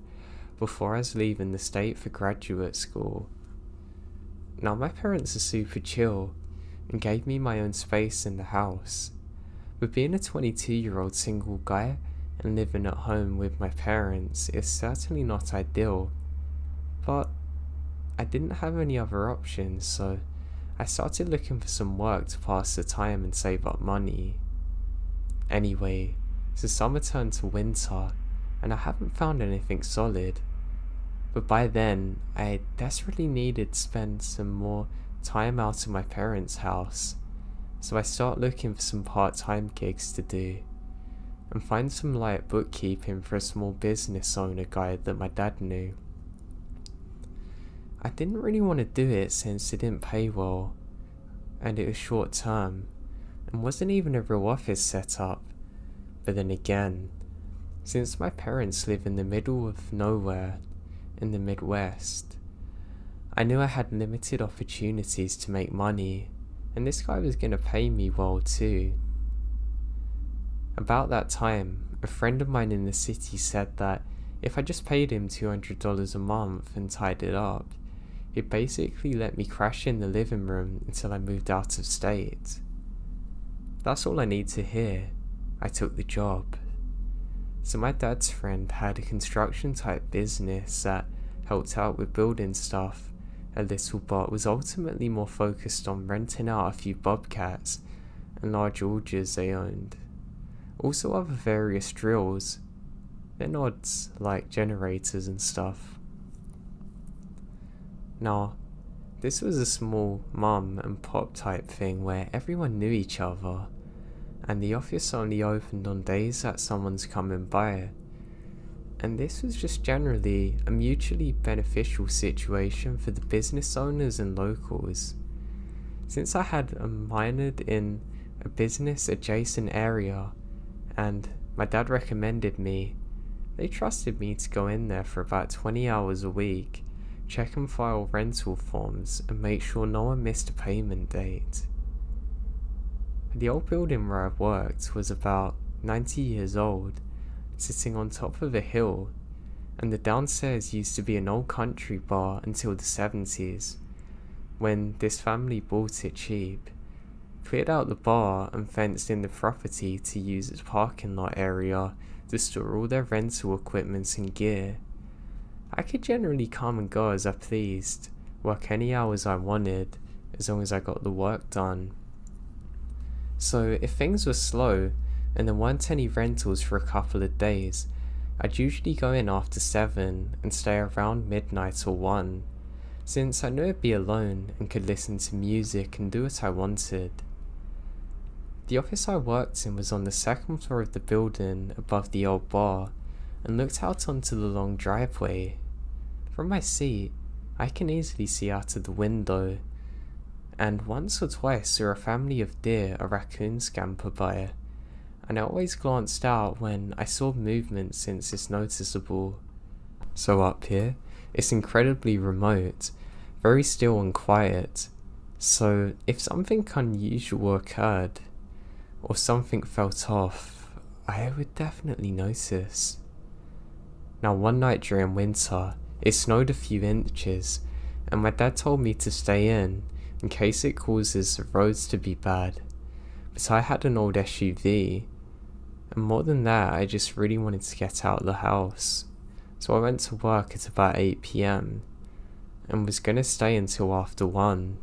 before I was leaving the state for graduate school. Now my parents are super chill and gave me my own space in the house, but being a 22-year-old single guy and living at home with my parents is certainly not ideal, but I didn't have any other options, so I started looking for some work to pass the time and save up money. Anyway, so summer turned to winter and I haven't found anything solid. But by then, I desperately needed to spend some more time out of my parents' house, so I start looking for some part-time gigs to do, and find some light bookkeeping for a small business owner guy that my dad knew. I didn't really want to do it since it didn't pay well, and it was short term, and wasn't even a real office setup. But then again, since my parents live in the middle of nowhere, in the Midwest, I knew I had limited opportunities to make money, and this guy was going to pay me well too. About that time, a friend of mine in the city said that if I just paid him $200 a month and tied it up, he'd basically let me crash in the living room until I moved out of state. That's all I need to hear. I took the job. So my dad's friend had a construction type business that helped out with building stuff a little, but was ultimately more focused on renting out a few bobcats and large augers they owned. Also other various drills and odds like generators and stuff. Now, this was a small mum and pop type thing where everyone knew each other, and the office only opened on days that someone's coming by. And this was just generally a mutually beneficial situation for the business owners and locals. Since I had minored in a business adjacent area and my dad recommended me, they trusted me to go in there for about 20 hours a week, check and file rental forms and make sure no one missed a payment date. The old building where I worked was about 90 years old, sitting on top of a hill, and the downstairs used to be an old country bar until the 70s, when this family bought it cheap, cleared out the bar and fenced in the property to use its parking lot area to store all their rental equipment and gear. I could generally come and go as I pleased, work any hours I wanted, as long as I got the work done. So if things were slow and there weren't any rentals for a couple of days, I'd usually go in after 7 and stay around midnight or 1, since I knew I'd be alone and could listen to music and do what I wanted. The office I worked in was on the second floor of the building above the old bar and looked out onto the long driveway. From my seat, I can easily see out of the window, and once or twice saw a family of deer or raccoons scamper by, and I always glanced out when I saw movement since it's noticeable. So up here, it's incredibly remote, very still and quiet, so if something unusual occurred, or something felt off, I would definitely notice. Now one night during winter, it snowed a few inches, and my dad told me to stay in case it causes the roads to be bad, but I had an old SUV, and more than that I just really wanted to get out of the house, so I went to work at about 8 PM, and was gonna stay until after 1.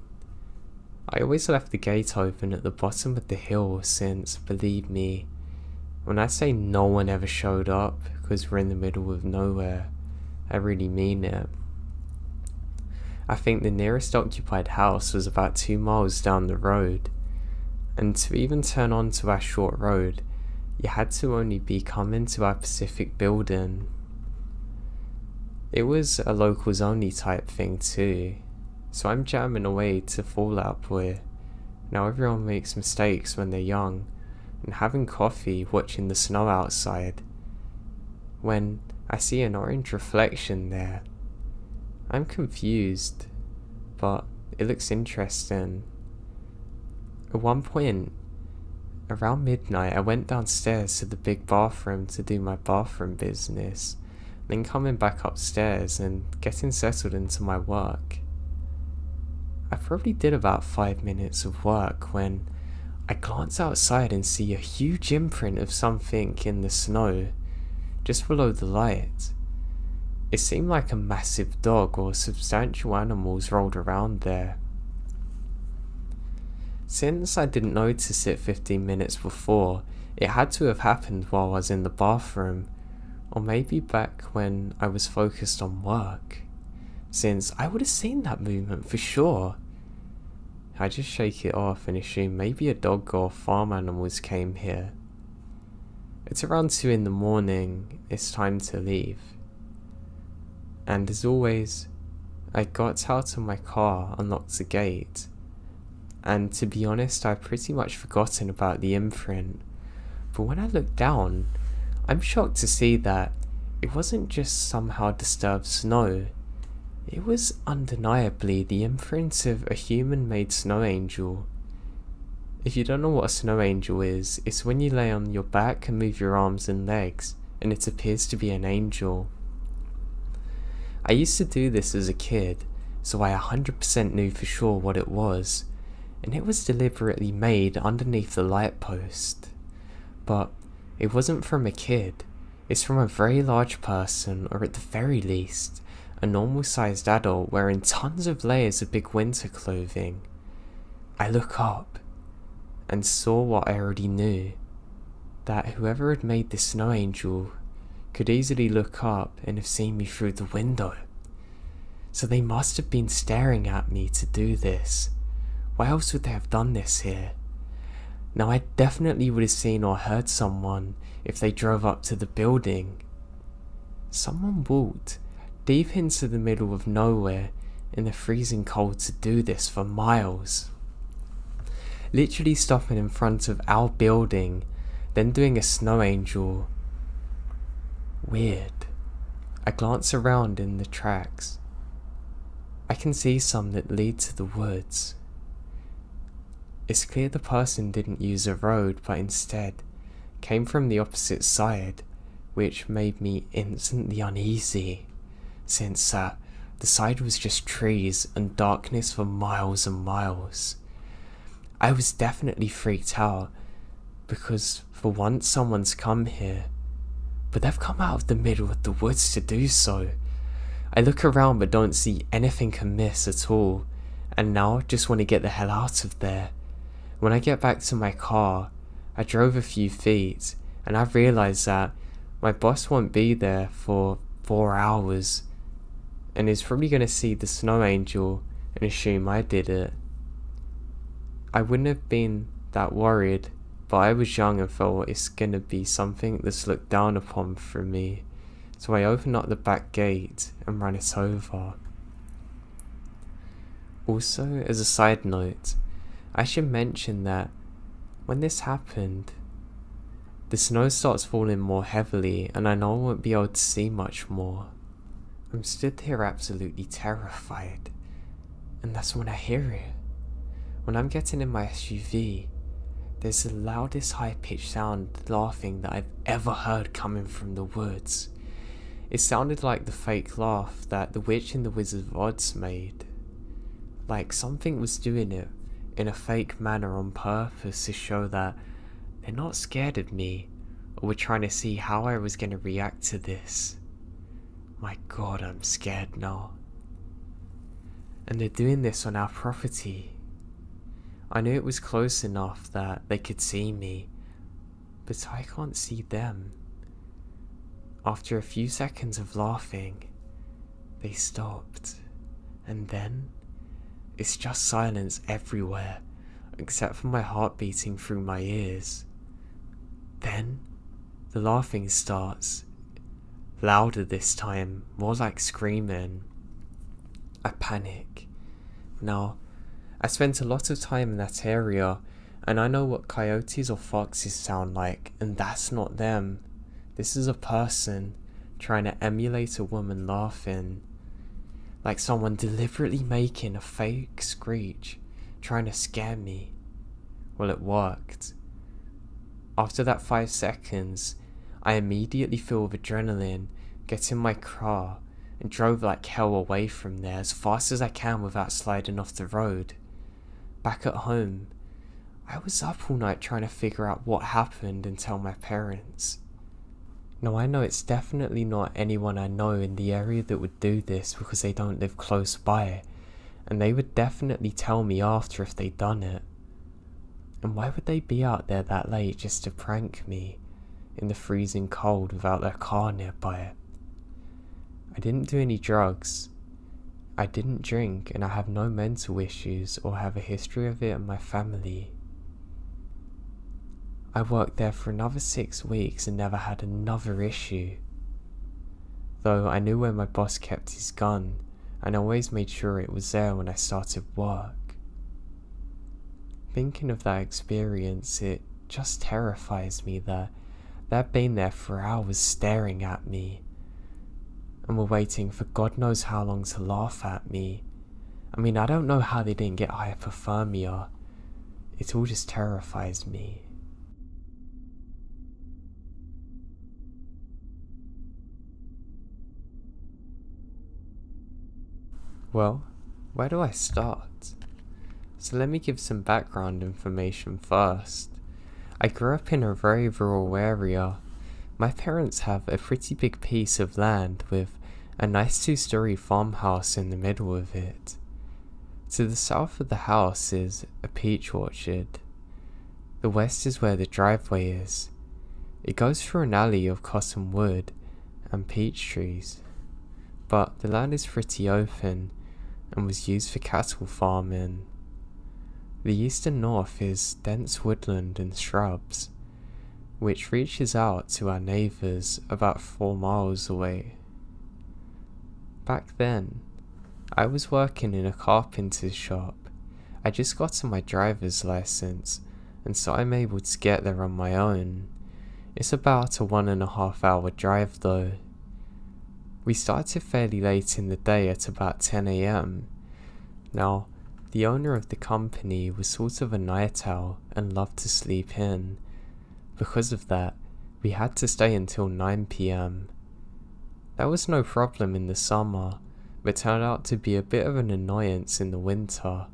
I always left the gate open at the bottom of the hill since, believe me, when I say no one ever showed up because we're in the middle of nowhere, I really mean it. I think the nearest occupied house was about 2 miles down the road, and to even turn onto our short road, you had to only be coming to our Pacific building. It was a locals only type thing too, so I'm jamming away to Fallout Boy. Now everyone makes mistakes when they're young, and having coffee watching the snow outside, when I see an orange reflection there. I'm confused, but it looks interesting. At one point, around midnight, I went downstairs to the big bathroom to do my bathroom business, then coming back upstairs and getting settled into my work. I probably did about 5 minutes of work when I glance outside and see a huge imprint of something in the snow, just below the light. It seemed like a massive dog or substantial animals rolled around there. Since I didn't notice it 15 minutes before, it had to have happened while I was in the bathroom, or maybe back when I was focused on work, since I would have seen that movement for sure. I just shake it off and assume maybe a dog or farm animals came here. It's around 2 in the morning, it's time to leave. And as always, I got out of my car, unlocked the gate, and to be honest, I'd pretty much forgotten about the imprint. But when I looked down, I'm shocked to see that it wasn't just somehow disturbed snow. It was undeniably the imprint of a human-made snow angel. If you don't know what a snow angel is, it's when you lay on your back and move your arms and legs, and it appears to be an angel. I used to do this as a kid, so I 100% knew for sure what it was, and it was deliberately made underneath the light post. But it wasn't from a kid, it's from a very large person, or at the very least, a normal-sized adult wearing tons of layers of big winter clothing. I look up, and saw what I already knew, that whoever had made this snow angel could easily look up and have seen me through the window. So they must have been staring at me to do this. Why else would they have done this here? Now I definitely would have seen or heard someone if they drove up to the building. Someone walked deep into the middle of nowhere in the freezing cold to do this for miles. Literally stopping in front of our building, then doing a snow angel. Weird. I glance around in the tracks. I can see some that lead to the woods. It's clear the person didn't use a road, but instead came from the opposite side, which made me instantly uneasy, since the side was just trees and darkness for miles and miles. I was definitely freaked out, because for once someone's come here, but they've come out of the middle of the woods to do so. I look around but don't see anything amiss at all, and now just want to get the hell out of there. When I get back to my car, I drove a few feet, and I realised that my boss won't be there for 4 hours, and is probably going to see the snow angel and assume I did it. I wouldn't have been that worried, but I was young and felt it's going to be something that's looked down upon for me, so I opened up the back gate and ran it over. Also, as a side note, I should mention that when this happened, the snow starts falling more heavily and I know I won't be able to see much more. I'm stood here absolutely terrified, and that's when I hear it. When I'm getting in my SUV, there's the loudest high-pitched sound laughing that I've ever heard coming from the woods. It sounded like the fake laugh that the witch in the Wizard of Oz made. Like something was doing it in a fake manner on purpose to show that they're not scared of me, or were trying to see how I was going to react to this. My god, I'm scared now. And they're doing this on our property. I knew it was close enough that they could see me, but I can't see them. After a few seconds of laughing, they stopped, and then it's just silence everywhere, except for my heart beating through my ears. Then the laughing starts, louder this time, more like screaming. I panic. Now, I spent a lot of time in that area, and I know what coyotes or foxes sound like, and that's not them. This is a person trying to emulate a woman laughing, like someone deliberately making a fake screech, trying to scare me. Well, it worked. After that 5 seconds, I immediately filled with adrenaline, get in my car, and drove like hell away from there as fast as I can without sliding off the road. Back at home, I was up all night trying to figure out what happened and tell my parents. Now I know it's definitely not anyone I know in the area that would do this because they don't live close by, and they would definitely tell me after if they'd done it. And why would they be out there that late just to prank me in the freezing cold without their car nearby? I didn't do any drugs, I didn't drink, and I have no mental issues or have a history of it in my family. I worked there for another 6 weeks and never had another issue. Though I knew where my boss kept his gun, and I always made sure it was there when I started work. Thinking of that experience, it just terrifies me that they'd been there for hours staring at me, and were waiting for God knows how long to laugh at me. I mean, I don't know how they didn't get hypothermia. It all just terrifies me. Well, where do I start? So let me give some background information first. I grew up in a very rural area. My parents have a pretty big piece of land with a nice 2-story farmhouse in the middle of it. To the south of the house is a peach orchard. The west is where the driveway is. It goes through an alley of cottonwood and peach trees, but the land is pretty open and was used for cattle farming. The east and north is dense woodland and shrubs, which reaches out to our neighbours about 4 miles away. Back then, I was working in a carpenter's shop. I just got my driver's license, and so I'm able to get there on my own. It's about a 1.5 hour drive though. We started fairly late in the day at about 10 AM. Now, the owner of the company was sort of a night owl and loved to sleep in. Because of that, we had to stay until 9 PM. That was no problem in the summer, but turned out to be a bit of an annoyance in the winter,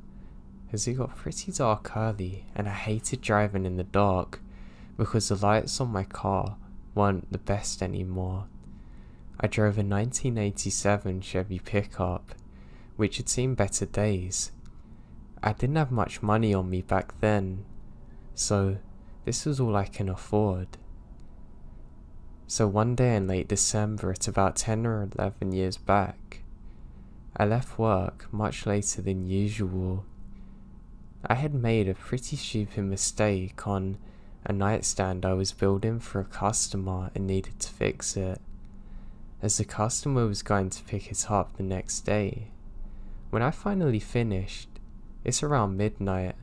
as it got pretty dark early and I hated driving in the dark because the lights on my car weren't the best anymore. I drove a 1987 Chevy pickup, which had seen better days. I didn't have much money on me back then, so this was all I can afford. So one day in late December at about 10 or 11 years back, I left work much later than usual. I had made a pretty stupid mistake on a nightstand I was building for a customer and needed to fix it, as the customer was going to pick it up the next day. When I finally finished, it's around midnight.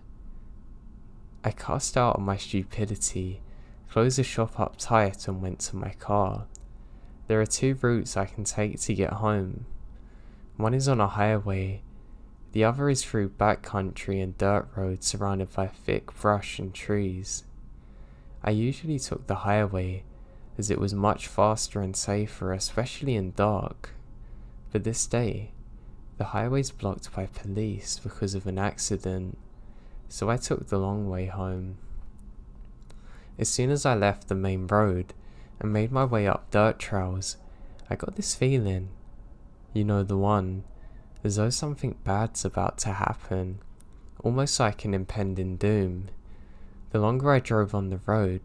I cast out on my stupidity, closed the shop up tight and went to my car. There are 2 routes I can take to get home. One is on a highway, the other is through backcountry and dirt roads surrounded by thick brush and trees. I usually took the highway as it was much faster and safer, especially in dark. But this day, the highway's blocked by police because of an accident, so I took the long way home. As soon as I left the main road and made my way up dirt trails, I got this feeling, you know, the one as though something bad's about to happen, almost like an impending doom. The longer I drove on the road,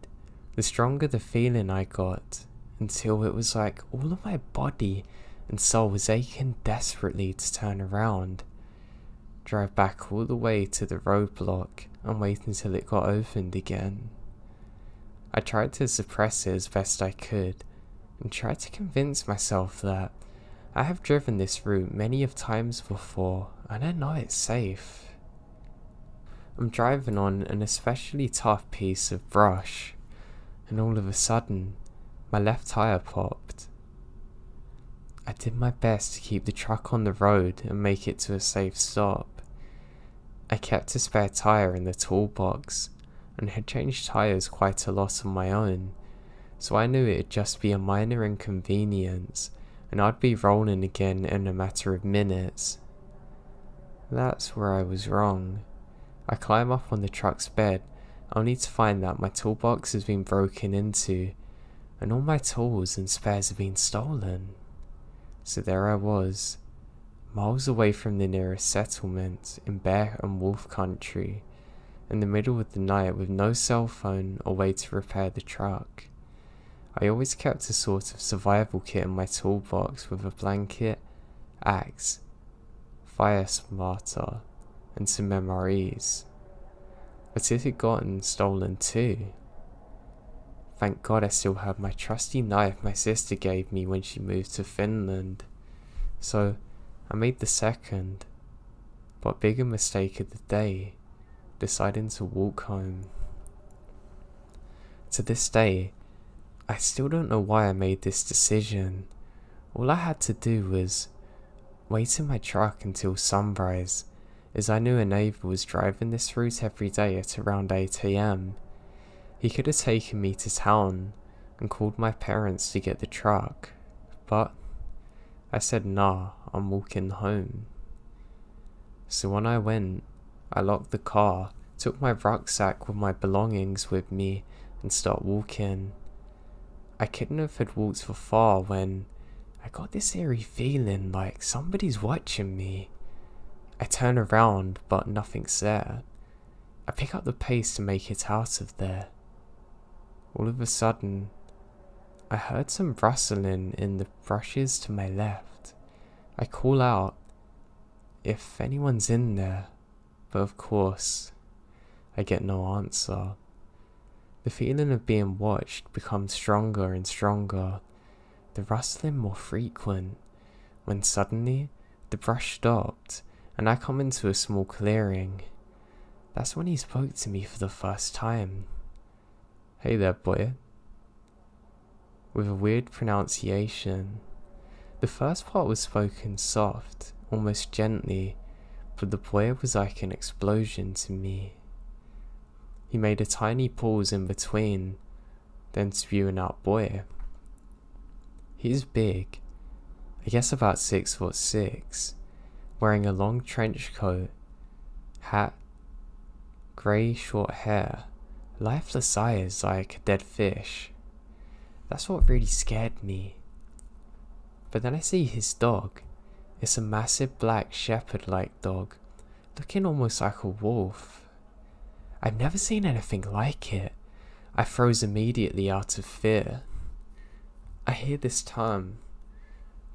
the stronger the feeling I got, until it was like all of my body and soul was aching desperately to turn around, drive back all the way to the roadblock and wait until it got opened again. I tried to suppress it as best I could, and tried to convince myself that I have driven this route many of times before and I know it's safe. I'm driving on an especially tough piece of brush, and all of a sudden, my left tire popped. I did my best to keep the truck on the road and make it to a safe stop. I kept a spare tire in the toolbox, and had changed tires quite a lot on my own, so I knew it'd just be a minor inconvenience, and I'd be rolling again in a matter of minutes. That's where I was wrong. I climb up on the truck's bed, only to find that my toolbox has been broken into, and all my tools and spares have been stolen. So there I was, miles away from the nearest settlement in bear and wolf country, in the middle of the night with no cell phone or way to repair the truck. I always kept a sort of survival kit in my toolbox with a blanket, axe, fire starter, and some MREs. But it had gotten stolen too. Thank God I still had my trusty knife my sister gave me when she moved to Finland. So I made the second, but bigger mistake of the day, deciding to walk home. To this day, I still don't know why I made this decision. All I had to do was wait in my truck until sunrise, as I knew a neighbour was driving this route every day at around 8 AM. He could have taken me to town and called my parents to get the truck, but I said nah, I'm walking home. So when I went, I locked the car, took my rucksack with my belongings with me, and started walking. I couldn't have had walked for far when I got this eerie feeling like somebody's watching me. I turn around, but nothing's there. I pick up the pace to make it out of there. All of a sudden, I heard some rustling in the bushes to my left. I call out if anyone's in there, but of course, I get no answer. The feeling of being watched becomes stronger and stronger, the rustling more frequent, when suddenly the brush stopped and I come into a small clearing. That's when he spoke to me for the first time. "Hey there, boy," with a weird pronunciation. The first part was spoken soft, almost gently, but the boy was like an explosion to me. He made a tiny pause in between, then spewing out boy. He's big, I guess about 6'6", wearing a long trench coat, hat, grey short hair, lifeless eyes like a dead fish. That's what really scared me. But then I see his dog. It's a massive black shepherd-like dog, looking almost like a wolf. I've never seen anything like it. I froze immediately out of fear. I hear this term,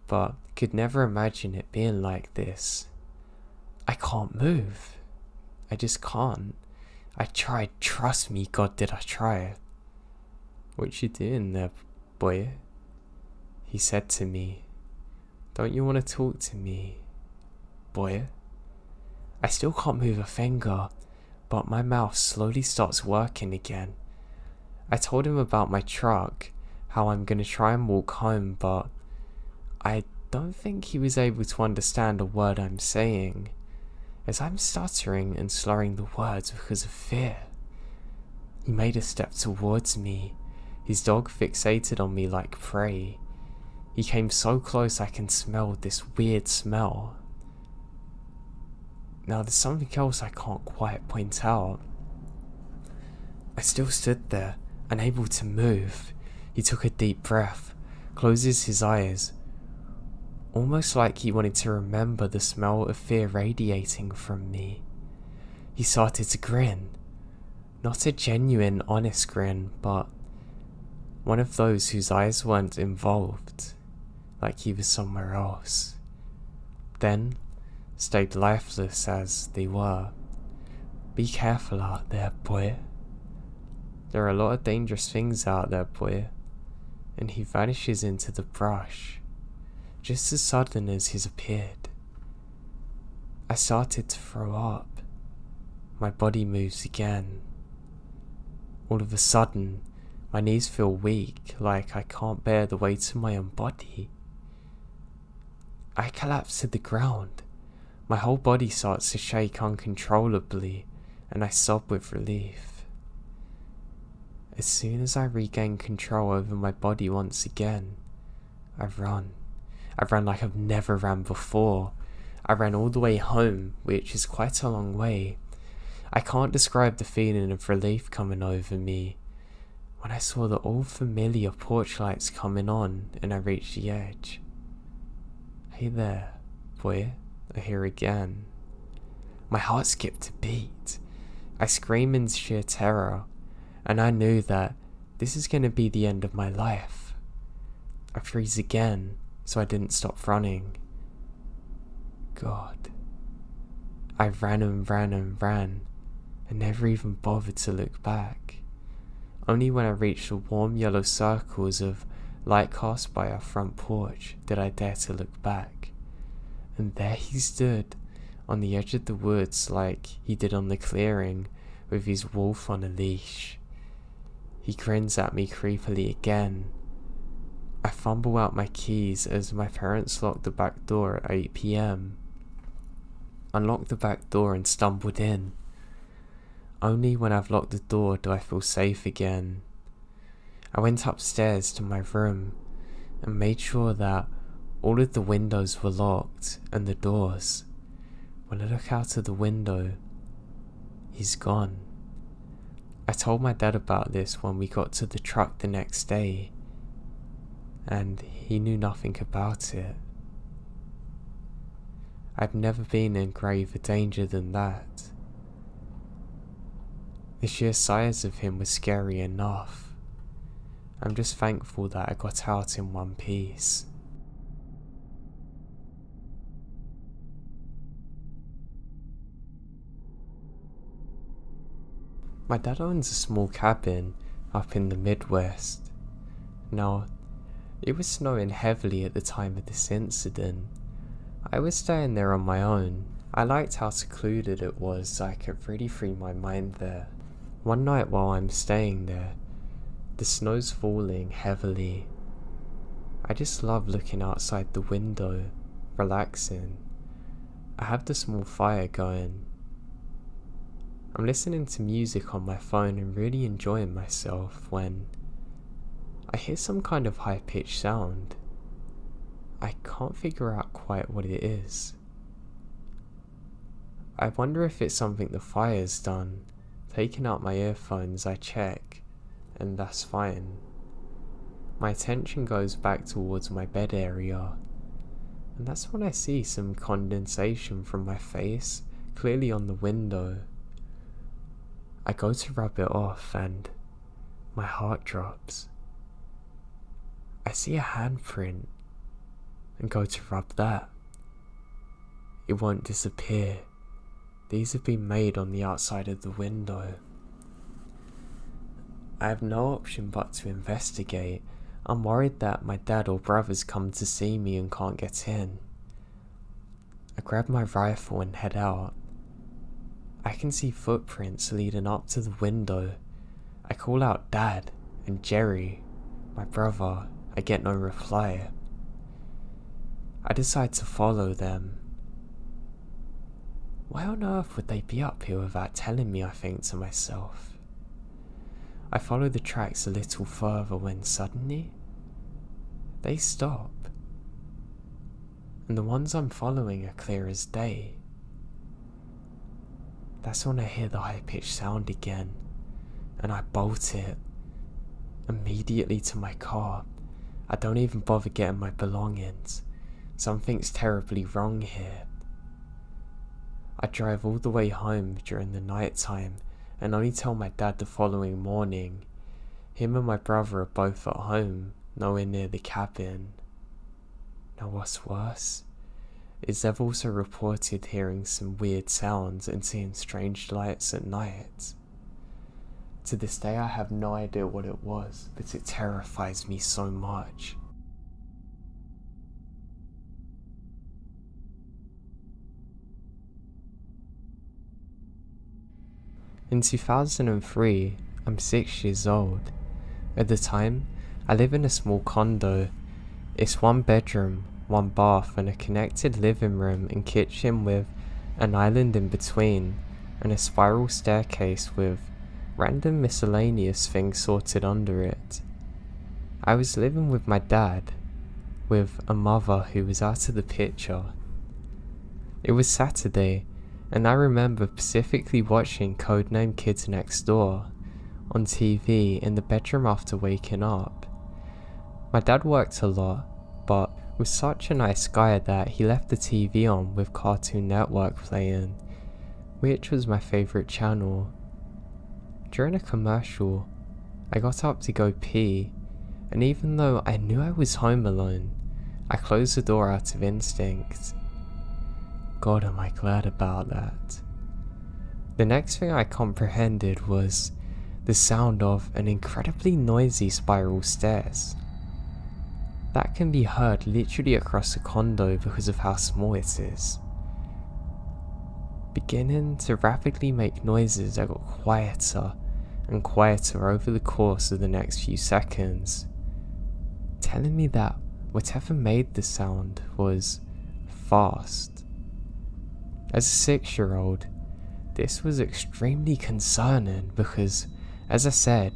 but could never imagine it being like this. I can't move. I just can't. I tried, trust me, God did I try. "What you doing there, boy?" he said to me. "Don't you want to talk to me, boy?" I still can't move a finger, but my mouth slowly starts working again. I told him about my truck, how I'm gonna try and walk home, but I don't think he was able to understand a word I'm saying, as I'm stuttering and slurring the words because of fear. He made a step towards me, his dog fixated on me like prey. He came so close I can smell this weird smell. Now there's something else I can't quite point out. I still stood there, unable to move. He took a deep breath, closes his eyes. almost like he wanted to remember the smell of fear radiating from me. He started to grin. Not a genuine, honest grin, but one of those whose eyes weren't involved, like he was somewhere else. Then, stayed lifeless as they were. Be careful out there, boy. There are a lot of dangerous things out there, boy. And he vanishes into the brush, just as sudden as he's appeared. I started to throw up. My body moves again. All of a sudden, my knees feel weak, like I can't bear the weight of my own body. I collapse to the ground. My whole body starts to shake uncontrollably, and I sob with relief. As soon as I regain control over my body once again, I run. I ran like I've never ran before. I ran all the way home, which is quite a long way. I can't describe the feeling of relief coming over me when I saw the old familiar porch lights coming on and I reached the edge. Hey there, boy, I hear again. My heart skipped a beat. I scream in sheer terror, and I knew that this is going to be the end of my life. I freeze again, so I didn't stop running. God. I ran and ran and ran, and never even bothered to look back. Only when I reached the warm yellow circles of light cast by our front porch did I dare to look back. And there he stood, on the edge of the woods like he did on the clearing, with his wolf on a leash. He grins at me creepily again. I fumble out my keys as my parents locked the back door at 8 PM. Unlocked the back door and stumbled in. Only when I've locked the door do I feel safe again. I went upstairs to my room and made sure that all of the windows were locked and the doors. When I look out of the window, he's gone. I told my dad about this when we got to the truck the next day, and he knew nothing about it. I've never been in graver danger than that. The sheer size of him was scary enough. I'm just thankful that I got out in one piece. My dad owns a small cabin up in the Midwest. Now, it was snowing heavily at the time of this incident. I was staying there on my own. I liked how secluded it was, so I could really free my mind there. One night while I'm staying there, the snow's falling heavily. I just love looking outside the window, relaxing. I have the small fire going. I'm listening to music on my phone and really enjoying myself when I hear some kind of high-pitched sound. I can't figure out quite what it is. I wonder if it's something the fire's done. Taking out my earphones, I check, and that's fine. My attention goes back towards my bed area, and that's when I see some condensation from my face clearly on the window. I go to rub it off and my heart drops. I see a handprint and go to rub that. It won't disappear. These have been made on the outside of the window. I have no option but to investigate. I'm worried that my dad or brothers come to see me and can't get in. I grab my rifle and head out. I can see footprints leading up to the window. I call out Dad and Jerry, my brother. I get no reply. I decide to follow them. Why on earth would they be up here without telling me, I think to myself. I follow the tracks a little further when suddenly they stop. And the ones I'm following are clear as day. That's when I hear the high-pitched sound again, and I bolt it immediately to my car. I don't even bother getting my belongings. Something's terribly wrong here. I drive all the way home during the night time and only tell my dad the following morning. Him and my brother are both at home, nowhere near the cabin. Now what's worse is they've also reported hearing some weird sounds and seeing strange lights at night. To this day I have no idea what it was, but it terrifies me so much. In 2003, I'm 6 years old. At the time, I live in a small condo. It's 1 bedroom, 1 bath and a connected living room and kitchen with an island in between and a spiral staircase with random miscellaneous things sorted under it. I was living with my dad, with a mother who was out of the picture. It was Saturday, and I remember specifically watching Codename Kids Next Door on TV in the bedroom after waking up. My dad worked a lot, but was such a nice guy that he left the TV on with Cartoon Network playing, which was my favourite channel. During a commercial, I got up to go pee, and even though I knew I was home alone, I closed the door out of instinct. God, am I glad about that. The next thing I comprehended was the sound of an incredibly noisy spiral stairs. That can be heard literally across the condo because of how small it is. Beginning to rapidly make noises that got quieter and quieter over the course of the next few seconds, telling me that whatever made the sound was fast. As a 6-year-old, this was extremely concerning because, as I said,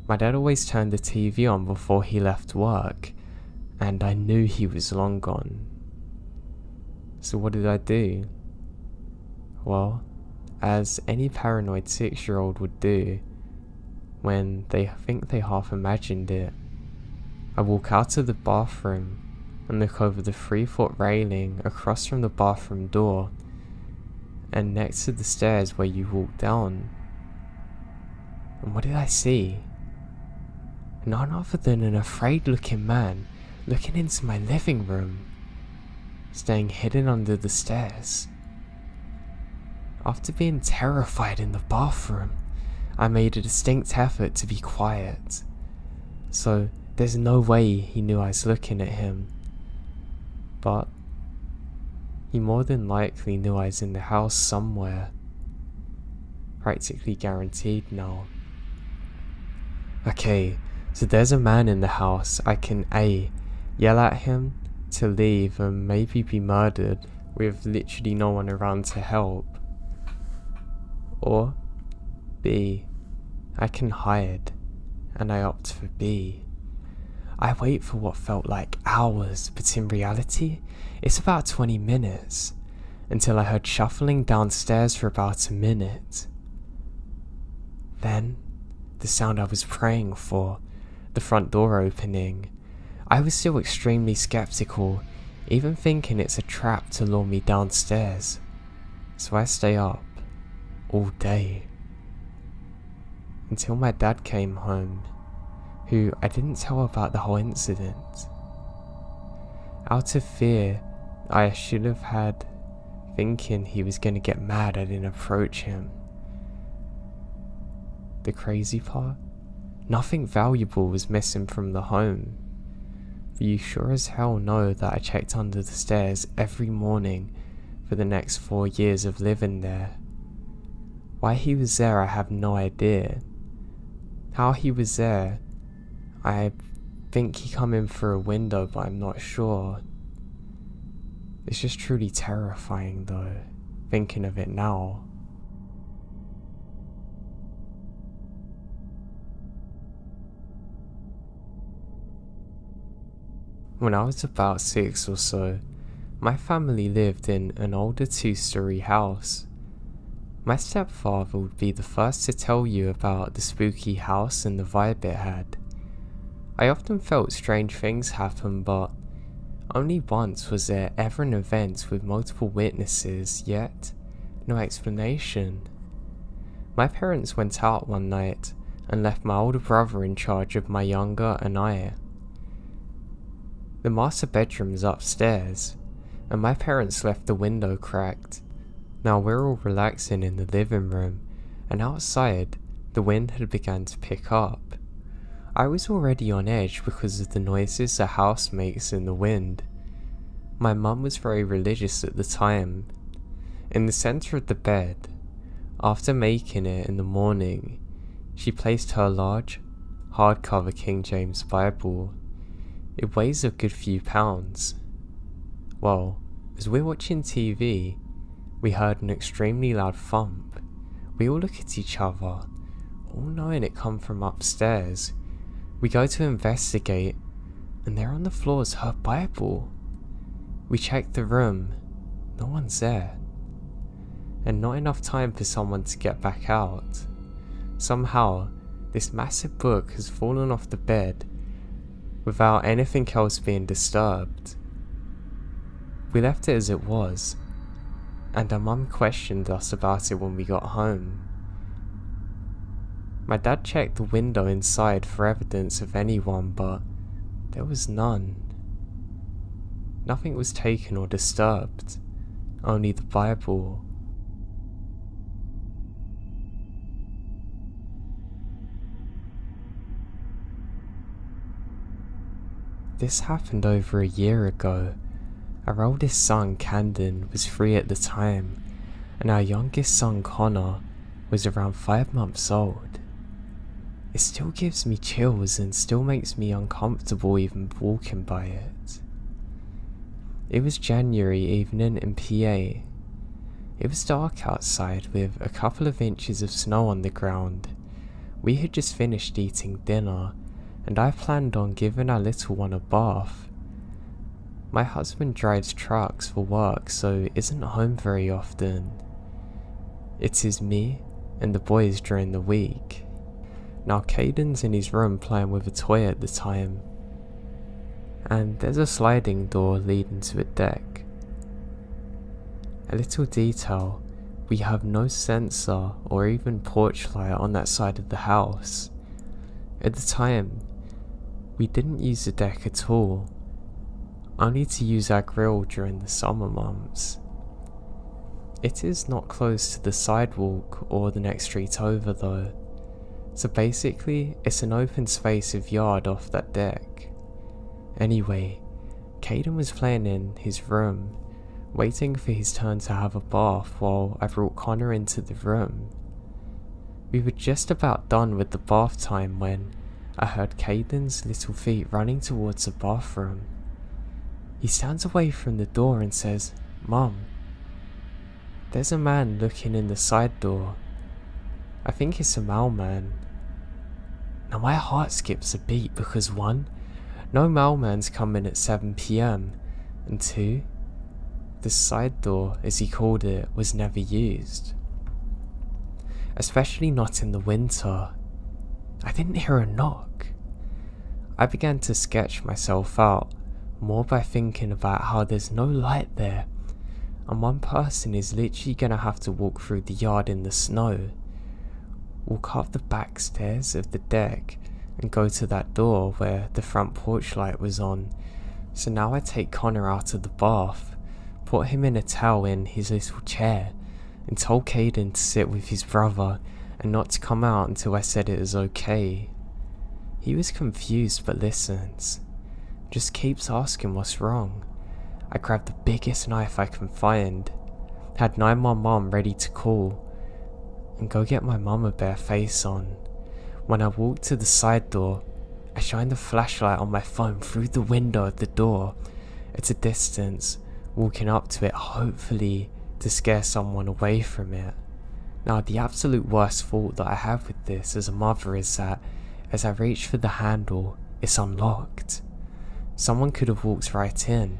my dad always turned the TV on before he left work, and I knew he was long gone. So what did I do? Well, as any paranoid 6-year-old would do, when they think they half imagined it, I walk out of the bathroom and look over the 3-foot railing across from the bathroom door and next to the stairs where you walk down. And what did I see? None other than an afraid looking man looking into my living room, staying hidden under the stairs. After being terrified in the bathroom, I made a distinct effort to be quiet, so there's no way he knew I was looking at him. But he more than likely knew I was in the house somewhere. Practically guaranteed now. Okay, so there's a man in the house. I can A, yell at him to leave and maybe be murdered with literally no one around to help. Or B, I can hide, and I opt for B. I wait for what felt like hours, but in reality, it's about 20 minutes, until I heard shuffling downstairs for about a minute. Then, the sound I was praying for, the front door opening. I was still extremely skeptical, even thinking it's a trap to lure me downstairs. So I stay up, all day. Until my dad came home, who I didn't tell about the whole incident. Out of fear, I should have had, thinking he was going to get mad I didn't approach him. The crazy part? Nothing valuable was missing from the home. But you sure as hell know that I checked under the stairs every morning for the next 4 years of living there. Why he was there I have no idea. How he was there, I think he come in through a window, but I'm not sure. It's just truly terrifying though, thinking of it now. When I was about 6 or so, my family lived in an older 2-story house. My stepfather would be the first to tell you about the spooky house and the vibe it had. I often felt strange things happen, but Only once was there ever an event with multiple witnesses, yet no explanation. My parents went out one night and left my older brother in charge of my younger and I. The master bedroom is upstairs, and my parents left the window cracked. Now we're all relaxing in the living room, and outside the wind had begun to pick up. I was already on edge because of the noises the house makes in the wind. My mum was very religious at the time. In the centre of the bed, after making it in the morning, she placed her large, hardcover King James Bible. It weighs a good few pounds. Well, as we're watching TV, we heard an extremely loud thump. We all look at each other, all knowing it come from upstairs. We go to investigate, and there on the floor is her Bible. We check the room, no one's there. And not enough time for someone to get back out. Somehow, this massive book has fallen off the bed without anything else being disturbed. We left it as it was, and our mum questioned us about it when we got home. My dad checked the window inside for evidence of anyone, but there was none. Nothing was taken or disturbed, only the Bible. This happened over a year ago. Our oldest son, Camden, was 3 at the time, and our youngest son, Connor, was around 5 months old. It still gives me chills and still makes me uncomfortable even walking by it. It was January evening in PA. It was dark outside with a couple of inches of snow on the ground. We had just finished eating dinner, and I planned on giving our little one a bath. My husband drives trucks for work, so isn't home very often. It is me and the boys during the week. Now Caden's in his room playing with a toy at the time, and there's a sliding door leading to a deck. A little detail, we have no sensor or even porch light on that side of the house. At the time, we didn't use the deck at all, only to use our grill during the summer months. It is not close to the sidewalk or the next street over though, so basically it's an open space of yard off that deck. Anyway, Caden was playing in his room, waiting for his turn to have a bath while I brought Connor into the room. We were just about done with the bath time when I heard Caden's little feet running towards the bathroom. He stands away from the door and says, "Mum, there's a man looking in the side door. I think it's a mailman." Now my heart skips a beat because 1, no mailman's coming at 7 PM, and 2, the side door, as he called it, was never used. Especially not in the winter. I didn't hear a knock. I began to sketch myself out, more by thinking about how there's no light there, and one person is literally gonna have to walk through the yard in the snow, walk up the back stairs of the deck, and go to that door where the front porch light was on. So now I take Connor out of the bath, put him in a towel in his little chair, and told Caden to sit with his brother and not to come out until I said it was okay. He was confused but listens, just keeps asking what's wrong. I grabbed the biggest knife I can find, had 911 ready to call, and go get my mum a bare face on. When I walked to the side door, I shined the flashlight on my phone through the window of the door at a distance, walking up to it hopefully to scare someone away from it. Now the absolute worst fault that I have with this as a mother is that as I reach for the handle, it's unlocked. Someone could have walked right in.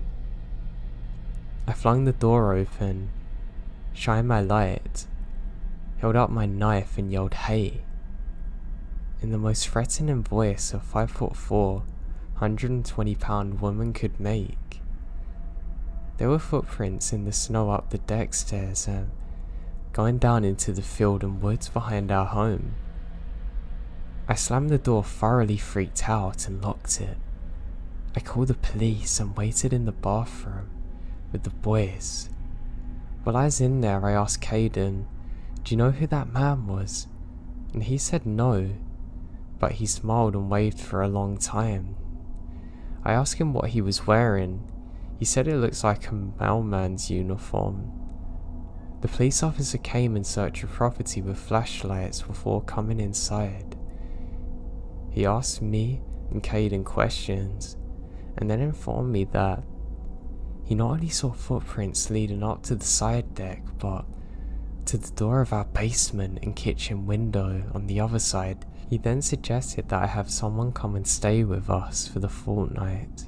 I flung the door open, shined my light, held up my knife and yelled "Hey!" in the most threatening voice a 5'4", 120-pound woman could make. There were footprints in the snow up the deck stairs and going down into the field and woods behind our home. I slammed the door, thoroughly freaked out, and locked it. I called the police and waited in the bathroom with the boys. While I was in there, I asked Caden, "Do you know who that man was?" And he said no, but he smiled and waved for a long time. I asked him what he was wearing. He said it looks like a mailman's uniform. The police officer came in search of property with flashlights before coming inside. He asked me and Caden questions, and then informed me that he not only saw footprints leading up to the side deck, but to the door of our basement and kitchen window on the other side. He then suggested that I have someone come and stay with us for the fortnight,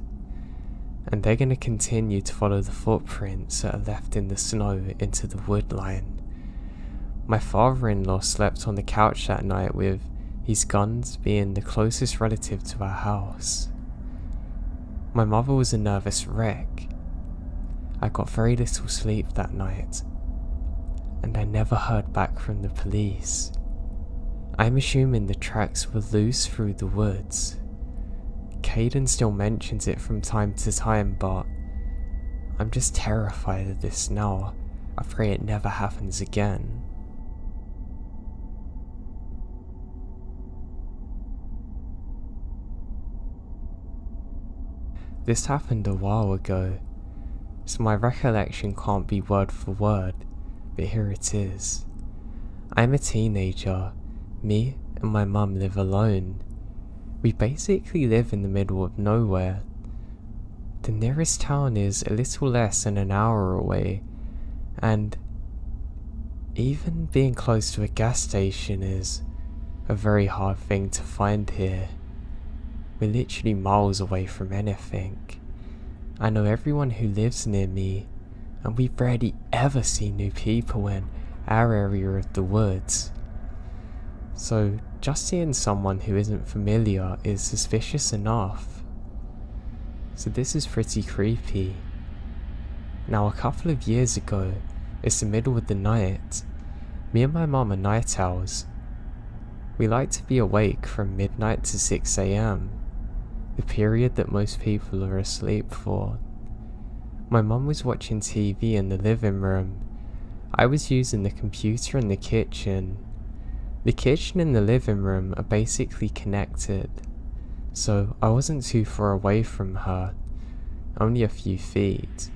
and they're going to continue to follow the footprints that are left in the snow into the wood line. My father-in-law slept on the couch that night, with his guns being the closest relative to our house. My mother was a nervous wreck. I got very little sleep that night, and I never heard back from the police. I'm assuming the tracks were loose through the woods. Caden still mentions it from time to time, but I'm just terrified of this now. I pray it never happens again. This happened a while ago, so my recollection can't be word for word, but here it is. I'm a teenager. Me and my mum live alone. We basically live in the middle of nowhere. The nearest town is a little less than an hour away, and even being close to a gas station is a very hard thing to find here. We're literally miles away from anything. I know everyone who lives near me, and we rarely ever see new people in our area of the woods. So just seeing someone who isn't familiar is suspicious enough. So this is pretty creepy. Now, a couple of years ago, it's the middle of the night. Me and my mum are night owls. We like to be awake from midnight to 6 AM, the period that most people are asleep for. My mum was watching TV in the living room. I was using the computer in the kitchen. The kitchen and the living room are basically connected, so I wasn't too far away from her, only a few feet.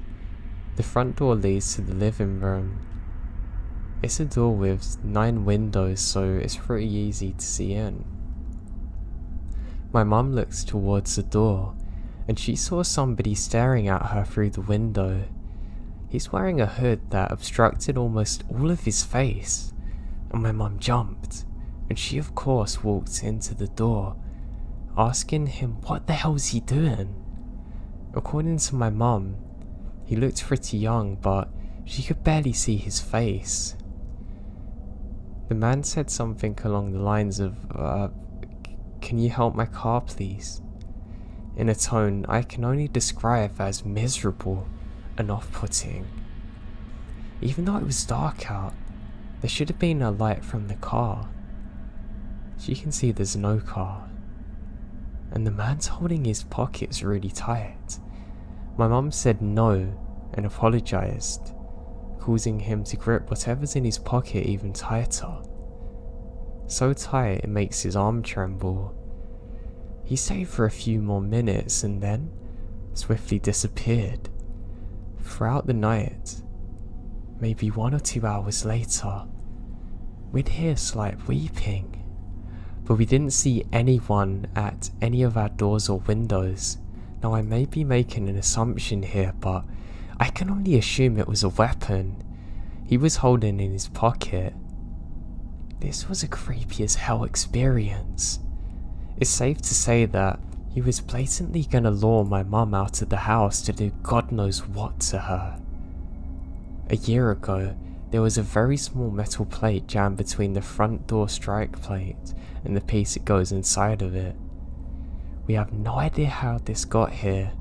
The front door leads to the living room. It's a door with 9 windows, so it's pretty easy to see in. My mum looks towards the door, and she saw somebody staring at her through the window. He's wearing a hood that obstructed almost all of his face, and my mum jumped, and she of course walked into the door, asking him what the hell's he doing. According to my mum, he looked pretty young, but she could barely see his face. The man said something along the lines of, "Can you help my car, please?" in a tone I can only describe as miserable and off-putting. Even though it was dark out, there should have been a light from the car. As you can see, there's no car, and the man's holding his pockets really tight. My mum said no and apologised, causing him to grip whatever's in his pocket even tighter. So tight it makes his arm tremble. He stayed for a few more minutes and then swiftly disappeared. Throughout the night, maybe 1 or 2 hours later, we'd hear slight weeping, but we didn't see anyone at any of our doors or windows. Now, I may be making an assumption here, but I can only assume it was a weapon he was holding in his pocket. This was a creepy as hell experience. It's safe to say that he was blatantly gonna lure my mum out of the house to do God knows what to her. A year ago, there was a very small metal plate jammed between the front door strike plate and the piece that goes inside of it. We have no idea how this got here,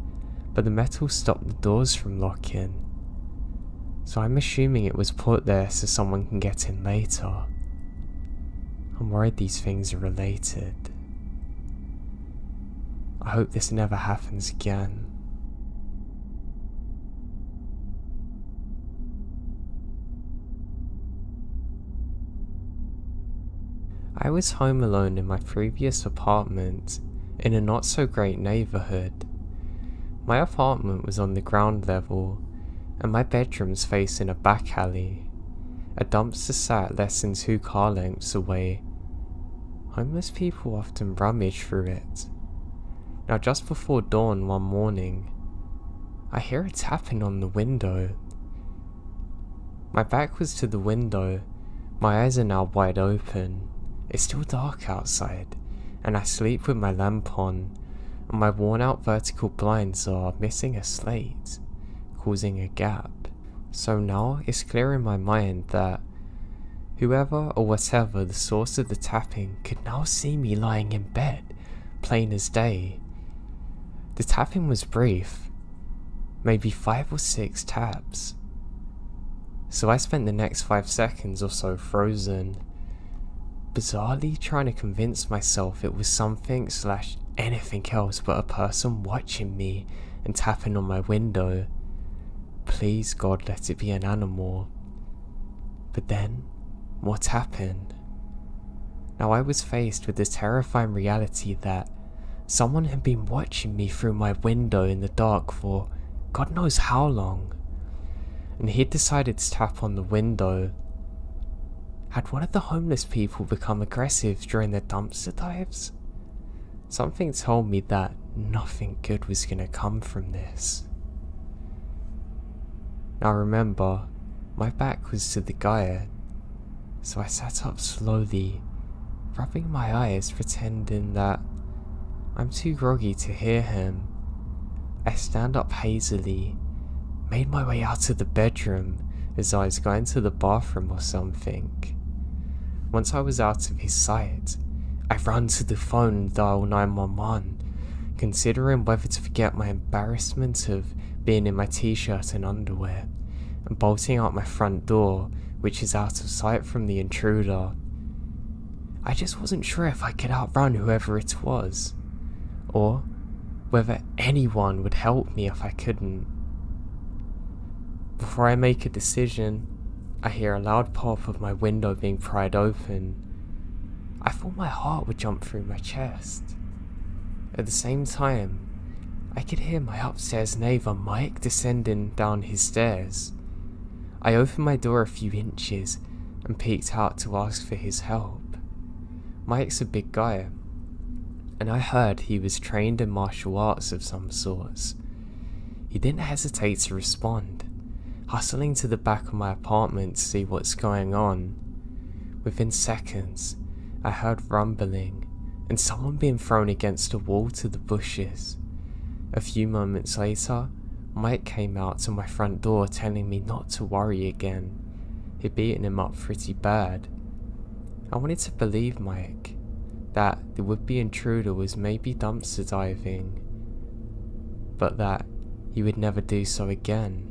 but the metal stopped the doors from locking. so I'm assuming it was put there so someone can get in later. I'm worried these things are related. I hope this never happens again. I was home alone in my previous apartment in a not so great neighbourhood. My apartment was on the ground level and my bedroom's facing a back alley. A dumpster sat less than 2 car lengths away. Homeless people often rummage through it. Now just before dawn one morning, I hear a tapping on the window. My back was to the window, my eyes are now wide open. It's still dark outside, and I sleep with my lamp on, and my worn out vertical blinds are missing a slate, causing a gap. So now it's clear in my mind that whoever or whatever the source of the tapping could now see me lying in bed, plain as day. The tapping was brief, maybe 5 or 6 taps. So I spent the next 5 seconds or so frozen, bizarrely trying to convince myself it was something / anything else but a person watching me and tapping on my window. Please God, let it be an animal. But then, more tapping. Now I was faced with the terrifying reality that someone had been watching me through my window in the dark for God knows how long, and he'd decided to tap on the window. Had one of the homeless people become aggressive during their dumpster dives? Something told me that nothing good was going to come from this. Now remember, my back was to the guy, so I sat up slowly, rubbing my eyes, pretending that I'm too groggy to hear him. I stand up hazily, made my way out of the bedroom as I was going to the bathroom or something. Once I was out of his sight, I ran to the phone and dialed 911, considering whether to forget my embarrassment of being in my t-shirt and underwear, and bolting out my front door, which is out of sight from the intruder. I just wasn't sure if I could outrun whoever it was, or whether anyone would help me if I couldn't. Before I make a decision, I hear a loud pop of my window being pried open. I thought my heart would jump through my chest. At the same time, I could hear my upstairs neighbour Mike descending down his stairs. I opened my door a few inches and peeked out to ask for his help. Mike's a big guy, and I heard he was trained in martial arts of some sorts. He didn't hesitate to respond, hustling to the back of my apartment to see what's going on. Within seconds, I heard rumbling and someone being thrown against a wall to the bushes. A few moments later, Mike came out to my front door telling me not to worry again. He'd beaten him up pretty bad. I wanted to believe Mike, that the would-be intruder was maybe dumpster diving, but that he would never do so again.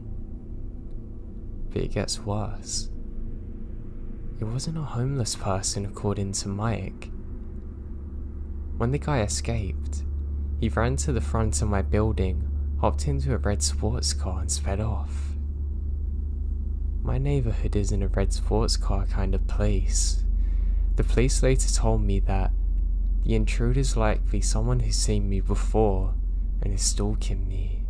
But it gets worse. It wasn't a homeless person according to Mike. When the guy escaped, he ran to the front of my building, hopped into a red sports car and sped off. My neighbourhood isn't a red sports car kind of place. The police later told me that the intruder's likely someone who's seen me before and is stalking me.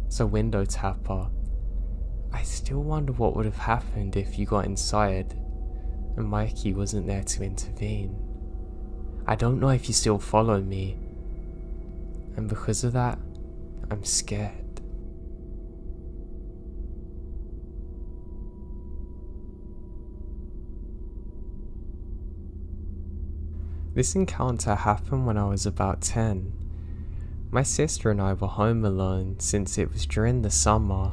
So window tapper, I still wonder what would have happened if you got inside and Mikey wasn't there to intervene. I don't know if you still follow me, and because of that, I'm scared. This encounter happened when I was about 10. My sister and I were home alone since it was during the summer.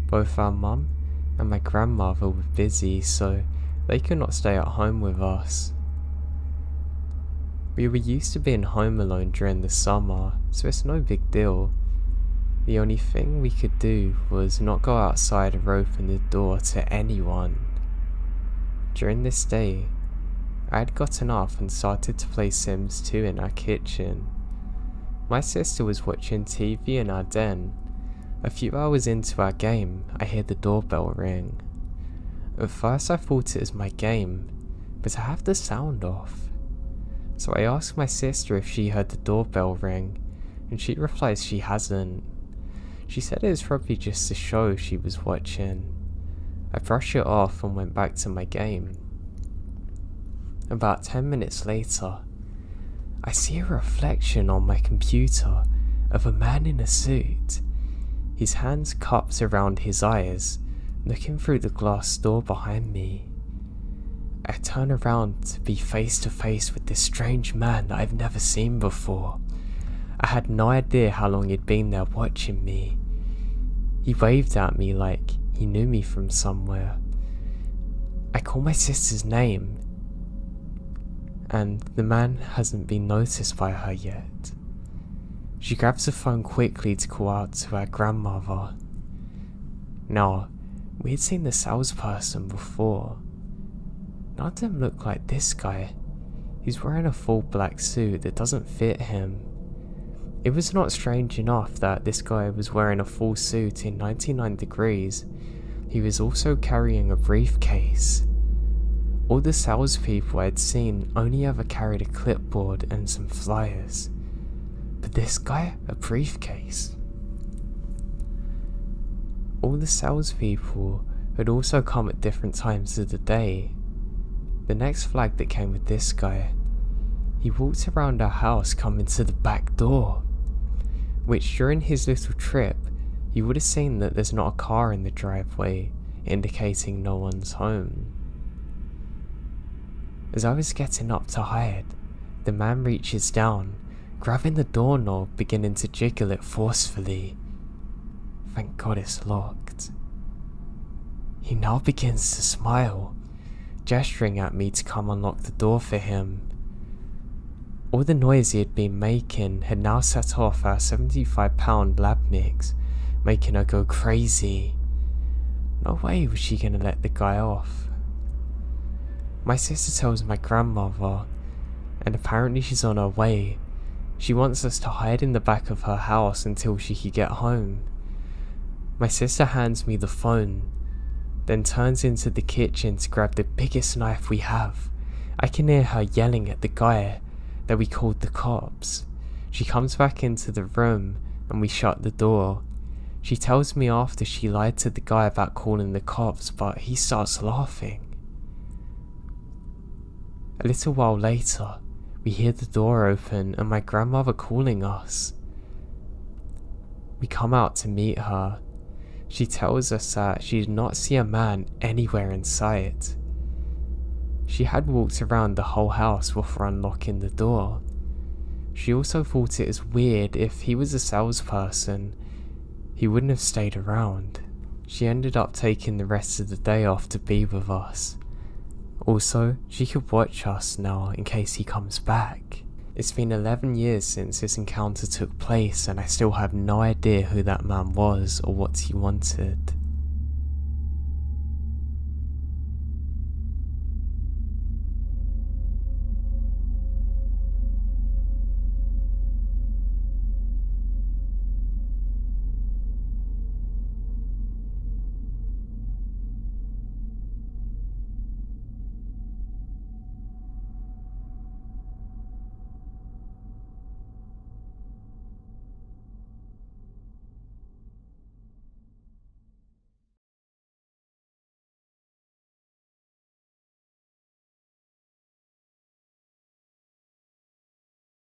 Both our mum and my grandmother were busy, so they could not stay at home with us. We were used to being home alone during the summer, so it's no big deal. The only thing we could do was not go outside or open the door to anyone. During this day, I had gotten up and started to play Sims 2 in our kitchen. My sister was watching TV in our den. A few hours into our game, I hear the doorbell ring. At first I thought it was my game, but I have the sound off. So I asked my sister if she heard the doorbell ring, and she replies she hasn't. She said it was probably just a show she was watching. I brushed it off and went back to my game. About 10 minutes later, I see a reflection on my computer of a man in a suit, his hands cupped around his eyes, looking through the glass door behind me. I turn around to be face to face with this strange man that I've never seen before. I had no idea how long he'd been there watching me. He waved at me like he knew me from somewhere. I call my sister's name, and the man hasn't been noticed by her yet. She grabs the phone quickly to call out to her grandmother. Now, we had seen the salesperson before. None of them look like this guy. He's wearing a full black suit that doesn't fit him. It was not strange enough that this guy was wearing a full suit in 99 degrees. He was also carrying a briefcase. All the salespeople I'd seen only ever carried a clipboard and some flyers. But this guy, a briefcase. All the salespeople had also come at different times of the day. The next flag that came with this guy, he walked around our house coming to the back door, which during his little trip, you would have seen that there's not a car in the driveway, indicating no one's home. As I was getting up to hide, the man reaches down, grabbing the doorknob, beginning to jiggle it forcefully. Thank God it's locked. He now begins to smile, gesturing at me to come unlock the door for him. All the noise he had been making had now set off our 75-pound lab mix, making her go crazy. No way was she gonna let the guy off. My sister tells my grandmother, and apparently she's on her way. She wants us to hide in the back of her house until she could get home. My sister hands me the phone, then turns into the kitchen to grab the biggest knife we have. I can hear her yelling at the guy that we called the cops. She comes back into the room and we shut the door. She tells me after she lied to the guy about calling the cops, but he starts laughing. A little while later, we hear the door open and my grandmother calling us. We come out to meet her. She tells us that she did not see a man anywhere in sight. She had walked around the whole house before unlocking the door. She also thought it was weird if he was a salesperson, he wouldn't have stayed around. She ended up taking the rest of the day off to be with us. Also, she could watch us now in case he comes back. It's been 11 years since this encounter took place and I still have no idea who that man was or what he wanted.